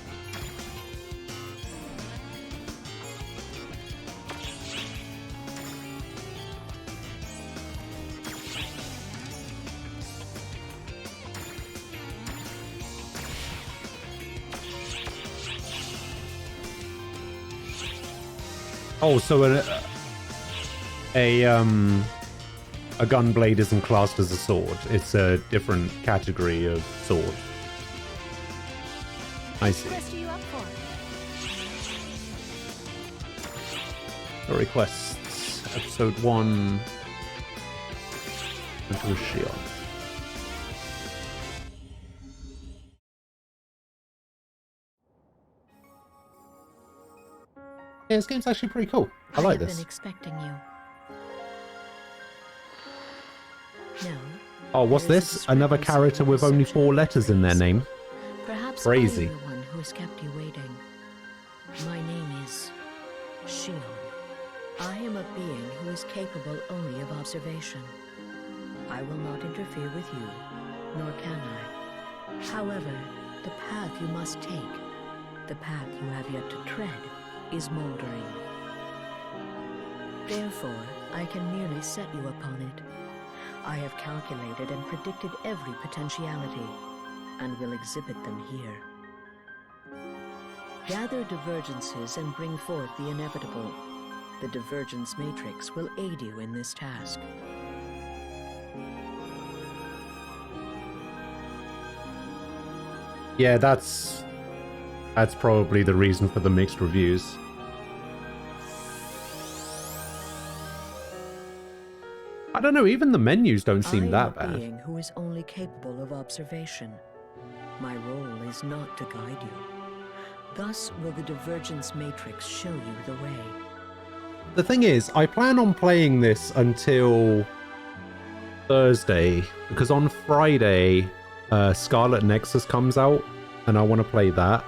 Oh, so a gunblade isn't classed as a sword. It's a different category of sword. I see. Story quests, episode 1. Into a shield. Yeah, this game's actually pretty cool. I like this. Been expecting you. No. Oh, what's this? Another character with only 4 letters in their name. Perhaps Crazy. I am the one who has kept you waiting. My name is Shion. I am a being who is capable only of observation. I will not interfere with you, nor can I. However, the path you must take, the path you have yet to tread, is moldering. Therefore, I can merely set you upon it. I have calculated and predicted every potentiality, and will exhibit them here. Gather divergences and bring forth the inevitable. The divergence matrix will aid you in this task. Yeah, that's probably the reason for the mixed reviews. I don't know, even the menus don't seem that I am a bad. being who is only capable of observation. My role is not to guide you. Thus will the divergence matrix show you the way. The thing is, I plan on playing this until Thursday, because on Friday, Scarlet Nexus comes out, and I want to play that.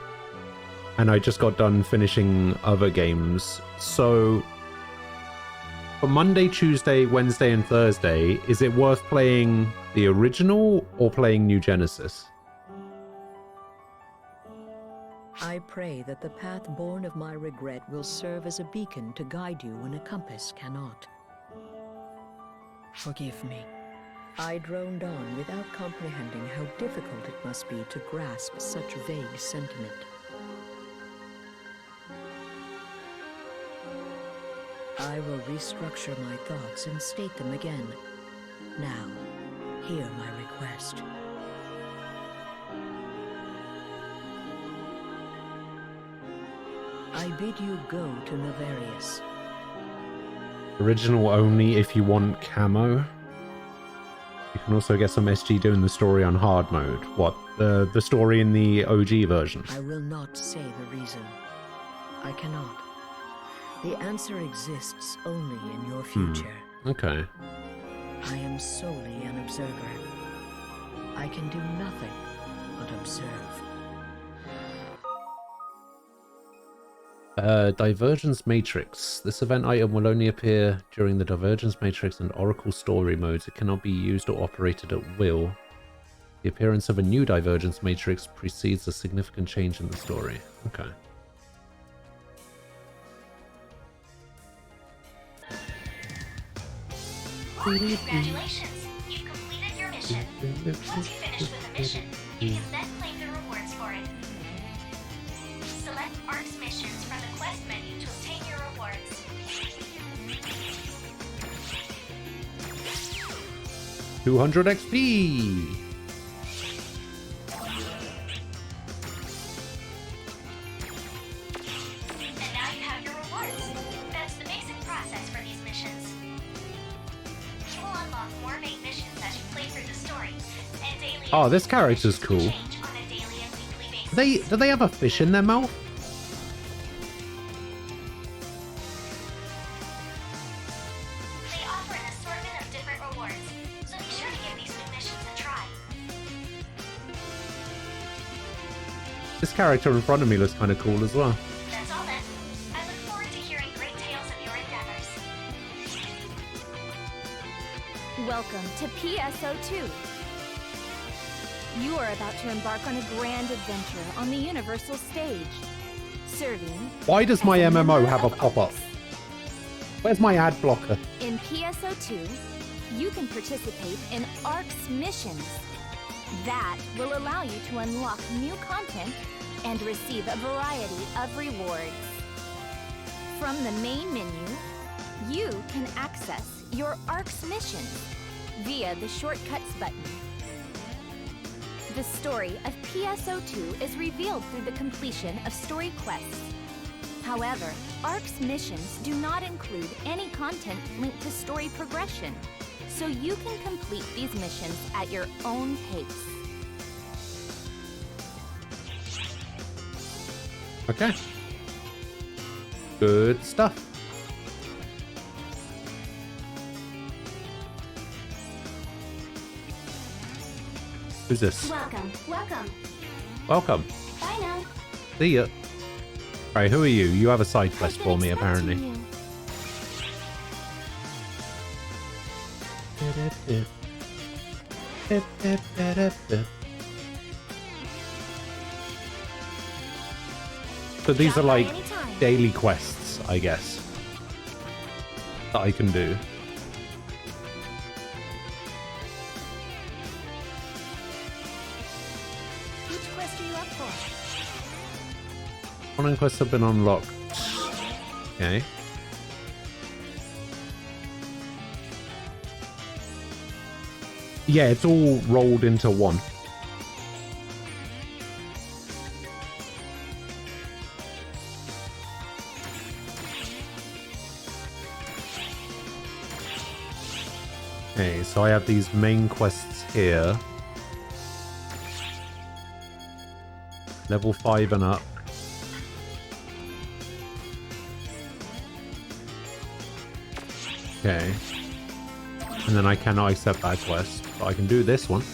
And I just got done finishing other games. So, for Monday, Tuesday, Wednesday, and Thursday, is it worth playing the original or playing New Genesis? I pray that the path born of my regret will serve as a beacon to guide you when a compass cannot. Forgive me. I droned on without comprehending how difficult it must be to grasp such vague sentiment. I will restructure my thoughts and state them again. Now, hear my request. I bid you go to Navarius. Original only if you want camo. You can also get some SG doing the story on hard mode. What, the story in the OG version? I will not say the reason. I cannot. The answer exists only in your future. Okay. I am solely an observer. I can do nothing but observe. Divergence Matrix. This event item will only appear during the Divergence Matrix and Oracle story modes. It cannot be used or operated at will. The appearance of a new Divergence Matrix precedes a significant change in the story. Okay. Congratulations! You've completed your mission. Once you finish with the mission, you can then claim the rewards for it. Select ARC's missions from the quest menu to obtain your rewards. 200 XP! And now you have your rewards. That's the basic process for these missions. You will unlock more main missions as you play through the story, and daily Oh, this character's cool. change on a daily and weekly basis. Do they have a fish in their mouth? They offer an assortment of different This character in front of me looks kind of cool as well. That's all then. I look forward to hearing great tales of your endeavors. Welcome to PSO2. You are about to embark on a grand adventure on the Universal stage. Serving. Why does my MMO have a pop-up? Where's my ad blocker? In PSO2, you can participate in ARC's missions. That will allow you to unlock new content and receive a variety of rewards. From the main menu, you can access your ARC's missions via the Shortcuts button. The story of PSO2 is revealed through the completion of story quests. However, ARC's missions do not include any content linked to story progression, so you can complete these missions at your own pace. Okay. Good stuff. Who's this? Welcome. Welcome. Bye now. See ya. Alright, who are you? You have a side quest for me, apparently. So these are like daily quests, I guess, that I can do. Which quest are you up for? Conan quests have been unlocked. Okay. Yeah, it's all rolled into one. Okay, so I have these main quests here. Level 5 and up. Okay. And then I cannot accept that quest, but I can do this one.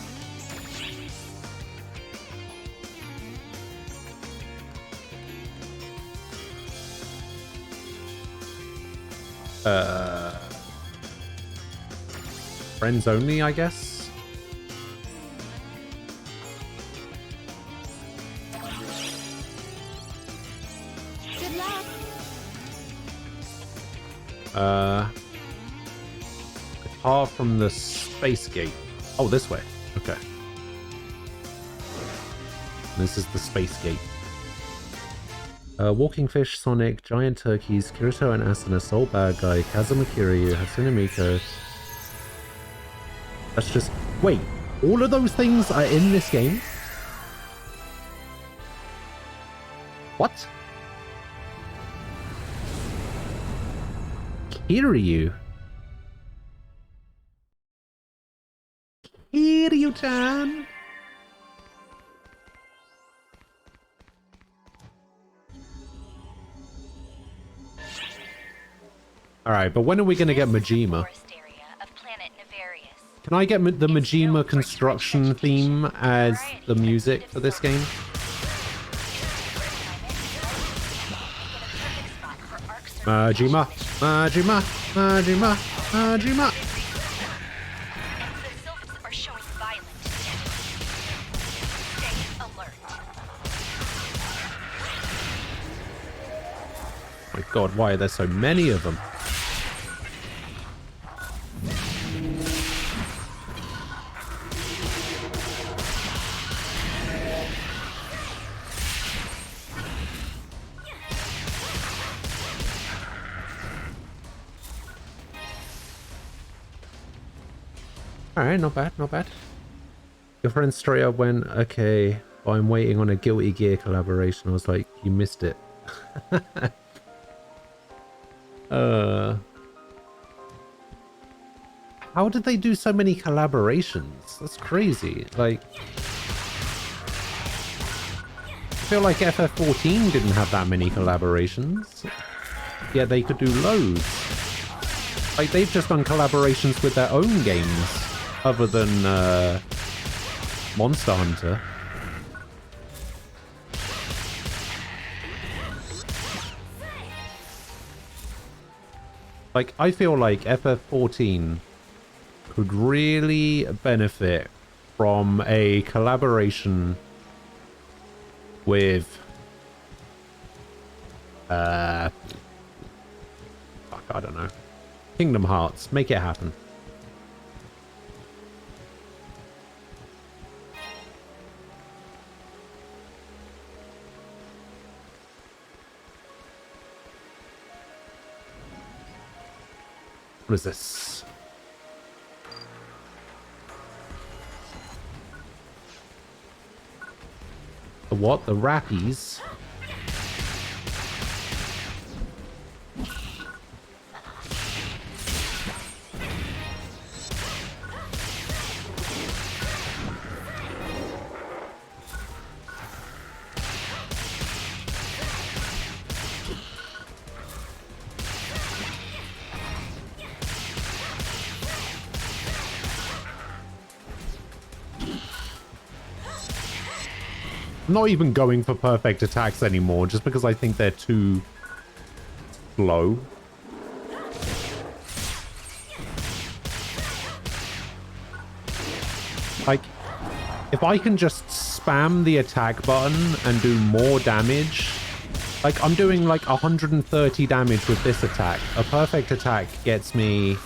Friends only, I guess? Good luck. Apart from the space gate. Oh, this way. Okay. This is the space gate. Walking Fish, Sonic, Giant Turkeys, Kirito and Asuna, Soul Bad Guy, Kazuma Kiryu, Hatsune Miku. That's just... Wait, all of those things are in this game? What? Kiryu? Kiryu-chan? Alright, but when are we going to get Majima? Can I get the Majima construction theme as the music for this game? Majima, Majima, Majima, Majima. My God, why are there so many of them? Alright, not bad, not bad. Your friend straight up went, okay, well, I'm waiting on a Guilty Gear collaboration. I was like, you missed it. How did they do so many collaborations? That's crazy. Like, I feel like FF14 didn't have that many collaborations. Yeah, they could do loads. Like, they've just done collaborations with their own games, other than Monster Hunter. Like, I feel like FF14 could really benefit from a collaboration with fuck, I don't know. Kingdom Hearts. Make it happen. What is this? The what? The Rappies? I'm not even going for perfect attacks anymore, just because I think they're too slow. Like, if I can just spam the attack button and do more damage, like I'm doing like 130 damage with this attack. A perfect attack gets me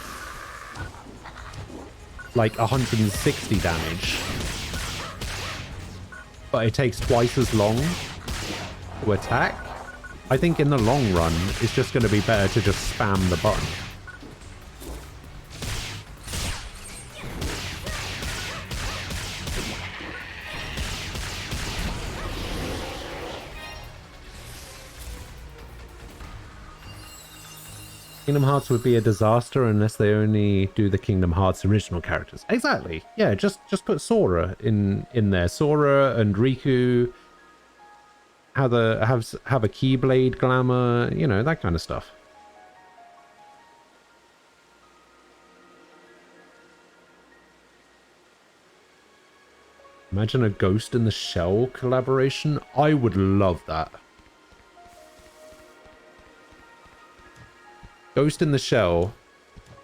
like 160 damage. But it takes twice as long to attack. I think in the long run, it's just going to be better to just spam the button. Kingdom Hearts would be a disaster unless they only do the Kingdom Hearts original characters. Exactly. Yeah, just put Sora in there. Sora and Riku have a Keyblade glamour, you know, that kind of stuff. Imagine a Ghost in the Shell collaboration. I would love that. Ghost in the Shell,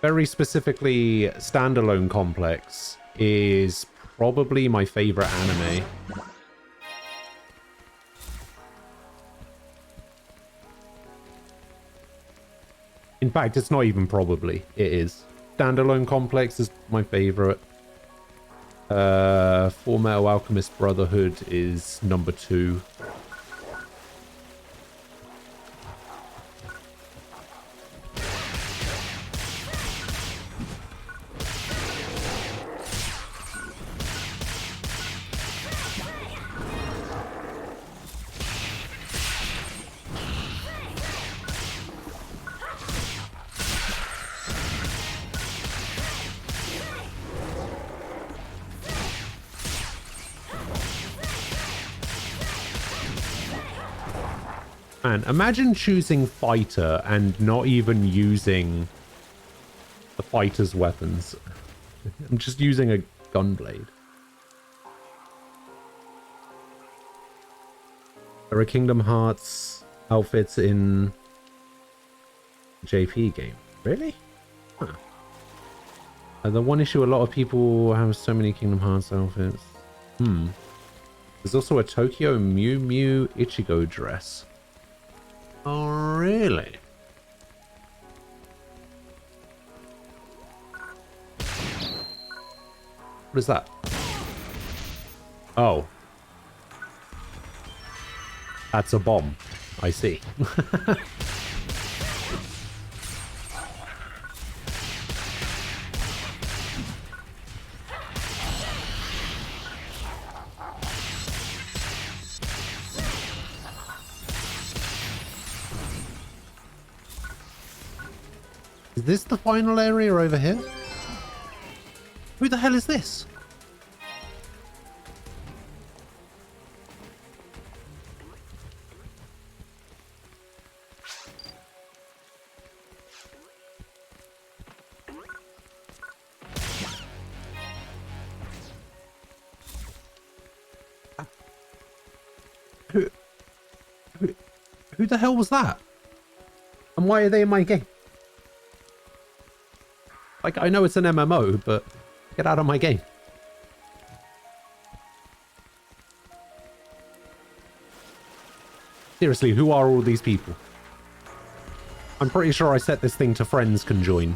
very specifically Standalone Complex, is probably my favorite anime. In fact, it's not even probably, it is. Standalone Complex is my favorite. Full Metal Alchemist Brotherhood is number 2. Man, imagine choosing fighter and not even using the fighter's weapons. I'm just using a gunblade. There are Kingdom Hearts outfits in JP game. Really? Huh. The one issue, a lot of people have so many Kingdom Hearts outfits. There's also a Tokyo Mew Mew Ichigo dress. Oh, really? What is that? Oh. That's a bomb. I see. Is this the final area over here? Who the hell is this? Who the hell was that? And why are they in my game? Like, I know it's an MMO, but get out of my game. Seriously, who are all these people? I'm pretty sure I set this thing to friends can join.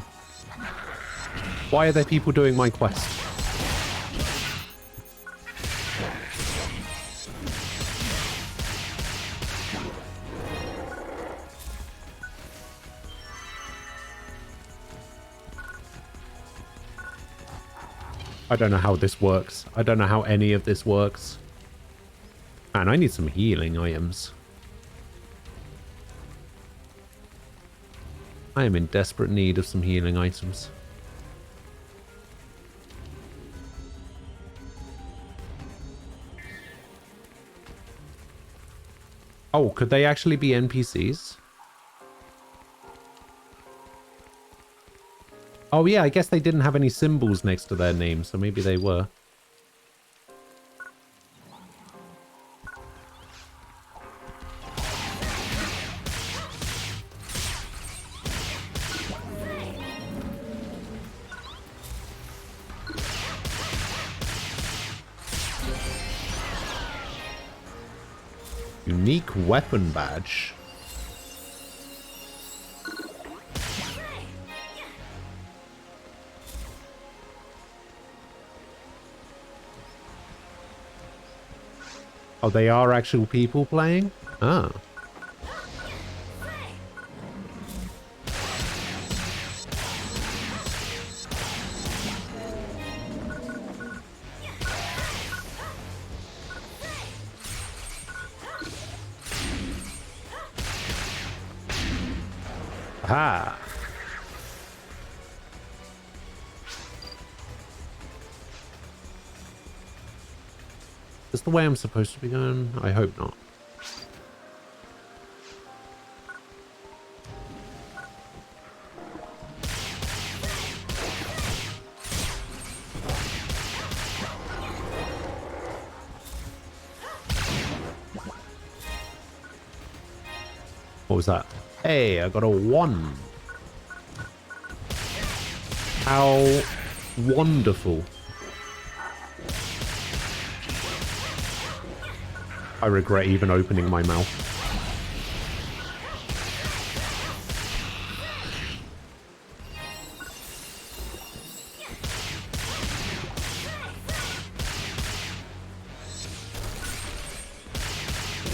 Why are there people doing my quest? I don't know how this works. I don't know how any of this works. Man, I need some healing items. I am in desperate need of some healing items. Oh, could they actually be NPCs? Oh yeah, I guess they didn't have any symbols next to their name, so maybe they were. Unique weapon badge. Oh, they are actual people playing? Ah. Aha. Is the way I'm supposed to be going? I hope not. What was that? Hey, I got a 1. How wonderful. I regret even opening my mouth.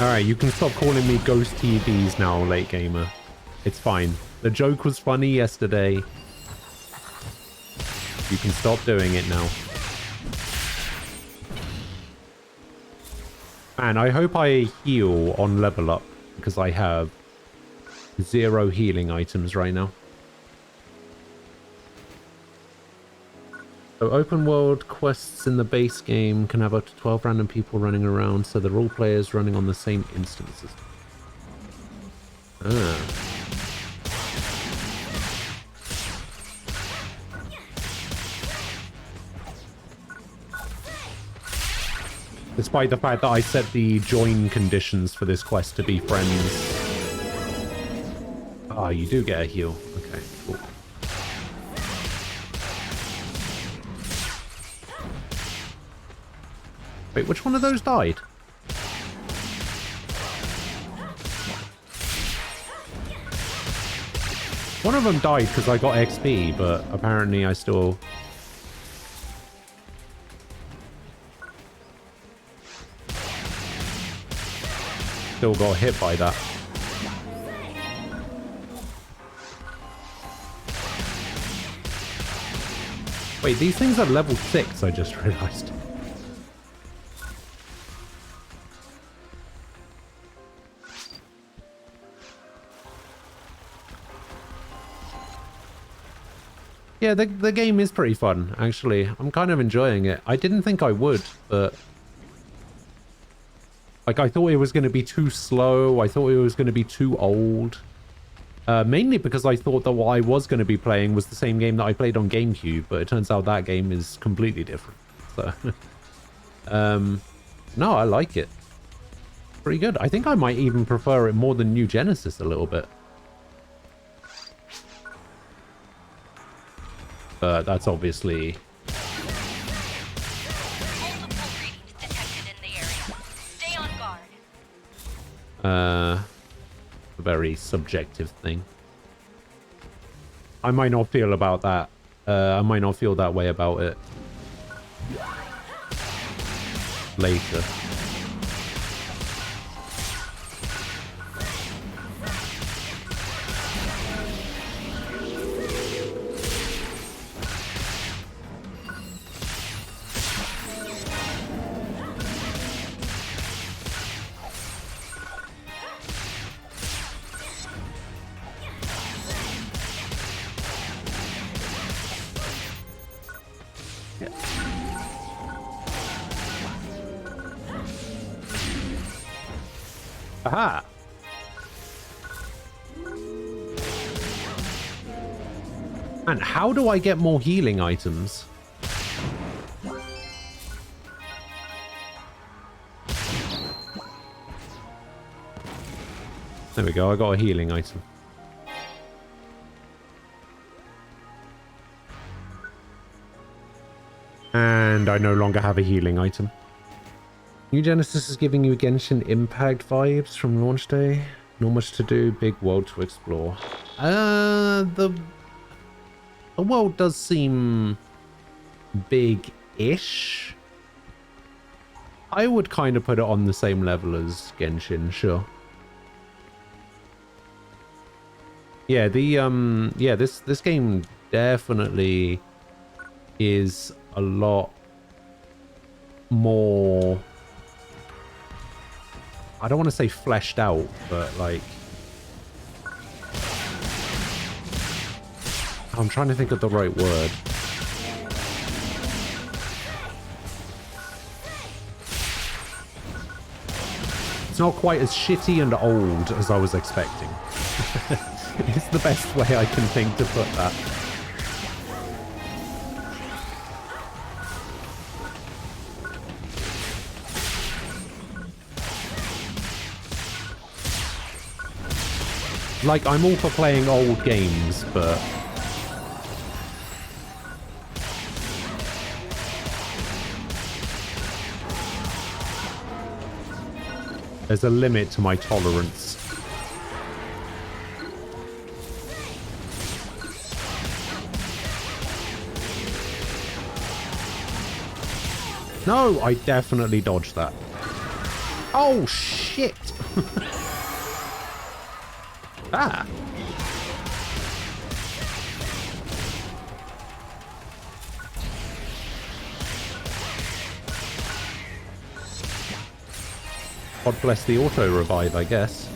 Alright, you can stop calling me ghost TVs now, late gamer. It's fine. The joke was funny yesterday. You can stop doing it now. Man, I hope I heal on level up, because I have 0 healing items right now. So open world quests in the base game can have up to 12 random people running around, so they're all players running on the same instances. Ah. Despite the fact that I set the join conditions for this quest to be friends. Ah, you do get a heal. Okay, cool. Wait, which one of those died? One of them died because I got XP, but apparently I still... Still got hit by that. Wait, these things are level 6, I just realized. Yeah, the game is pretty fun, actually. I'm kind of enjoying it. I didn't think I would, but... Like, I thought it was going to be too slow. I thought it was going to be too old. Mainly because I thought that what I was going to be playing was the same game that I played on GameCube, but it turns out that game is completely different. So, no, I like it. Pretty good. I think I might even prefer it more than New Genesis a little bit. but that's obviously... Multiple readings detected in the area. Stay on guard. a very subjective thing. I might not feel about that. I might not feel that way about it later. Aha! And how do I get more healing items? There we go, I got a healing item. And I no longer have a healing item. New Genesis is giving you Genshin Impact vibes from launch day. Not much to do, big world to explore. The world does seem big-ish. I would kind of put it on the same level as Genshin, sure. Yeah, this game definitely is a lot more, I don't want to say fleshed out, but like, I'm trying to think of the right word. It's not quite as shitty and old as I was expecting. It's the best way I can think to put that. Like, I'm all for playing old games, but there's a limit to my tolerance. No, I definitely dodged that. Oh, shit! Ah! God bless the auto revive, I guess.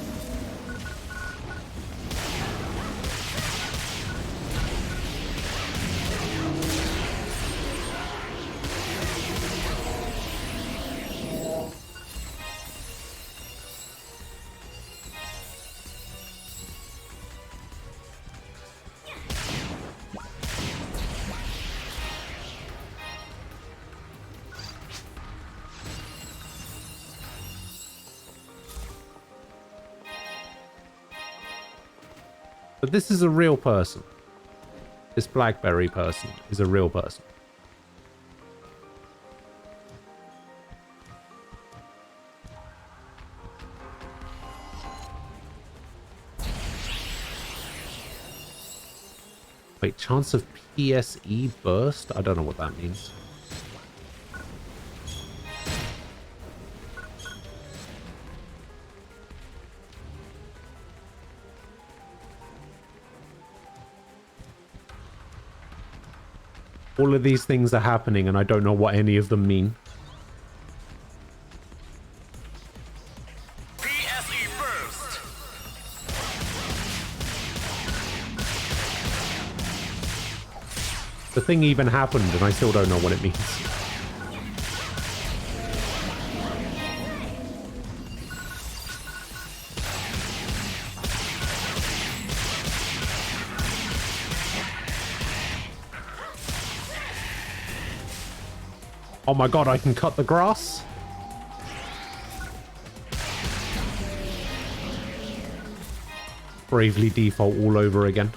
But this is a real person. This Blackberry person is a real person. Wait, chance of PSE burst? I don't know what that means. All of these things are happening and I don't know what any of them mean. PSE burst. The thing even happened and I still don't know what it means. Oh my god, I can cut the grass? Bravely default all over again.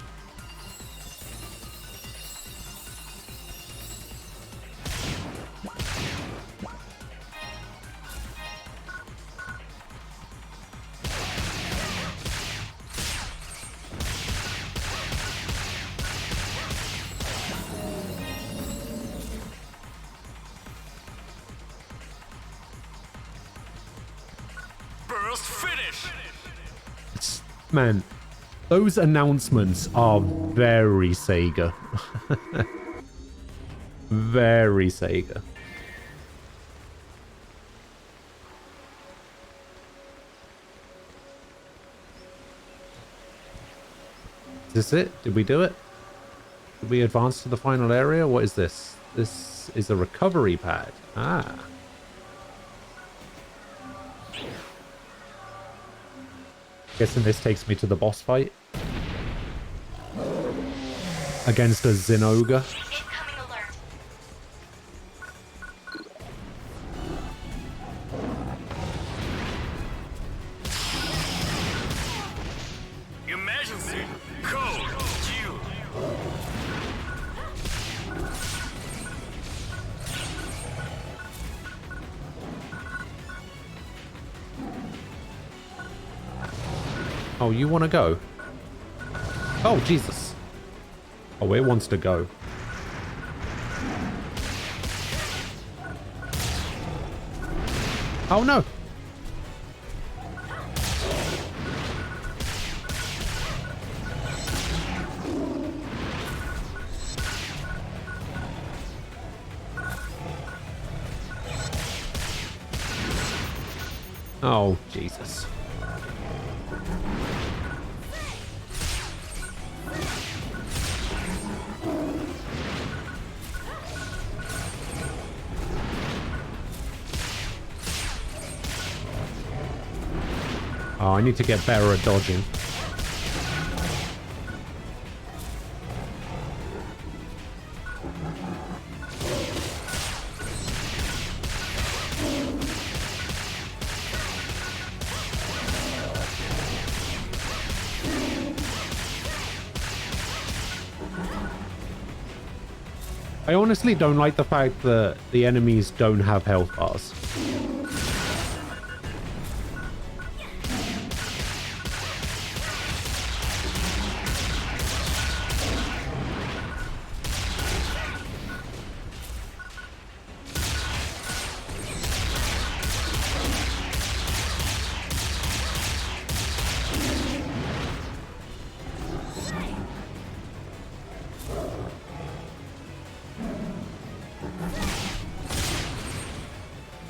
first finish! Man, those announcements are very Sega. Very Sega. Is this it? Did we do it? Did we advance to the final area? What is this? This is a recovery pad. Ah. Guessing this takes me to the boss fight. Against a Zinogre. Emergency code due. Oh, you want to go? Oh, Jesus. Oh, it wants to go. Oh, no. Oh, Jesus. Oh, I need to get better at dodging. I honestly don't like the fact that the enemies don't have health bars.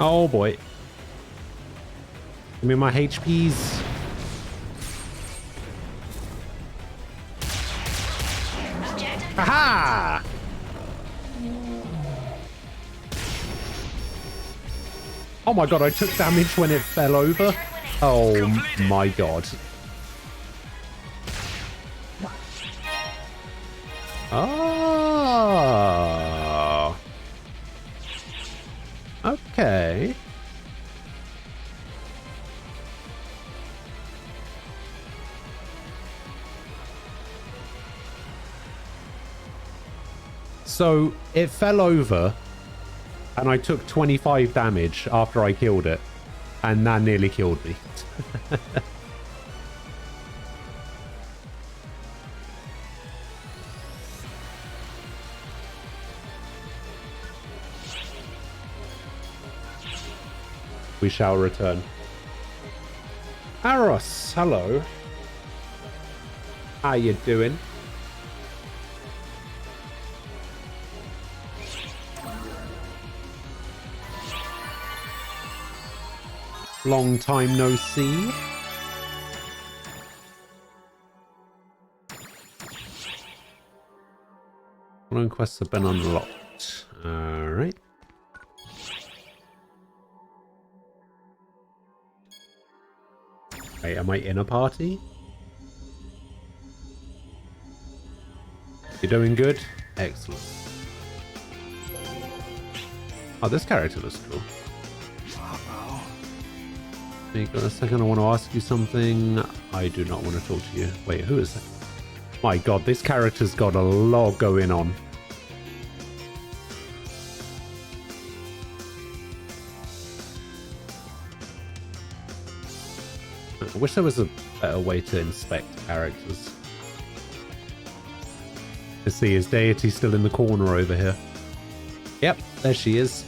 Oh boy. Give me my HPs. Aha! Oh my god, I took damage when it fell over. Oh my god. Oh. Okay. So it fell over and I took 25 damage after I killed it, and that nearly killed me. We shall return. Aros, hello. How you doing? Long time no see. Following quests have been unlocked. Alright. Wait, am I in a party? You're doing good? Excellent. Oh, this character looks cool. Hang on a second, I want to ask you something. I do not want to talk to you. Wait, who is that? My god, this character's got a lot going on. I wish there was a better way to inspect characters. Let's see, is Deity still in the corner over here? Yep, there she is.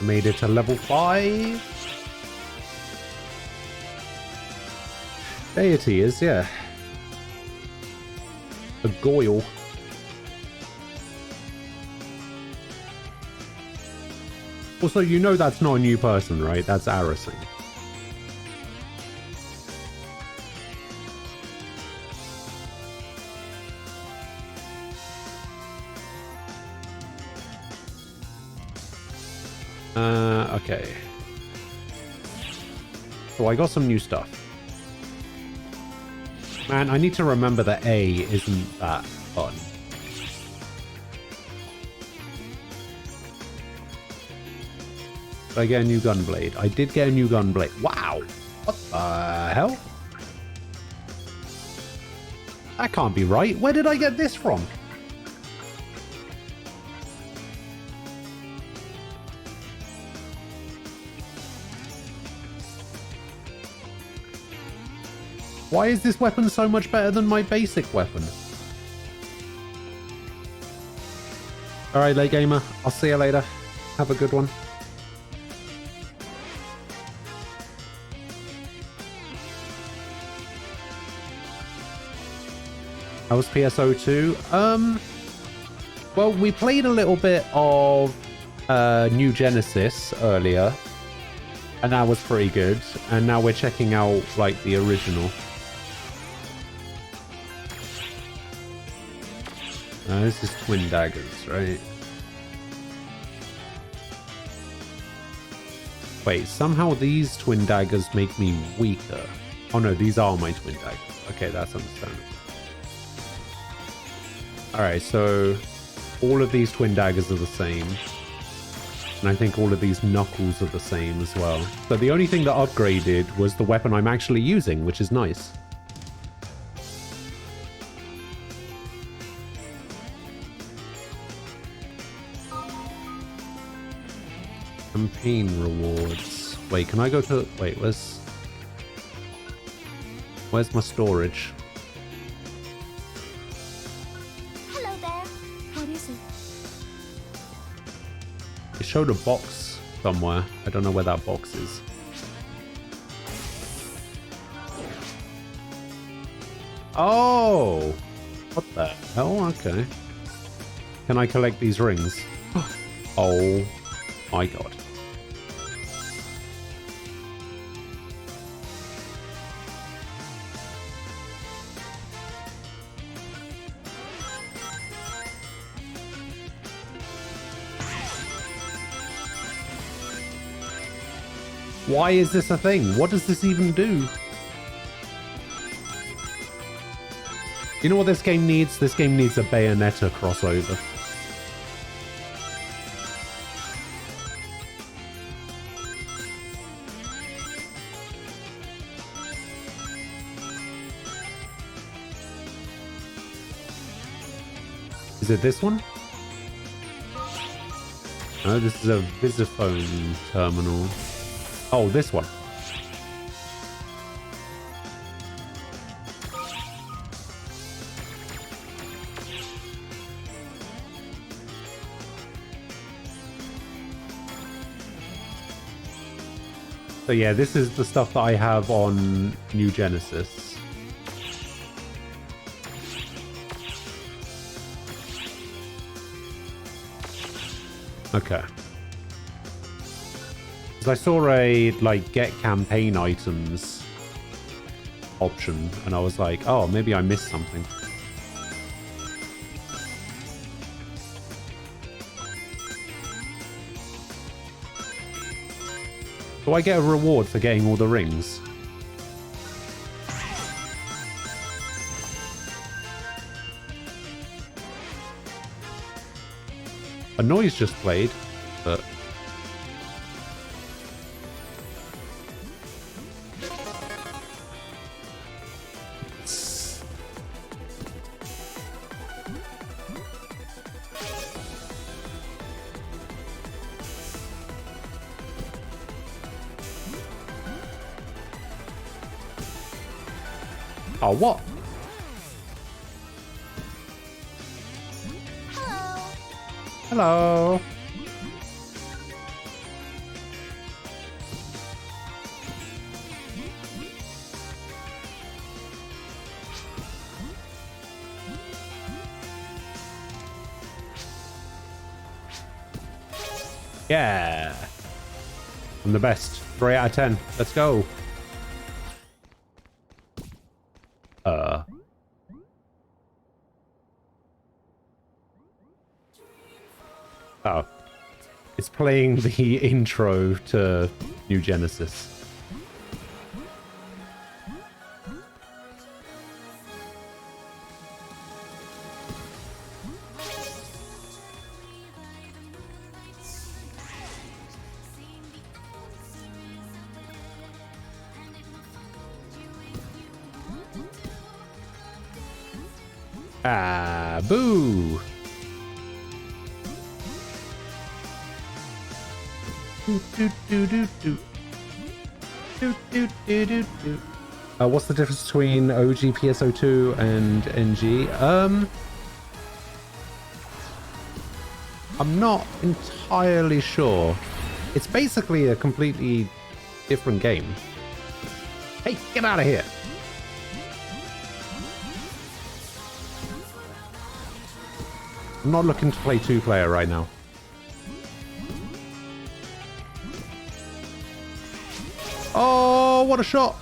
I made it to level 5. Deity is, yeah. A Goyle. Also, you know that's not a new person, right? That's Arison. Okay. So I got some new stuff. Man, I need to remember that A isn't that fun. Did I get a new gunblade? I did get a new gunblade. Wow! What the hell? That can't be right. Where did I get this from? Why is this weapon so much better than my basic weapon? Alright, late gamer. I'll see you later. Have a good one. How was PSO2? Well, we played a little bit of New Genesis earlier, and that was pretty good. And now we're checking out, like, the original. This is Twin Daggers, right? Wait, somehow these Twin Daggers make me weaker. Oh no, these are my Twin Daggers. Okay, that's understandable. Alright, so all of these Twin Daggers are the same. And I think all of these knuckles are the same as well. So the only thing that upgraded was the weapon I'm actually using, which is nice. Campaign rewards. Wait, can I go to... Wait, where's my storage? Hello there. What is it? It showed a box somewhere. I don't know where that box is. Oh! What the hell? Okay. Can I collect these rings? Oh my god. Why is this a thing? What does this even do? You know what this game needs? This game needs a Bayonetta crossover. Is it this one? No, this is a Visiphone terminal. Oh, this one. So yeah, this is the stuff that I have on New Genesis. Okay. Because I saw a, like, get campaign items option, and I was like, oh, maybe I missed something. Do I get a reward for getting all the rings? A noise just played, but... Oh, what? Hello. Hello. Yeah. I'm the best. 3 out of 10. Let's go. Oh. It's playing the intro to New Genesis. Ah, boo! What's the difference between OG PSO2 and NG? I'm not entirely sure. It's basically a completely different game. Hey, get out of here! I'm not looking to play 2-player right now. Oh, what a shot!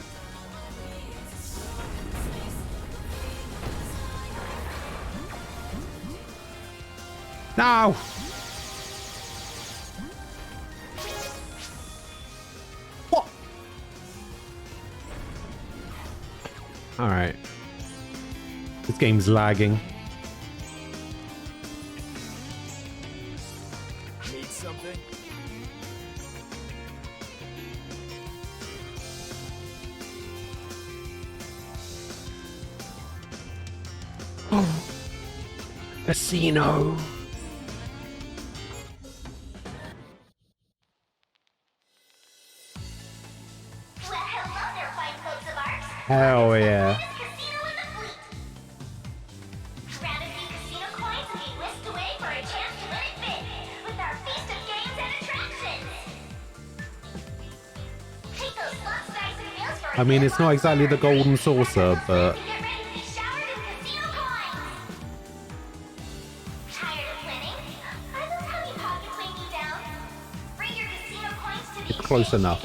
No! What? Alright. This game's lagging. Need something? Oh. Casino. Hell yeah. I mean, it's not exactly the golden saucer, but it's close enough.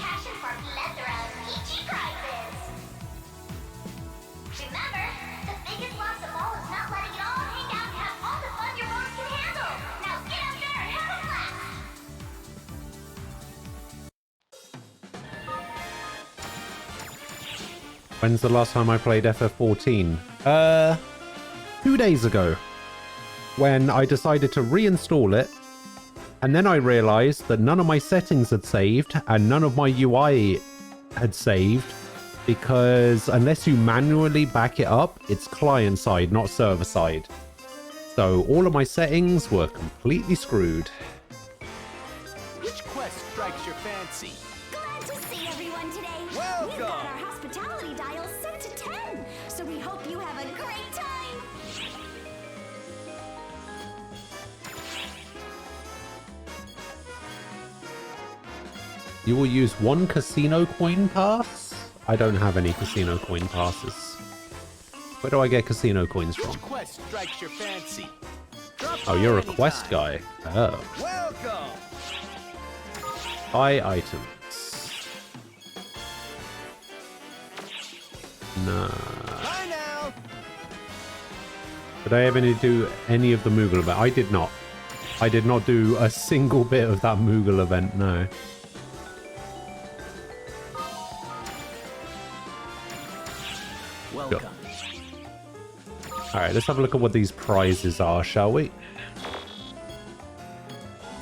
When's the last time I played FF14? 2 days ago. When I decided to reinstall it. And then I realized that none of my settings had saved and none of my UI had saved. Because unless you manually back it up, it's client side, not server side. So all of my settings were completely screwed. Which quest strikes your fancy? Glad to see everyone today. Welcome. We've got our hospitality dial set to 10, so we hope you have a great time. You will use 1 casino coin pass? I don't have any casino coin passes. Where do I get casino coins from? Which quest strikes your fancy? Oh, you're a quest guy. Oh. Welcome. Buy items. Nah. Bye now. Did I ever do any of the Moogle event? I did not. I did not do a single bit of that Moogle event, no. Welcome. Alright, let's have a look at what these prizes are, shall we?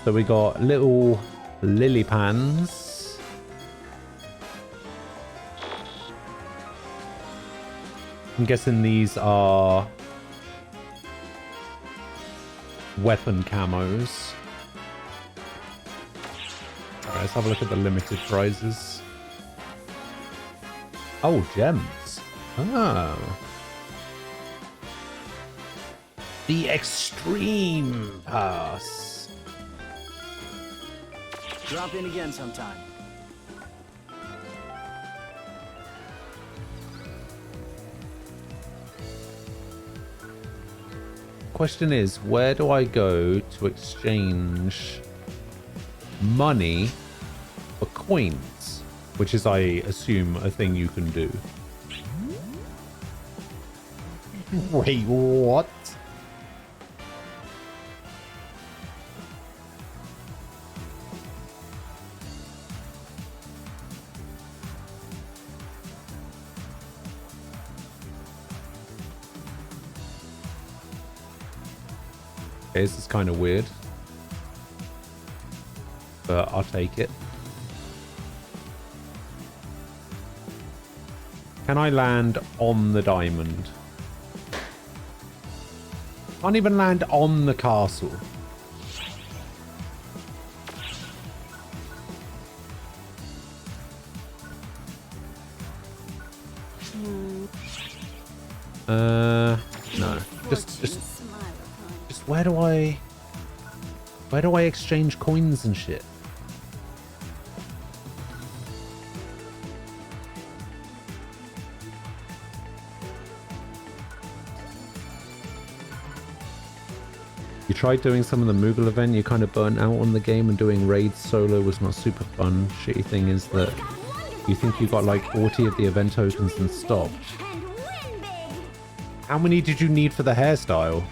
So we got little lily pans. I'm guessing these are weapon camos. Alright, let's have a look at the limited prizes. Oh, gems. Oh. The Extreme Pass. Drop in again sometime. Question is, where do I go to exchange money for coins, which is, I assume, a thing you can do. Wait, what? Okay, this is kind of weird, but I'll take it. Can I land on the diamond? Can't even land on the castle. No. Just where do I exchange coins and shit? You tried doing some of the Moogle event, you kind of burnt out on the game, and doing raids solo was not super fun. Shitty thing is that you think you got like 40 of the event tokens and stopped. How many did you need for the hairstyle?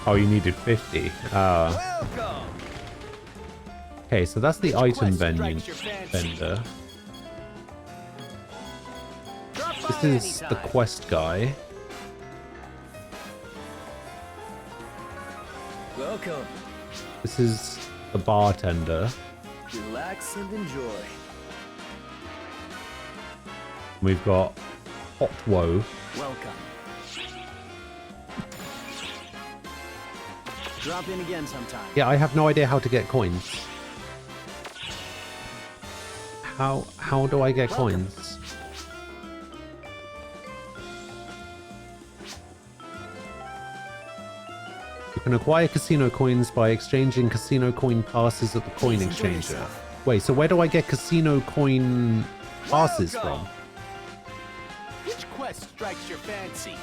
Oh, you needed 50. Okay, so that's the item vendor. This is the quest guy. Welcome. This is the bartender. Relax and enjoy. We've got Hot Woe. Welcome. Drop in again sometime. Yeah, I have no idea how to get coins. How do I get coins? You can acquire casino coins by exchanging casino coin passes at the coin exchanger. Wait, so where do I get casino coin passes from? Which quest strikes your fancy?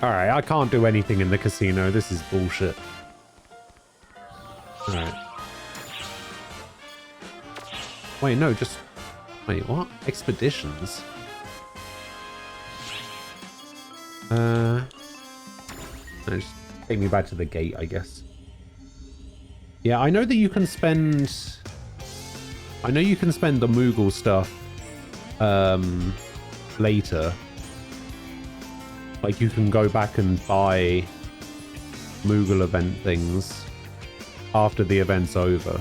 Alright, I can't do anything in the casino. This is bullshit. Alright. Wait, no, just... Wait, what? Expeditions? No, just take me back to the gate, I guess. Yeah, I know that you can spend... I know you can spend the Moogle stuff later. Like, you can go back and buy Moogle event things after the event's over.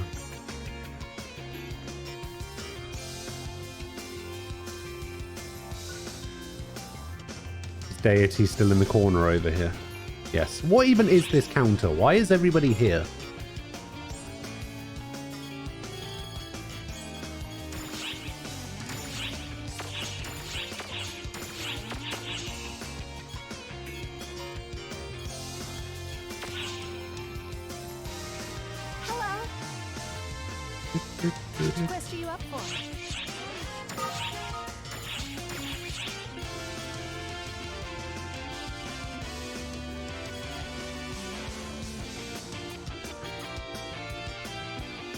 Is Deity still in the corner over here? Yes. What even is this counter? Why is everybody here? Which quest are you up for?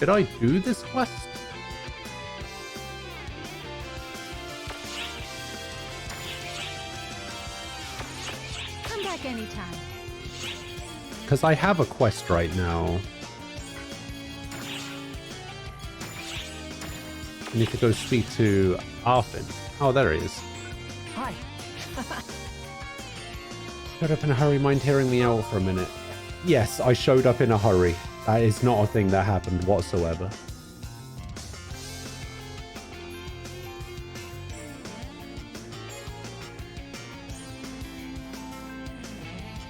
Did I do this quest? Come back anytime. Because I have a quest right now. I need to go speak to Arfin. Oh, there he is. Hi. Showed up in a hurry. Mind hearing me out for a minute? Yes, I showed up in a hurry. That is not a thing that happened whatsoever.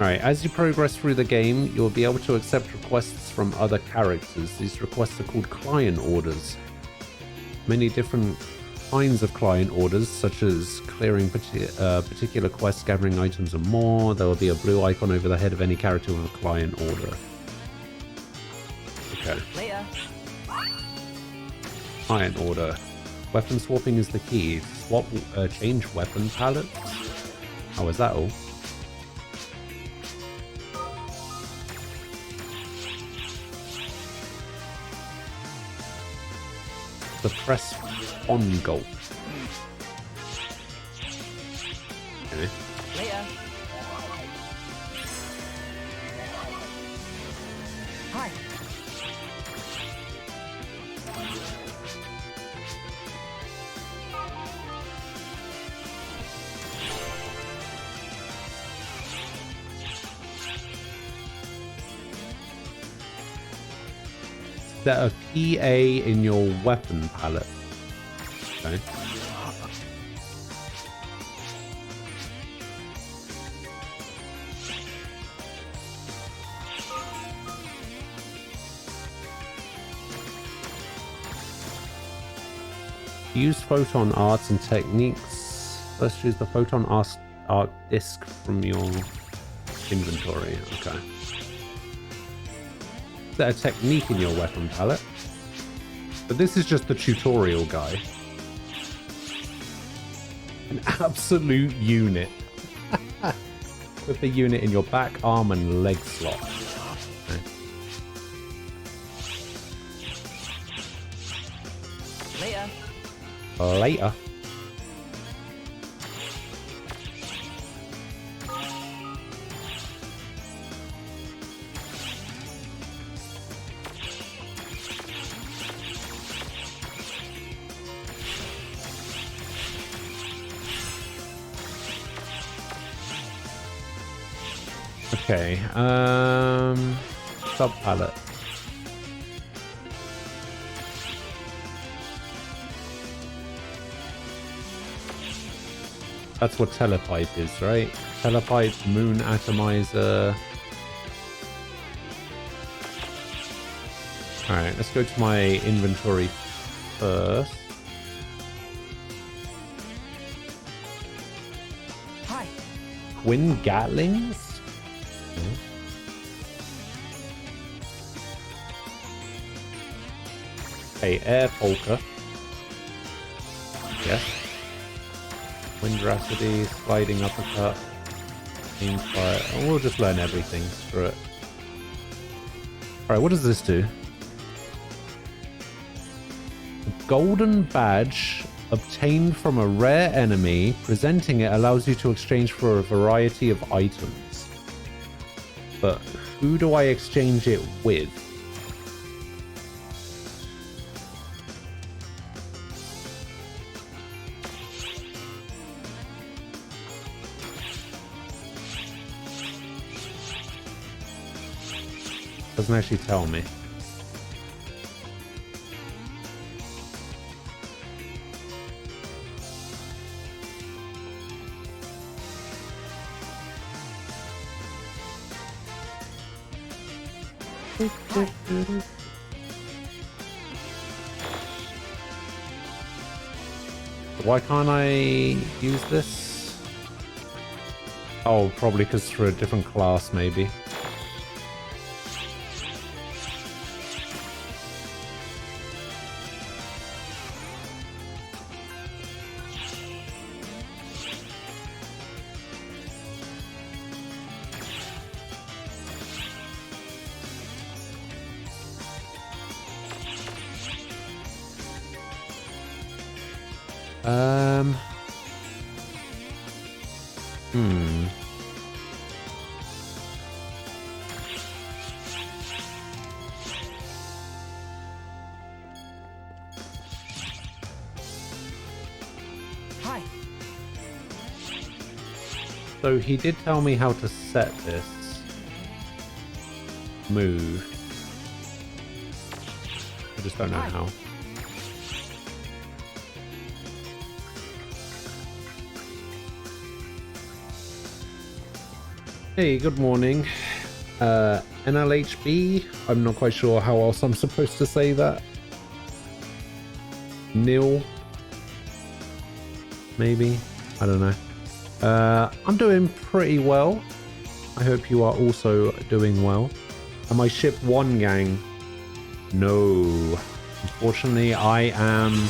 Alright, as you progress through the game, you'll be able to accept requests from other characters. These requests are called client orders. Many different kinds of client orders, such as clearing particular quests, gathering items, and more. There will be a blue icon over the head of any character with a client order. Okay. Later. Client order. Weapon swapping is the key. Swap, change weapon palettes. Oh, is that all? The press on goal. Okay. Later. Hi. Set a PA in your weapon palette. Okay. Use photon arts and techniques. Let's use the photon art disc from your inventory. Okay. Set a technique in your weapon palette. But this is just the tutorial guide. An absolute unit. Put the unit in your back, arm, and leg slot. Okay. Later. Later. Okay, sub palette. That's what telepipe is, right? Telepipe, moon atomizer. Alright, let's go to my inventory first. Hi. Twin Gatlings? Okay, air polka. Yes. Wind rhapsody, sliding uppercut, aim fire. Oh, we'll just learn everything. Screw it. Alright, what does this do? A golden badge obtained from a rare enemy. Presenting it allows you to exchange for a variety of items. But who do I exchange it with? Doesn't actually tell me. Why can't I use this? Oh, probably because for a different class, maybe. Hi. So he did tell me how to set this move. I just don't know how. Hey, good morning. NLHB? I'm not quite sure how else I'm supposed to say that. Nil? Maybe? I don't know. I'm doing pretty well. I hope you are also doing well. Am I ship 1 gang? No. Unfortunately, I am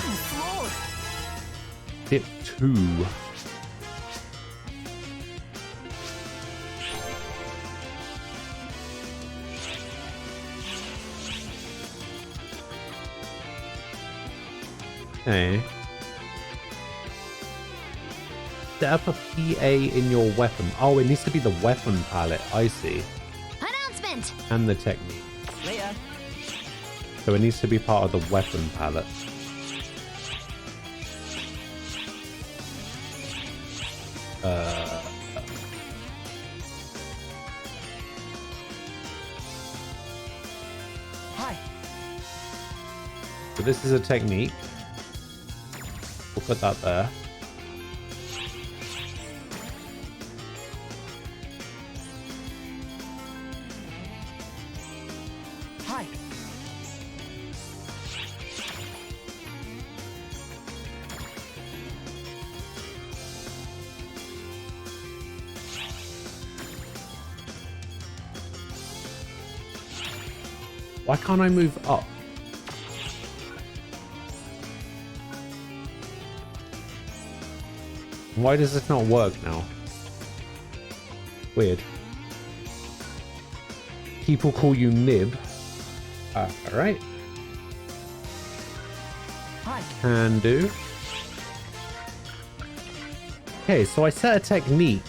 tip 2. Okay. Set up a PA in your weapon. Oh, it needs to be the weapon palette. I see. Announcement! And the technique. Later. So it needs to be part of the weapon palette. Hi. So this is a technique. We'll put that there. Hi. Why can't I move up? Why does this not work now? Weird. People call you Nib. Alright. Hi. Can do. Okay, so I set a technique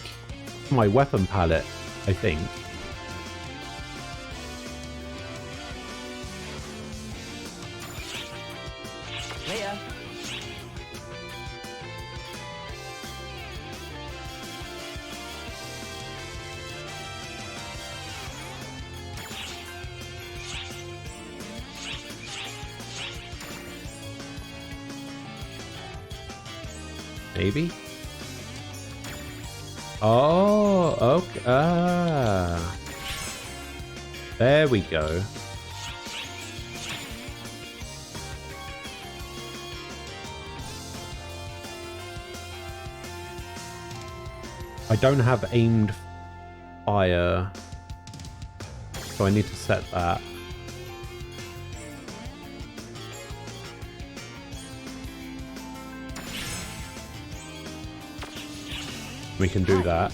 for my weapon palette, I think. Later. Maybe? Oh, okay. Ah. There we go. I don't have aimed fire, so I need to set that. We can do that.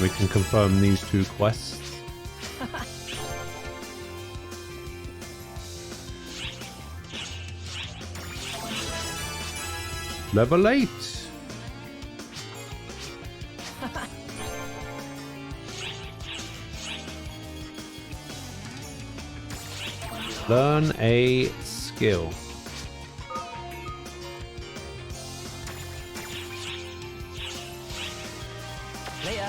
We can confirm these 2 quests. Level 8. Learn a skill. Later.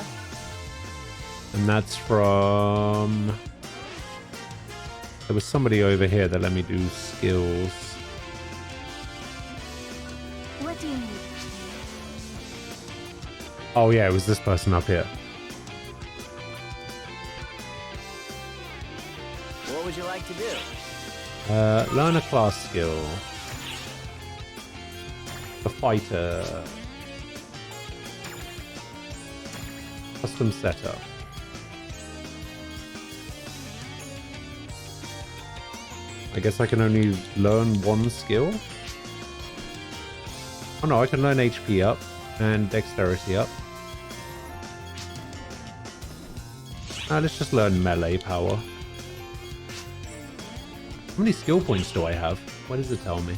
And that's from... There was somebody over here that let me do skills. What do you need? Oh yeah, it was this person up here. What would you like to do? Learn a class skill. A fighter. Custom setup. I guess I can only learn 1 skill. Oh no, I can learn HP up and dexterity up. Let's just learn melee power. How many skill points do I have? What does it tell me?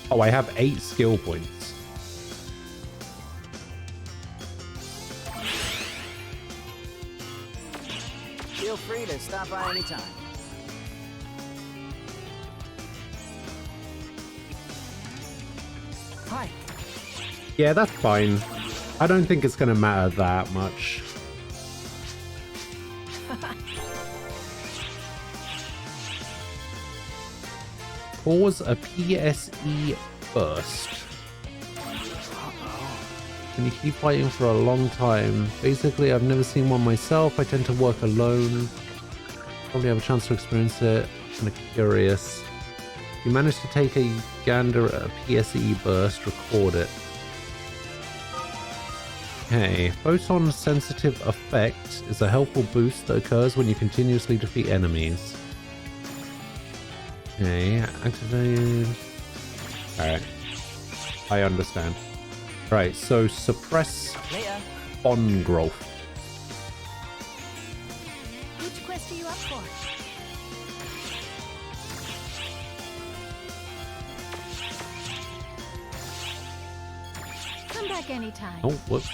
Oh, I have 8 skill points. Feel free to stop by anytime. Hi. Yeah, that's fine. I don't think it's going to matter that much. Cause a PSE burst. Can you keep fighting for a long time? Basically, I've never seen one myself. I tend to work alone. Probably have a chance to experience it. Kind of curious. You managed to take a gander at a PSE burst, record it. Okay, photon sensitive effect is a helpful boost that occurs when you continuously defeat enemies. Okay, activate. Alright. I understand. Right, so suppress on growth. Which quest are you up for? Come back anytime. Oh, whoops.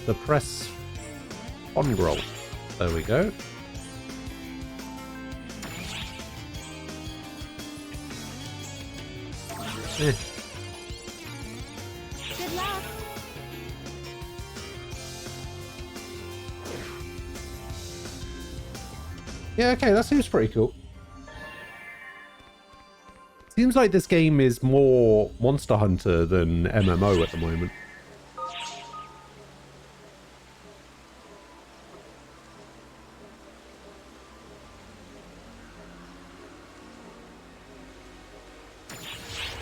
Suppress on growth. There we go. Eh. Good luck. Yeah, okay, that seems pretty cool. Seems like this game is more Monster Hunter than MMO at the moment.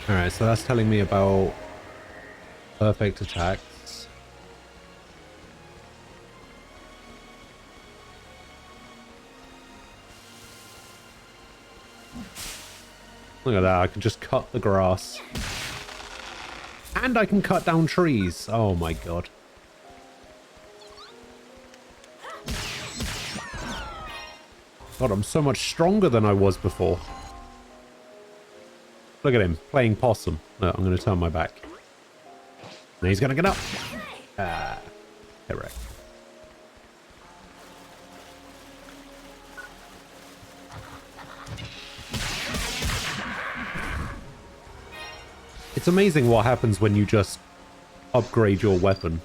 Alright, so that's telling me about perfect attacks. Look at that, I can just cut the grass. And I can cut down trees. Oh my god. God, I'm so much stronger than I was before. Look at him, playing possum. No, I'm going to turn my back. Now he's going to get up. Ah, correct. It's amazing what happens when you just upgrade your weapon.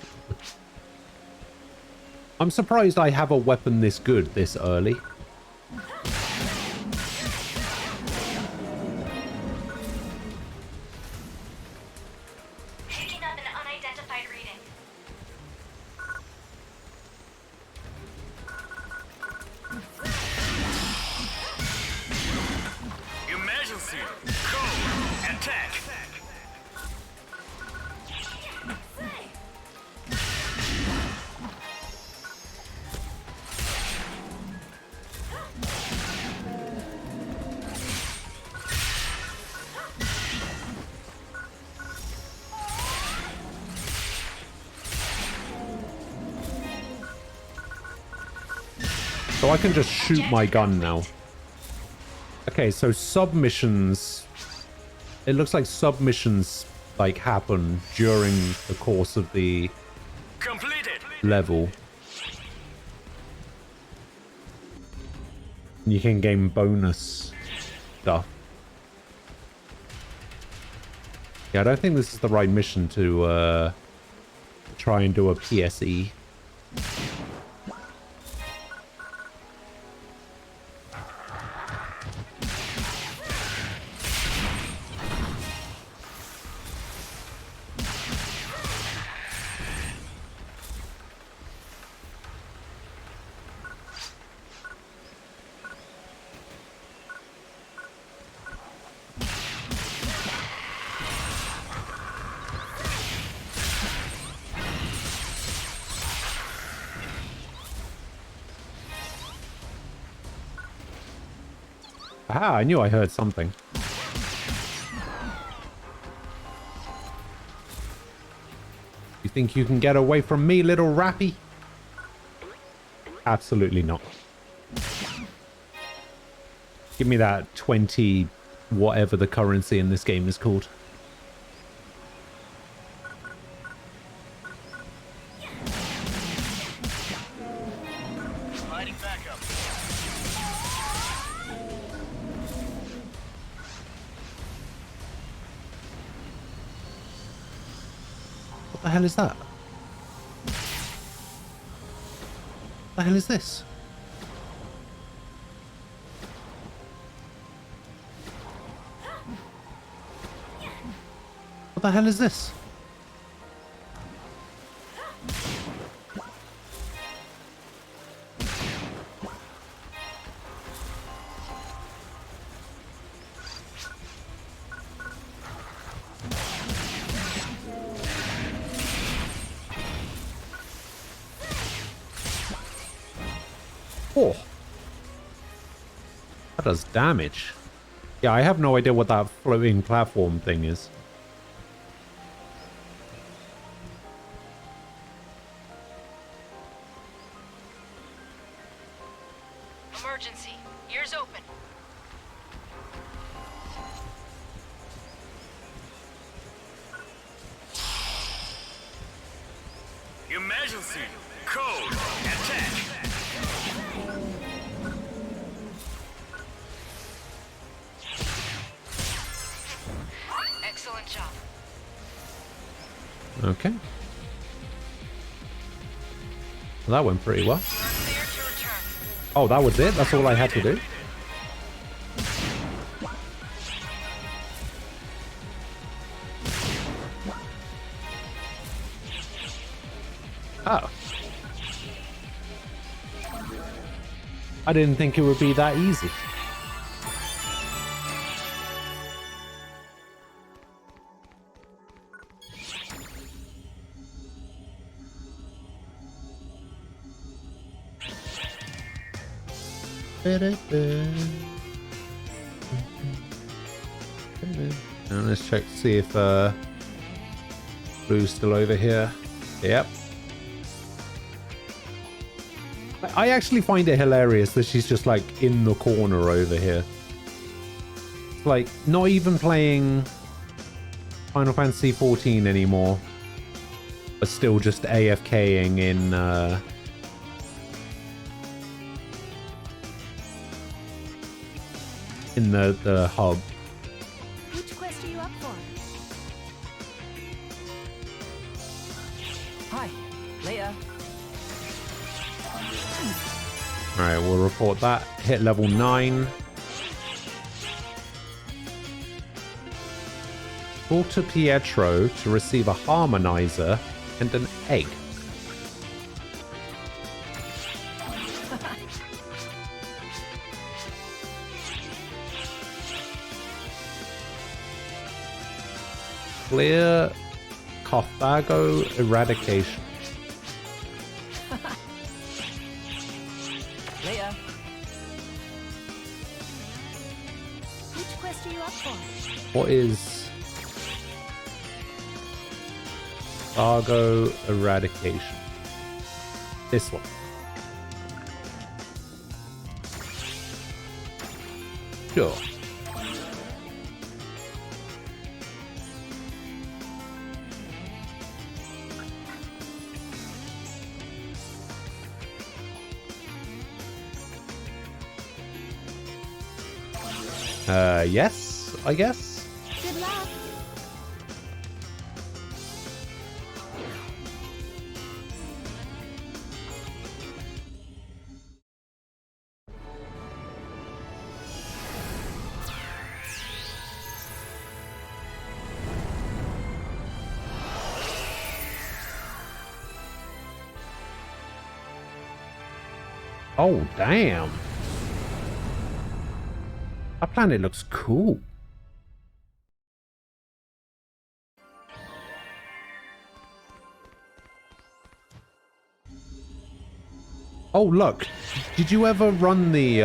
I'm surprised I have a weapon this good this early. Picking up an unidentified reading. Emergency! Code! Attack! So I can just shoot my gun now. Okay, so submissions. It looks like submissions like happen during the course of the level. You can gain bonus stuff. Yeah, I don't think this is the right mission to try and do a PSE. Aha, I knew I heard something. You think you can get away from me, little rappy? Absolutely not. Give me that 20, whatever the currency in this game is called. Lighting backup. What the hell is that? What the hell is this? What the hell is this? Oh. That does damage. Yeah, I have no idea what that floating platform thing is. Emergency. Ears open. Emergency. Code. Attack. Excellent job. Okay. Well, that went pretty well. Oh, that was it? That's all I had to do? Oh. I didn't think it would be that easy. And let's check to see if Blue's still over here. Yep. I actually find it hilarious that she's just like in the corner over here. Like not even playing Final Fantasy 14 anymore, but still just AFKing in the hub. Which quest are you up for? Hi, later. Alright, we'll report that. Hit level 9. Talk to Pietro to receive a harmonizer and an egg. Clear Carthago eradication. Later. Which quest are you up for? What is Carthago eradication? This one. Sure. Yes, I guess. Good luck. Oh, damn. That planet looks cool. Oh, look. Did you ever run the,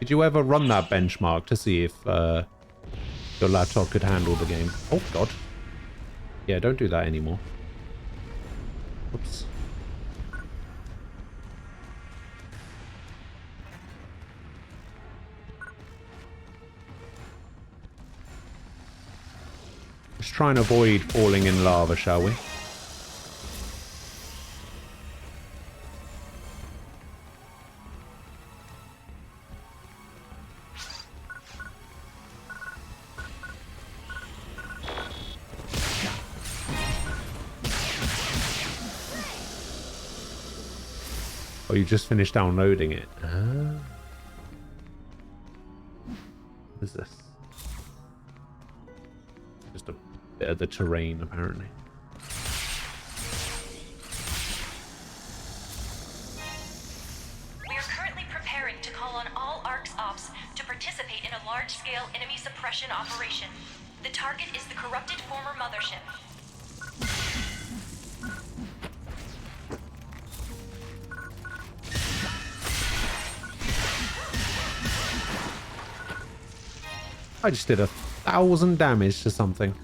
Did you ever run that benchmark to see if, your laptop could handle the game? Oh, God. Yeah, don't do that anymore. Whoops. Let's try and avoid falling in lava, shall we? Oh, you just finished downloading it. Ah. What is this? Just a bit of the terrain, apparently. We are currently preparing to call on all ARC's ops to participate in a large-scale enemy suppression operation. The target is the corrupted former mothership. I just did 1,000 damage to something.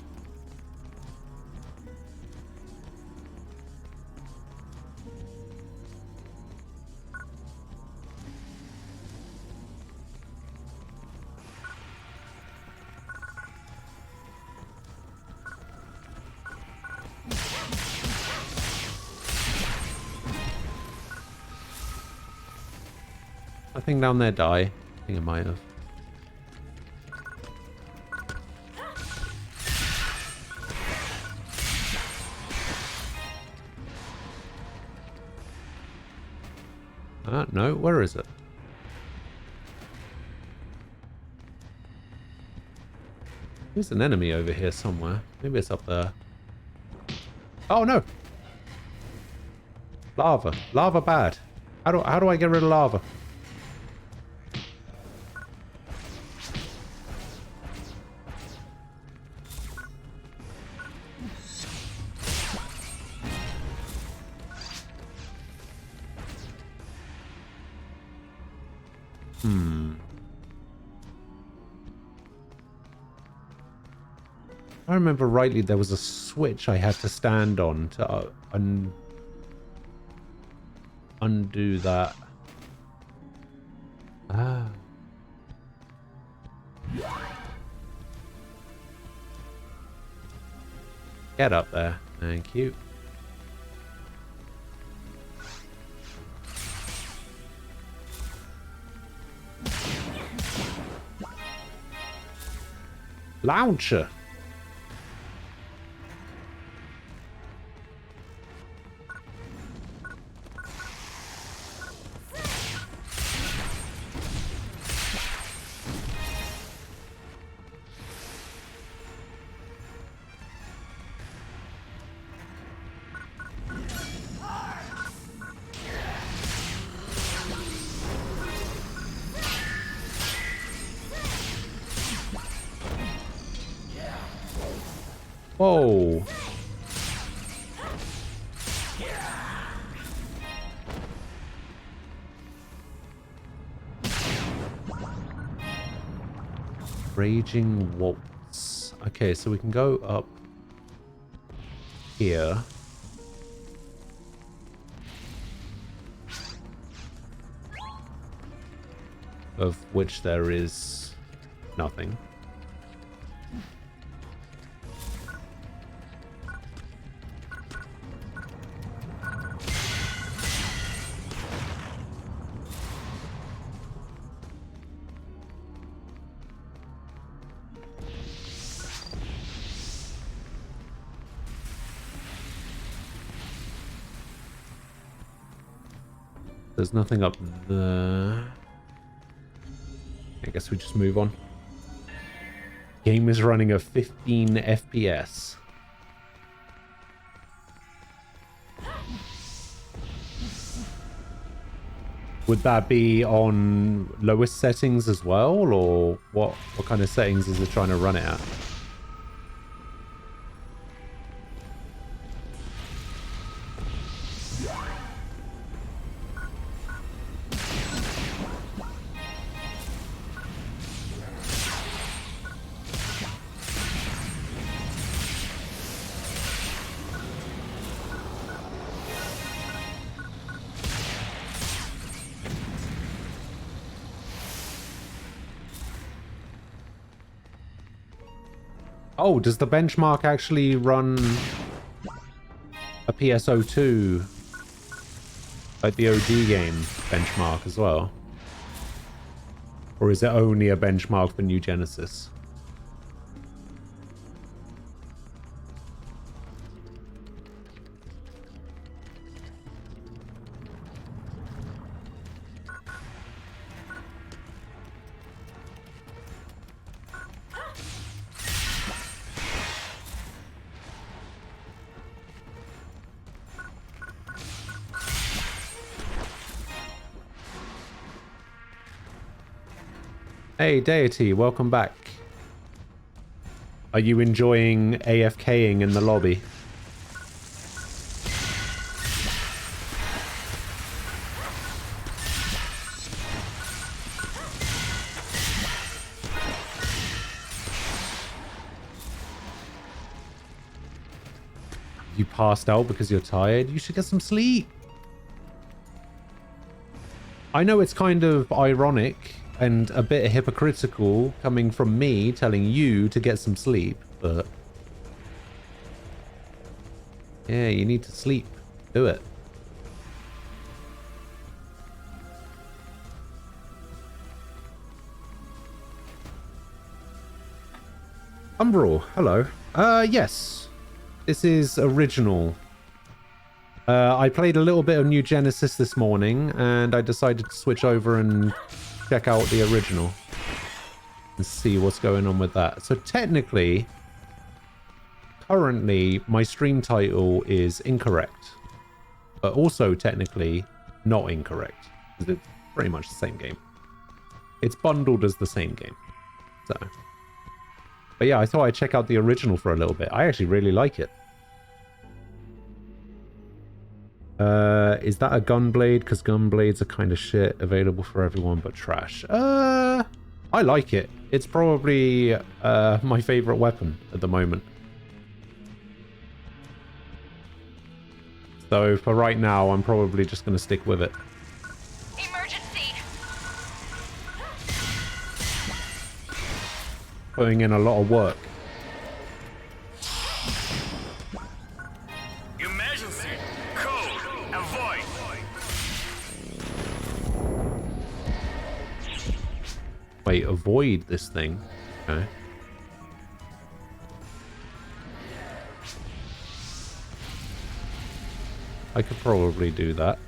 Nothing down there die. I think it might have. No, where is it? There's an enemy over here somewhere. Maybe it's up there. Oh no! Lava. Lava bad. How do I get rid of lava? If I remember rightly, there was a switch I had to stand on to undo that. Ah. Get up there. Thank you. Launcher. Whoa. Raging Waltz. Okay, so we can go up here. Of which there is nothing. There's nothing up there. I guess we just move on. Game is running at 15 FPS. Would that be on lowest settings as well, or what kind of settings is it trying to run it at? Oh, does the benchmark actually run a PSO2, like the OG game benchmark as well? Or is it only a benchmark for New Genesis? Hey, Deity, welcome back. Are you enjoying AFKing in the lobby? You passed out because you're tired? You should get some sleep. I know it's kind of ironic and a bit hypocritical coming from me telling you to get some sleep, but yeah, you need to sleep. Do it. Umbral, hello. Yes. This is original. I played a little bit of New Genesis this morning, and I decided to switch over and check out the original and see what's going on with that. So technically, currently, my stream title is incorrect, but also technically not incorrect, because it's pretty much the same game. It's bundled as the same game. So, but yeah, I thought I'd check out the original for a little bit. I actually really like it. Is that a gunblade? Because gunblades are kind of shit, available for everyone but trash. I like it. It's probably my favorite weapon at the moment. So for right now, I'm probably just going to stick with it. Emergency. Putting in a lot of work. Emergency. Code. Avoid. Wait, avoid this thing. Okay. I could probably do that.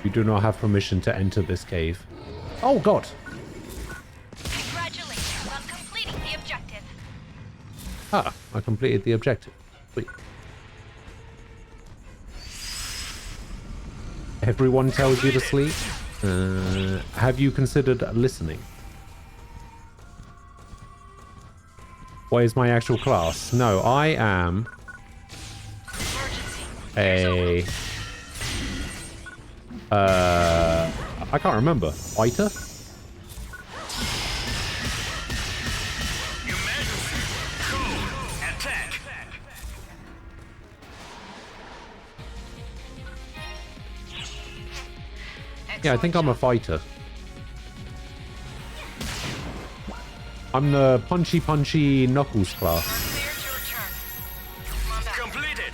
You do not have permission to enter this cave. Oh god! Congratulations on completing the objective. Ah, I completed the objective. Sweet. Everyone tells you to sleep. Have you considered listening? What is my actual class? No, I am a... I can't remember. Fighter? Yeah, I think I'm a fighter. I'm the punchy Knuckles class. Completed.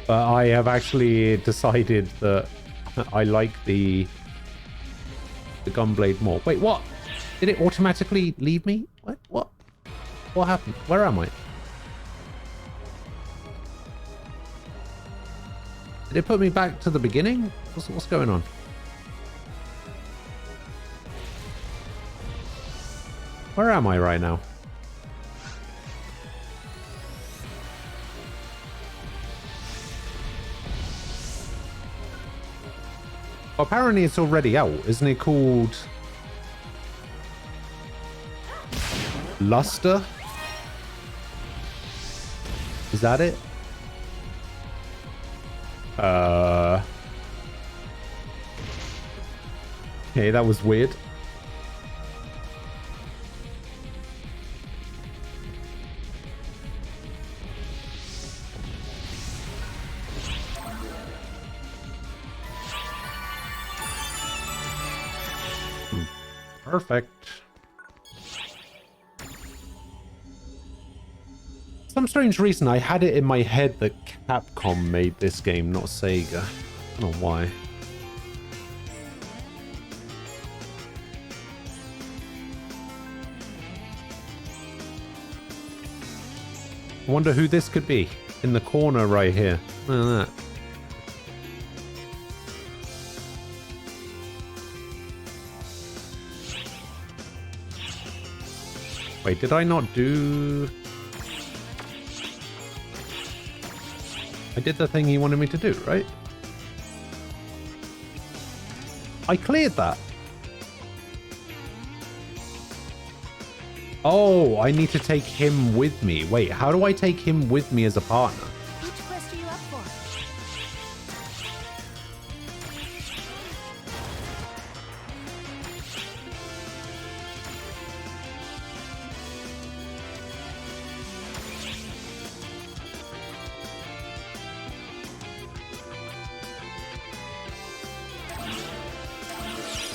But I have actually decided that I like the gunblade more. Wait, what? Did it automatically leave me? What? What happened? Where am I? Did it put me back to the beginning? What's going on? Where am I right now? Apparently it's already out. Isn't it called Luster? Is that it? Okay, that was weird. Perfect. Some strange reason I had it in my head that Capcom made this game, not Sega. I don't know why. I wonder who this could be in the corner right here. Look at that. Wait, did I not do... I did the thing he wanted me to do, right? I cleared that. Oh, I need to take him with me. Wait, how do I take him with me as a partner? Which quest are you up for?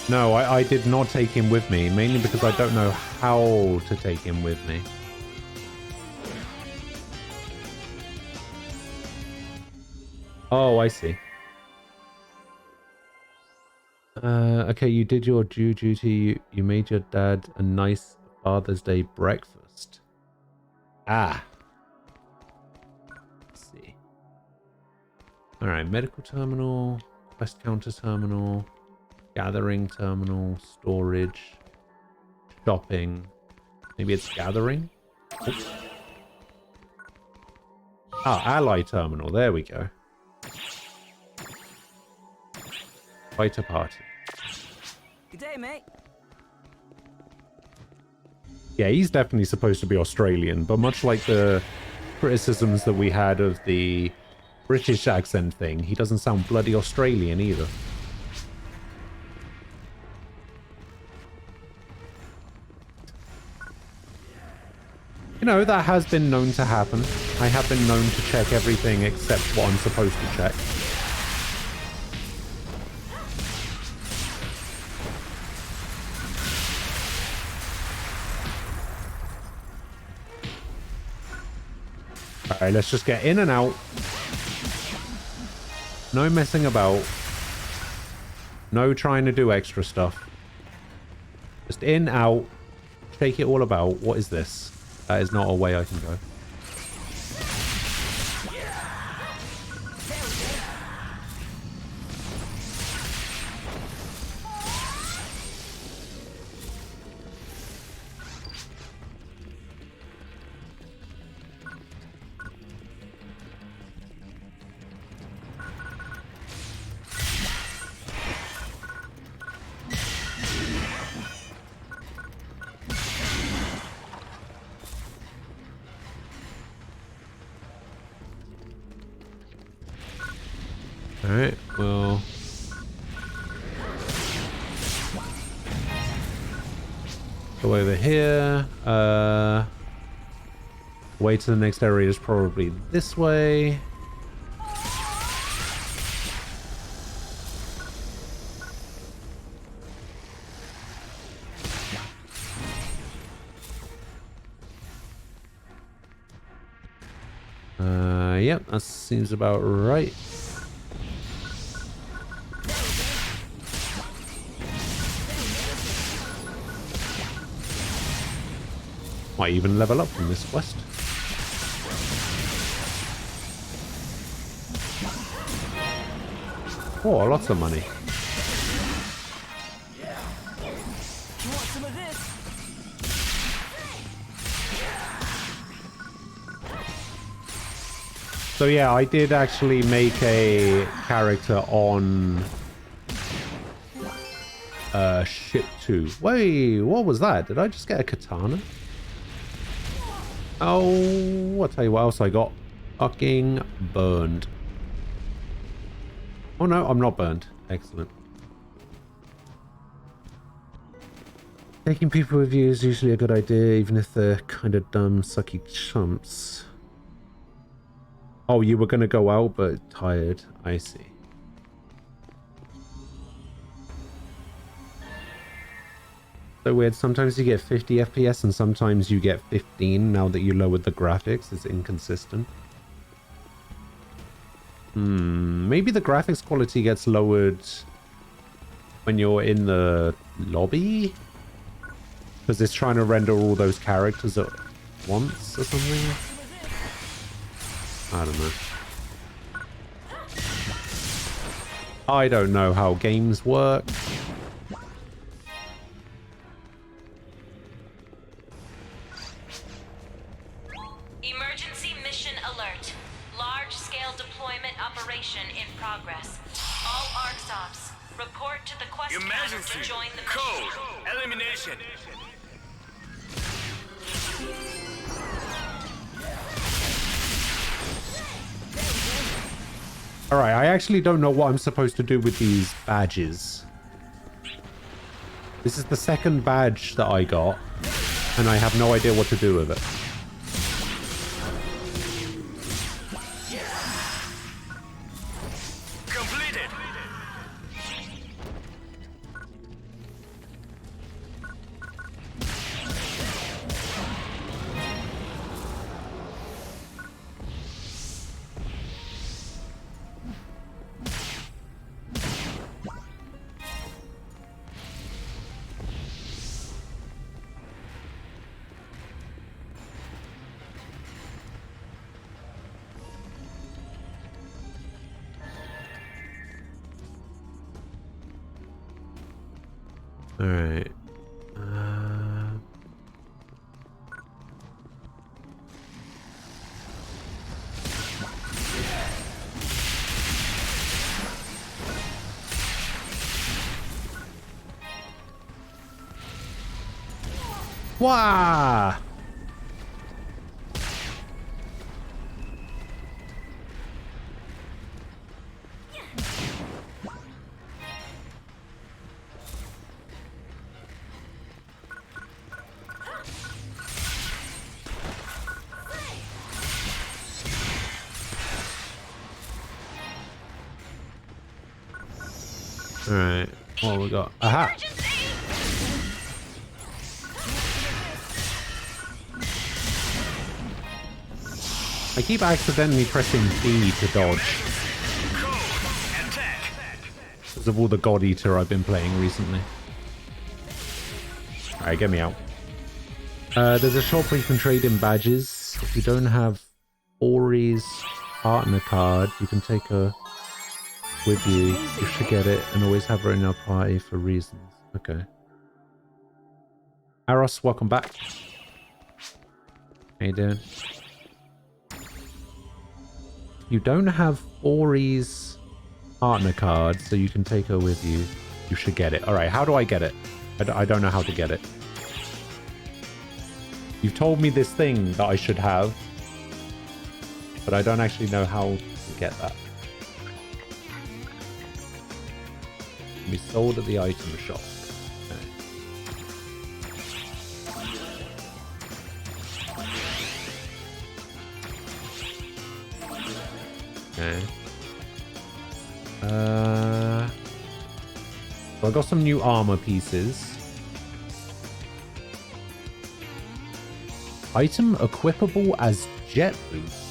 No, I did not take him with me, mainly because I don't know how to take him with me. Oh, I see. Okay, you did your due duty. You made your dad a nice Father's Day breakfast. Ah. Let's see. Alright, medical terminal, quest counter terminal, gathering terminal, storage, shopping. Maybe it's gathering? Oops. Ah, ally terminal. There we go. Fighter party. Good day, mate. Yeah, he's definitely supposed to be Australian, but much like the criticisms that we had of the British accent thing, he doesn't sound bloody Australian either. You know, that has been known to happen. I have been known to check everything except what I'm supposed to check. Alright, let's just get in and out. No messing about. No trying to do extra stuff. Just in, out. Shake it all about. What is this? That is not a way I can go. Alright, well... go over here. Way to the next area is probably this way. Yep, that seems about right. Might even level up from this quest. Oh, lots of money. So yeah, I did actually make a character on ship 2. Wait, what was that? Did I just get a katana? Oh, I'll tell you what else I got. Fucking burned. Oh no, I'm not burned. Excellent. Taking people with you is usually a good idea, even if they're kind of dumb, sucky chumps. Oh, you were going to go out, but tired. I see. So weird. Sometimes you get 50 FPS and sometimes you get 15 now that you lowered the graphics. It's inconsistent. Maybe the graphics quality gets lowered when you're in the lobby? Because it's trying to render all those characters at once or something? I don't know. I don't know how games work. Emergency mission alert. Large-scale deployment operation in progress. All ARC ops, report to the quest counter to join the mission. Code elimination. Alright, I actually don't know what I'm supposed to do with these badges. This is the second badge that I got, and I have no idea what to do with it. Completed. Wow. Alright, what have we got? Aha! I keep accidentally pressing B to dodge. Because of all the God Eater I've been playing recently. Alright, get me out. There's a shop where you can trade in badges. If you don't have Ori's partner card, you can take her with you. You should get it and always have her in our party for reasons. Okay. Aros, welcome back. How you doing? You don't have Ori's partner card, so you can take her with you. You should get it. Alright, how do I get it? I don't know how to get it. You've told me this thing that I should have, but I don't actually know how to get that. Can be sold at the item shop. Okay. So I got some new armor pieces. Item equipable as jet boost.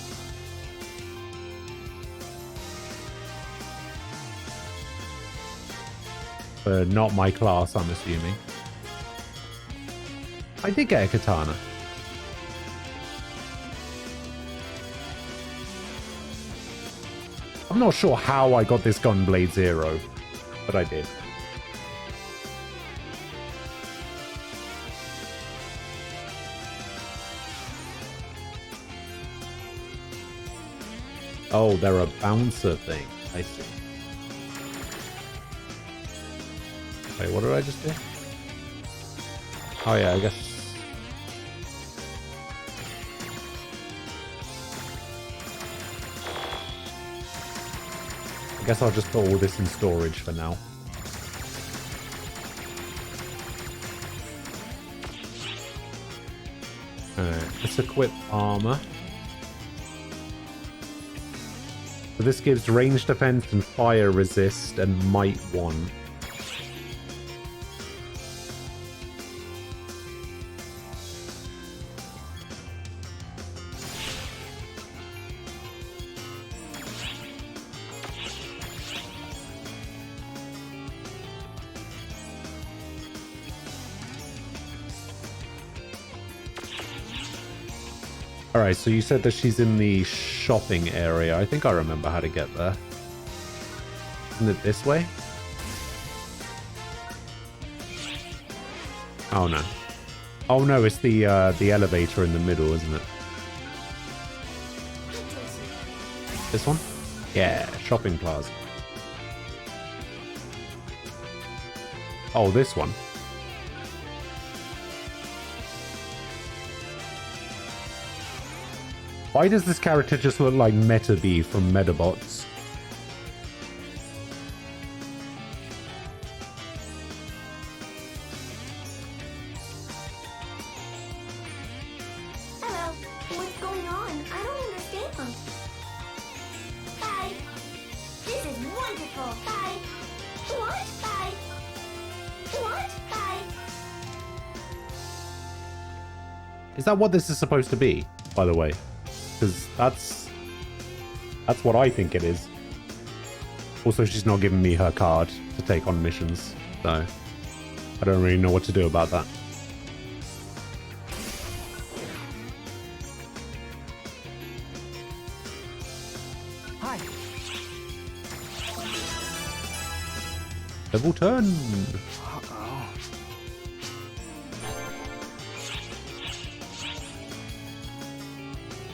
Not my class, I'm assuming. I did get a katana. I'm not sure how I got this Gunblade Zero, but I did. Oh, they're a bouncer thing. I see. Wait, what did I just do? Oh yeah, I guess. I guess I'll just put all this in storage for now. Alright, let's equip armor. So this gives range defense and fire resist and might 1. Alright, so you said that she's in the shopping area. I think I remember how to get there. Isn't it this way? Oh no. Oh no, it's the elevator in the middle, isn't it? This one? Yeah, shopping plaza. Oh, this one. Why does this character just look like Metabee from Metabots? Hello. What's going on? I don't understand. Bye. This is wonderful. Bye. What? Bye. What? Bye. Is that what this is supposed to be, by the way? Because that's what I think it is. Also, she's not giving me her card to take on missions, so I don't really know what to do about that. Hi. Level 10. Uh-oh.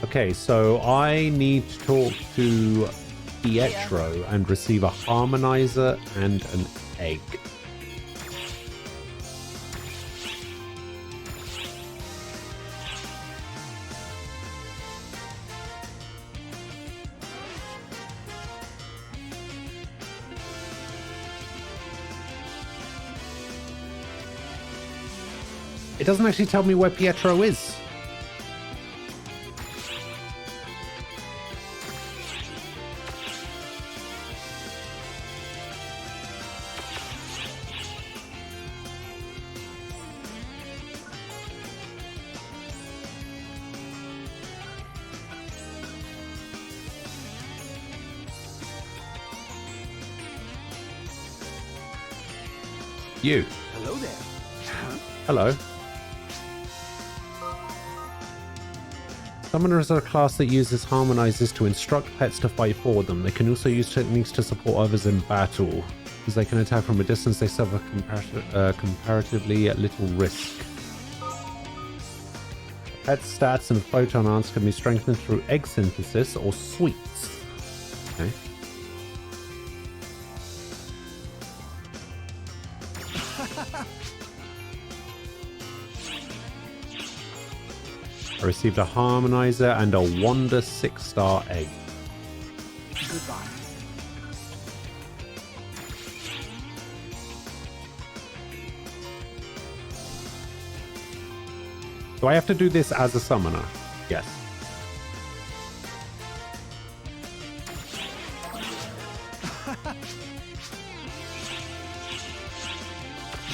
Okay, so I need to talk to Pietro and receive a harmonizer and an egg. It doesn't actually tell me where Pietro is. You. Hello there. Hello. Summoners are a class that uses harmonizers to instruct pets to fight for them. They can also use techniques to support others in battle. As they can attack from a distance, they suffer comparatively at little risk. Pet stats and photon arms can be strengthened through egg synthesis or sweets. Okay. I received a harmonizer and a Wanda 6-star egg. Goodbye. Do I have to do this as a summoner? Yes.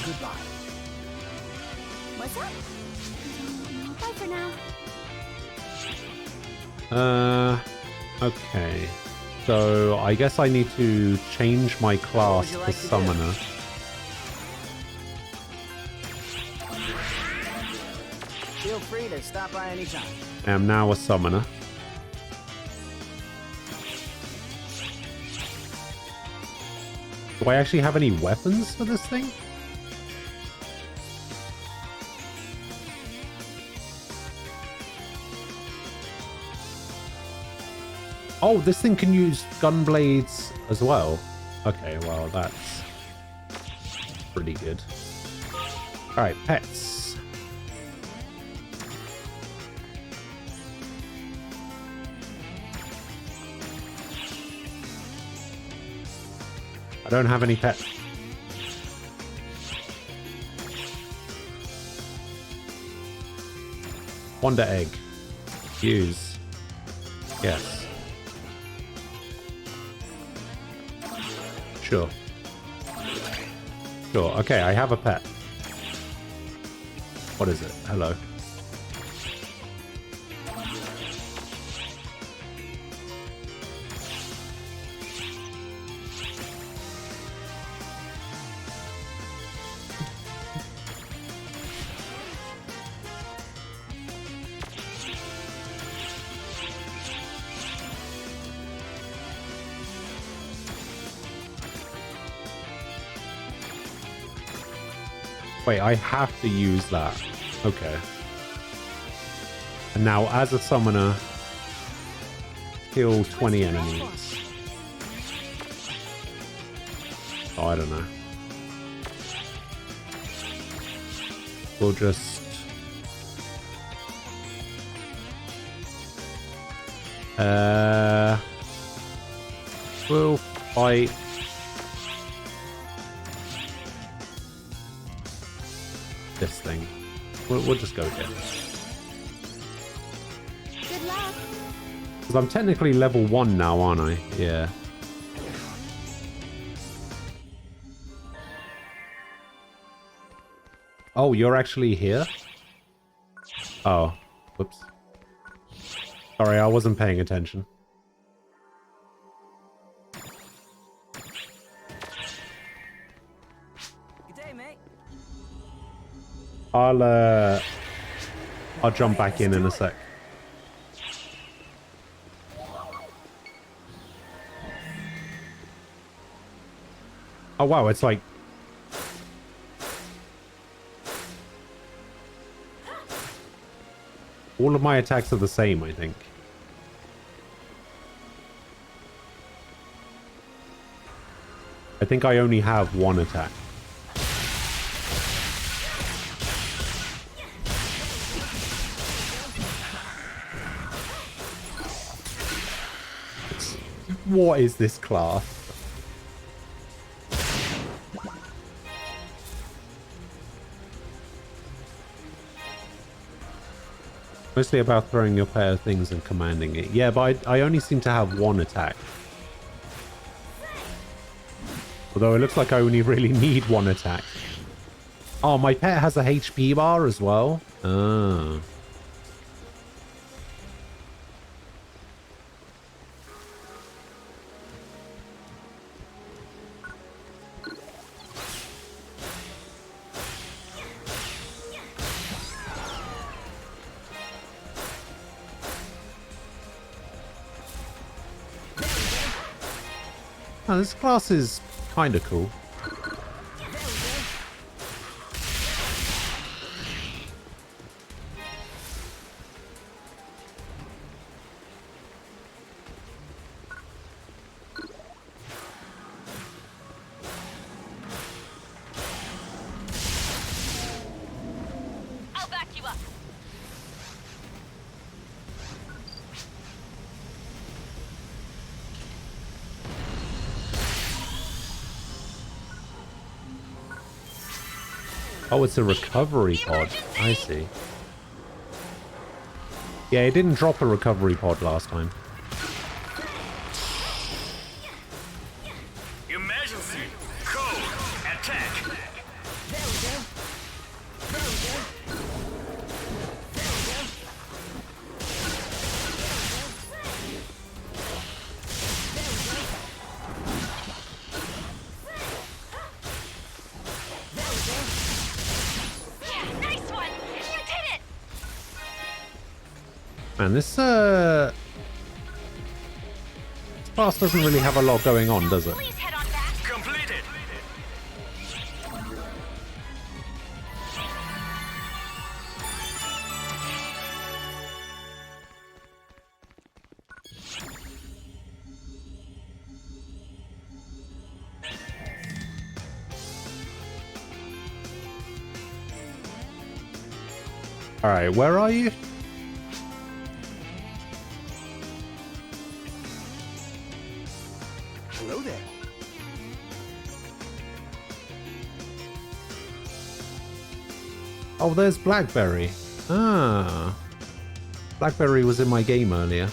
Goodbye. What's up? Bye for now. Okay. So I guess I need to change my class to summoner. Feel free to stop by anytime. I am now a summoner. Do I actually have any weapons for this thing? Oh, this thing can use gun blades as well. Okay, well, that's pretty good. Alright, pets. I don't have any pets. Wonder egg. Use. Yes. Sure. Sure. Okay, I have a pet. What is it? Hello. Wait, I have to use that. Okay. And now, as a summoner, kill 20 enemies. Oh, I don't know. We'll just... We'll fight... this thing. We'll just go here. Good luck. Because I'm technically level 1 now, aren't I? Yeah. Oh, you're actually here? Oh. Whoops. Sorry, I wasn't paying attention. I'll jump back in a sec. Oh wow, it's like... all of my attacks are the same, I think. I think I only have one attack. What is this class? mostly about throwing your pair of things and commanding it. Yeah, but I only seem to have one attack. Although it looks like I only really need one attack. Oh, my pet has a HP bar as well. Ah. Oh, this class is kind of cool. I'll back you up. Oh, it's a recovery pod. I see. Yeah, it didn't drop a recovery pod last time. Emergency. Code. Attack. Nice one. You did it. Man, this class doesn't really have a lot going on, does it? Please head on back. Completed. Alright, where are you? Hello there. Oh, there's Blackberry. Ah. Blackberry was in my game earlier.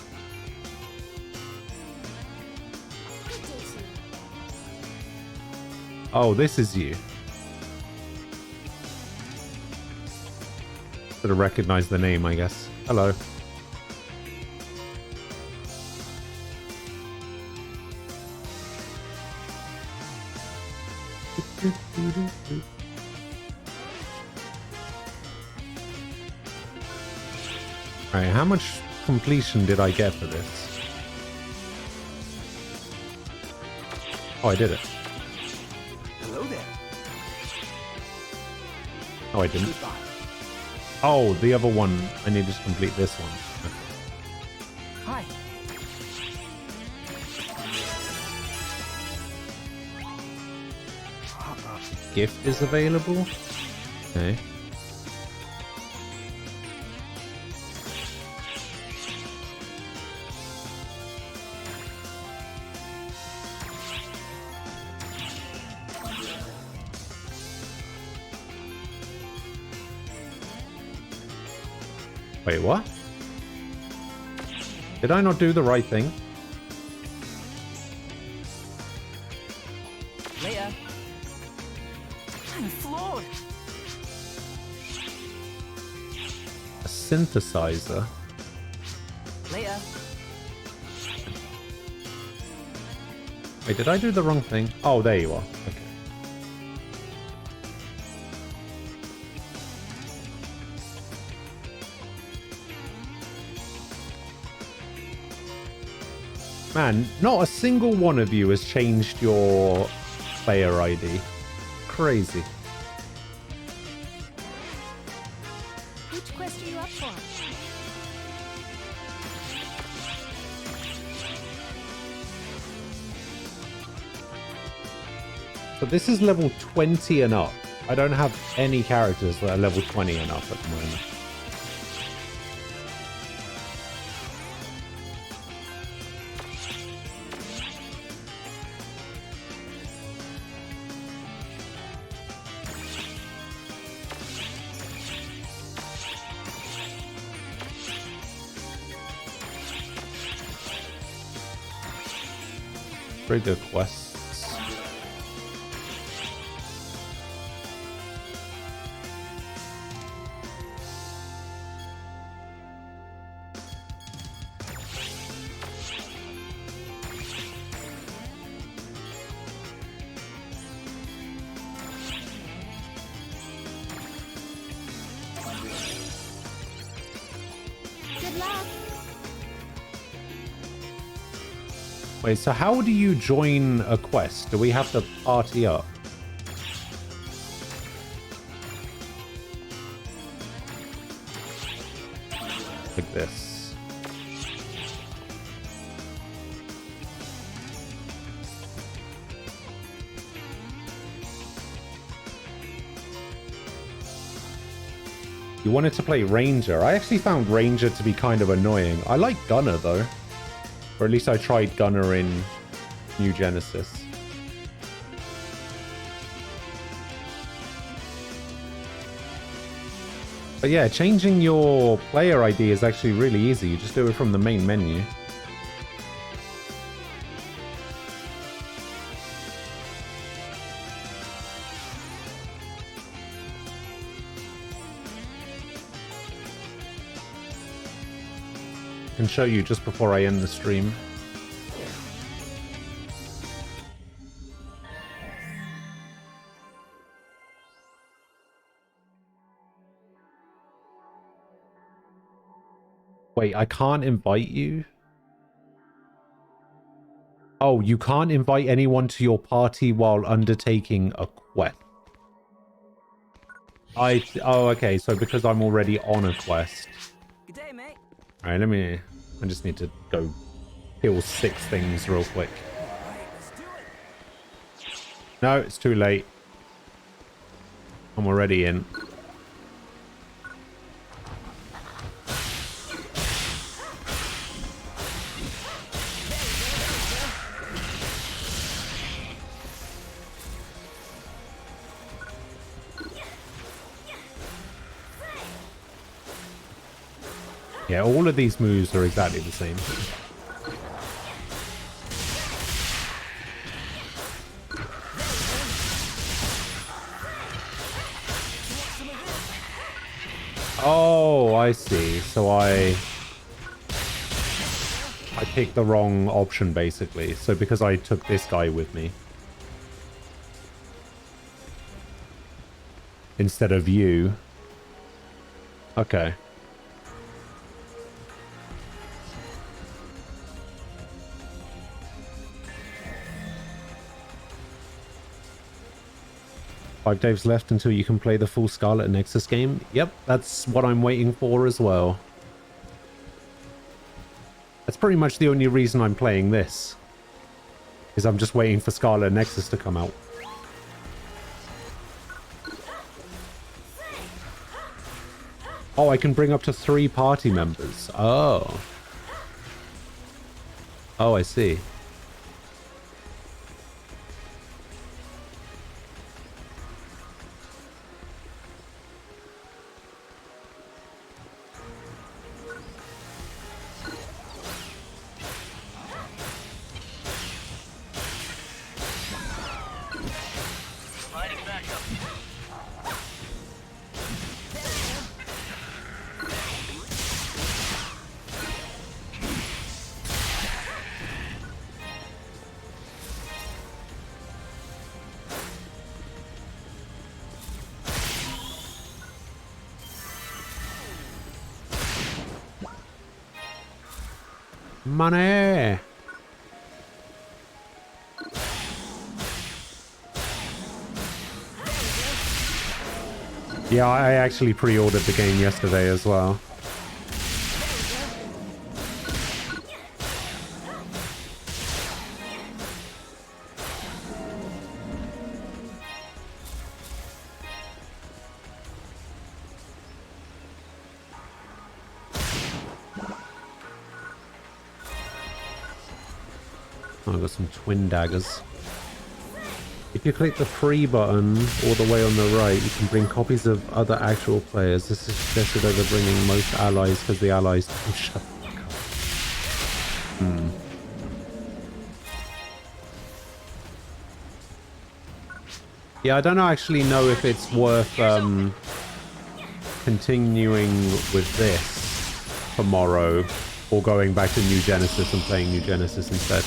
Oh, this is you. Should have recognized the name, I guess. Hello. Alright, how much completion did I get for this? Oh, I did it. Hello there. Oh, I didn't. Oh, the other one. I needed to complete this one. Hi. Gift is available? Okay. Wait, what? Did I not do the right thing? Later. I'm floored. A synthesizer? Later. Wait, did I do the wrong thing? Oh, there you are. Okay. Man, not a single one of you has changed your player ID. Crazy. Which quest are you up for? But this is level 20 and up. I don't have any characters that are level 20 and up at the moment. Trigger quests. Good luck. Wait, so how do you join a quest? Do we have to party up? Like this. You wanted to play Ranger. I actually found Ranger to be kind of annoying. I like Gunner though. Or at least I tried Gunner in New Genesis. But yeah, changing your player ID is actually really easy. You just do it from the main menu. I can show you just before I end the stream. Wait, I can't invite you? Oh, you can't invite anyone to your party while undertaking a quest. Oh, okay, so because I'm already on a quest. Good day, mate. Alright, I just need to go kill 6 things real quick. No, it's too late. I'm already in. Yeah, all of these moves are exactly the same. Oh, I see. So I picked the wrong option, basically. So because I took this guy with me instead of you. Okay. Five days left until you can play the full Scarlet Nexus game. Yep, that's what I'm waiting for as well. That's pretty much the only reason I'm playing this. Is I'm just waiting for Scarlet Nexus to come out. Oh, I can bring up to 3 party members. Oh. Oh, I see. Money! Yeah, I actually pre-ordered the game yesterday as well. I've got some twin daggers. If you click the free button all the way on the right, you can bring copies of other actual players. This is suggested over bringing most allies because the allies don't shut the fuck up. Yeah, I don't actually know if it's worth continuing with this tomorrow or going back to New Genesis and playing New Genesis instead.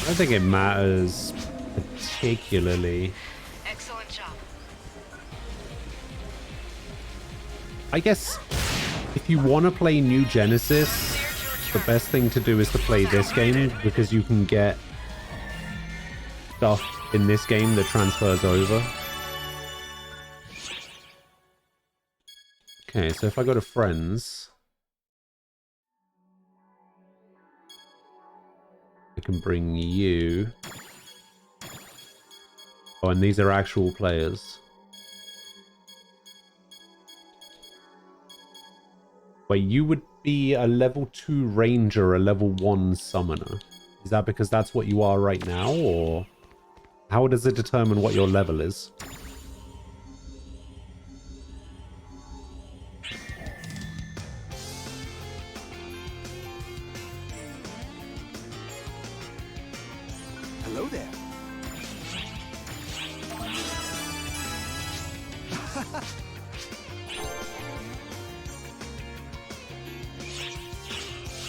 I don't think it matters particularly. Excellent job. I guess if you want to play New Genesis, the best thing to do is to play this game because you can get stuff in this game that transfers over. Okay, so if I go to friends, I can bring you. Oh, and these are actual players. Wait, you would be a level 2 ranger, a level 1 summoner. Is that because that's what you are right now, or how does it determine what your level is? Hello there.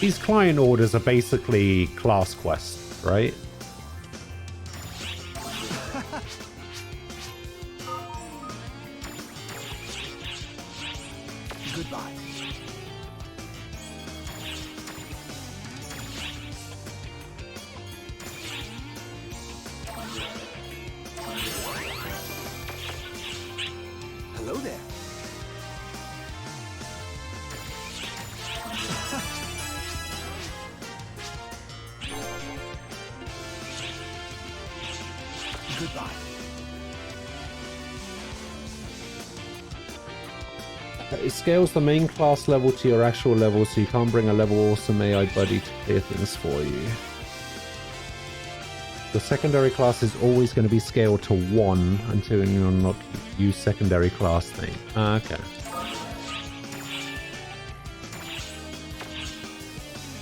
These client orders are basically class quests, right? Goodbye. Hello there. Goodbye. It scales the main class level to your actual level, so you can't bring a level awesome AI buddy to clear things for you. The secondary class is always going to be scaled to 1 until you unlock use secondary class thing. Okay.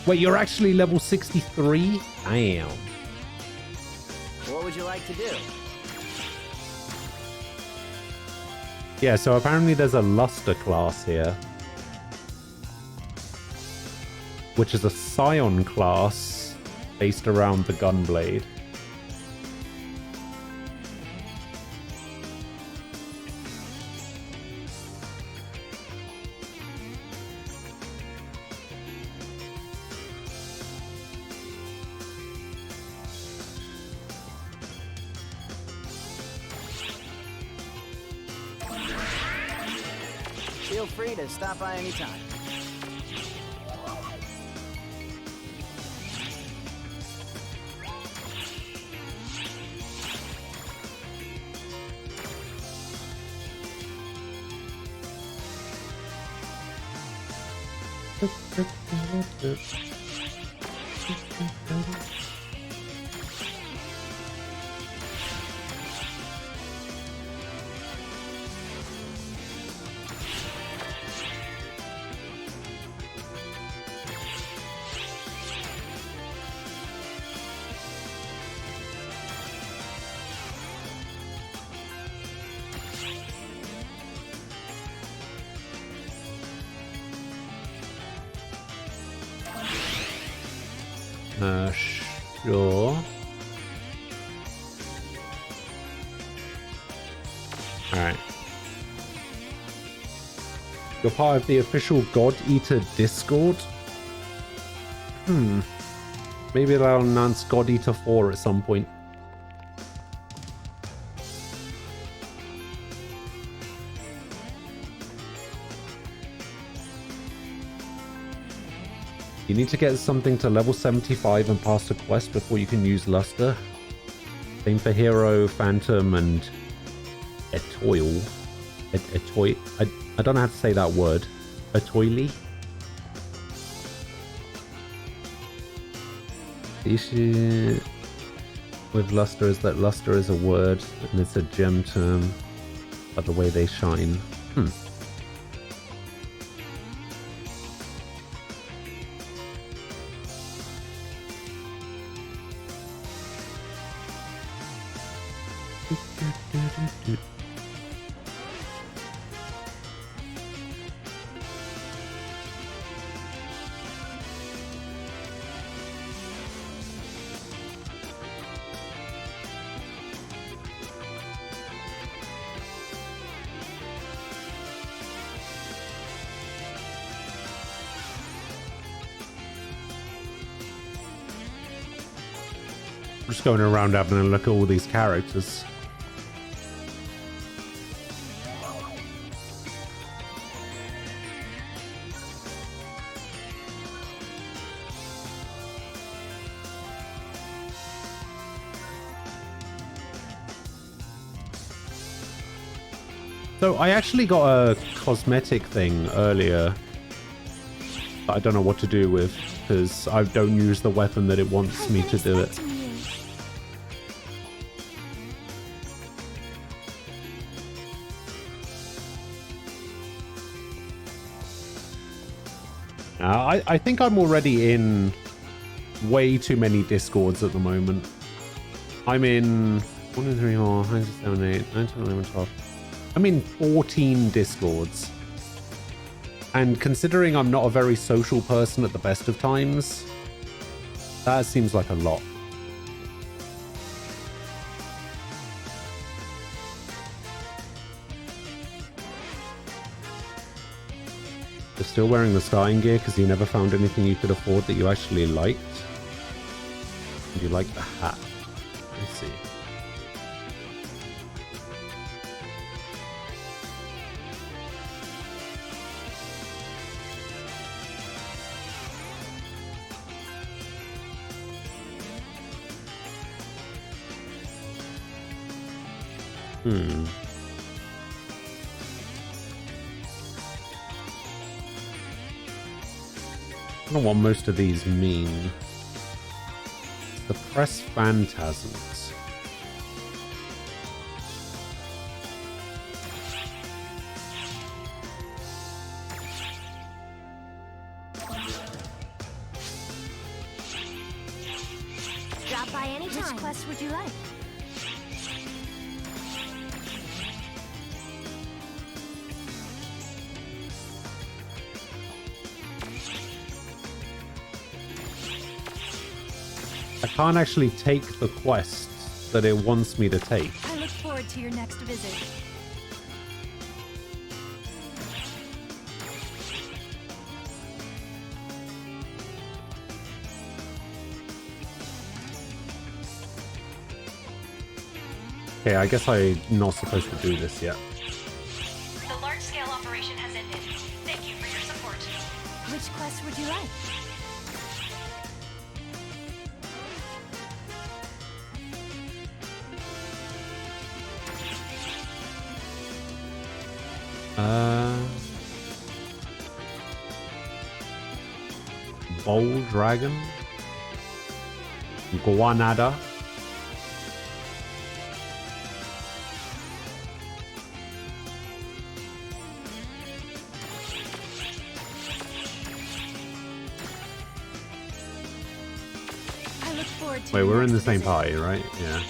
Wait, you're actually level 63? Damn. What would you like to do? Yeah, so apparently there's a luster class here, which is a scion class based around the gunblade. Feel free to stop by anytime. Sure. Alright. You're part of the official God Eater Discord? Maybe they'll announce God Eater 4 at some point. You need to get something to level 75 and pass the quest before you can use Luster. Same for Hero, Phantom, and Etoile. Etoile. I don't know how to say that word. Etoile. The issue with Luster is that Luster is a word and it's a gem term, but the way they shine. Just going around having a look at all these characters. So I actually got a cosmetic thing earlier that I don't know what to do with because I don't use the weapon that it wants me to do it. I think I'm already in way too many Discords at the moment. I'm in 1, 2, 3, 4, 5, 6, 7, 8, 9, 10, 11, 12. I'm in 14 Discords. And considering I'm not a very social person at the best of times, that seems like a lot. You're still wearing the starting gear because you never found anything you could afford that you actually liked? And you like the hat. I see. I don't know what most of these mean. Suppress phantasms. Drop by anytime. Which quest would you like? I can't actually take the quests that it wants me to take. I look forward to your next visit. Okay, I guess I'm not supposed to do this yet. The large-scale operation has ended. Thank you for your support. Which quest would you like? Bold Dragon, Guanada, I look forward to wait, your we're in next the same visit. party, right? Yeah.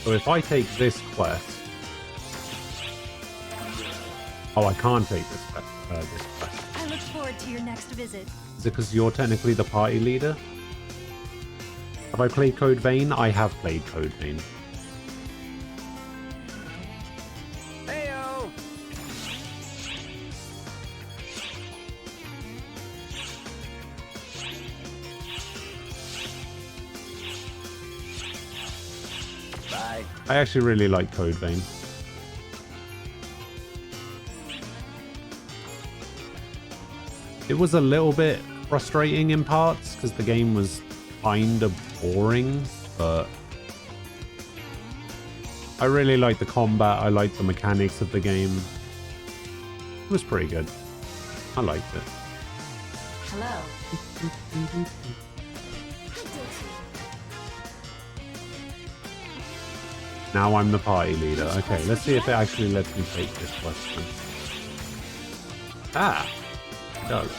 So if I take this quest, oh, I can't take this quest. I look forward to your next visit. Is it because you're technically the party leader? Have I played Code Vein? I have played Code Vein. Heyo! Bye. I actually really like Code Vein. It was a little bit frustrating in parts because the game was kind of boring, but I really liked the combat. I liked the mechanics of the game. It was pretty good. I liked it. Hello. Now I'm the party leader. Okay, let's see if it actually lets me take this question. Ah, it does.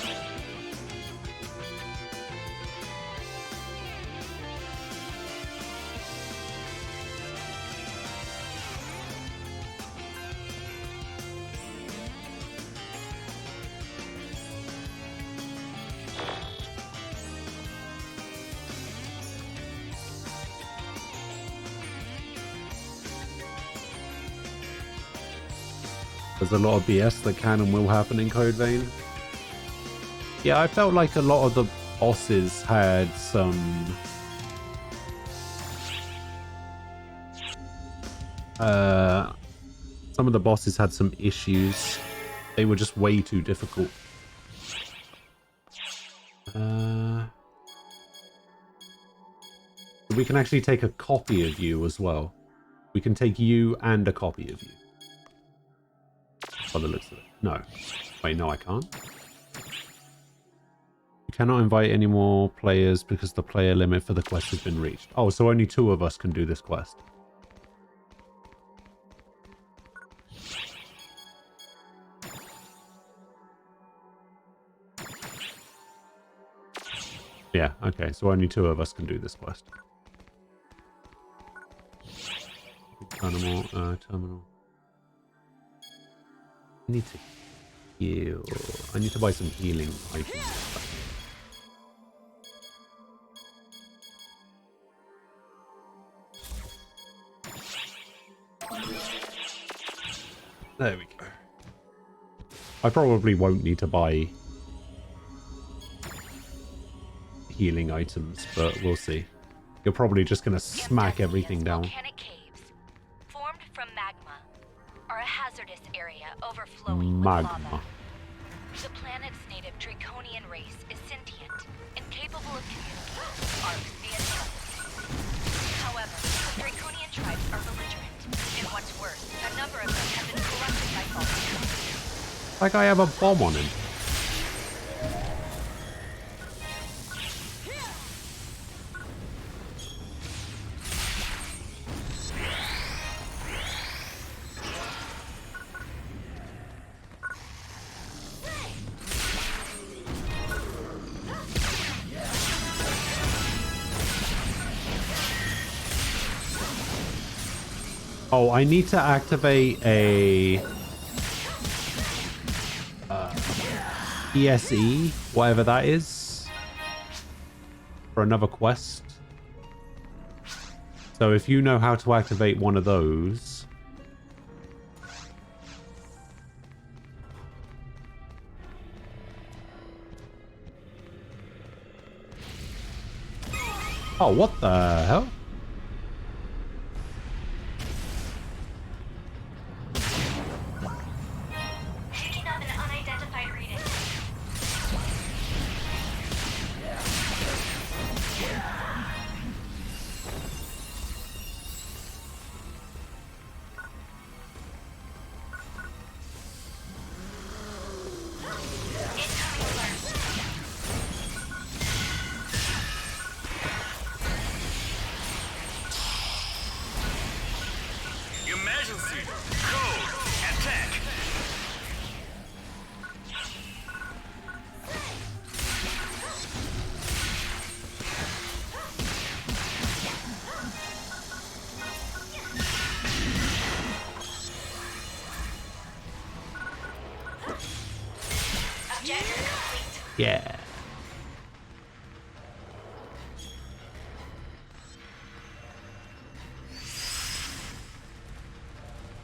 There's a lot of BS that can and will happen in Code Vein. Yeah, I felt like a lot of the bosses had some Some of the bosses had some issues. They were just way too difficult. We can actually take a copy of you as well. We can take you and a copy of you. By the looks of it. No. Wait, no, I can't. You cannot invite any more players because the player limit for the quest has been reached. Oh, so only 2 of us can do this quest. Yeah, okay, so only 2 of us can do this quest. Terminal. I need to heal. I need to buy some healing items. There we go. I probably won't need to buy healing items, but we'll see. You're probably just going to smack everything down. Volcanic caves, formed from magma, are a hazardous area overflowing with lava. The planet's native Draconian race is sentient and capable of communicating with Arcs via telepathy. However, Draconian tribes are belligerent, and what's worse, a number of them have been corrupted by false. Like I have a bomb on him. Oh, I need to activate a PSE, whatever that is, for another quest. So if you know how to activate one of those, oh, what the hell? Yeah.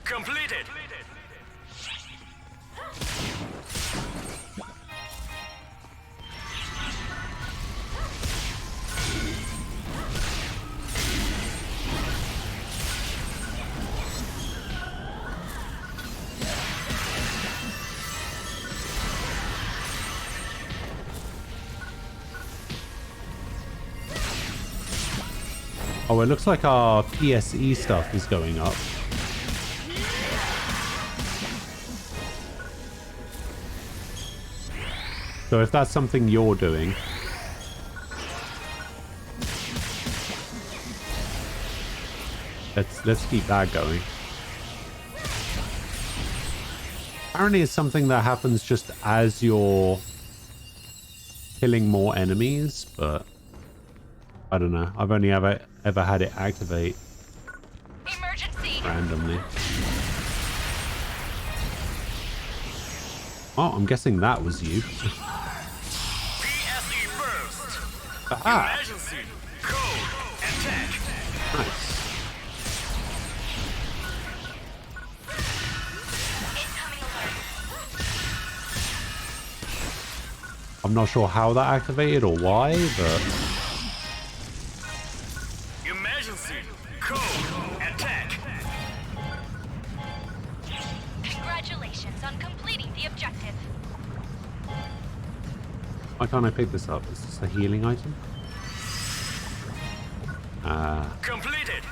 Completed. Oh, it looks like our PSE stuff is going up. So if that's something you're doing, let's keep that going. Apparently it's something that happens just as you're killing more enemies, but I don't know. I've only ever had it activate randomly. Oh, I'm guessing that was you. PSE burst. Aha! Emergency. Code. Attack. Nice. I'm not sure how that activated or why, but Emergency. Code. Attack. on completing the objective. Why can't I pick this up? Is this a healing item? Completed.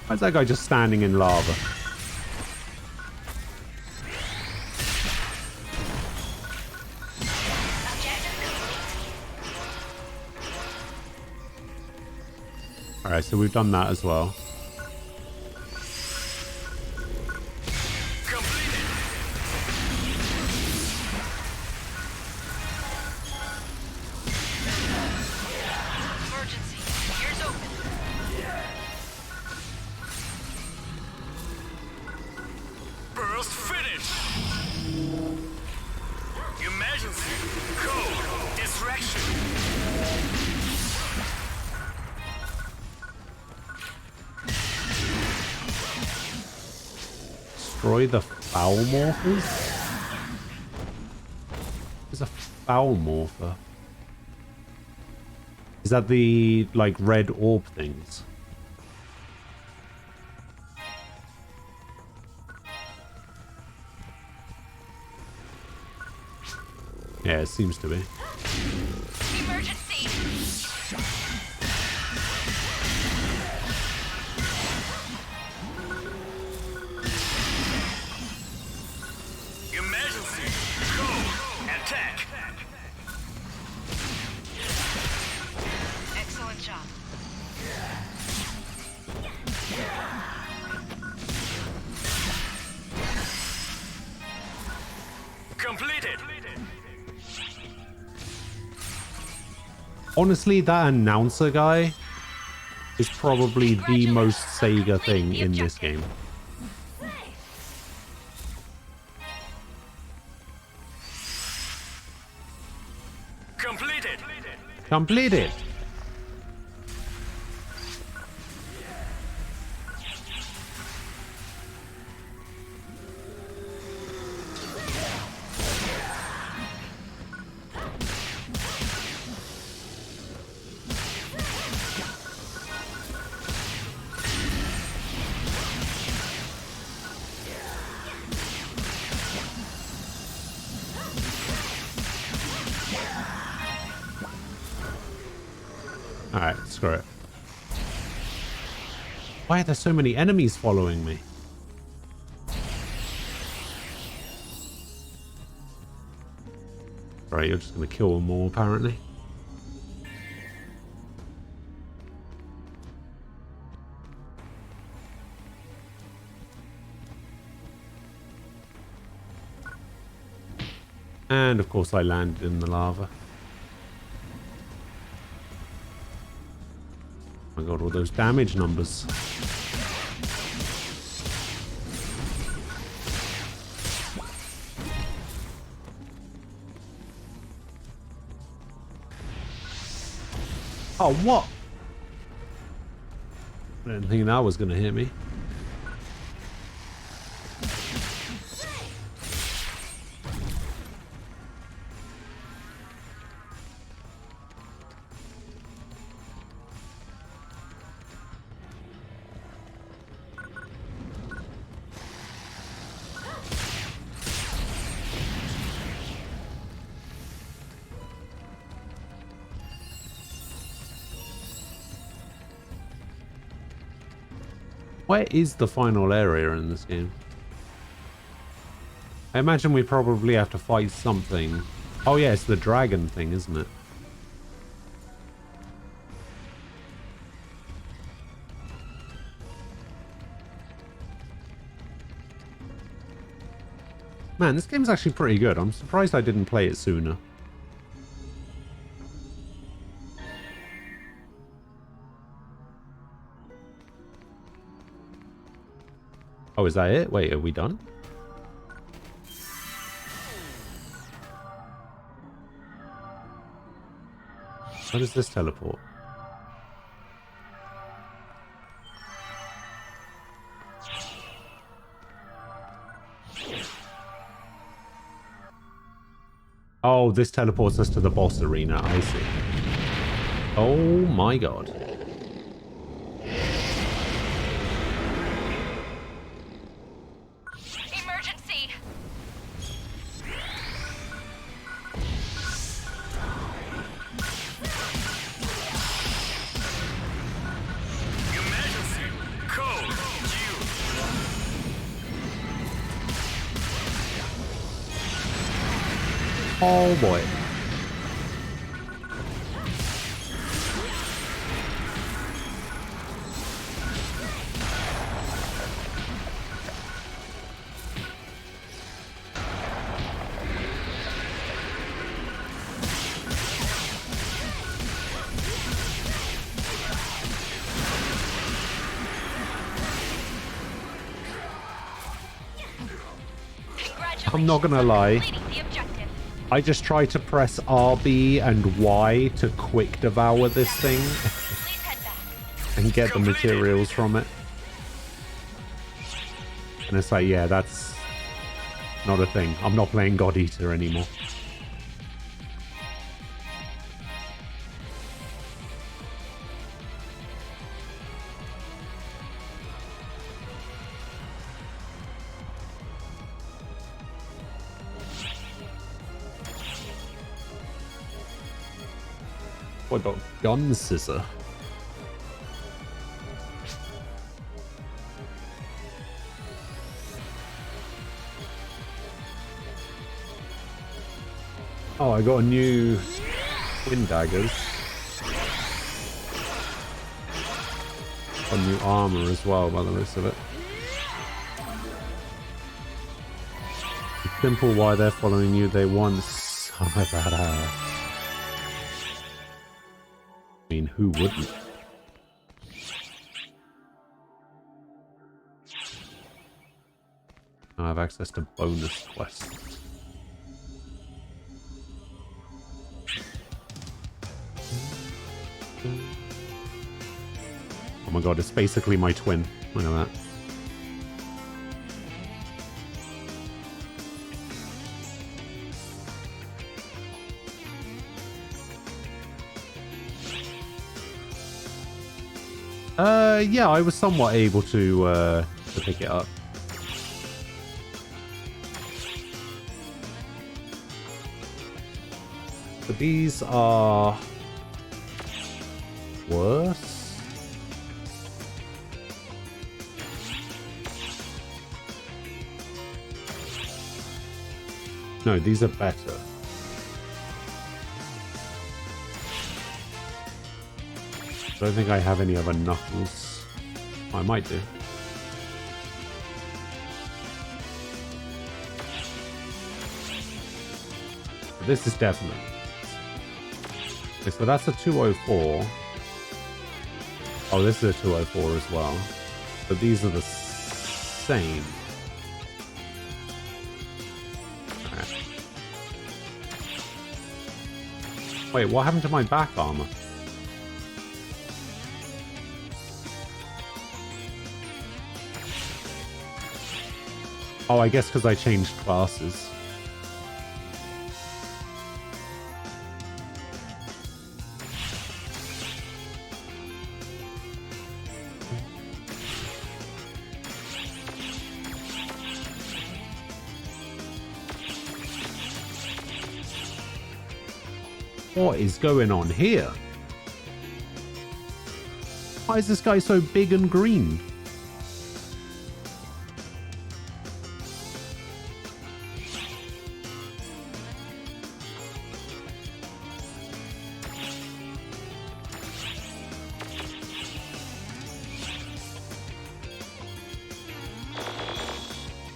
Why is that guy just standing in lava? Alright, so we've done that as well. Emergency. Ears open. Burst finish. Emergency. Code. Distraction. Destroy the foul morphers? There's a foul morpher. Is that the, like, red orb things? Yeah, it seems to be. Emergency. Emergency. Code. Attack. Excellent job. Completed. Honestly, that announcer guy is probably the most Sega thing in this game. Completed. Completed! Alright, screw it. Why are there so many enemies following me? Right, you're just gonna kill them all, apparently. And of course I landed in the lava. Oh my god, all those damage numbers. Oh, what? I didn't think that was going to hit me. Where is the final area in this game? I imagine we probably have to fight something. Oh yeah, it's the dragon thing, isn't it? Man, this game's actually pretty good. I'm surprised I didn't play it sooner. Oh, is that it? Wait, are we done? How does this teleport? Oh, this teleports us to the boss arena. I see. Oh my god. Emergency! Emergency! Code Oh boy. I'm not gonna lie. I just try to press RB and Y to quick devour this thing and get the materials from it. And it's like, yeah, that's not a thing. I'm not playing God Eater anymore. What about Gun Scissor? Oh, I got a new twin daggers. Got new armor as well, by the looks of it. It's simple why they're following you. They want some of that ass. I mean, who wouldn't? I have access to bonus quests. Oh my god, it's basically my twin. Look at that. Yeah, I was somewhat able to pick it up. But these are worse. No, these are better. I don't think I have any other knuckles. I might do. But this is definite. Okay, so that's a 204. Oh, this is a 204 as well. But these are the same. Okay. Wait, what happened to my back armor? Oh, I guess because I changed classes. What is going on here? Why is this guy so big and green?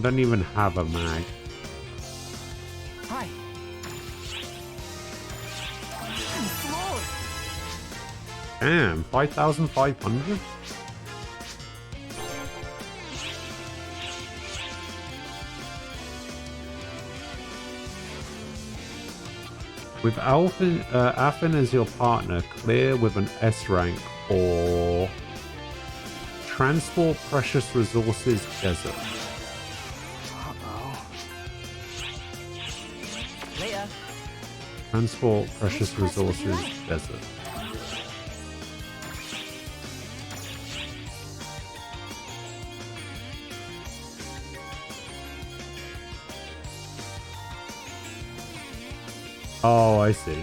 Don't even have a mag. Hi. Damn, 5,500? With Affin as your partner, clear with an S rank or transport precious resources desert. Later. Transport precious resources, desert. Oh, I see.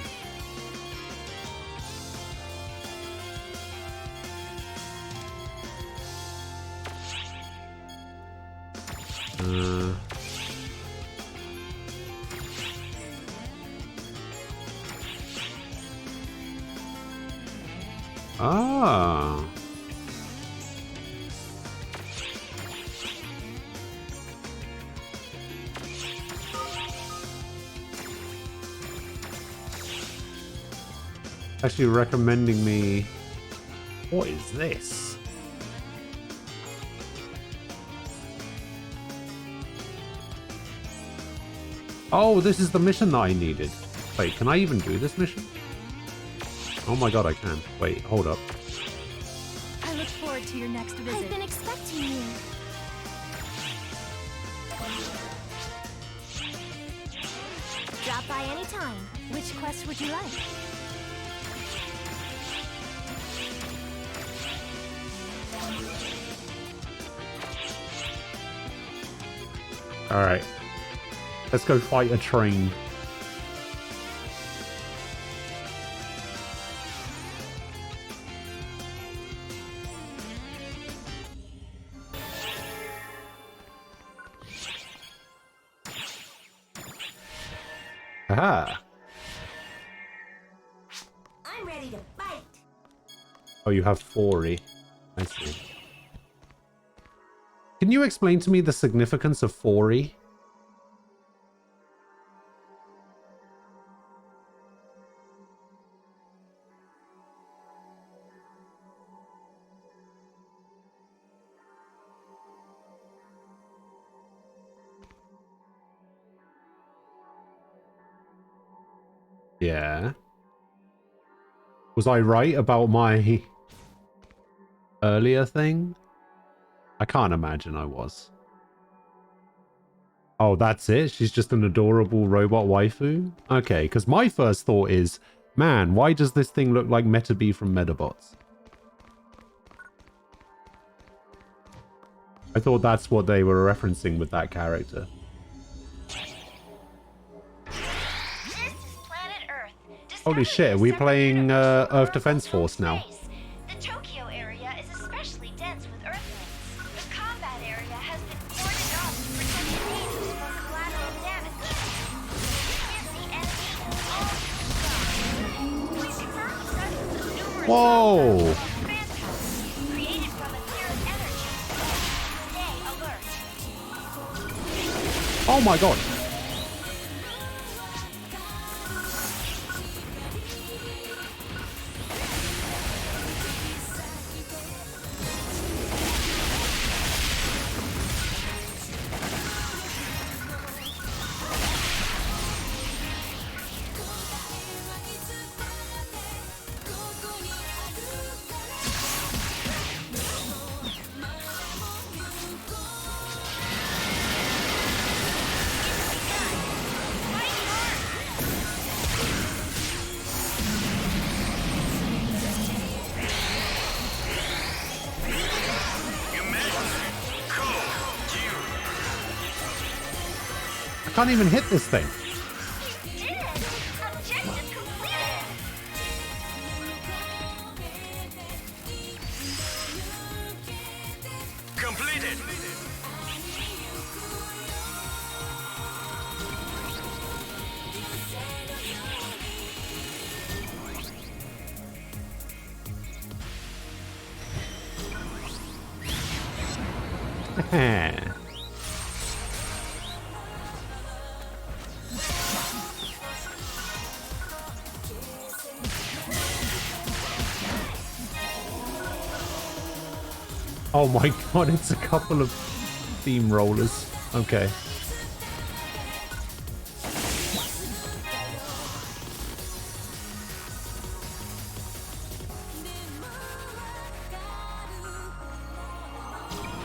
Ah. Actually recommending me... What is this? Oh, this is the mission that I needed. Wait, can I even do this mission? Oh my god, I can. Wait, hold up. I look forward to your next visit. I've been expecting you. Drop by anytime. Which quest would you like? Alright. Let's go fight a train. Aha! I'm ready to fight. Oh, you have 40. I see. Can you explain to me the significance of 40? Yeah. Was I right about my earlier thing? I can't imagine I was. Oh, that's it? She's just an adorable robot waifu? Okay, because my first thought is, man, why does this thing look like Metabee from Metabots? I thought that's what they were referencing with that character. Holy shit, are we playing Earth Defense Force now? The Tokyo area is especially dense with Earthlings. The combat area has been boarded up to protect the natives from collateral damage. We can see all numerous Whoa! phantasms created from etheric energy. Stay alert. Oh my god! I can't even hit this thing. Completed. Oh my god, it's a couple of steamrollers. Okay.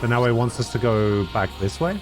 So now it wants us to go back this way?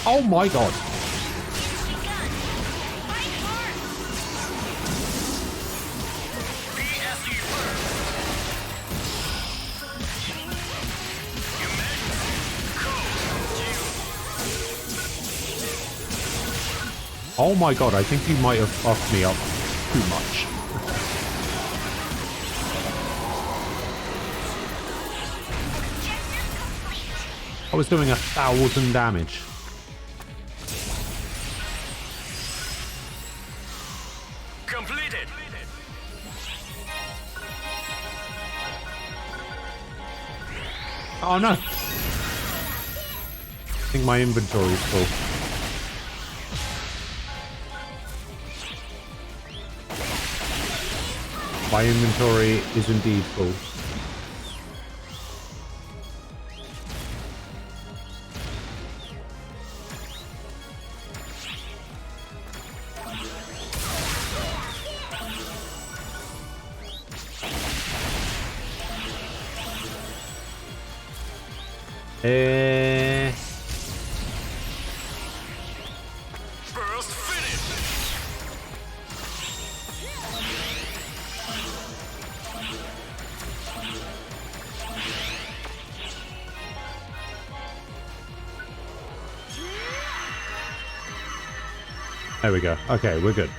Oh my god. Oh my god, I think you might have fucked me up too much. I was doing 1,000 damage. Completed. Oh no. I think my inventory is full. My inventory is indeed full. Burst finish. There we go. Okay, we're good.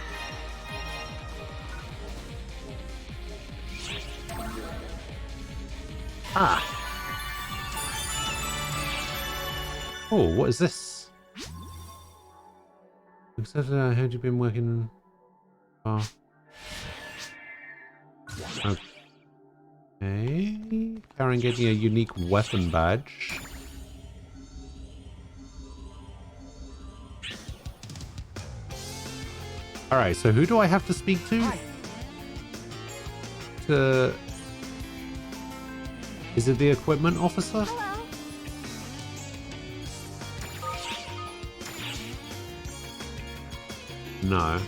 Ah. Oh, what is this? Except I heard you've been working. Oh. Okay. Karen getting a unique weapon badge. Alright, so who do I have to speak to? Is it the equipment officer? Hello. No.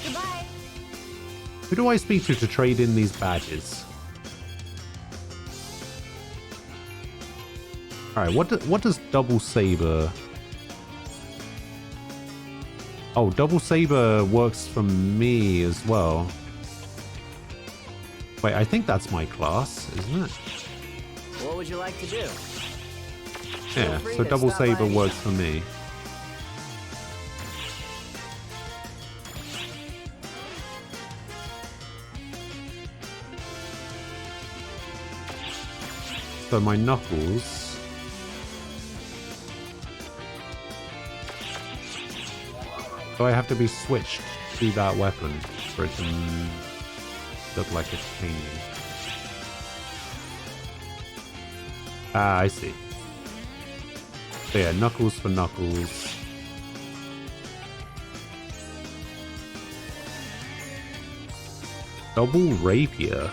Goodbye. Who do I speak to trade in these badges? Alright, what does Double Saber... Oh, Double Saber works for me as well. Wait, I think that's my class, isn't it? What would you like to do? Yeah, so Double Saber works for me. So my Knuckles... Do I have to be switched to that weapon for it to look like it's changing? Ah, I see. So yeah, Knuckles for Knuckles. Double Rapier.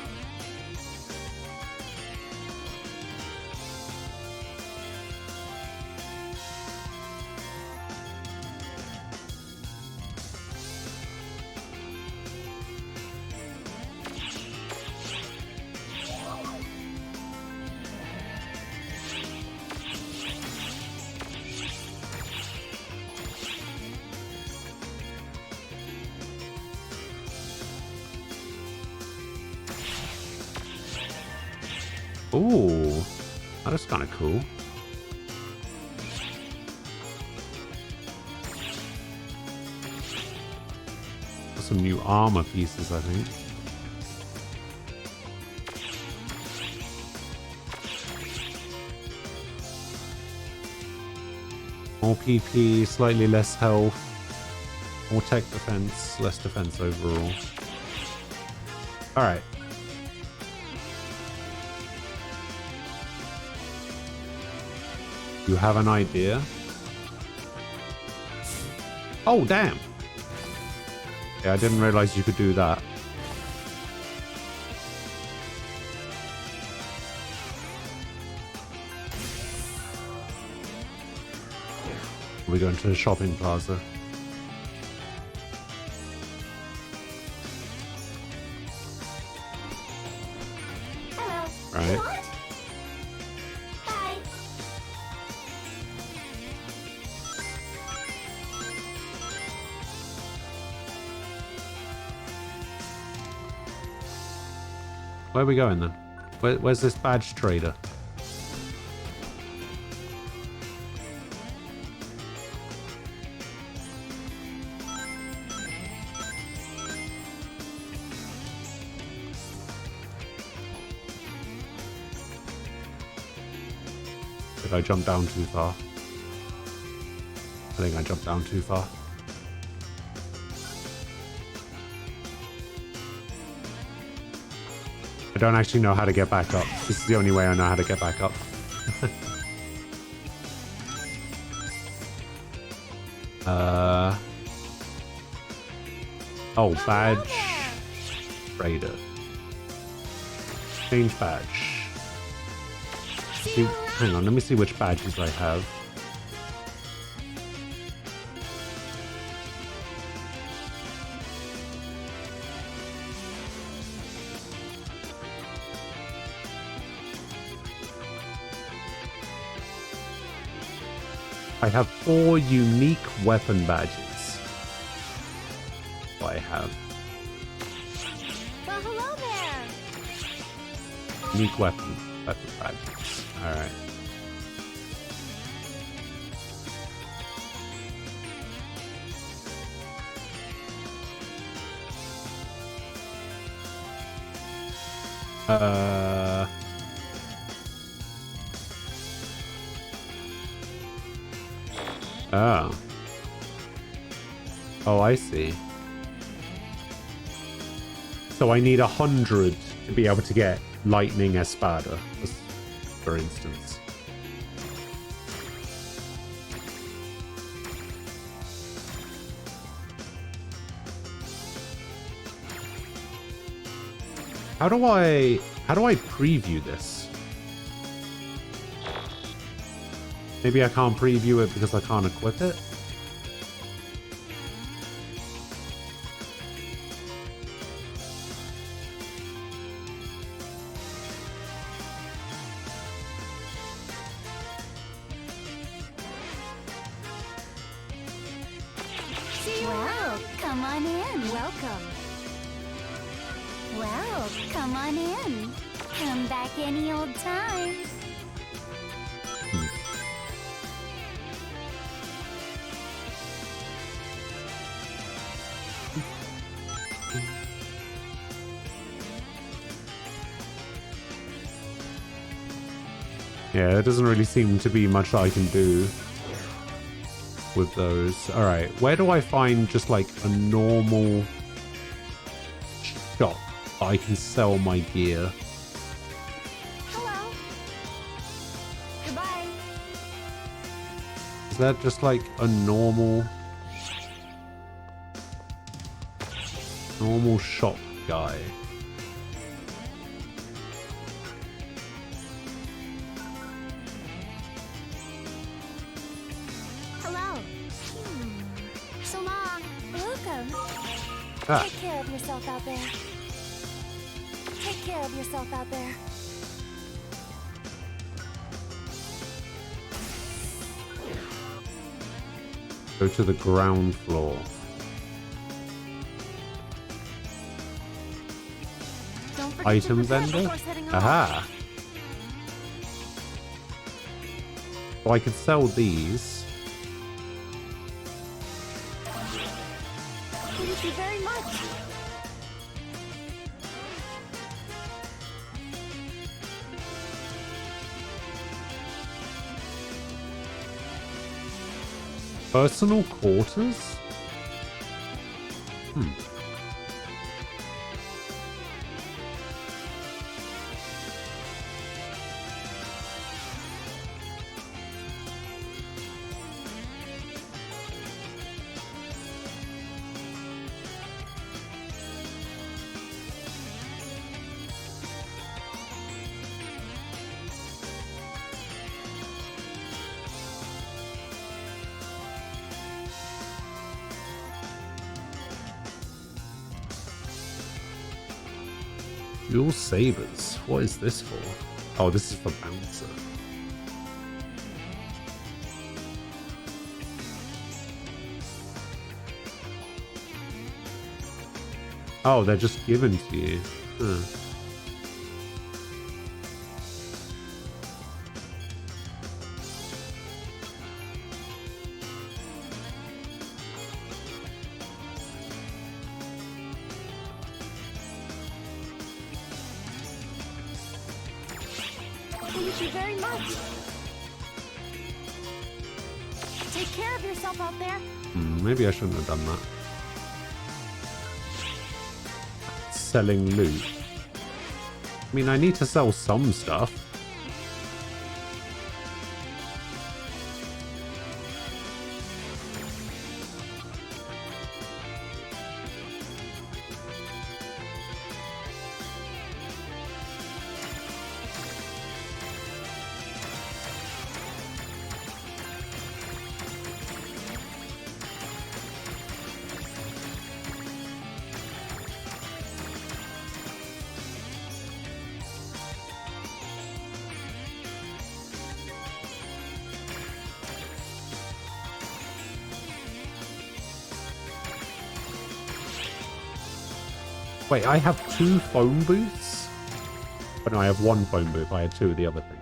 Ooh, that's kind of cool. Some new armor pieces, I think. More PP, slightly less health. More tech defense, less defense overall. Alright. You have an idea? Oh, damn! Yeah, I didn't realize you could do that. We're going to the shopping plaza. Hello. Right. What? Bye. Where are we going then? Where's this badge trader? Did I jump down too far? I think I jumped down too far. I don't actually know how to get back up. This is the only way I know how to get back up. Oh, badge. Raider. Change badge. See, hang on, let me see which badges I have. I have 4 unique weapon badges. I have. Well, hello there. Unique weapon badges. Alright. Oh. Oh, I see. So I need 100 to be able to get Lightning Espada, for instance. How do I preview this? Maybe I can't preview it because I can't equip it? Well, come on in. Welcome. Well, come on in. Come back any old time. Yeah, there doesn't really seem to be much I can do with those. Alright, where do I find just like a normal shop I can sell my gear? Hello. Goodbye. Is that just like a normal shop guy? So long. Welcome. Ah. Take care of yourself out there. Take care of yourself out there. Go to the ground floor. Don't forget Item to prepare vendor? before setting off. Aha! So I could sell these. Thank you very much. Personal quarters? Dual sabers. What is this for? Oh, this is for bouncer. Oh, they're just given to you. Huh. Thank you very much. Take care of yourself out there. Maybe I shouldn't have done that. Selling loot. I mean, I need to sell some stuff. Wait, I have 2 phone booths? Oh no, I have 1 phone booth. I had 2 of the other thing.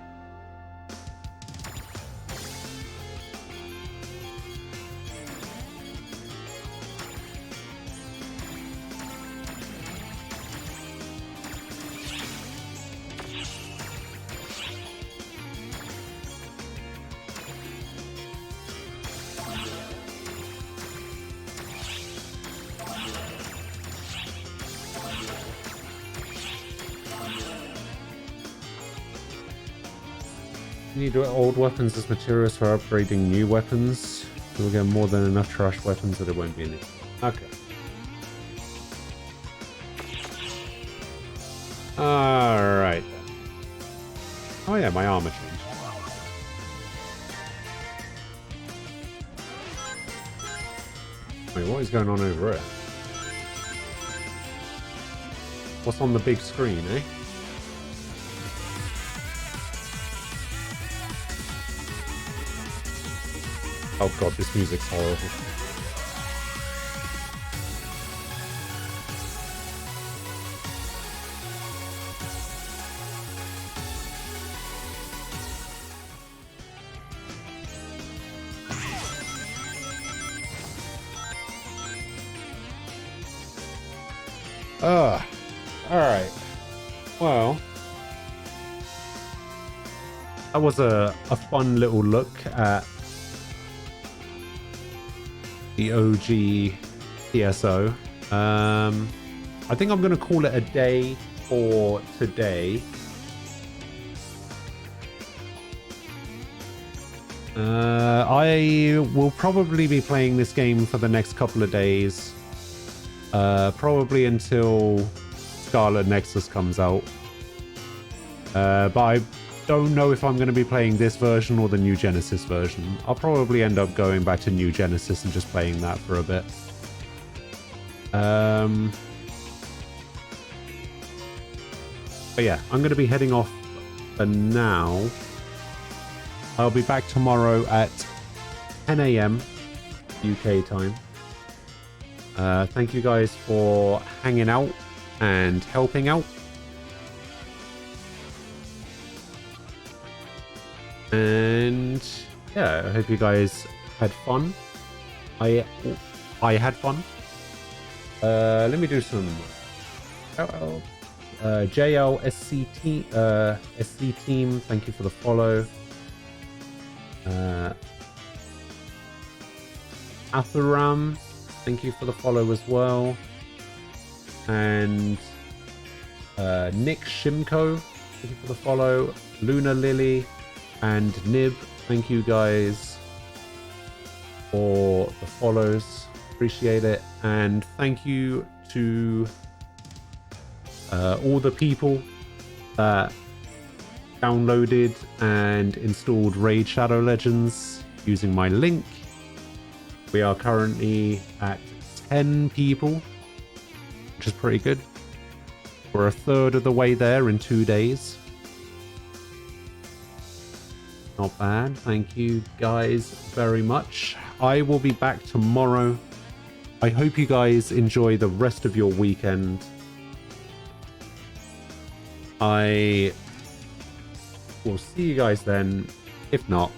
Need old weapons as materials for upgrading new weapons. You'll get more than enough trash weapons that it won't be any. Okay. Alright then. Oh yeah, my armor changed. Wait, what is going on over here? What's on the big screen, eh? Oh god, this music's horrible. Alright. Well, that was a fun little look at the OG PSO. I think I'm going to call it a day for today. I will probably be playing this game for the next couple of days. Probably until Scarlet Nexus comes out. But I don't know if I'm going to be playing this version or the New Genesis version. I'll probably end up going back to New Genesis and just playing that for a bit. But yeah, I'm going to be heading off for now. I'll be back tomorrow at 10 AM UK time. Thank you guys for hanging out and helping out. And yeah, I hope you guys had fun. I had fun. Let me do some JLSC SC team, thank you for the follow. Atharam, thank you for the follow as well. And Nick Shimko, thank you for the follow. Luna Lily and Nib, thank you guys for the follows. Appreciate it. And thank you to all the people that downloaded and installed Raid Shadow Legends using my link. We are currently at 10 people, which is pretty good. We're a third of the way there in 2 days. Not bad. Thank you guys very much. I will be back tomorrow. I hope you guys enjoy the rest of your weekend. I will see you guys then. If not,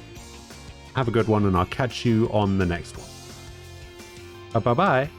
have a good one and I'll catch you on the next one. Bye-bye.